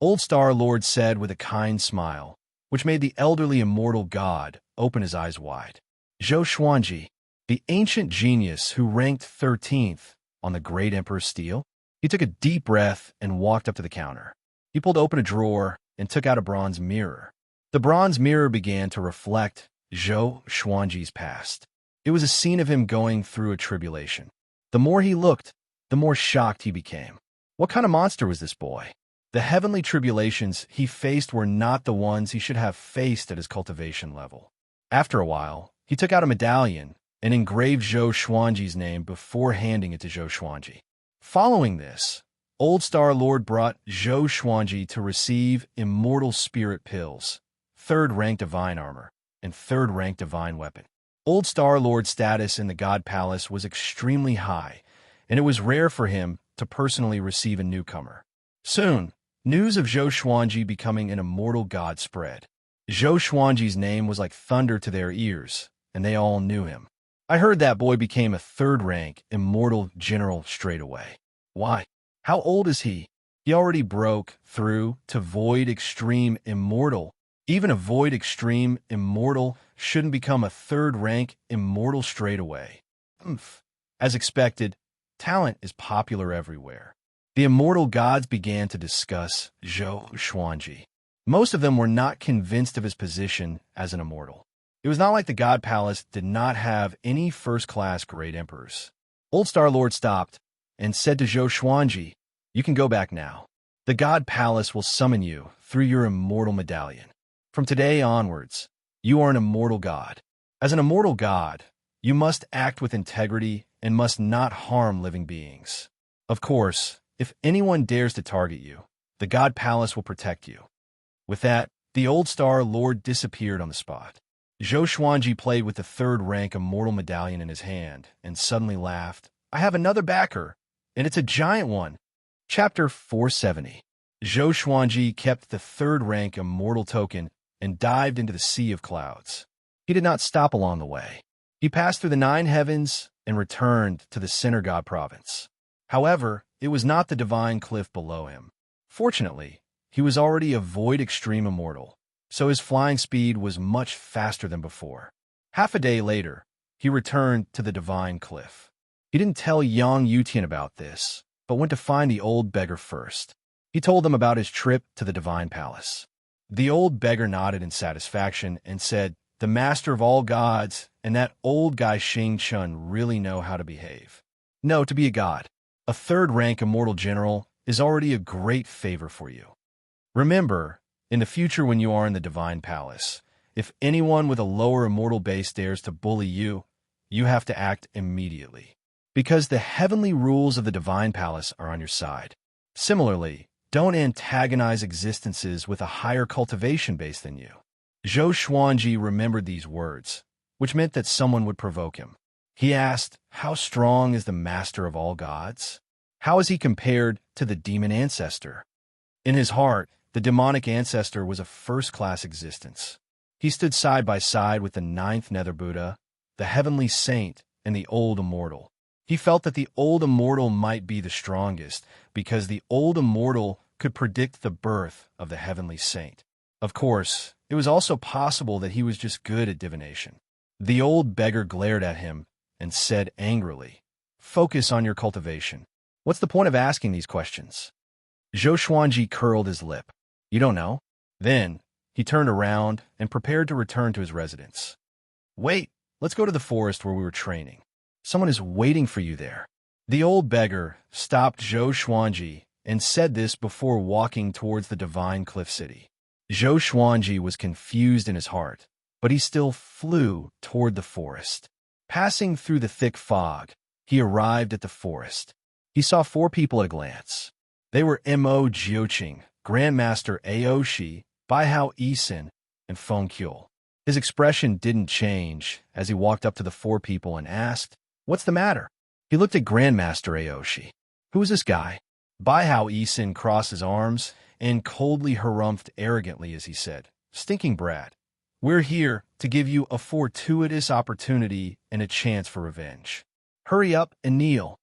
Old Star Lord said with a kind smile, which made the elderly immortal god open his eyes wide. Zhou Xuanji, the ancient genius who ranked 13th on the Great Emperor's steel. He took a deep breath and walked up to the counter. He pulled open a drawer and took out a bronze mirror. The bronze mirror began to reflect Zhou Xuanji's past. It was a scene of him going through a tribulation. The more he looked, the more shocked he became. What kind of monster was this boy? The heavenly tribulations he faced were not the ones he should have faced at his cultivation level. After a while, he took out a medallion and engraved Zhou Xuanji's name before handing it to Zhou Xuanji. Following this, Old Star Lord brought Zhou Xuanji to receive Immortal Spirit Pills, 3rd rank Divine Armor, and 3rd rank Divine Weapon. Old Star Lord's status in the God Palace was extremely high, and it was rare for him to personally receive a newcomer. Soon, news of Zhou Xuanji becoming an immortal god spread. Zhou Xuanji's name was like thunder to their ears, and they all knew him. I heard that boy became a 3rd rank immortal general straight away. Why? How old is he? He already broke through to Void Extreme Immortal. Even a Void Extreme Immortal shouldn't become a 3rd rank immortal straight away. As expected, talent is popular everywhere. The immortal gods began to discuss Zhou Xuanji. Most of them were not convinced of his position as an immortal. It was not like the God Palace did not have any first-class great emperors. Old Star Lord stopped and said to Zhou Xuanji, "You can go back now. The God Palace will summon you through your immortal medallion. From today onwards, you are an immortal god. As an immortal god, you must act with integrity and must not harm living beings. Of course, if anyone dares to target you, the God Palace will protect you." With that, the Old Star Lord disappeared on the spot. Zhou Xuanji played with the 3rd rank immortal medallion in his hand and suddenly laughed. "I have another backer, and it's a giant one." Chapter 470. Zhou Xuanji kept the 3rd rank immortal token and dived into the sea of clouds. He did not stop along the way. He passed through the 9 heavens and returned to the Center God province. However, it was not the divine cliff below him. Fortunately, he was already a Void Extreme Immortal, so his flying speed was much faster than before. Half a day later, he returned to the divine cliff. He didn't tell Yang Yutian about this, but went to find the old beggar first. He told them about his trip to the divine palace. The old beggar nodded in satisfaction and said, "The master of all gods and that old guy Xianxia really know how to behave. No, to be a god, a 3rd rank immortal general is already a great favor for you. Remember, in the future when you are in the divine palace, if anyone with a lower immortal base dares to bully you, you have to act immediately, because the heavenly rules of the divine palace are on your side. Similarly, don't antagonize existences with a higher cultivation base than you." Zhou Xuanji remembered these words, which meant that someone would provoke him. He asked, "How strong is the master of all gods? How is he compared to the demon ancestor?" In his heart, the demonic ancestor was a first-class existence. He stood side by side with the 9th Nether Buddha, the heavenly saint, and the old immortal. He felt that the old immortal might be the strongest, because the old immortal could predict the birth of the heavenly saint. Of course, it was also possible that he was just good at divination. The old beggar glared at him and said angrily, "Focus on your cultivation. What's the point of asking these questions?" Zhou Xuanji curled his lip. "You don't know?" Then, he turned around and prepared to return to his residence. "Wait, let's go to the forest where we were training. Someone is waiting for you there." The old beggar stopped Zhou Xuanji and said this before walking towards the divine cliff city. Zhou Xuanji was confused in his heart, but he still flew toward the forest. Passing through the thick fog, he arrived at the forest. He saw 4 people at a glance. They were Mo Jiuqing, Grandmaster Aoshi, Baihao Yisin, and Feng Qiu. His expression didn't change as he walked up to the 4 people and asked, "What's the matter?" He looked at Grandmaster Aoshi. "Who is this guy?" Baihao Yisin crossed his arms and coldly harumphed arrogantly as he said, "Stinking brat, we're here to give you a fortuitous opportunity and a chance for revenge. Hurry up and kneel."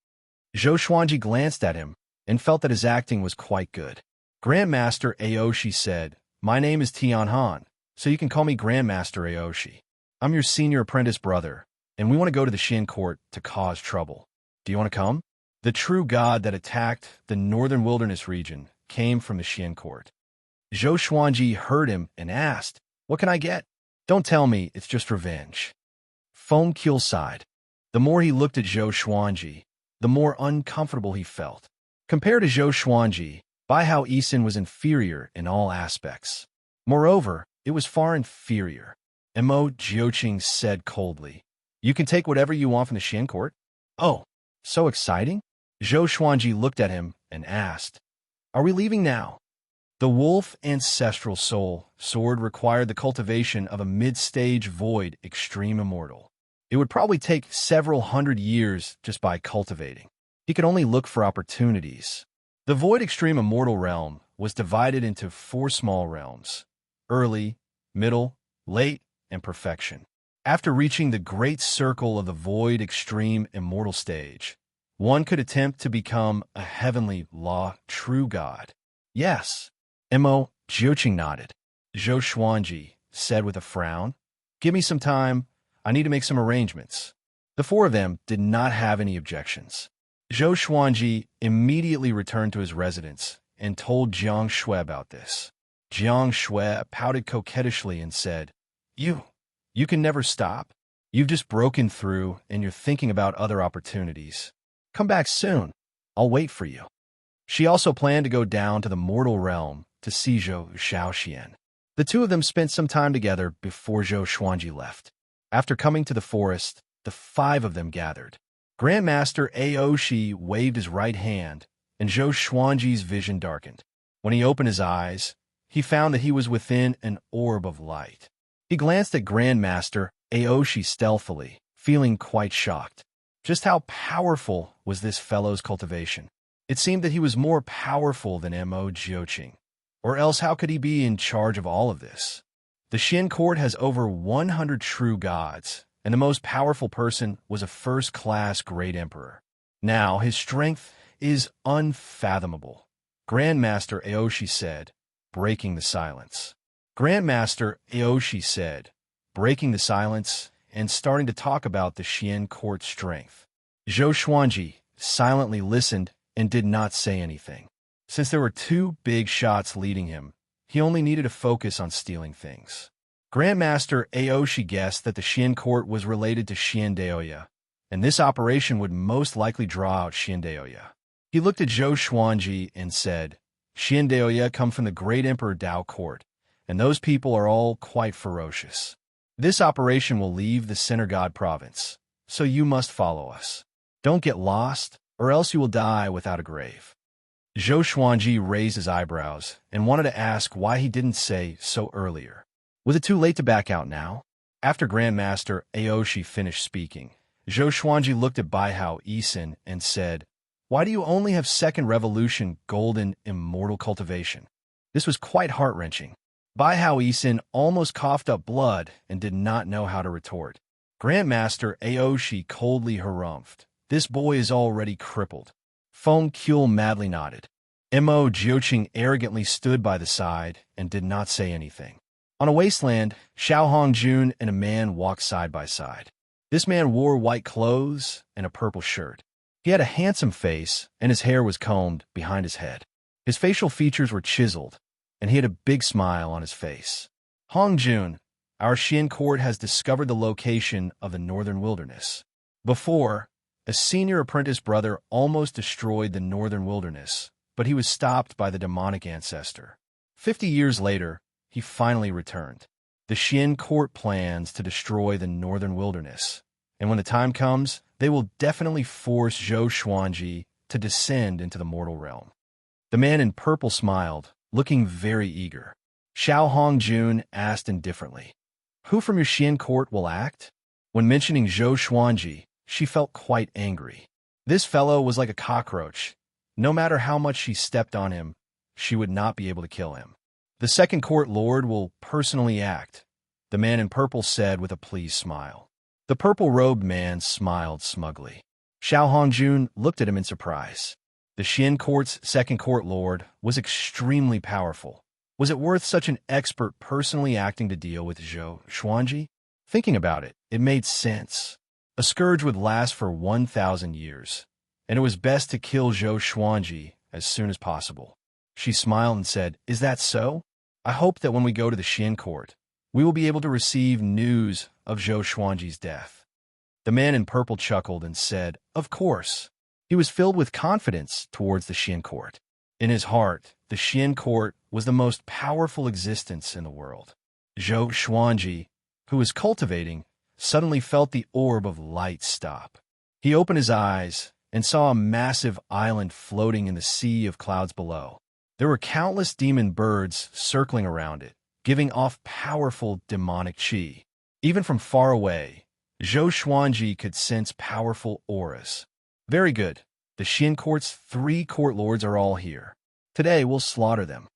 Zhou Xuanji glanced at him and felt that his acting was quite good. Grandmaster Aoshi said, "My name is Tianhan, so you can call me Grandmaster Aoshi. I'm your senior apprentice brother, and we want to go to the Xin court to cause trouble. Do you want to come?" The true god that attacked the northern wilderness region came from the Xian court. Zhou Xuanji heard him and asked, "What can I get?" "Don't tell me it's just revenge." Feng Qiu sighed. The more he looked at Zhou Xuanji, the more uncomfortable he felt. Compared to Zhou Xuanji, Baihao Yisin was inferior in all aspects. Moreover, it was far inferior. Mo Jiuqing said coldly, "You can take whatever you want from the Xian court?" "Oh, so exciting?" Zhou Xuanji looked at him and asked, "Are we leaving now?" The wolf ancestral soul sword required the cultivation of a mid-stage void extreme immortal. It would probably take several hundred years just by cultivating. He could only look for opportunities. The void extreme immortal realm was divided into 4 small realms: early, middle, late, and perfection. After reaching the great circle of the void extreme immortal stage, one could attempt to become a heavenly law true god. Yes. Mo Jiuqing nodded. Zhou Xuanji said with a frown, "Give me some time. I need to make some arrangements." The 4 of them did not have any objections. Zhou Xuanji immediately returned to his residence and told Xianxia about this. Xianxia pouted coquettishly and said, You can never stop. You've just broken through and you're thinking about other opportunities. Come back soon. I'll wait for you." She also planned to go down to the mortal realm to see Zhou Xiaoxian. The 2 of them spent some time together before Zhou Xuanji left. After coming to the forest, the 5 of them gathered. Grandmaster Aoshi waved his right hand, and Zhou Xuanji's vision darkened. When he opened his eyes, he found that he was within an orb of light. He glanced at Grandmaster Aoshi stealthily, feeling quite shocked. Just how powerful was this fellow's cultivation? It seemed that he was more powerful than Mo Jiuqing. Or else how could he be in charge of all of this? The Xian court has over 100 true gods, and the most powerful person was a first-class great emperor. Now his strength is unfathomable. Grandmaster Aoshi said, breaking the silence. Grandmaster Aoshi said, breaking the silence and starting to talk about the Xian court's strength. Zhou Xuanji silently listened and did not say anything. Since there were 2 big shots leading him, he only needed to focus on stealing things. Grandmaster Aoshi guessed that the Xian court was related to Xiandaoya, and this operation would most likely draw out Xiandaoya. He looked at Zhou Xuanji and said, "Xiandaoya come from the great Emperor Dao court, and those people are all quite ferocious. This operation will leave the Center God province, so you must follow us. Don't get lost, or else you will die without a grave." Zhou Xuanji raised his eyebrows and wanted to ask why he didn't say so earlier. Was it too late to back out now? After Grandmaster Aoshi finished speaking, Zhou Xuanji looked at Baihao Yisin and said, "Why do you only have second revolution golden immortal cultivation?" This was quite heart-wrenching. Baihao Yisin almost coughed up blood and did not know how to retort. Grandmaster Aoshi coldly harumphed, "This boy is already crippled." Feng Qiu madly nodded. Mo Jiuqing arrogantly stood by the side and did not say anything. On a wasteland, Xiao Hongjun and a man walked side by side. This man wore white clothes and a purple shirt. He had a handsome face, and his hair was combed behind his head. His facial features were chiseled, and he had a big smile on his face. "Hongjun, our Xian court has discovered the location of the northern wilderness. Before, a senior apprentice brother almost destroyed the northern wilderness, but he was stopped by the demonic ancestor. 50 years later, he finally returned. The Xian court plans to destroy the northern wilderness, and when the time comes, they will definitely force Zhou Xuanji to descend into the mortal realm." The man in purple smiled, looking very eager. Xiao Hongjun asked indifferently, "Who from your Xian court will act?" When mentioning Zhou Xuanji, she felt quite angry. This fellow was like a cockroach. No matter how much she stepped on him, she would not be able to kill him. "The second court lord will personally act," the man in purple said with a pleased smile. The purple-robed man smiled smugly. Xiao Hongjun looked at him in surprise. The Xian court's second court lord was extremely powerful. Was it worth such an expert personally acting to deal with Zhou Xuanji? Thinking about it, it made sense. A scourge would last for 1,000 years, and it was best to kill Zhou Xuanji as soon as possible. She smiled and said, "Is that so? I hope that when we go to the Xian court, we will be able to receive news of Zhou Xuanji's death." The man in purple chuckled and said, "Of course." He was filled with confidence towards the Xian court. In his heart, the Xian court was the most powerful existence in the world. Zhou Xuanji, who was cultivating, suddenly felt the orb of light stop. He opened his eyes and saw a massive island floating in the sea of clouds below. There were countless demon birds circling around it, giving off powerful demonic qi. Even from far away, Zhou Xuanji could sense powerful auras. Very good. The Xian court's 3 court lords are all here. Today we'll slaughter them.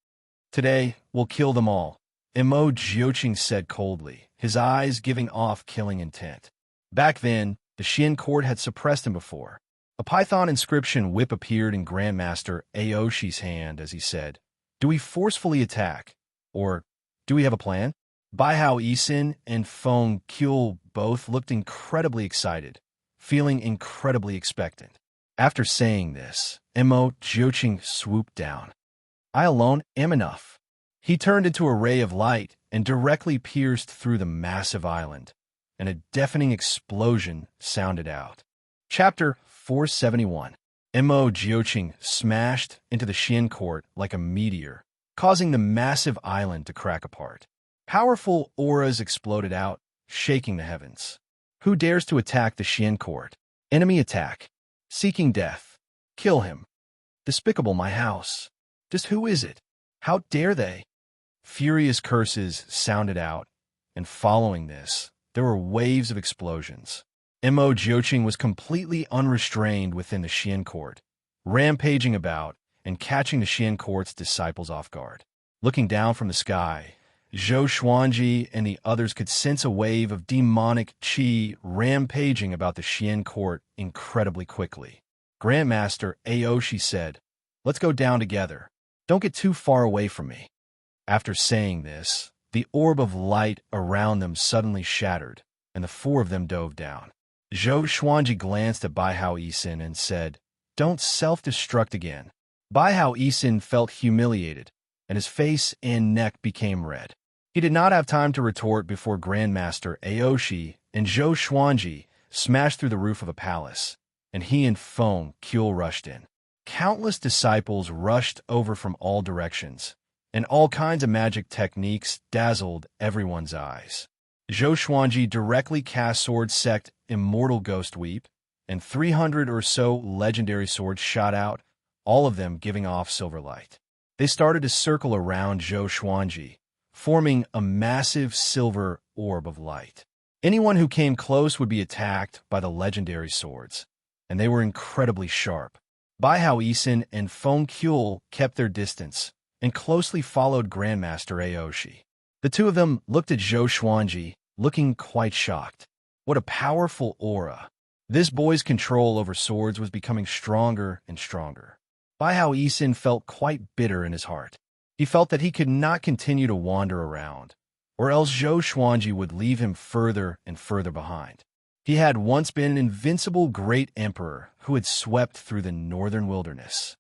Today we'll kill them all, Imo Jiuqing said coldly, his eyes giving off killing intent. Back then, the Xian court had suppressed him before. A python inscription whip appeared in Grandmaster Aoshi's hand as he said, "Do we forcefully attack? Or do we have a plan?" Baihao Yisin and Feng Qiu both looked incredibly excited, feeling incredibly expectant. After saying this, Imo Jiuqing swooped down. "I alone am enough." He turned into a ray of light and directly pierced through the massive island, and a deafening explosion sounded out. Chapter 471. Imo Jiuqing smashed into the Xian court like a meteor, causing the massive island to crack apart. Powerful auras exploded out, shaking the heavens. Who dares to attack the Xian court? Enemy attack. Seeking death. Kill him. Despicable my house. Just who is it? How dare they? Furious curses sounded out, and following this, there were waves of explosions. Imo Jiuqing was completely unrestrained within the Xian court, rampaging about and catching the Xian court's disciples off guard. Looking down from the sky, Zhou Xuanji and the others could sense a wave of demonic qi rampaging about the Xian court incredibly quickly. Grandmaster Aoshi said, "Let's go down together. Don't get too far away from me." After saying this, the orb of light around them suddenly shattered, and the 4 of them dove down. Zhou Xuanji glanced at Baihao Yisin and said, "Don't self-destruct again." Baihao Yisin felt humiliated, and his face and neck became red. He did not have time to retort before Grandmaster Aoshi and Zhou Xuanji smashed through the roof of a palace, and he and Feng Qiu rushed in. Countless disciples rushed over from all directions, and all kinds of magic techniques dazzled everyone's eyes. Zhou Xuanji directly cast sword sect Immortal Ghost Weep, and 300 or so legendary swords shot out, all of them giving off silver light. They started to circle around Zhou Xuanji, forming a massive silver orb of light. Anyone who came close would be attacked by the legendary swords, and they were incredibly sharp. Baihao Yisin and Feng Qiu kept their distance and closely followed Grandmaster Aoshi. The 2 of them looked at Zhou Xuanji, looking quite shocked. What a powerful aura! This boy's control over swords was becoming stronger and stronger. Baihao Yisin felt quite bitter in his heart. He felt that he could not continue to wander around, or else Zhou Xuanji would leave him further and further behind. He had once been an invincible great emperor who had swept through the northern wilderness.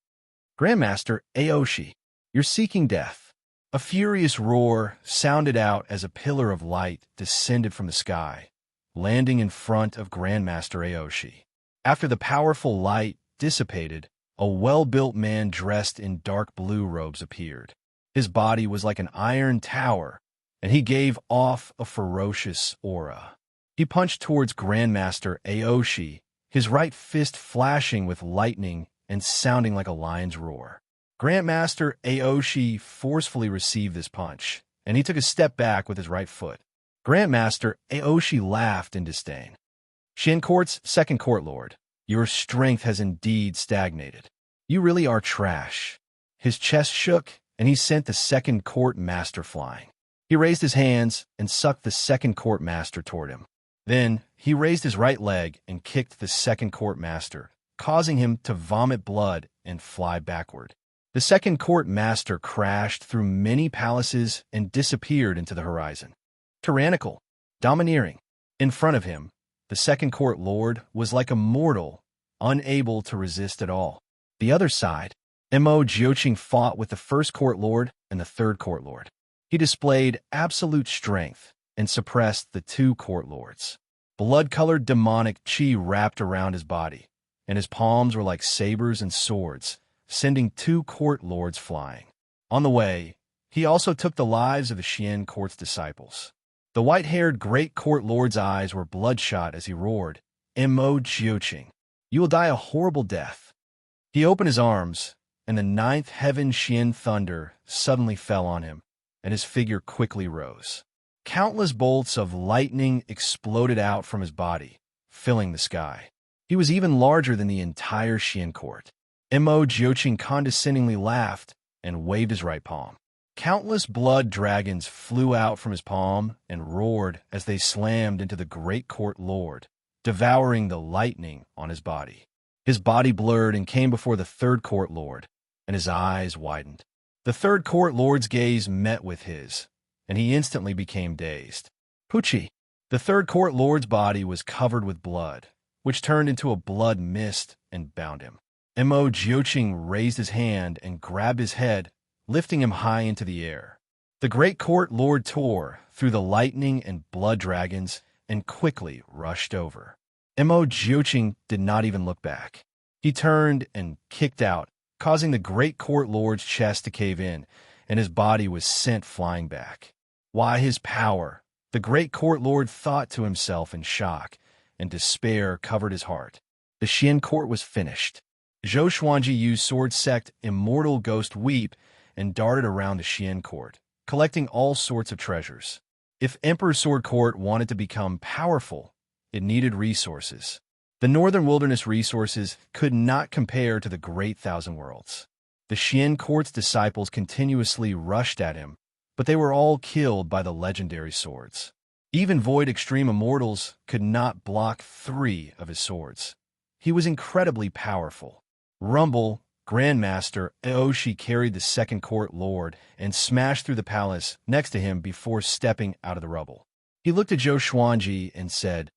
"Grandmaster Aoshi, you're seeking death." A furious roar sounded out as a pillar of light descended from the sky, landing in front of Grandmaster Aoshi. After the powerful light dissipated, a well-built man dressed in dark blue robes appeared. His body was like an iron tower, and he gave off a ferocious aura. He punched towards Grandmaster Aoshi, his right fist flashing with lightning and sounding like a lion's roar. Grandmaster Aoshi forcefully received this punch, and he took a step back with his right foot. Grandmaster Aoshi laughed in disdain. "Xian Court's 2nd Court Lord, your strength has indeed stagnated. You really are trash." His chest shook, and he sent the 2nd Court Master flying. He raised his hands and sucked the 2nd Court Master toward him. Then he raised his right leg and kicked the 2nd Court Master, causing him to vomit blood and fly backward. The 2nd Court Master crashed through many palaces and disappeared into the horizon. Tyrannical, domineering. In front of him, the 2nd Court Lord was like a mortal, unable to resist at all. The other side, Imo Jiuqing fought with the 1st Court Lord and the 3rd Court Lord. He displayed absolute strength and suppressed the 2 Court Lords. Blood-colored demonic chi wrapped around his body, and his palms were like sabers and swords, sending 2 court lords flying. On the way, he also took the lives of the Xian court's disciples. The white-haired great court lord's eyes were bloodshot as he roared, "Mo Jiuqing, you will die a horrible death." He opened his arms, and the 9th heaven Xian thunder suddenly fell on him, and his figure quickly rose. Countless bolts of lightning exploded out from his body, filling the sky. He was even larger than the entire Xian court. Mo Jiuqing condescendingly laughed and waved his right palm. Countless blood dragons flew out from his palm and roared as they slammed into the great court lord, devouring the lightning on his body. His body blurred and came before the 3rd court lord, and his eyes widened. The 3rd court lord's gaze met with his, and he instantly became dazed. Pucci! The 3rd court lord's body was covered with blood, which turned into a blood mist and bound him. Mo Jiuqing raised his hand and grabbed his head, lifting him high into the air. The great court lord tore through the lightning and blood dragons and quickly rushed over. Mo Jiuqing did not even look back. He turned and kicked out, causing the great court lord's chest to cave in, and his body was sent flying back. Why his power? The great court lord thought to himself in shock, and despair covered his heart. The Xian court was finished. Zhou Xuanji used sword sect Immortal Ghost Weep and darted around the Xian court, collecting all sorts of treasures. If Emperor Sword Court wanted to become powerful, it needed resources. The Northern Wilderness resources could not compare to the Great Thousand Worlds. The Xian court's disciples continuously rushed at him, but they were all killed by the legendary swords. Even Void Extreme Immortals could not block 3 of his swords. He was incredibly powerful. Rumble, Grandmaster Aoshi carried the 2nd court lord and smashed through the palace next to him before stepping out of the rubble. He looked at Zhou Xuanji and said,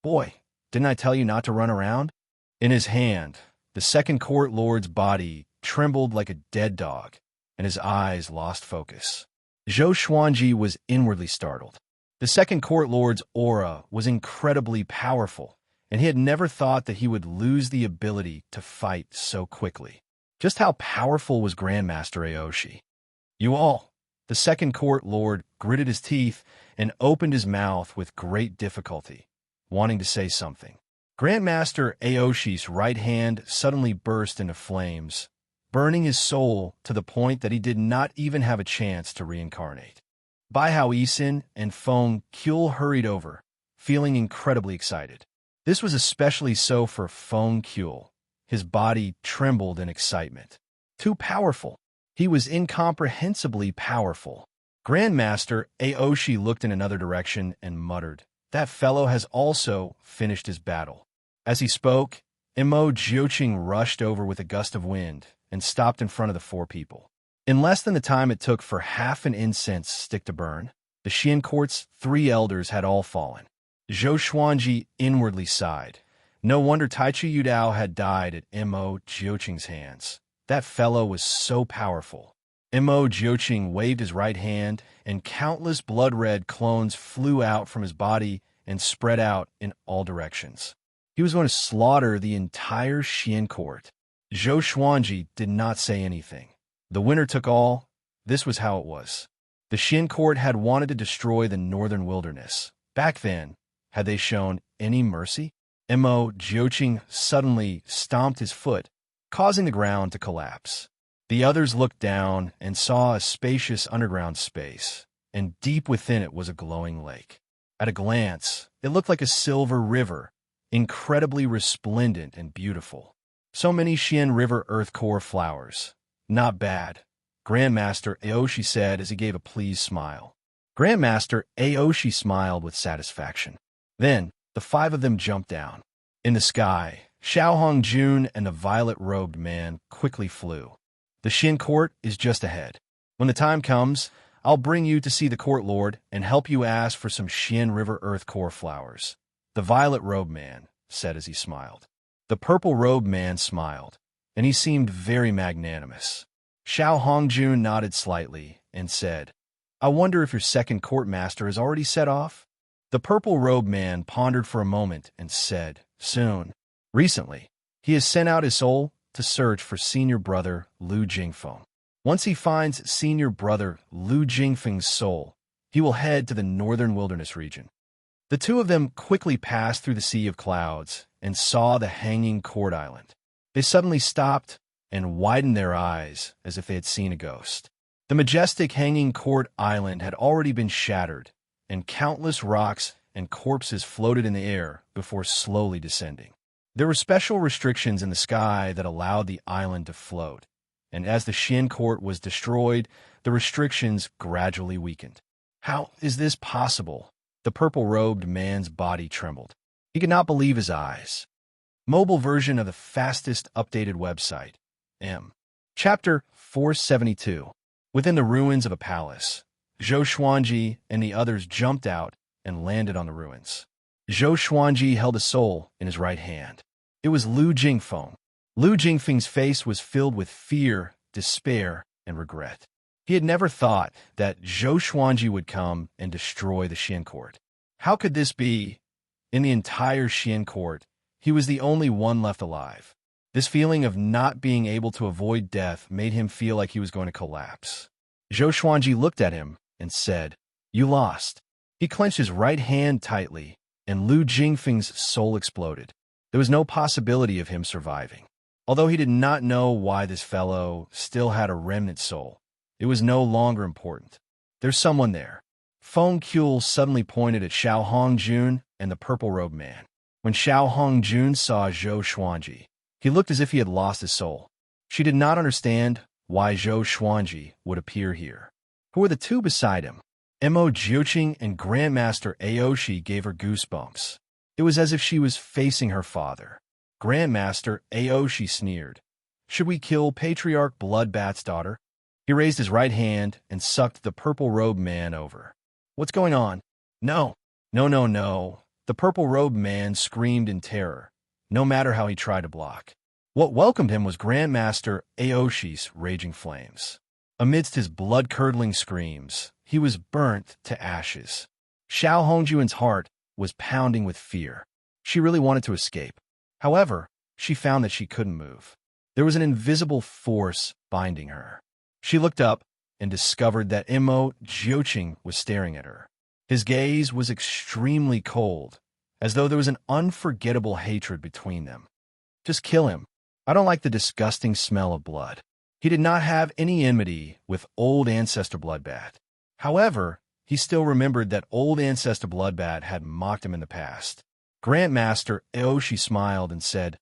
"Boy, didn't I tell you not to run around?" In his hand, the 2nd court lord's body trembled like a dead dog, and his eyes lost focus. Zhou Xuanji was inwardly startled. The 2nd court lord's aura was incredibly powerful, and he had never thought that he would lose the ability to fight so quickly. Just how powerful was Grandmaster Aoshi? "You all!" The 2nd court lord gritted his teeth and opened his mouth with great difficulty, wanting to say something. Grandmaster Aoshi's right hand suddenly burst into flames, burning his soul to the point that he did not even have a chance to reincarnate. Bai Hao Yisin and Feng Qiul hurried over, feeling incredibly excited. This was especially so for Feng Qiul. His body trembled in excitement. Too powerful. He was incomprehensibly powerful. Grandmaster Aoshi looked in another direction and muttered, "That fellow has also finished his battle." As he spoke, Mo Jiuqing rushed over with a gust of wind and stopped in front of the 4 people. In less than the time it took for half an incense stick to burn, the Xian court's 3 elders had all fallen. Zhou Xuanji inwardly sighed. No wonder Taichi Yudao had died at Mo Jiuqing's hands. That fellow was so powerful. Mo Jiuqing waved his right hand, and countless blood-red clones flew out from his body and spread out in all directions. He was going to slaughter the entire Xian court. Zhou Xuanji did not say anything. The winner took all. This was how it was. The Xian court had wanted to destroy the Northern Wilderness. Back then, had they shown any mercy? Mo Jiuqing suddenly stomped his foot, causing the ground to collapse. The others looked down and saw a spacious underground space, and deep within it was a glowing lake. At a glance, it looked like a silver river, incredibly resplendent and beautiful. So many Xian River Earth Core flowers. Not bad, Grandmaster Aoshi said as he gave a pleased smile. Grandmaster Aoshi smiled with satisfaction. Then, the 5 of them jumped down. In the sky, Xiao Hongjun and the violet-robed man quickly flew. The Xian court is just ahead. When the time comes, I'll bring you to see the court lord and help you ask for some Xian River Earth Core flowers, the violet-robed man said as he smiled. The purple-robed man smiled, and he seemed very magnanimous. Xiao Hongjun nodded slightly and said, "I wonder if your 2nd court master has already set off?" The purple-robed man pondered for a moment and said, "Soon." Recently, he has sent out his soul to search for senior brother Lu Jingfeng. Once he finds senior brother Lu Jingfeng's soul, he will head to the northern wilderness region. The two of them quickly passed through the sea of clouds and saw the hanging court island. They suddenly stopped and widened their eyes as if they had seen a ghost. The majestic hanging court island had already been shattered, and countless rocks and corpses floated in the air before slowly descending. There were special restrictions in the sky that allowed the island to float, and as the Xian court was destroyed, the restrictions gradually weakened. How is this possible? The purple-robed man's body trembled. He could not believe his eyes. Mobile version of the fastest updated website. Chapter 472. Within the ruins of a palace, Zhou Xuanji and the others jumped out and landed on the ruins. Zhou Xuanji held a soul in his right hand. It was Lu Jingfeng. Lu Jingfeng's face was filled with fear, despair, and regret. He had never thought that Zhou Xuanji would come and destroy the Xian court. How could this be? In the entire Xian court, he was the only one left alive. This feeling of not being able to avoid death made him feel like he was going to collapse. Zhou Xuanji looked at him and said, "You lost." He clenched his right hand tightly, and Lu Jingfeng's soul exploded. There was no possibility of him surviving. Although he did not know why this fellow still had a remnant soul, it was no longer important. There's someone there. Feng Kuel suddenly pointed at Xiao Hongjun and the purple-robed man. When Xiao Hongjun saw Zhou Xuanji, he looked as if he had lost his soul. She did not understand why Zhou Xuanji would appear here. Who were the two beside him? Mo Jiuqing and Grandmaster Aoshi gave her goosebumps. It was as if she was facing her father. Grandmaster Aoshi sneered. "Should we kill Patriarch Bloodbat's daughter?" He raised his right hand and sucked the purple-robed man over. "What's going on?" "No, no, no, no." The purple-robed man screamed in terror, no matter how he tried to block. What welcomed him was Grandmaster Aoshi's raging flames. Amidst his blood-curdling screams, he was burnt to ashes. Xiao Hongjuan's heart was pounding with fear. She really wanted to escape. However, she found that she couldn't move. There was an invisible force binding her. She looked up and discovered that Mo Jiuqing was staring at her. His gaze was extremely cold, as though there was an unforgettable hatred between them. "Just kill him. I don't like the disgusting smell of blood." He did not have any enmity with Old Ancestor Bloodbat. However, he still remembered that Old Ancestor Bloodbat had mocked him in the past. Grandmaster Aoshi smiled and said,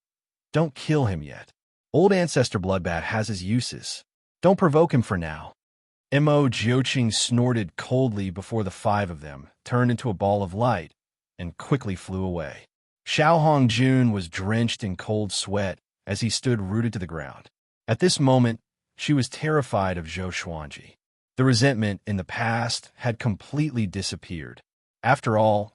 "Don't kill him yet. Old Ancestor Bloodbat has his uses. Don't provoke him for now." Mo Jiuqing snorted coldly before the five of them turned into a ball of light and quickly flew away. Xiao Hongjun was drenched in cold sweat as he stood rooted to the ground. At this moment, she was terrified of Zhou Xuanji. The resentment in the past had completely disappeared. After all,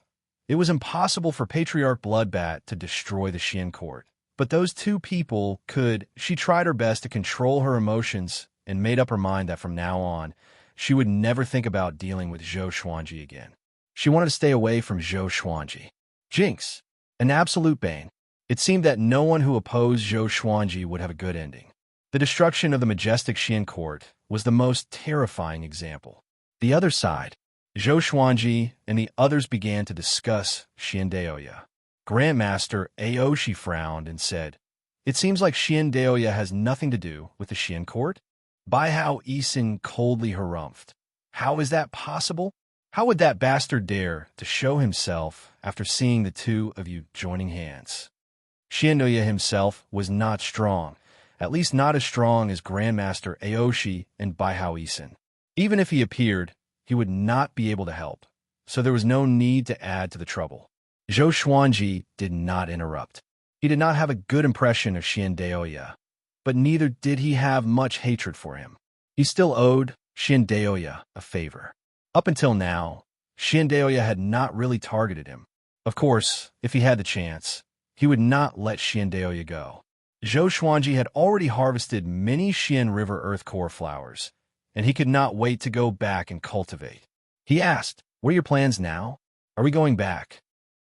it was impossible for Patriarch Bloodbat to destroy the Xian court. But those two people could. She tried her best to control her emotions and made up her mind that from now on, she would never think about dealing with Zhou Xuanji again. She wanted to stay away from Zhou Xuanji. Jinx, an absolute bane. It seemed that no one who opposed Zhou Xuanji would have a good ending. The destruction of the majestic Xian court was the most terrifying example. The other side, Zhou Xuanji and the others began to discuss Xiandaoya. Grandmaster Aoshi frowned and said, "It seems like Xiandaoya has nothing to do with the Xian court." Baihao Yisin coldly harumphed. "How is that possible? How would that bastard dare to show himself after seeing the two of you joining hands?" Xiandaoya himself was not strong, at least not as strong as Grandmaster Aoshi and Baihao Yisin. Even if he appeared, he would not be able to help, so there was no need to add to the trouble. Zhou Xuanji did not interrupt. He did not have a good impression of Xiandaoya, but neither did he have much hatred for him. He still owed Xiandaoya a favor. Up until now, Xiandaoya had not really targeted him. Of course, if he had the chance, he would not let Xiandaoya go. Zhou Xuanji had already harvested many Xian River Earth Core flowers, and he could not wait to go back and cultivate. He asked, "What are your plans now?" Are we going back?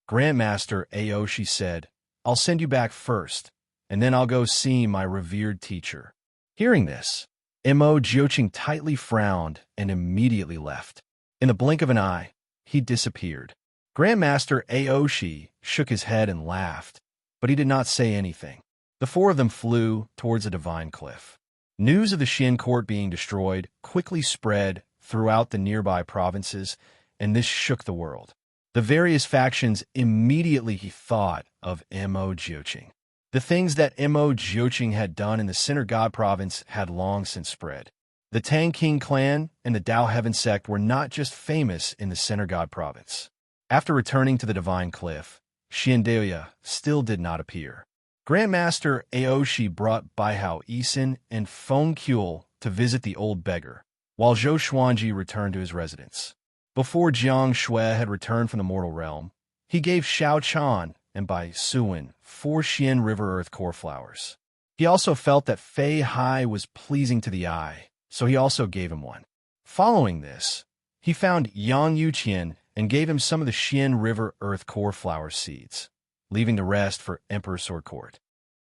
Grandmaster Aoshi said, I'll send you back first, and then I'll go see my revered teacher. Hearing this, Mo Jioqing tightly frowned and immediately left. In the blink of an eye, he disappeared. Grandmaster Aoshi shook his head and laughed, but he did not say anything. The four of them flew towards a divine cliff. News of the Xian court being destroyed quickly spread throughout the nearby provinces, and this shook the world. The various factions immediately thought of Mo Jioqing. The things that Mo Jioqing had done in the Center God province had long since spread. The Tang King clan and the Dao Heaven sect were not just famous in the Center God province. After returning to the Divine Cliff, Xianxia still did not appear. Grandmaster Aoshi brought Baihao Yisin and Feng Kuel to visit the old beggar, while Zhou Xuanji returned to his residence. Before Jiang Shui had returned from the mortal realm, he gave Xiao Chan and Bai Suwen 4 Xian River Earth Core flowers. He also felt that Fei Hai was pleasing to the eye, so he also gave him one. Following this, he found Yang Yuqian and gave him some of the Xian River Earth Core flower seeds, leaving the rest for Emperor Sword Court.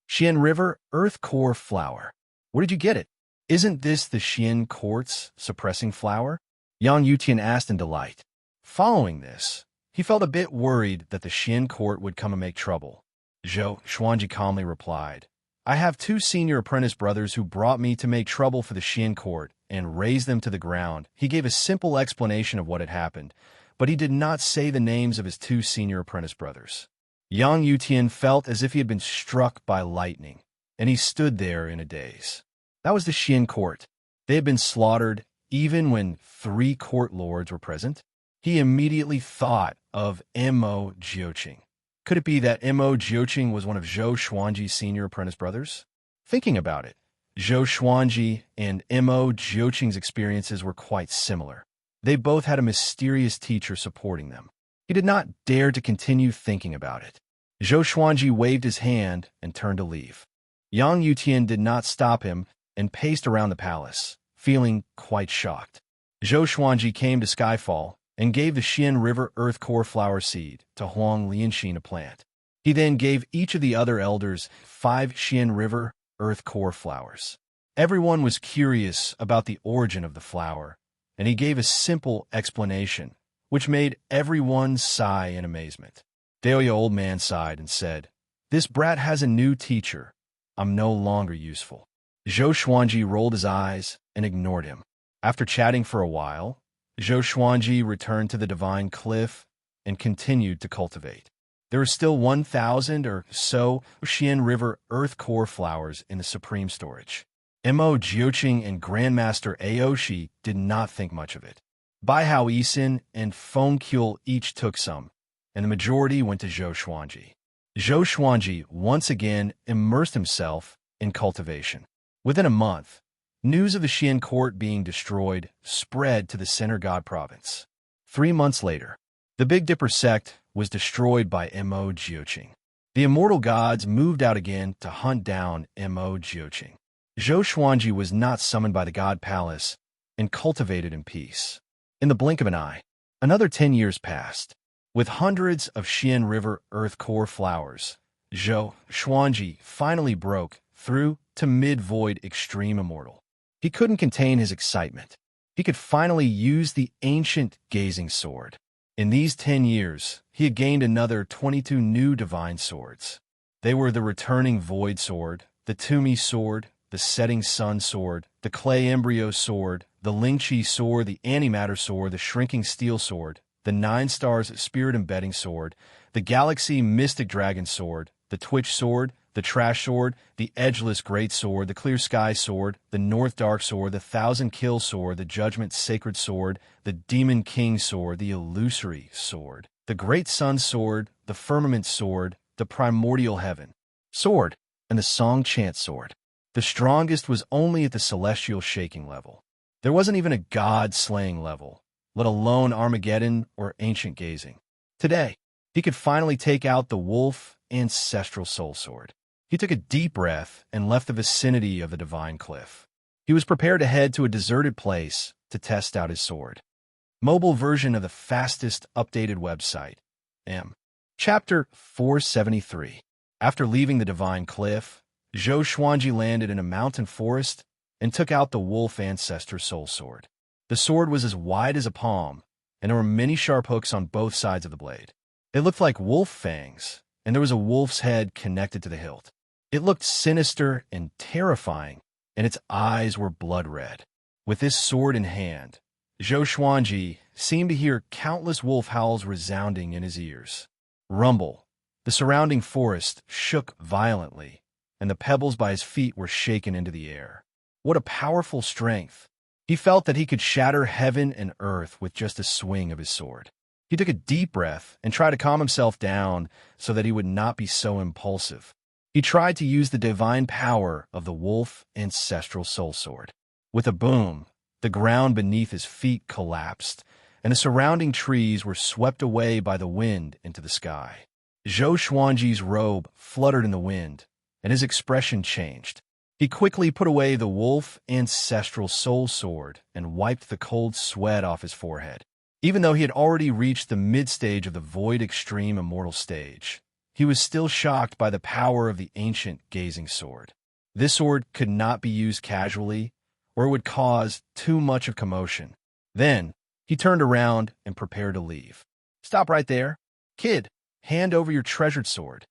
Xian River Earth Core flower. Where did you get it? Isn't this the Xian Court's suppressing flower? Yang Yuqian asked in delight. Following this, he felt a bit worried that the Xian Court would come and make trouble. Zhou Xuanji calmly replied, I have 2 senior apprentice brothers who brought me to make trouble for the Xian Court and raze them to the ground. He gave a simple explanation of what had happened, but he did not say the names of his 2 senior apprentice brothers. Yang Yuqian felt as if he had been struck by lightning, and he stood there in a daze. That was the Xian Court. They had been slaughtered even when 3 court lords were present. He immediately thought of Mo Jioqing. Could it be that Mo Jioqing was one of Zhou Xuanji's senior apprentice brothers? Thinking about it, Zhou Xuanji and Mo Jioqing's experiences were quite similar. They both had a mysterious teacher supporting them. He did not dare to continue thinking about it. Zhou Xuanji waved his hand and turned to leave. Yang Yuqian did not stop him and paced around the palace, feeling quite shocked. Zhou Xuanji came to Skyfall and gave the Xian River Earth Core flower seed to Huang Lianxin to plant. He then gave each of the other elders 5 Xian River Earth Core flowers. Everyone was curious about the origin of the flower, and he gave a simple explanation, which made everyone sigh in amazement. Deoya Old Man sighed and said, This brat has a new teacher. I'm no longer useful. Zhou Xuanji rolled his eyes and ignored him. After chatting for a while, Zhou Xuanji returned to the Divine Cliff and continued to cultivate. There were still 1,000 or so Xian River Earth Core flowers in the Supreme Storage. Mo Jioqing and Grandmaster Aoshi did not think much of it. Baihao Yisin and Feng Kuel each took some, and the majority went to Zhou Xuanji. Zhou Xuanji once again immersed himself in cultivation. Within a month, news of the Xian court being destroyed spread to the Center God province. 3 months later, the Big Dipper sect was destroyed by Mo Jioqing. The immortal gods moved out again to hunt down Mo Jioqing. Zhou Xuanji was not summoned by the God Palace and cultivated in peace. In the blink of an eye, another 10 years passed. With hundreds of Xian River Earth Core flowers, Zhou Xuanji finally broke through to Mid-Void Extreme Immortal. He couldn't contain his excitement. He could finally use the ancient Gazing Sword. In these 10 years, he had gained another 22 new divine swords. They were the Returning Void Sword, the Tumi Sword, the Setting Sun Sword, the Clay Embryo Sword, the Lingqi Sword, the Antimatter Sword, the Shrinking Steel Sword, the 9 Stars Spirit Embedding Sword, the Galaxy Mystic Dragon Sword, the Twitch Sword, the Trash Sword, the Edgeless Great Sword, the Clear Sky Sword, the North Dark Sword, the Thousand Kill Sword, the Judgment Sacred Sword, the Demon King Sword, the Illusory Sword, the Great Sun Sword, the Firmament Sword, the Primordial Heaven Sword, and the Song Chant Sword. The strongest was only at the Celestial Shaking level. There wasn't even a God-slaying level, let alone Armageddon or Ancient Gazing. Today, he could finally take out the Wolf Ancestral Soul Sword. He took a deep breath and left the vicinity of the Divine Cliff. He was prepared to head to a deserted place to test out his sword. Mobile version of the fastest updated website. M. Chapter 473. After leaving the Divine Cliff, Zhou Xuanji landed in a mountain forest and took out the wolf ancestor soul sword. The sword was as wide as a palm, and there were many sharp hooks on both sides of the blade. It looked like wolf fangs, and there was a wolf's head connected to the hilt. It looked sinister and terrifying, and its eyes were blood red. With this sword in hand, Zhou Xuanji seemed to hear countless wolf howls resounding in his ears. Rumble. The surrounding forest shook violently, and the pebbles by his feet were shaken into the air. What a powerful strength! He felt that he could shatter heaven and earth with just a swing of his sword. He took a deep breath and tried to calm himself down so that he would not be so impulsive. He tried to use the divine power of the wolf ancestral soul sword. With a boom, the ground beneath his feet collapsed, and the surrounding trees were swept away by the wind into the sky. Zhou Xuanji's robe fluttered in the wind, and his expression changed. He quickly put away the wolf ancestral soul sword and wiped the cold sweat off his forehead. Even though he had already reached the mid-stage of the Void Extreme Immortal stage, he was still shocked by the power of the ancient gazing sword. This sword could not be used casually, or it would cause too much of commotion. Then, he turned around and prepared to leave. "Stop right there. Kid, hand over your treasured sword."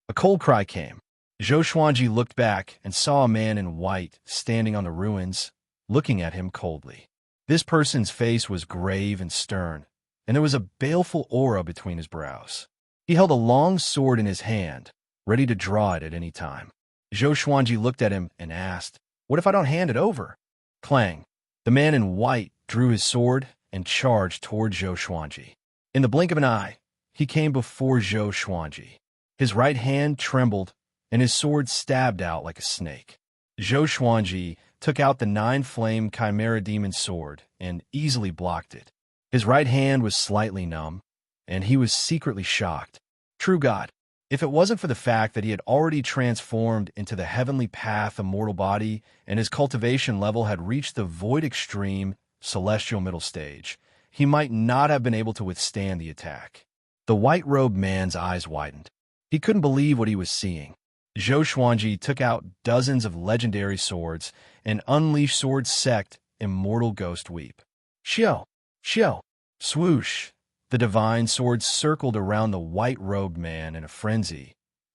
A cold cry came. Zhou Xuanji looked back and saw a man in white standing on the ruins, looking at him coldly. This person's face was grave and stern, and there was a baleful aura between his brows. He held a long sword in his hand, ready to draw it at any time. Zhou Xuanji looked at him and asked, "What if I don't hand it over?" Clang. The man in white drew his sword and charged toward Zhou Xuanji. In the blink of an eye, he came before Zhou Xuanji. His right hand trembled, and his sword stabbed out like a snake. Zhou Xuanji took out the nine-flame Chimera Demon sword and easily blocked it. His right hand was slightly numb, and he was secretly shocked. True God, if it wasn't for the fact that he had already transformed into the heavenly path immortal body and his cultivation level had reached the Void Extreme celestial middle stage, he might not have been able to withstand the attack. The white-robed man's eyes widened. He couldn't believe what he was seeing. Zhou Xuanji took out dozens of legendary swords and unleashed sword sect Immortal Ghost Weep. Xiao! Xiao! Swoosh! The divine sword circled around the white-robed man in a frenzy,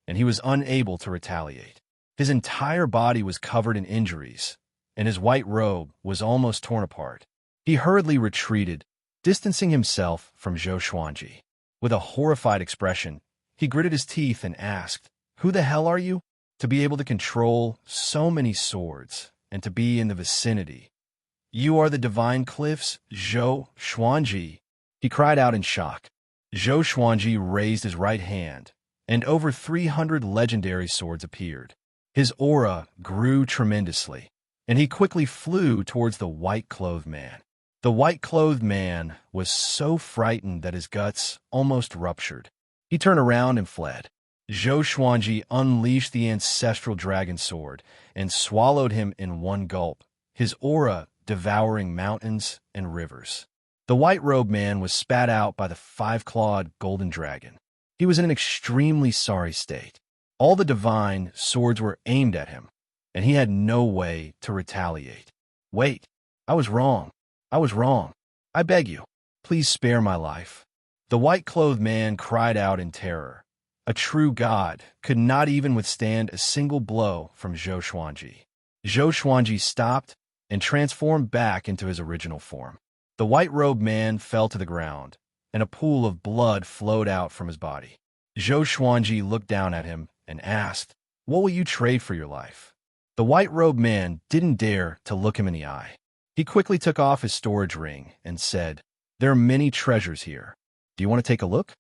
and he was unable to retaliate. His entire body was covered in injuries, and his white robe was almost torn apart. He hurriedly retreated, distancing himself from Zhou Xuanji. With a horrified expression, he gritted his teeth and asked, "Who the hell are you? To be able to control so many swords and to be in the vicinity. You are the Divine Cliff's Zhou Xuanji," he cried out in shock. Zhou Xuanji raised his right hand, and over 300 legendary swords appeared. His aura grew tremendously, and he quickly flew towards the white-clothed man. The white-clothed man was so frightened that his guts almost ruptured. He turned around and fled. Zhou Xuanji unleashed the ancestral dragon sword and swallowed him in one gulp, his aura devouring mountains and rivers. The white-robed man was spat out by the five-clawed golden dragon. He was in an extremely sorry state. All the divine swords were aimed at him, and he had no way to retaliate. "Wait, I was wrong. I was wrong. I beg you, please spare my life." The white-clothed man cried out in terror. A true god could not even withstand a single blow from Zhou Xuanji. Zhou Xuanji stopped and transformed back into his original form. The white-robed man fell to the ground, and a pool of blood flowed out from his body. Zhou Xuanji looked down at him and asked, "What will you trade for your life?" The white-robed man didn't dare to look him in the eye. He quickly took off his storage ring and said, "There are many treasures here. Do you want to take a look?"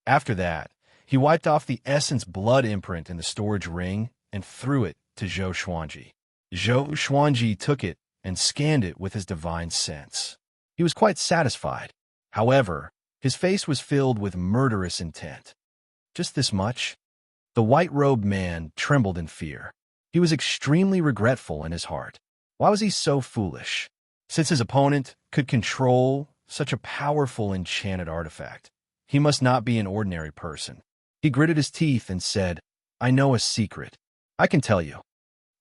After that, he wiped off the essence blood imprint in the storage ring and threw it to Zhou Xuanji. Zhou Xuanji took it and scanned it with his divine sense. He was quite satisfied. However, his face was filled with murderous intent. Just this much? The white-robed man trembled in fear. He was extremely regretful in his heart. Why was he so foolish? Since his opponent could control such a powerful enchanted artifact. He must not be an ordinary person. He gritted his teeth and said, I know a secret. I can tell you.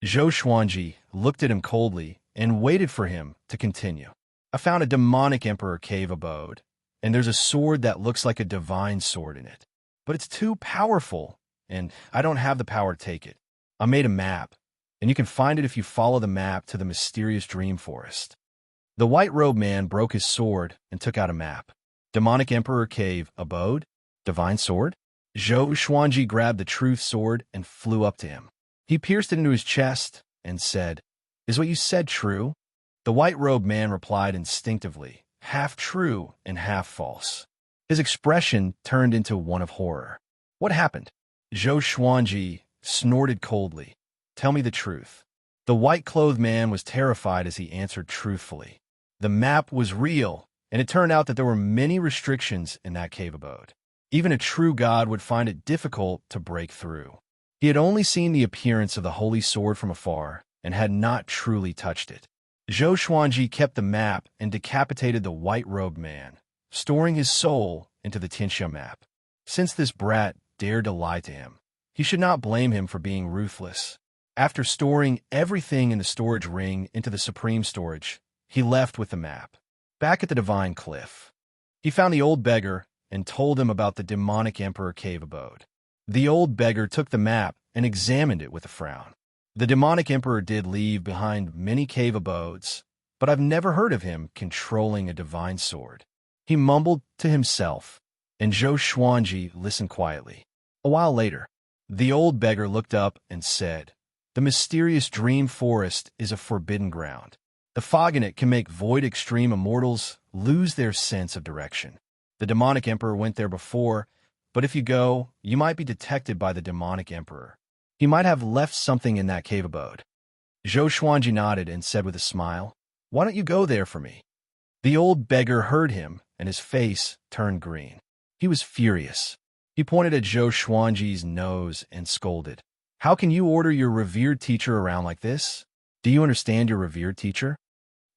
Zhou Xuanji looked at him coldly and waited for him to continue. I found a demonic emperor cave abode, and there's a sword that looks like a divine sword in it. But it's too powerful, and I don't have the power to take it. I made a map, and you can find it if you follow the map to the mysterious dream forest. The white-robed man broke his sword and took out a map. Demonic Emperor Cave Abode? Divine Sword? Zhou Xuanji grabbed the truth sword and flew up to him. He pierced it into his chest and said, Is what you said true? The white-robed man replied instinctively, half true and half false. His expression turned into one of horror. What happened? Zhou Xuanji snorted coldly. Tell me the truth. The white-clothed man was terrified as he answered truthfully. The map was real, and it turned out that there were many restrictions in that cave abode. Even a true god would find it difficult to break through. He had only seen the appearance of the holy sword from afar and had not truly touched it. Zhou Xuanji kept the map and decapitated the white-robed man, storing his soul into the Xianxia map. Since this brat dared to lie to him, he should not blame him for being ruthless. After storing everything in the storage ring into the supreme storage, he left with the map. Back at the divine cliff, he found the old beggar and told him about the demonic emperor cave abode. The old beggar took the map and examined it with a frown. The demonic emperor did leave behind many cave abodes, but I've never heard of him controlling a divine sword. He mumbled to himself, and Zhou Xuanji listened quietly. A while later, the old beggar looked up and said, The mysterious dream forest is a forbidden ground. The fog in it can make void extreme immortals lose their sense of direction. The demonic emperor went there before, but if you go, you might be detected by the demonic emperor. He might have left something in that cave abode. Zhou Xuanji nodded and said with a smile, Why don't you go there for me? The old beggar heard him, and his face turned green. He was furious. He pointed at Zhou Xuanji's nose and scolded. How can you order your revered teacher around like this? Do you understand your revered teacher?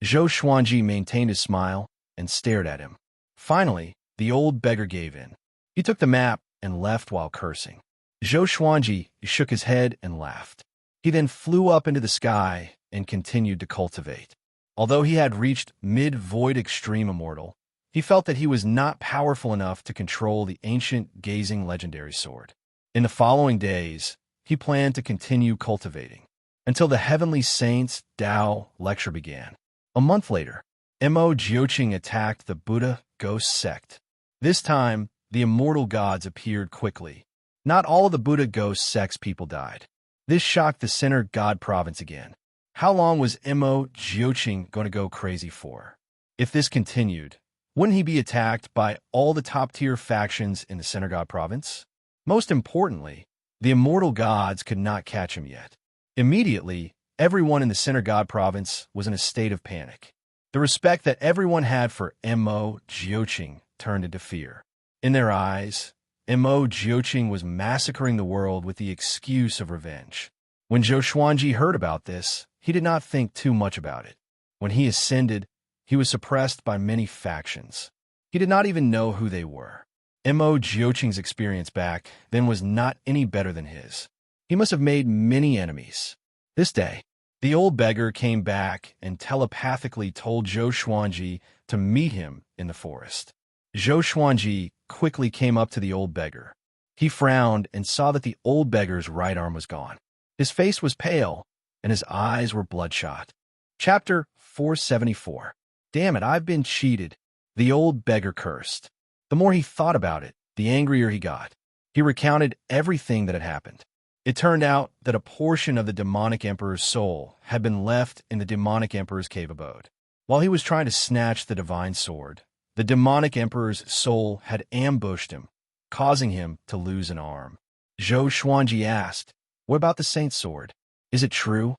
Zhou Xuanji maintained his smile and stared at him. Finally, the old beggar gave in. He took the map and left while cursing. Zhou Xuanji shook his head and laughed. He then flew up into the sky and continued to cultivate. Although he had reached mid-void extreme immortal, he felt that he was not powerful enough to control the ancient gazing legendary sword. In the following days, he planned to continue cultivating until the Heavenly Saints Tao lecture began. A month later, Mo Jiuqing attacked the Buddha ghost sect. This time, the immortal gods appeared quickly. Not all of the Buddha ghost sect's people died. This shocked the Center God province again. How long was Mo Jiuqing going to go crazy for? If this continued, wouldn't he be attacked by all the top-tier factions in the Center God province? Most importantly, the immortal gods could not catch him yet. Immediately, everyone in the Center God province was in a state of panic. The respect that everyone had for Mo Jiuqing turned into fear. In their eyes, Mo Jiuqing was massacring the world with the excuse of revenge. When Zhou Xuanji heard about this, he did not think too much about it. When he ascended, he was suppressed by many factions. He did not even know who they were. Mo Jiuqing's experience back then was not any better than his. He must have made many enemies. This day, the old beggar came back and telepathically told Zhou Xuanji to meet him in the forest. Zhou Xuanji quickly came up to the old beggar. He frowned and saw that the old beggar's right arm was gone. His face was pale, and his eyes were bloodshot. Chapter 474. Damn it, I've been cheated. The old beggar cursed. The more he thought about it, the angrier he got. He recounted everything that had happened. It turned out that a portion of the demonic emperor's soul had been left in the demonic emperor's cave abode. While he was trying to snatch the divine sword, the demonic emperor's soul had ambushed him, causing him to lose an arm. Zhou Xuanji asked, What about the saint's sword? Is it true?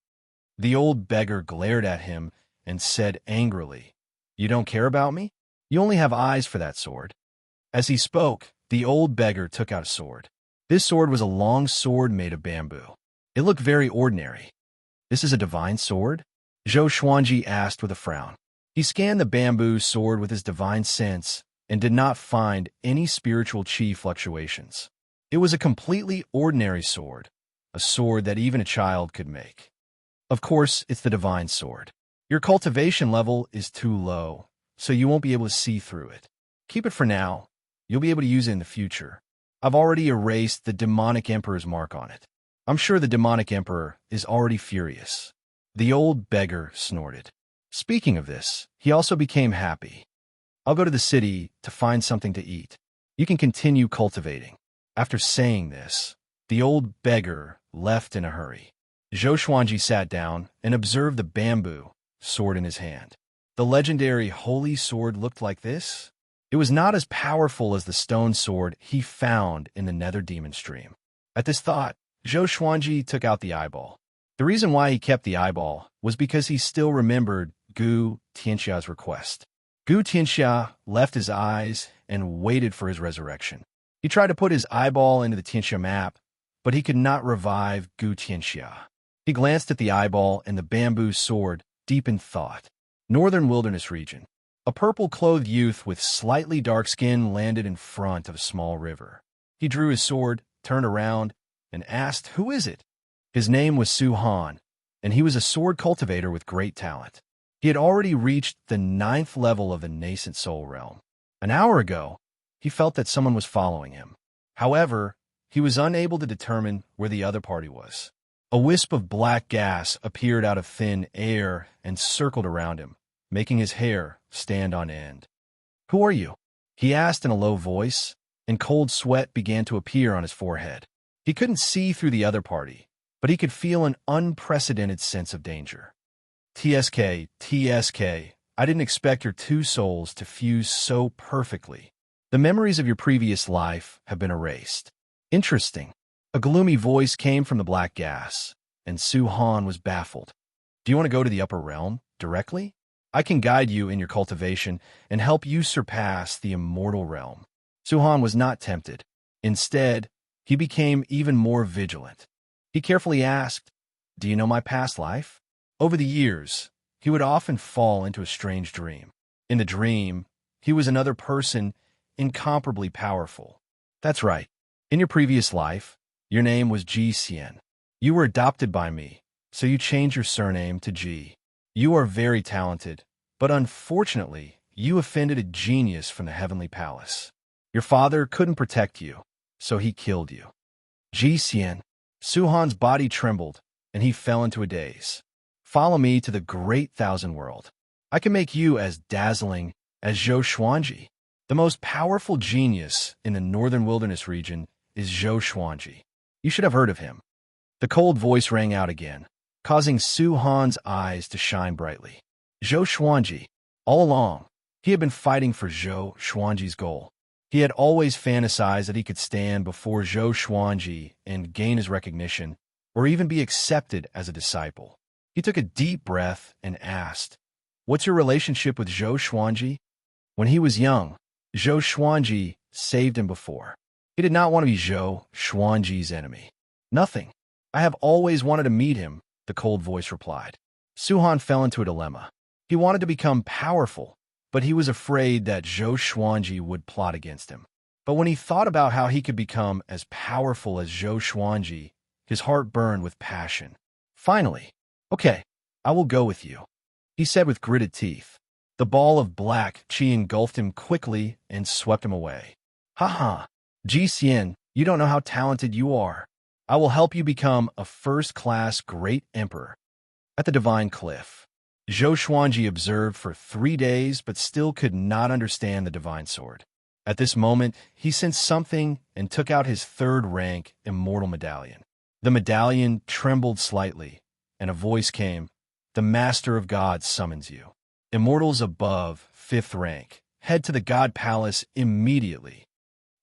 The old beggar glared at him and said angrily, You don't care about me? You only have eyes for that sword. As he spoke, the old beggar took out a sword. This sword was a long sword made of bamboo. It looked very ordinary. This is a divine sword? Zhou Xuanji asked with a frown. He scanned the bamboo sword with his divine sense and did not find any spiritual chi fluctuations. It was a completely ordinary sword, a sword that even a child could make. Of course, it's the divine sword. Your cultivation level is too low, so you won't be able to see through it. Keep it for now. You'll be able to use it in the future. I've already erased the demonic emperor's mark on it. I'm sure the demonic emperor is already furious. The old beggar snorted. Speaking of this, he also became happy. I'll go to the city to find something to eat. You can continue cultivating. After saying this, the old beggar left in a hurry. Zhou Xuanji sat down and observed the bamboo sword in his hand. The legendary holy sword looked like this. It was not as powerful as the stone sword he found in the nether demon stream. At this thought, Zhou Xuanji took out the eyeball. The reason why he kept the eyeball was because he still remembered Gu Tianxia's request. Gu Tianxia left his eyes and waited for his resurrection. He tried to put his eyeball into the Tianxia map, but he could not revive Gu Tianxia. He glanced at the eyeball and the bamboo sword, deep in thought. Northern Wilderness Region. A purple-clothed youth with slightly dark skin landed in front of a small river. He drew his sword, turned around, and asked, "Who is it?" His name was Su Han, and he was a sword cultivator with great talent. He had already reached the 9th level of the nascent soul realm. An hour ago, he felt that someone was following him. However, he was unable to determine where the other party was. A wisp of black gas appeared out of thin air and circled around him, making his hair stand on end. "Who are you?" he asked in a low voice, and cold sweat began to appear on his forehead. He couldn't see through the other party, but he could feel an unprecedented sense of danger. TSK, I didn't expect your two souls to fuse so perfectly. The memories of your previous life have been erased. Interesting. A gloomy voice came from the black gas, and Su Han was baffled. Do you want to go to the upper realm directly? I can guide you in your cultivation and help you surpass the immortal realm. Su Han was not tempted. Instead, he became even more vigilant. He carefully asked, "Do you know my past life?" Over the years, he would often fall into a strange dream. In the dream, he was another person, incomparably powerful. That's right. In your previous life, your name was Xian. You were adopted by me, so you changed your surname to Ji. You are very talented, but unfortunately, you offended a genius from the heavenly palace. Your father couldn't protect you, so he killed you. Xian. Suhan's body trembled, and he fell into a daze. Follow me to the great thousand world. I can make you as dazzling as Zhou Xuanji. The most powerful genius in the northern wilderness region is Zhou Xuanji. You should have heard of him. The cold voice rang out again, causing Su Han's eyes to shine brightly. Zhou Xuanji. All along, he had been fighting for Zhou Xuanji's goal. He had always fantasized that he could stand before Zhou Xuanji and gain his recognition, or even be accepted as a disciple. He took a deep breath and asked, "What's your relationship with Zhou Xuanji?" When he was young, Zhou Xuanji saved him before. He did not want to be Zhou Xuanji's enemy. "Nothing. I have always wanted to meet him," the cold voice replied. Su Han fell into a dilemma. He wanted to become powerful, but he was afraid that Zhou Xuanji would plot against him. But when he thought about how he could become as powerful as Zhou Xuanji, his heart burned with passion. Finally, "Okay, I will go with you," he said with gritted teeth. The ball of black chi engulfed him quickly and swept him away. "Ha, Xian, you don't know how talented you are. I will help you become a first-class great emperor." At the divine cliff, Zhou Xuanji observed for 3 days but still could not understand the divine sword. At this moment, he sensed something and took out his 3rd rank immortal medallion. The medallion trembled slightly, and a voice came, "The Master of Gods summons you. Immortals above 5th rank, head to the God Palace immediately."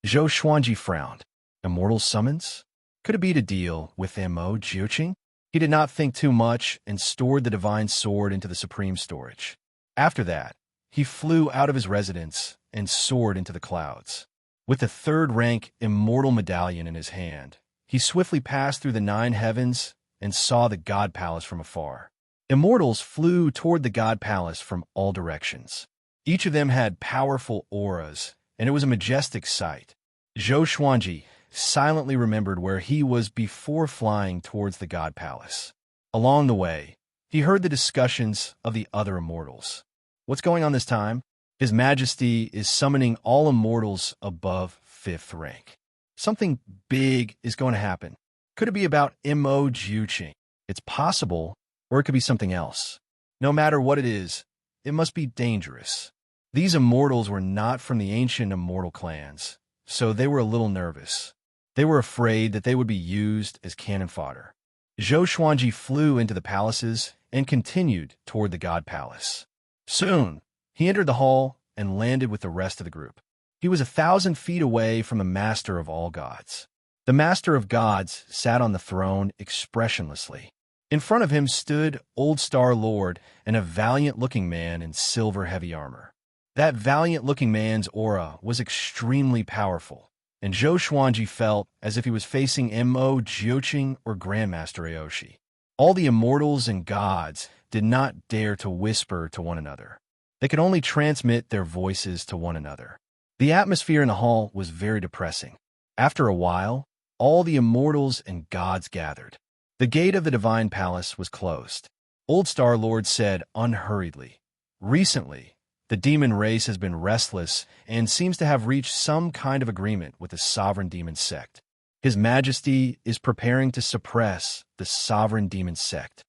Zhou Xuanji frowned. Immortal summons? Could it be to deal with Mo Jiuqing? He did not think too much and stored the divine sword into the supreme storage. After that, he flew out of his residence and soared into the clouds. With the 3rd rank immortal medallion in his hand, he swiftly passed through the 9 heavens and saw the God Palace from afar. Immortals flew toward the god palace from all directions. Each of them had powerful auras, and it was a majestic sight. Zhou Xuanji silently remembered where he was before flying towards the god palace. Along the way, he heard the discussions of the other immortals. What's going on this time? His Majesty is summoning all immortals above 5th rank. Something big is going to happen. Could it be about Imo-Jiuqing? It's possible, or it could be something else. No matter what it is, it must be dangerous. These immortals were not from the ancient immortal clans, so they were a little nervous. They were afraid that they would be used as cannon fodder. Zhou Xuanji flew into the palaces and continued toward the god palace. Soon, he entered the hall and landed with the rest of the group. He was 1,000 feet away from the master of all gods. The master of gods sat on the throne expressionlessly. In front of him stood Old Star Lord and a valiant-looking man in silver heavy armor. That valiant-looking man's aura was extremely powerful, and Zhou Xuanji felt as if he was facing Imo-Jiuqing or Grandmaster Aoshi. All the immortals and gods did not dare to whisper to one another. They could only transmit their voices to one another. The atmosphere in the hall was very depressing. After a while, all the immortals and gods gathered. The gate of the divine palace was closed. Old Star Lord said unhurriedly, "Recently, the demon race has been restless and seems to have reached some kind of agreement with the sovereign demon sect. His Majesty is preparing to suppress the sovereign demon sect."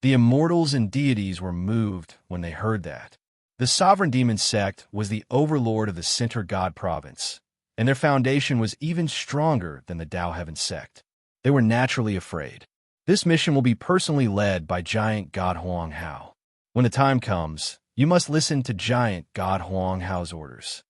The immortals and deities were moved when they heard that. The sovereign demon sect was the overlord of the Center God province, and their foundation was even stronger than the Tao Heaven sect. They were naturally afraid. This mission will be personally led by Giant God Huang Hao. When the time comes, you must listen to Giant God Huang Hao's orders.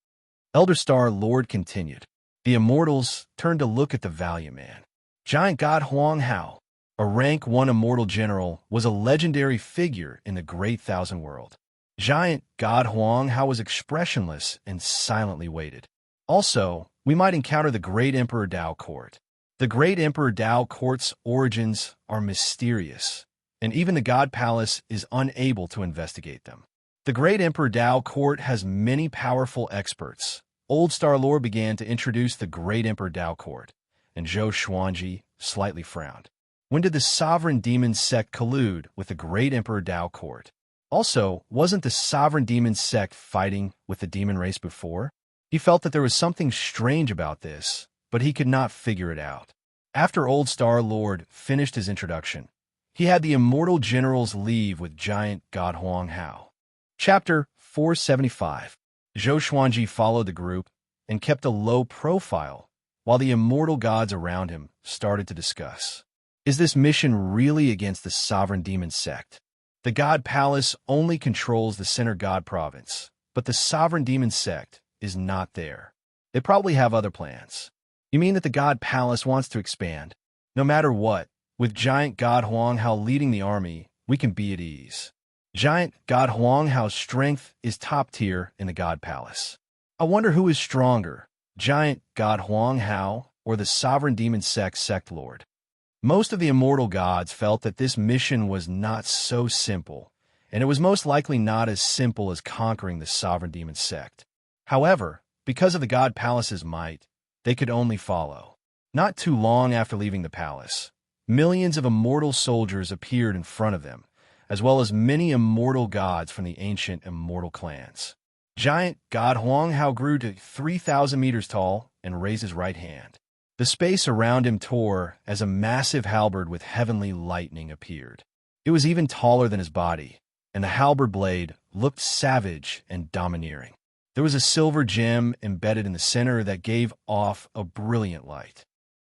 Elder Star Lord continued. The immortals turned to look at the valiant man. Giant God Huang Hao, a rank 1 immortal general, was a legendary figure in the Great Thousand World. Giant God Huang Hao was expressionless and silently waited. Also, we might encounter the Great Emperor Dao Court. The Great Emperor Dao Court's origins are mysterious, and even the God Palace is unable to investigate them. The Great Emperor Dao Court has many powerful experts. Old Star Lord began to introduce the Great Emperor Dao Court, and Zhou Xuanji slightly frowned. When did the sovereign demon sect collude with the Great Emperor Dao Court? Also, wasn't the sovereign demon sect fighting with the demon race before? He felt that there was something strange about this, but he could not figure it out. After Old Star Lord finished his introduction, he had the immortal generals leave with Giant God Huang Hao. Chapter 475. Zhou Xuanji followed the group and kept a low profile while the immortal gods around him started to discuss. Is this mission really against the sovereign demon sect? The God Palace only controls the Center God province, but the sovereign demon sect is not there. They probably have other plans. You mean that the God Palace wants to expand? No matter what, with Giant God Huang Hao leading the army, we can be at ease. Giant God Huang Hao's strength is top tier in the God Palace. I wonder who is stronger, Giant God Huang Hao or the sovereign demon sect lord. Most of the immortal gods felt that this mission was not so simple, and it was most likely not as simple as conquering the sovereign demon sect. However, because of the God Palace's might, they could only follow. Not too long after leaving the palace, millions of immortal soldiers appeared in front of them, as well as many immortal gods from the ancient immortal clans. Giant God Huang Hao grew to 3,000 meters tall and raised his right hand. The space around him tore as a massive halberd with heavenly lightning appeared. It was even taller than his body, and the halberd blade looked savage and domineering. There was a silver gem embedded in the center that gave off a brilliant light.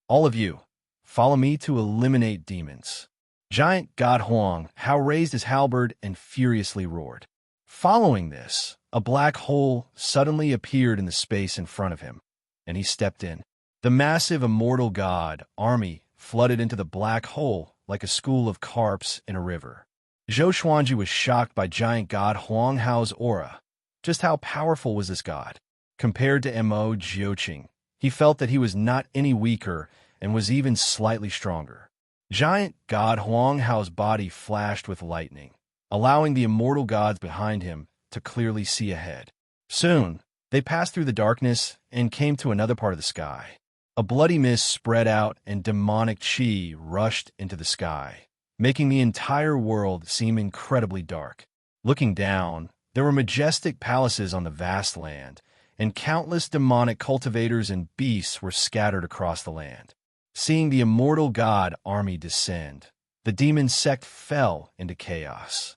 All of you, follow me to eliminate demons. Giant God Huang Hao raised his halberd and furiously roared. Following this, a black hole suddenly appeared in the space in front of him, and he stepped in. The massive immortal god army flooded into the black hole like a school of carps in a river. Zhou Xuanji was shocked by Giant God Huang Hao's aura. Just how powerful was this god? Compared to Imo-Jiuqing, he felt that he was not any weaker and was even slightly stronger. Giant god Huang Hao's body flashed with lightning, allowing the immortal gods behind him to clearly see ahead. Soon, they passed through the darkness and came to another part of the sky. A bloody mist spread out and demonic chi rushed into the sky, making the entire world seem incredibly dark. Looking down, there were majestic palaces on the vast land, and countless demonic cultivators and beasts were scattered across the land. Seeing the immortal god army descend, the demon sect fell into chaos.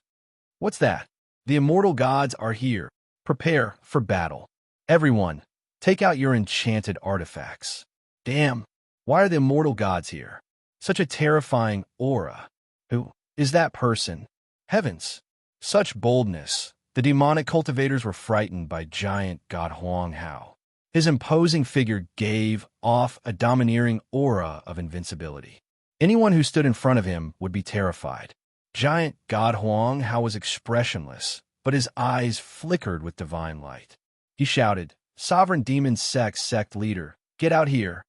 What's that? The immortal gods are here. Prepare for battle. Everyone, take out your enchanted artifacts. Damn, why are the immortal gods here? Such a terrifying aura. Who is that person? Heavens! Such boldness. The demonic cultivators were frightened by giant god Huang Hao. His imposing figure gave off a domineering aura of invincibility. Anyone who stood in front of him would be terrified. Giant god Huang Hao was expressionless, but his eyes flickered with divine light. He shouted, "Sovereign Demon Sect leader, get out here."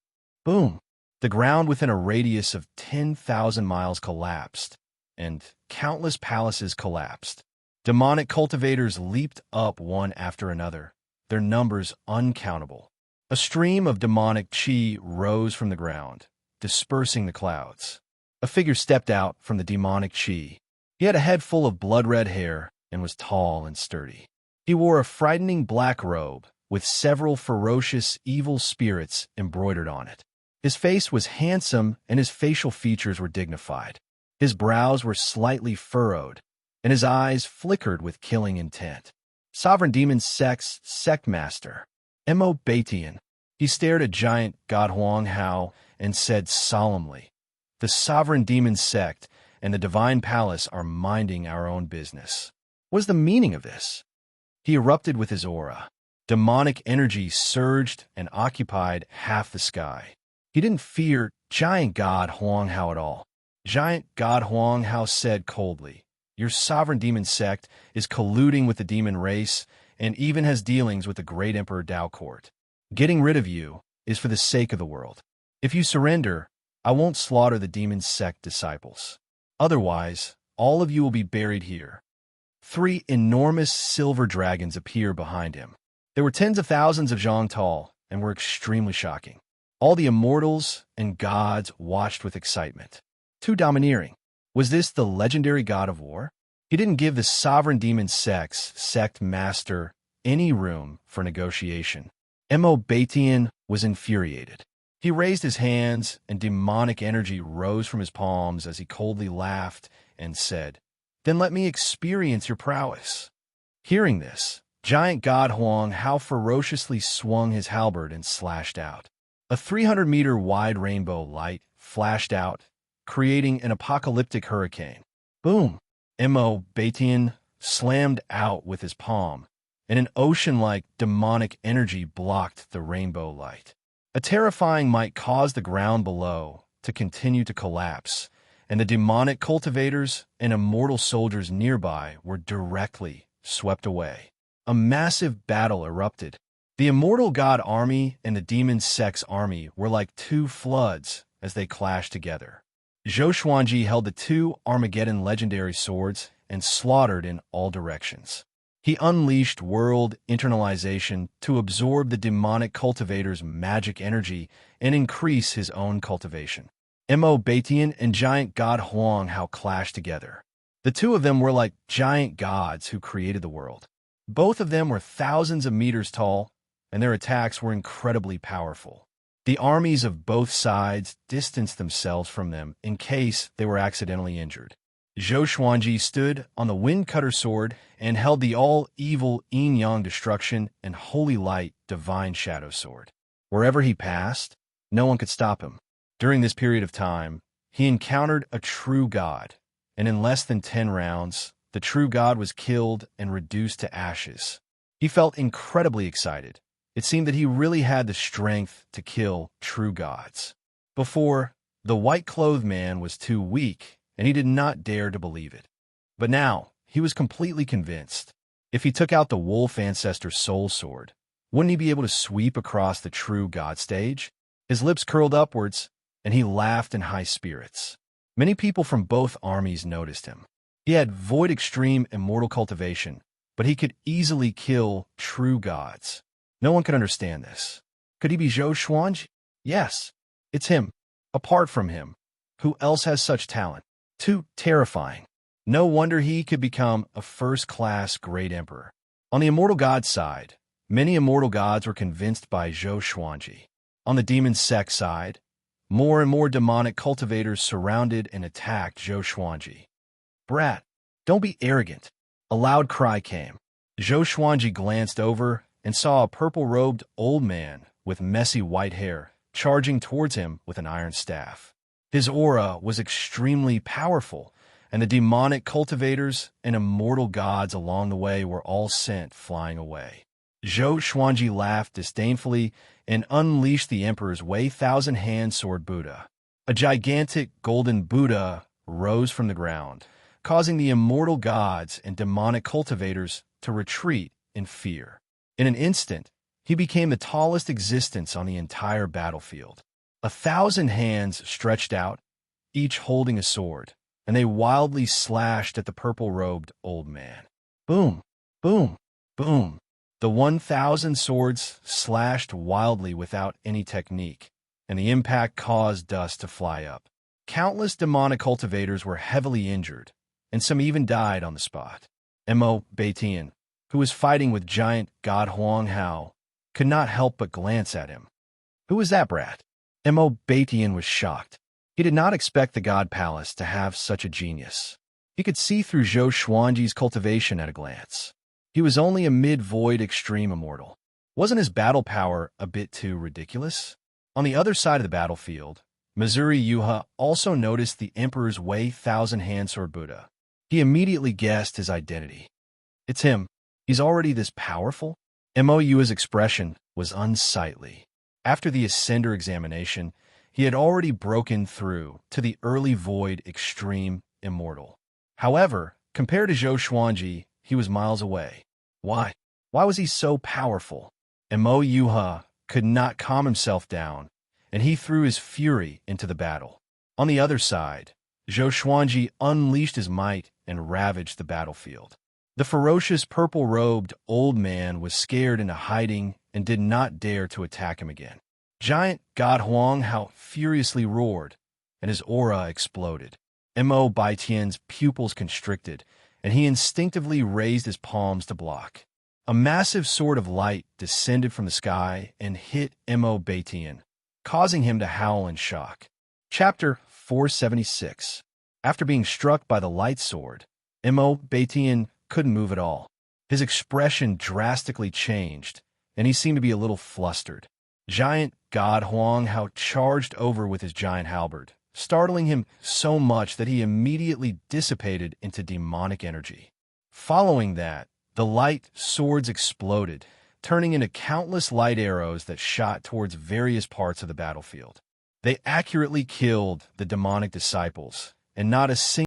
Boom! The ground within a radius of 10,000 miles collapsed, and countless palaces collapsed. Demonic cultivators leaped up one after another, their numbers uncountable. A stream of demonic chi rose from the ground, dispersing the clouds. A figure stepped out from the demonic chi. He had a head full of blood-red hair and was tall and sturdy. He wore a frightening black robe with several ferocious evil spirits embroidered on it. His face was handsome and his facial features were dignified. His brows were slightly furrowed, and his eyes flickered with killing intent. Sovereign Demon Sect Master, Mo Batian. He stared at giant god Huang Hao and said solemnly, "The Sovereign Demon Sect and the Divine Palace are minding our own business." What is the meaning of this? He erupted with his aura. Demonic energy surged and occupied half the sky. He didn't fear giant god Huang Hao at all. Giant god Huang Hao said coldly, "Your sovereign demon sect is colluding with the demon race and even has dealings with the great Emperor Dao Court. Getting rid of you is for the sake of the world. If you surrender, I won't slaughter the demon sect disciples. Otherwise, all of you will be buried here." 3 enormous silver dragons appear behind him. They were tens of thousands of zhang tall and were extremely shocking. All the immortals and gods watched with excitement. Too domineering. Was this the legendary god of war? He didn't give the sovereign demon sect master any room for negotiation. Mo Batian was infuriated. He raised his hands, and demonic energy rose from his palms as he coldly laughed and said, "Then let me experience your prowess." Hearing this, giant god Huang Hao ferociously swung his halberd and slashed out. A 300-meter wide rainbow light flashed out, creating an apocalyptic hurricane. Boom! Mo Batian slammed out with his palm, and an ocean-like demonic energy blocked the rainbow light. A terrifying might caused the ground below to continue to collapse, and the demonic cultivators and immortal soldiers nearby were directly swept away. A massive battle erupted. The immortal god army and the demon sect's army were like two floods as they clashed together. Zhou Xuanji held the 2 Armageddon legendary swords and slaughtered in all directions. He unleashed world internalization to absorb the demonic cultivator's magic energy and increase his own cultivation. Mo Batian and giant god Huang Hao clashed together. The two of them were like giant gods who created the world. Both of them were thousands of meters tall, and their attacks were incredibly powerful. The armies of both sides distanced themselves from them in case they were accidentally injured. Zhou Xuanji stood on the Wind-Cutter sword and held the all-evil yin-yang destruction and holy light divine shadow sword. Wherever he passed, no one could stop him. During this period of time, he encountered a true god, and in less than 10 rounds, the true god was killed and reduced to ashes. He felt incredibly excited. It seemed that he really had the strength to kill true gods. Before, the white-clothed man was too weak, and he did not dare to believe it. But now, he was completely convinced. If he took out the wolf ancestor soul sword, wouldn't he be able to sweep across the true god stage? His lips curled upwards, and he laughed in high spirits. Many people from both armies noticed him. He had void extreme immortal cultivation, but he could easily kill true gods. No one could understand this. Could he be Zhou Xuanji? Yes, it's him. Apart from him, who else has such talent? Too terrifying. No wonder he could become a first-class great emperor. On the immortal god side, many immortal gods were convinced by Zhou Xuanji. On the demon sect side, more and more demonic cultivators surrounded and attacked Zhou Xuanji. "Brat, don't be arrogant." A loud cry came. Zhou Xuanji glanced over and saw a purple-robed old man with messy white hair charging towards him with an iron staff. His aura was extremely powerful, and the demonic cultivators and immortal gods along the way were all sent flying away. Zhou Xuanji laughed disdainfully and unleashed the Emperor's Wei Thousand-Hand Sword Buddha. A gigantic golden Buddha rose from the ground, causing the immortal gods and demonic cultivators to retreat in fear. In an instant, he became the tallest existence on the entire battlefield. 1,000 hands stretched out, each holding a sword, and they wildly slashed at the purple-robed old man. Boom, boom, boom. The 1,000 swords slashed wildly without any technique, and the impact caused dust to fly up. Countless demonic cultivators were heavily injured, and some even died on the spot. Mo Beitian, who was fighting with giant god Huang Hao, could not help but glance at him. Who was that brat? Mo Beitian was shocked. He did not expect the God Palace to have such a genius. He could see through Zhou Xuanji's cultivation at a glance. He was only a mid-void extreme immortal. Wasn't his battle power a bit too ridiculous? On the other side of the battlefield, Missouri Yuha also noticed the Emperor's Wei Thousand-Hand Sword Buddha. He immediately guessed his identity. It's him. He's already this powerful? Mo Yuha's expression was unsightly. After the Ascender examination, he had already broken through to the early void extreme immortal. However, compared to Zhou Xuanji, he was miles away. Why? Why was he so powerful? Mo Yuha could not calm himself down, and he threw his fury into the battle. On the other side, Zhou Xuanji unleashed his might and ravaged the battlefield. The ferocious purple-robed old man was scared into hiding and did not dare to attack him again. Giant God Huang Hao furiously roared, and his aura exploded. Mo Beitian's pupils constricted, and he instinctively raised his palms to block. A massive sword of light descended from the sky and hit Mo Beitian, causing him to howl in shock. Chapter 476. After being struck by the light sword, Mo Beitian couldn't move at all. His expression drastically changed, and he seemed to be a little flustered. Giant God Huang Hao charged over with his giant halberd, startling him so much that he immediately dissipated into demonic energy. Following that, the light swords exploded, turning into countless light arrows that shot towards various parts of the battlefield. They accurately killed the demonic disciples, and not a single